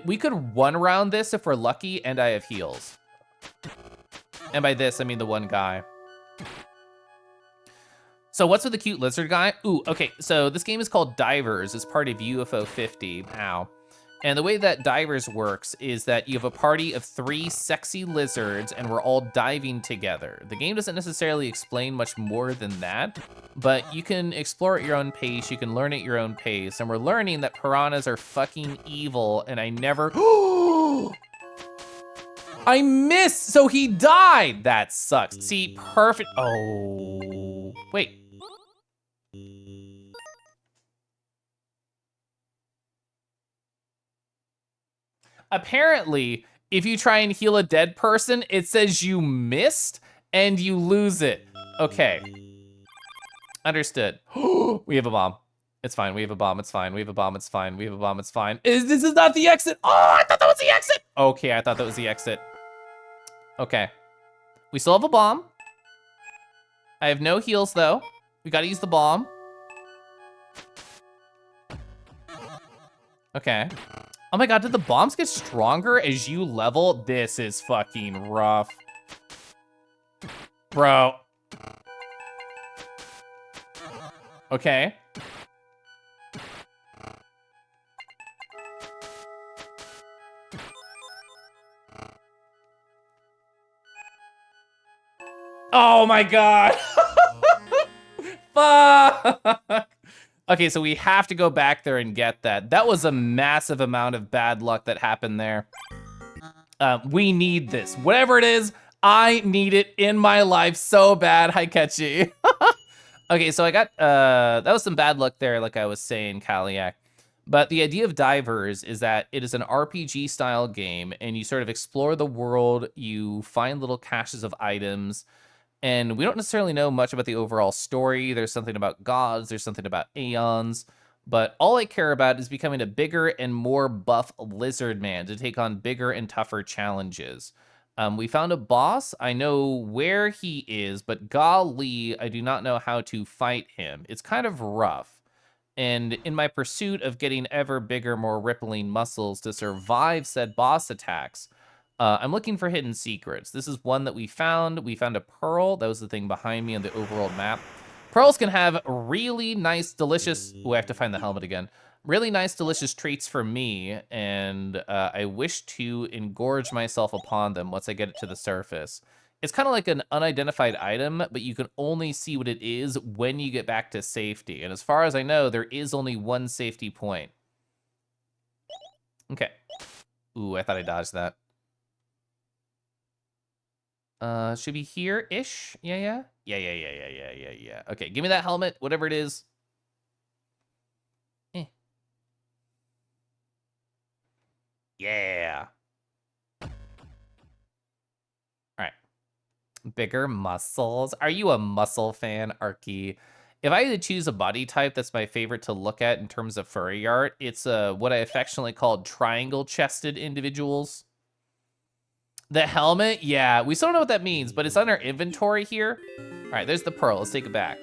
We could 1 round this if we're lucky, and I have heals. And by this, I mean the 1 guy. So what's with the cute lizard guy? Ooh, okay, so this game is called Divers. It's part of UFO50. Ow. And the way that divers works is that you have a party of 3 sexy lizards and we're all diving together. The game doesn't necessarily explain much more than that, but you can explore at your own pace, you can learn at your own pace, and we're learning that piranhas are fucking evil, and I never, I missed, so he died. That sucks. See, perfect, oh, wait. Apparently, if you try and heal a dead person, it says you missed and you lose it. Okay. Understood. We have a bomb. It's fine. We have a bomb. It's fine. We have a bomb. It's fine. We have a bomb. It's fine. This is not the exit. Oh, I thought that was the exit. Okay, I thought that was the exit. Okay. We still have a bomb. I have no heals, though. We gotta use the bomb. Okay. Oh my god, did the bombs get stronger as you level? This is fucking rough. Bro. Okay. Oh my god. Fuck. Okay, so we have to go back there and get that. That was a massive amount of bad luck that happened there. We need this. Whatever it is, I need it in my life so bad, Haikechi. Okay, so I got, that was some bad luck there, like I was saying, Kaliak. But the idea of Divers is that it is an RPG style game, and you sort of explore the world, you find little caches of items, and we don't necessarily know much about the overall story. There's something about gods, there's something about aeons, but all I care about is becoming a bigger and more buff lizard man to take on bigger and tougher challenges. We found a boss. I know where he is, but golly, I do not know how to fight him. It's kind of rough. And in my pursuit of getting ever bigger, more rippling muscles to survive said boss attacks, I'm looking for hidden secrets. This is one that we found. We found a pearl. That was the thing behind me on the overworld map. Pearls can have really nice, delicious... Oh, I have to find the helmet again. Really nice, delicious treats for me, and I wish to engorge myself upon them once I get it to the surface. It's kind of like an unidentified item, but you can only see what it is when you get back to safety. And as far as I know, there is only one safety point. Okay. Ooh, I thought I dodged that. Should be here-ish? Yeah. Okay, give me that helmet, whatever it is. Yeah. All right. Bigger muscles. Are you a muscle fan, Arky? If I had to choose a body type that's my favorite to look at in terms of furry art, it's what I affectionately call triangle-chested individuals. The helmet? Yeah, we still don't know what that means, but it's on our inventory here. All right, there's the pearl. Let's take it back.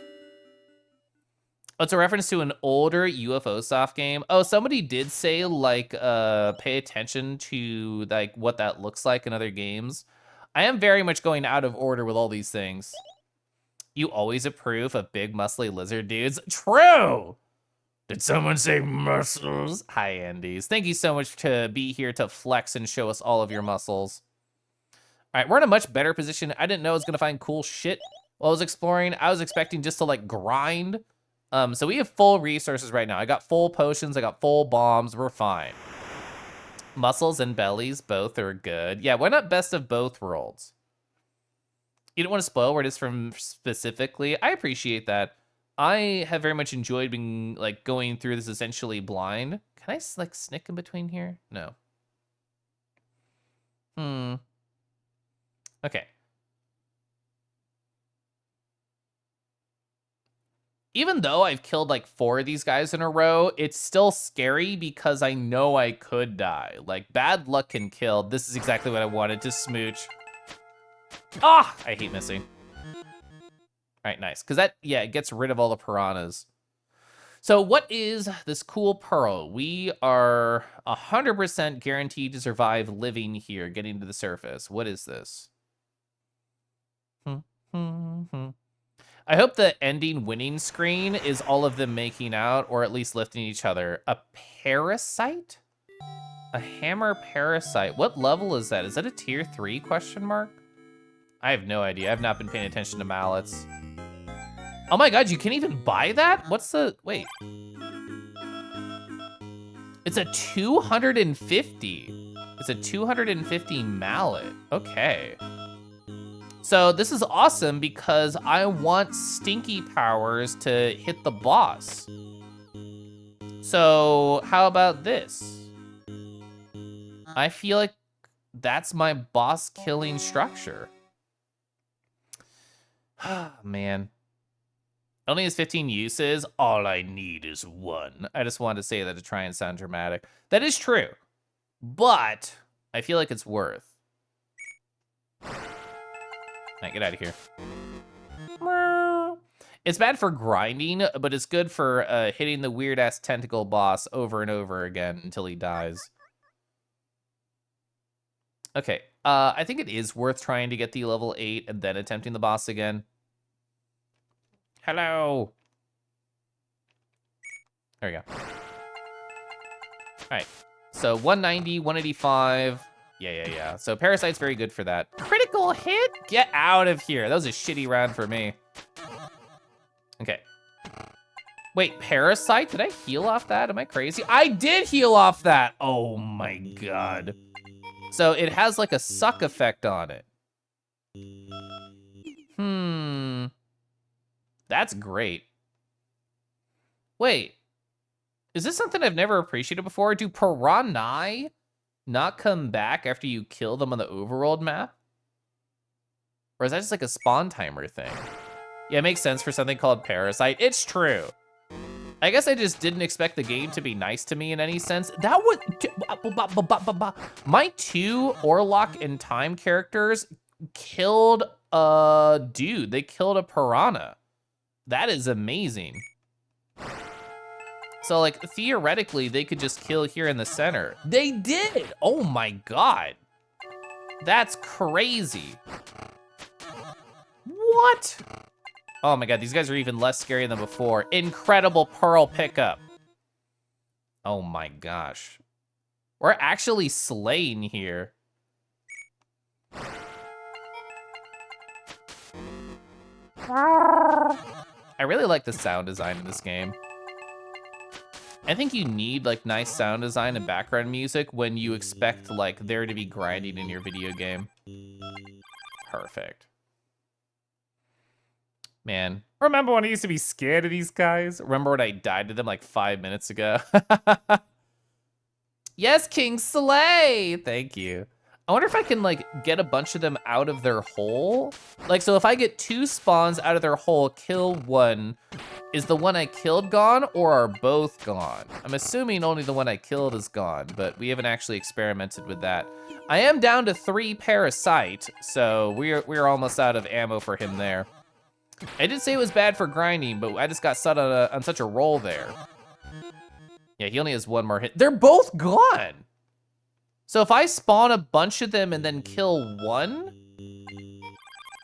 Oh, it's a reference to an older UFO50 game. Oh, somebody did say, like, pay attention to, like, what that looks like in other games. I am very much going out of order with all these things. You always approve of big, muscly lizard dudes? True! Did someone say muscles? Hi, Andes. Thank you so much to be here to flex and show us all of your muscles. All right, we're in a much better position. I didn't know I was gonna find cool shit while I was exploring. I was expecting just to, like, grind. So we have full resources right now. I got full potions, I got full bombs, we're fine. Muscles and bellies, both are good. Yeah, why not best of both worlds? You don't want to spoil where it is from specifically. I appreciate that. I have very much enjoyed being, like, going through this essentially blind. Can I, like, snick in between here? No. Okay. Even though I've killed like 4 of these guys in a row, it's still scary because I know I could die. Like, bad luck can kill. This is exactly what I wanted to smooch. Ah, I hate missing. All right, nice. Because that, yeah, it gets rid of all the piranhas. So what is this cool pearl? We are 100% guaranteed to survive living here, getting to the surface. What is this? I hope the ending winning screen is all of them making out, or at least lifting each other. A parasite? A hammer parasite. What level is that? Is that a tier 3 question mark? I have no idea. I've not been paying attention to mallets. Oh my god, you can even buy that? What's the, wait. It's a 250. It's a 250 mallet. Okay. So this is awesome because I want stinky powers to hit the boss. So how about this? I feel like that's my boss killing structure. Man. Only has 15 uses. All I need is one. I just wanted to say that to try and sound dramatic. That is true. But I feel like it's worth. All right, get out of here. It's bad for grinding, but it's good for hitting the weird-ass tentacle boss over and over again until he dies. Okay, I think it is worth trying to get the level 8 and then attempting the boss again. Hello. There we go. All right, so 190, 185. Yeah. So Parasite's very good for that. Critical hit? Get out of here. That was a shitty round for me. Okay. Wait, Parasite? Did I heal off that? Am I crazy? I did heal off that. Oh my god. So it has like a suck effect on it. That's great. Wait. Is this something I've never appreciated before? Do piranha not come back after you kill them on the overworld map? Or is that just like a spawn timer thing? Yeah, it makes sense for something called Parasite. It's true. I guess I just didn't expect the game to be nice to me in any sense. That was... My 2 Orlock and Time characters killed a dude. They killed a piranha. That is amazing. So, like, theoretically, they could just kill here in the center. They did! Oh my god. That's crazy. What? Oh my god, these guys are even less scary than before. Incredible Pearl pickup. Oh my gosh. We're actually slaying here. I really like the sound design in this game. I think you need like nice sound design and background music when you expect like there to be grinding in your video game. Perfect. Man, remember when I used to be scared of these guys? Remember when I died to them like 5 minutes ago? Yes, King Slay! Thank you. I wonder if I can like get a bunch of them out of their hole. Like, so if I get 2 spawns out of their hole, kill one, is the one I killed gone or are both gone? I'm assuming only the one I killed is gone, but we haven't actually experimented with that. I am down to 3 Parasite, so we're almost out of ammo for him there. I did say it was bad for grinding, but I just got set on such a roll there. Yeah, he only has 1 more hit. They're both gone! So if I spawn a bunch of them and then kill one,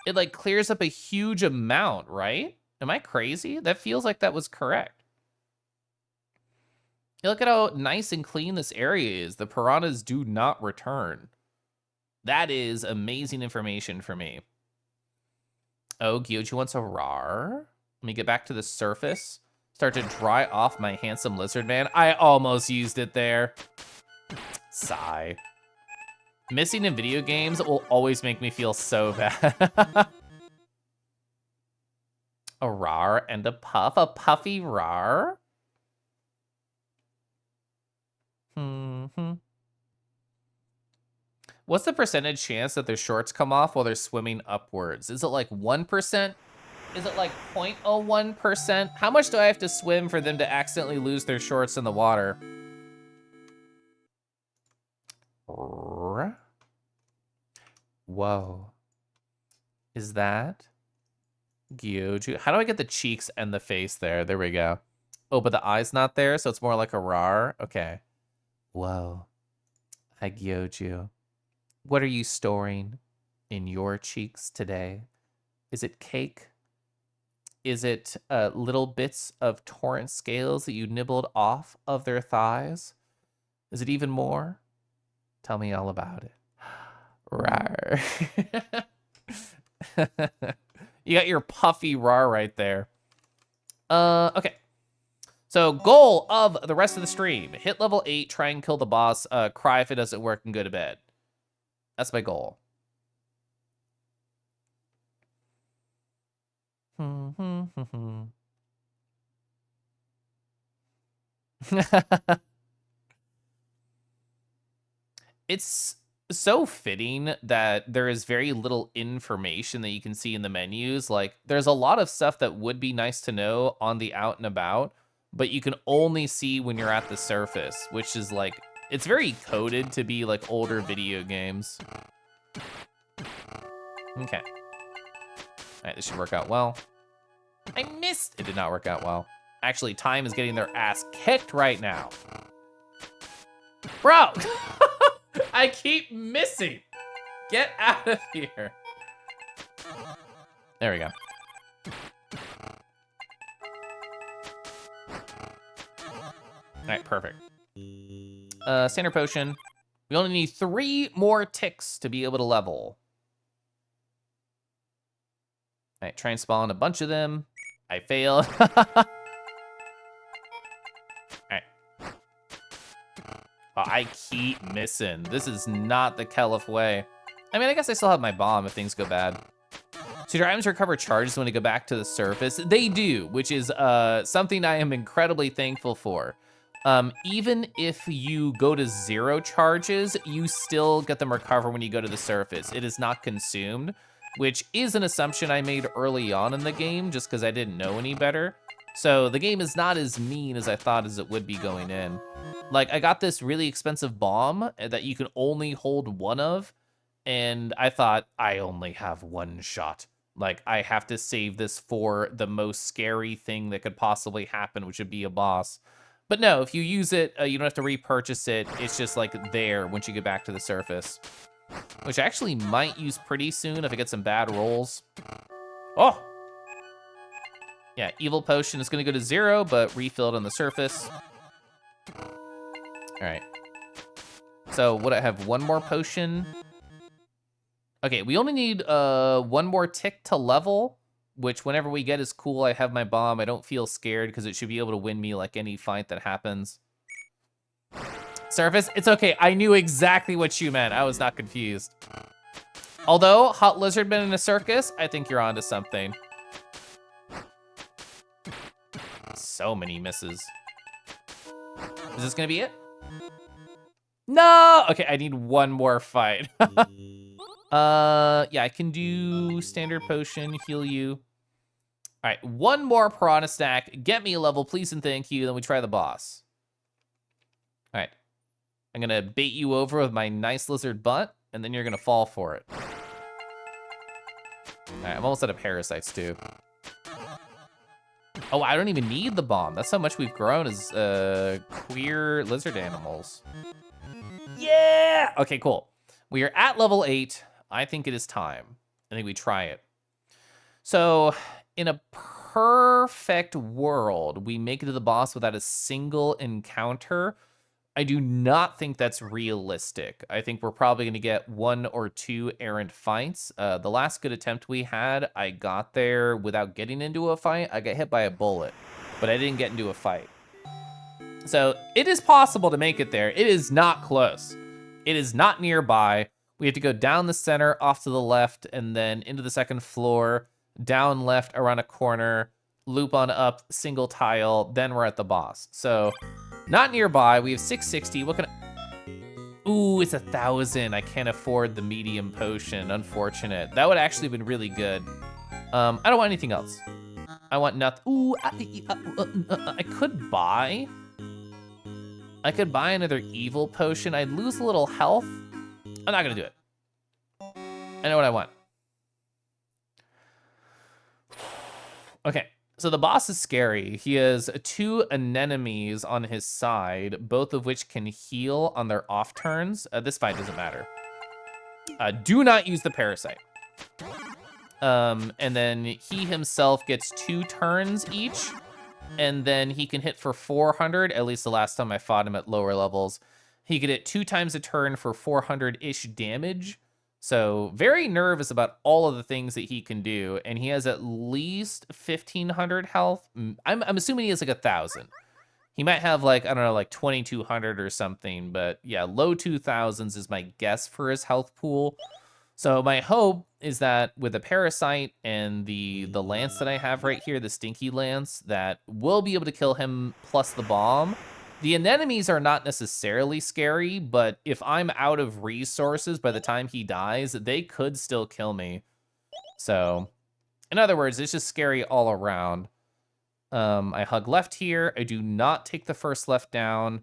it like clears up a huge amount, right? Am I crazy? That feels like that was correct. Hey, look at how nice and clean this area is. The piranhas do not return. That is amazing information for me. Oh, Gyoji wants a rar. Let me get back to the surface. Start to dry off my handsome lizard man. I almost used it there. Sigh. Missing in video games will always make me feel so bad. A rar and a puff. A puffy rar? What's the percentage chance that their shorts come off while they're swimming upwards? Is it like 1%? Is it like 0.01%? How much do I have to swim for them to accidentally lose their shorts in the water? Whoa. Is that Gyoju? How do I get the cheeks and the face there? There we go. Oh, but the eye's not there, so it's more like a rar? Okay. Whoa. Hi, Gyoju. What are you storing in your cheeks today? Is it cake? Is it little bits of torrent scales that you nibbled off of their thighs? Is it even more? Tell me all about it. Rawr. You got your puffy rawr right there. Okay. So goal of the rest of the stream. Hit level 8, try and kill the boss, cry if it doesn't work, and go to bed. That's my goal. It's so fitting that there is very little information that you can see in the menus. Like, there's a lot of stuff that would be nice to know on the out and about, but you can only see when you're at the surface, which is like, it's very coded to be like older video games. Okay. All right, this should work out well. I missed. It did not work out well. Actually, time is getting their ass kicked right now. Bro, I keep missing. Get out of here. There we go. All right, perfect. Standard potion. We only need 3 more ticks to be able to level. All right, try and spawn a bunch of them. I failed. All right. Oh, I keep missing. This is not the Kelif way. I mean, I guess I still have my bomb if things go bad. So your items recover charges when you go back to the surface. They do, which is something I am incredibly thankful for. Even if you go to 0 charges, you still get them recover when you go to the surface. It is not consumed, which is an assumption I made early on in the game just because I didn't know any better. So the game is not as mean as I thought as it would be going in. Like, I got this really expensive bomb that you can only hold 1 of, and I thought, I only have 1 shot. Like, I have to save this for the most scary thing that could possibly happen, which would be a boss. But no, if you use it, you don't have to repurchase it. It's just, like, there once you get back to the surface. Which I actually might use pretty soon if I get some bad rolls. Oh! Yeah, evil potion is going to go to 0, but refilled on the surface. All right. So, would I have 1 more potion? Okay, we only need 1 more tick to level, which whenever we get is cool. I have my bomb. I don't feel scared because it should be able to win me like any fight that happens. Surface? It's okay. I knew exactly what you meant. I was not confused. Although, Hot Lizardman in a circus, I think you're onto something. So many misses. Is this gonna be it? No! Okay, I need 1 more fight. Yeah, I can do standard potion, heal you. All right, 1 more piranha stack. Get me a level, please and thank you. Then we try the boss. All right. I'm gonna bait you over with my nice lizard butt, and then you're gonna fall for it. All right, I'm almost out of parasites too. Oh, I don't even need the bomb. That's how much we've grown as queer lizard animals. Yeah! Okay, cool. We are at level 8. I think it is time. I think we try it. So, in a perfect world, we make it to the boss without a single encounter. I do not think that's realistic. I think we're probably going to get 1 or 2 errant fights. The last good attempt we had, I got there without getting into a fight. I got hit by a bullet, but I didn't get into a fight. So it is possible to make it there. It is not close. It is not nearby. We have to go down the center, off to the left, and then into the 2nd floor, down left, around a corner, loop on up, single tile, then we're at the boss. So not nearby. We have 660. What can I... Ooh, it's 1,000. I can't afford the medium potion. Unfortunate. That would actually have been really good. I don't want anything else. I want nothing. Ooh, I could buy. I could buy another evil potion. I'd lose a little health. I'm not gonna do it. I know what I want. Okay. So the boss is scary. He has 2 anemones on his side, both of which can heal on their off turns. This fight doesn't matter. Do not use the parasite. And then he himself gets 2 turns each, and then he can hit for 400, at least the last time I fought him at lower levels. He could hit 2 times a turn for 400-ish damage. So very nervous about all of the things that he can do. And he has at least 1,500 health. I'm assuming he has like 1,000. He might have like, I don't know, like 2,200 or something. But yeah, low 2,000s is my guess for his health pool. So my hope is that with the Parasite and the lance that I have right here, the Stinky Lance, that we'll be able to kill him plus the bomb. The anemones are not necessarily scary, but if I'm out of resources by the time he dies, they could still kill me. So, in other words, it's just scary all around. I hug left here. I do not take the first left down,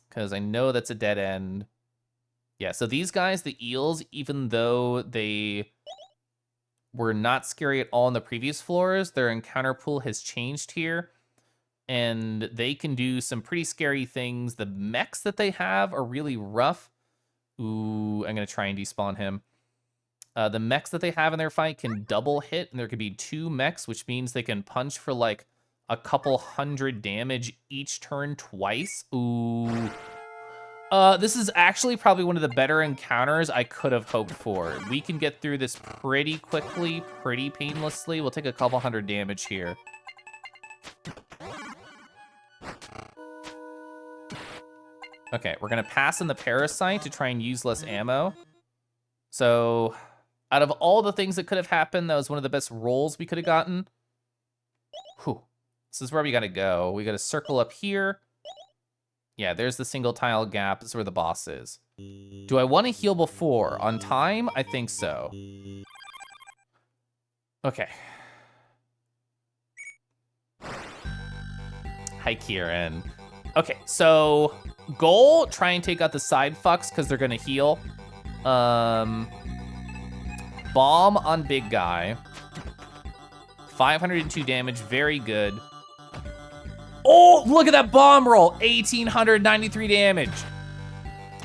because I know that's a dead end. Yeah, so these guys, the eels, even though they were not scary at all in the previous floors, their encounter pool has changed here. And they can do some pretty scary things. The mechs that they have are really rough. Ooh, I'm going to try and despawn him. The mechs that they have in their fight can double hit, and there could be 2 mechs, which means they can punch for like a couple hundred damage each turn twice. Ooh. This is actually probably one of the better encounters I could have hoped for. We can get through this pretty quickly, pretty painlessly. We'll take a couple hundred damage here. Okay, we're gonna pass in the Parasite to try and use less ammo. So, out of all the things that could have happened, that was one of the best rolls we could have gotten. Whew. This is where we gotta go. We gotta circle up here. Yeah, there's the single tile gap. This is where the boss is. Do I want to heal before? On time? I think so. Okay. Hi, Kieran. Okay, so goal, try and take out the side fucks because they're gonna heal. Bomb on big guy. 502 damage, very good. Oh, look at that bomb roll, 1,893 damage.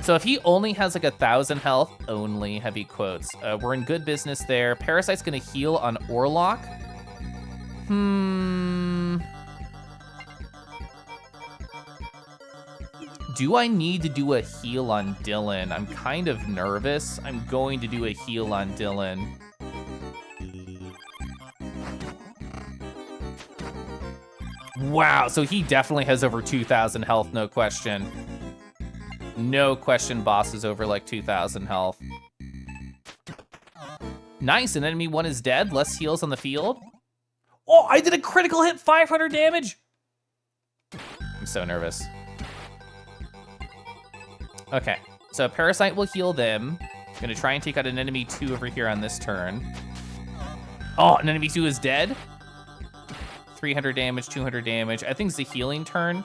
So if he only has like 1,000 health, only heavy quotes, we're in good business there. Parasite's gonna heal on Orlok. Do I need to do a heal on Dylan? I'm kind of nervous. I'm going to do a heal on Dylan. Wow, so he definitely has over 2,000 health, no question. No question boss is over like 2,000 health. Nice, an enemy 1 is dead. Less heals on the field. Oh, I did a critical hit, 500 damage. I'm so nervous. Okay, so Parasite will heal them. I'm gonna try and take out an enemy 2 over here on this turn. Oh, an enemy 2 is dead. 300 damage, 200 damage. I think it's the healing turn.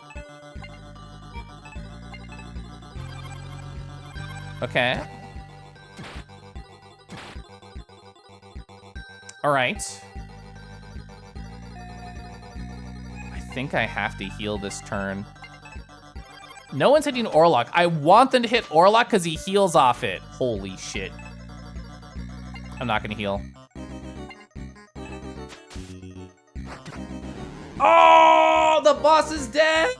Okay. All right. I think I have to heal this turn. No one's hitting Orlok. I want them to hit Orlok because he heals off it. Holy shit. I'm not gonna heal. Oh, the boss is dead.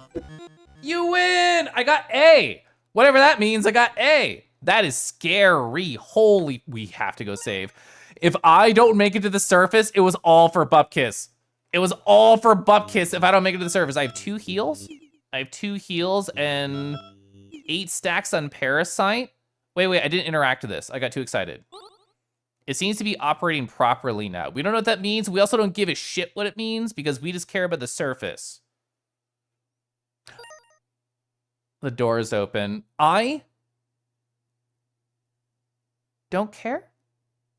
You win. I got A. Whatever that means, I got A. That is scary. Holy, we have to go save. If I don't make it to the surface, it was all for Bupkiss. It was all for Bupkiss if I don't make it to the surface. I have 2 heals. I have 2 heals and 8 stacks on Parasite. Wait, I didn't interact with this. I got too excited. It seems to be operating properly now. We don't know what that means. We also don't give a shit what it means because we just care about the surface. The door is open. I don't care.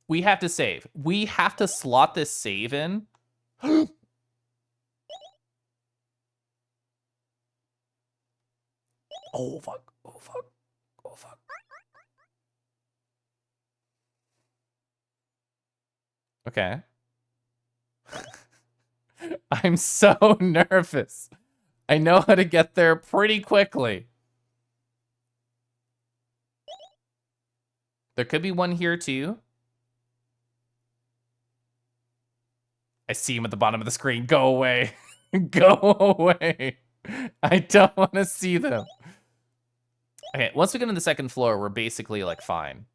We have to save. We have to slot this save in. Oh, fuck. Oh, fuck. Oh, fuck. Okay. I'm so nervous. I know how to get there pretty quickly. There could be one here too. I see him at the bottom of the screen. Go away. Go away. I don't want to see them. Okay, once we get on the second floor, we're basically, like, fine.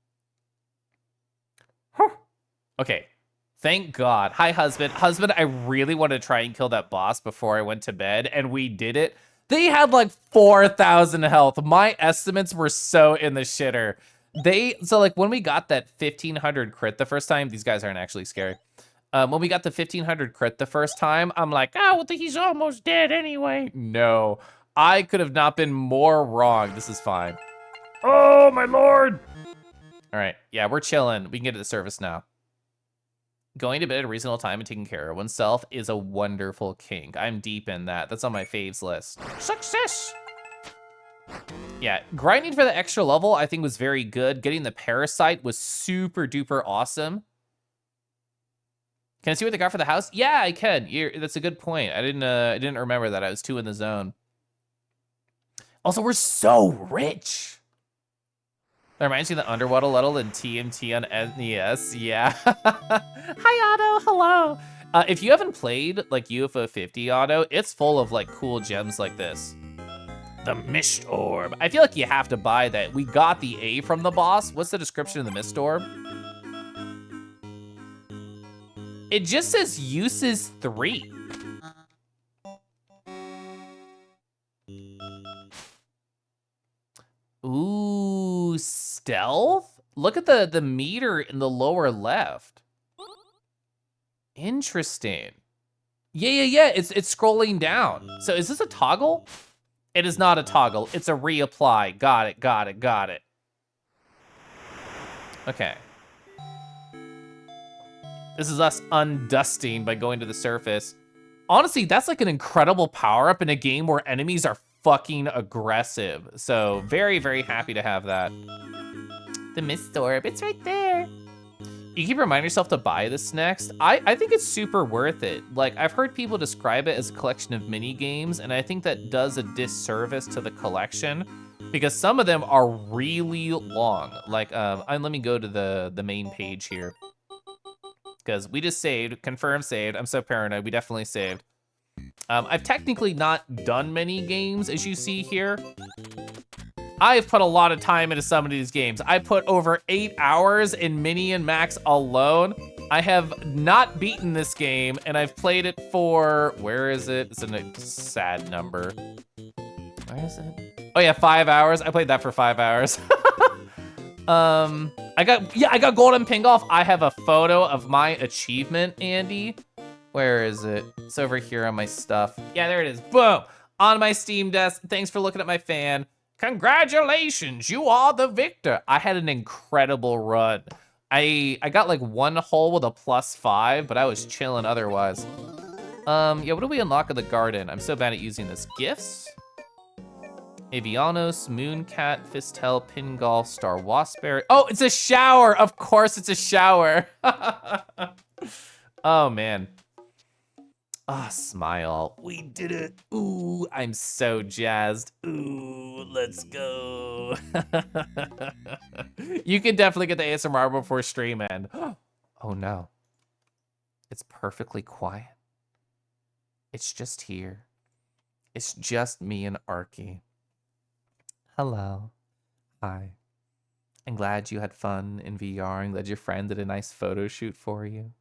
Okay, thank God. Hi, husband. Husband, I really wanted to try and kill that boss before I went to bed, and we did it. They had, like, 4,000 health. My estimates were so in the shitter. So, like, when we got that 1,500 crit the first time, these guys aren't actually scary. When we got the 1,500 crit the first time, I'm like, oh, he's almost dead anyway. No, I could have not been more wrong. This is fine. Oh, my lord. All right, yeah, we're chilling. We can get to the surface now. Going to bed at a reasonable time and taking care of oneself is a wonderful kink. I'm deep in that. That's on my faves list. Success! Yeah, grinding for the extra level I think was very good. Getting the parasite was super duper awesome. Can I see what they got for the house? Yeah, I can. That's a good point. I didn't remember that. I was too in the zone. Also, we're so rich. That reminds me of the underwater level in TMT on NES. Yeah. Hi, Otto. Hello. If you haven't played like UFO50, Otto, it's full of like cool gems like this. The Mist Orb. I feel like you have to buy that. We got the A from the boss. What's the description of the Mist Orb? It just says uses 3. Ooh, stealth? Look at the meter in the lower left. Interesting. Yeah. It's scrolling down. So is this a toggle? It is not a toggle. It's a reapply. Got it. Okay. This is us undusting by going to the surface. Honestly, that's like an incredible power-up in a game where enemies are fucking aggressive. So very, very happy to have that. The Mist Orb, it's right there. You keep reminding yourself to buy this next. I think it's super worth it. Like, I've heard people describe it as a collection of mini games, and I think that does a disservice to the collection because some of them are really long. Like, let me go to the main page here. Because we just saved, confirm saved. I'm so paranoid, we definitely saved. I've technically not done many games, as you see here. I've put a lot of time into some of these games. I put over 8 hours in Mini and Max alone. I have not beaten this game, and I've played it for, where is it? It's a sad number. Where is it? Oh yeah, 5 hours. I played that for 5 hours. I got golden ping off. I have a photo of my achievement, Andy. Where is it? It's over here on my stuff. Yeah, there it is. Boom. On my Steam desk. Thanks for looking at my fan. Congratulations, you are the victor. I had an incredible run. I got like 1 hole with a +5, but I was chilling otherwise. Yeah, what do we unlock in the garden? I'm so bad at using this. Gifts? Avianos, Mooncat, Fistel, Pin Golf, Star Waspberry. Oh, it's a shower! Of course it's a shower. Oh, man. Ah, smile. We did it. Ooh, I'm so jazzed. Ooh, let's go. You can definitely get the ASMR before stream end. Oh, no. It's perfectly quiet. It's just here. It's just me and Arky. Hello. Hi. I'm glad you had fun in VR. I'm glad your friend did a nice photo shoot for you.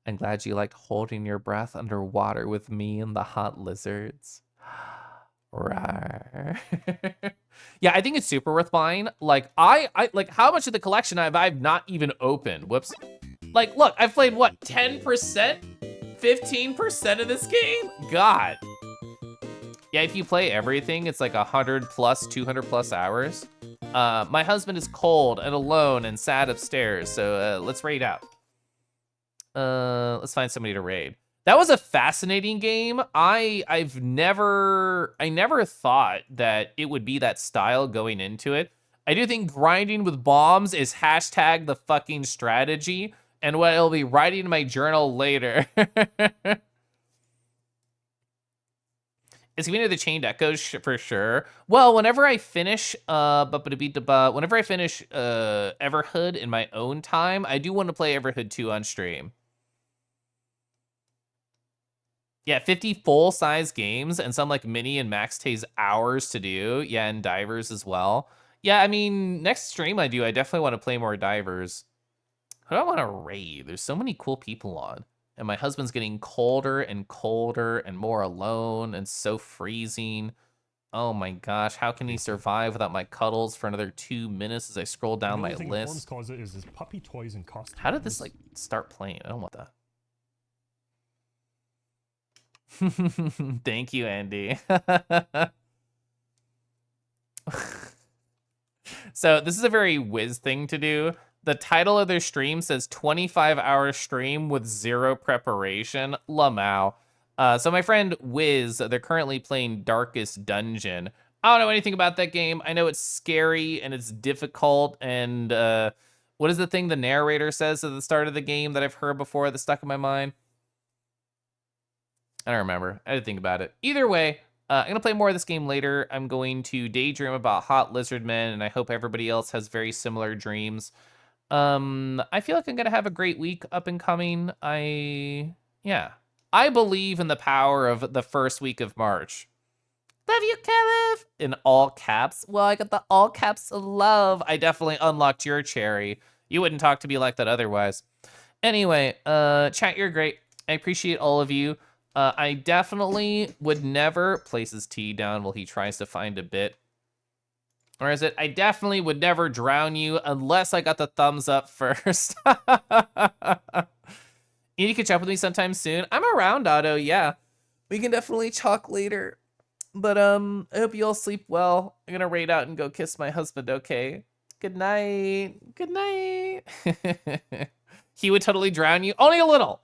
I'm glad you liked holding your breath underwater with me and the hot lizards. Rawr. Yeah, I think it's super worth buying. Like, I like how much of the collection I've not even opened. Whoops. Like, look, I've played what, 10%? 15% of this game? God. Yeah, if you play everything, it's like 100 plus, 200 plus hours. My husband is cold and alone and sad upstairs, so let's raid out. Let's find somebody to raid. That was a fascinating game. I never thought that it would be that style going into it. I do think grinding with bombs is hashtag the fucking strategy, and what I'll be writing in my journal later. It's gonna be the Chained Echoes for sure. Well, whenever I finish Everhood in my own time, I do want to play Everhood 2 on stream. Yeah, 50 full-size games and some like mini and max takes hours to do. Yeah, and divers as well. Yeah, I mean, next stream I do, I definitely want to play more divers. Who do I want to raid? There's so many cool people on. And my husband's getting colder and colder and more alone and so freezing. Oh my gosh, how can he survive without my cuddles for another 2 minutes as I scroll The down only my thing in Form's list? closet is his puppy toys and costumes. How did this like start playing? I don't want that. Thank you, Andy. So this is a very Wiz thing to do. The title of their stream says 25-hour stream with zero preparation. Lamau. So my friend Wiz, they're currently playing Darkest Dungeon. I don't know anything about that game. I know it's scary and it's difficult. And what is the thing the narrator says at the start of the game that I've heard before that stuck in my mind? I don't remember. I didn't think about it. Either way, I'm going to play more of this game later. I'm going to daydream about hot lizard men, and I hope everybody else has very similar dreams. I feel like I'm going to have a great week up and coming. Yeah. I believe in the power of the first week of March. Love you, Kev! In all caps. Well, I got the all caps of love. I definitely unlocked your cherry. You wouldn't talk to me like that otherwise. Anyway, chat, you're great. I appreciate all of you. I definitely would never place his tea down while he tries to find a bit. Or is it, I definitely would never drown you unless I got the thumbs up first. You need to catch up with me sometime soon. I'm around, Otto, yeah. We can definitely talk later. But I hope you all sleep well. I'm gonna raid out and go kiss my husband, okay? Good night. Good night. He would totally drown you. Only a little.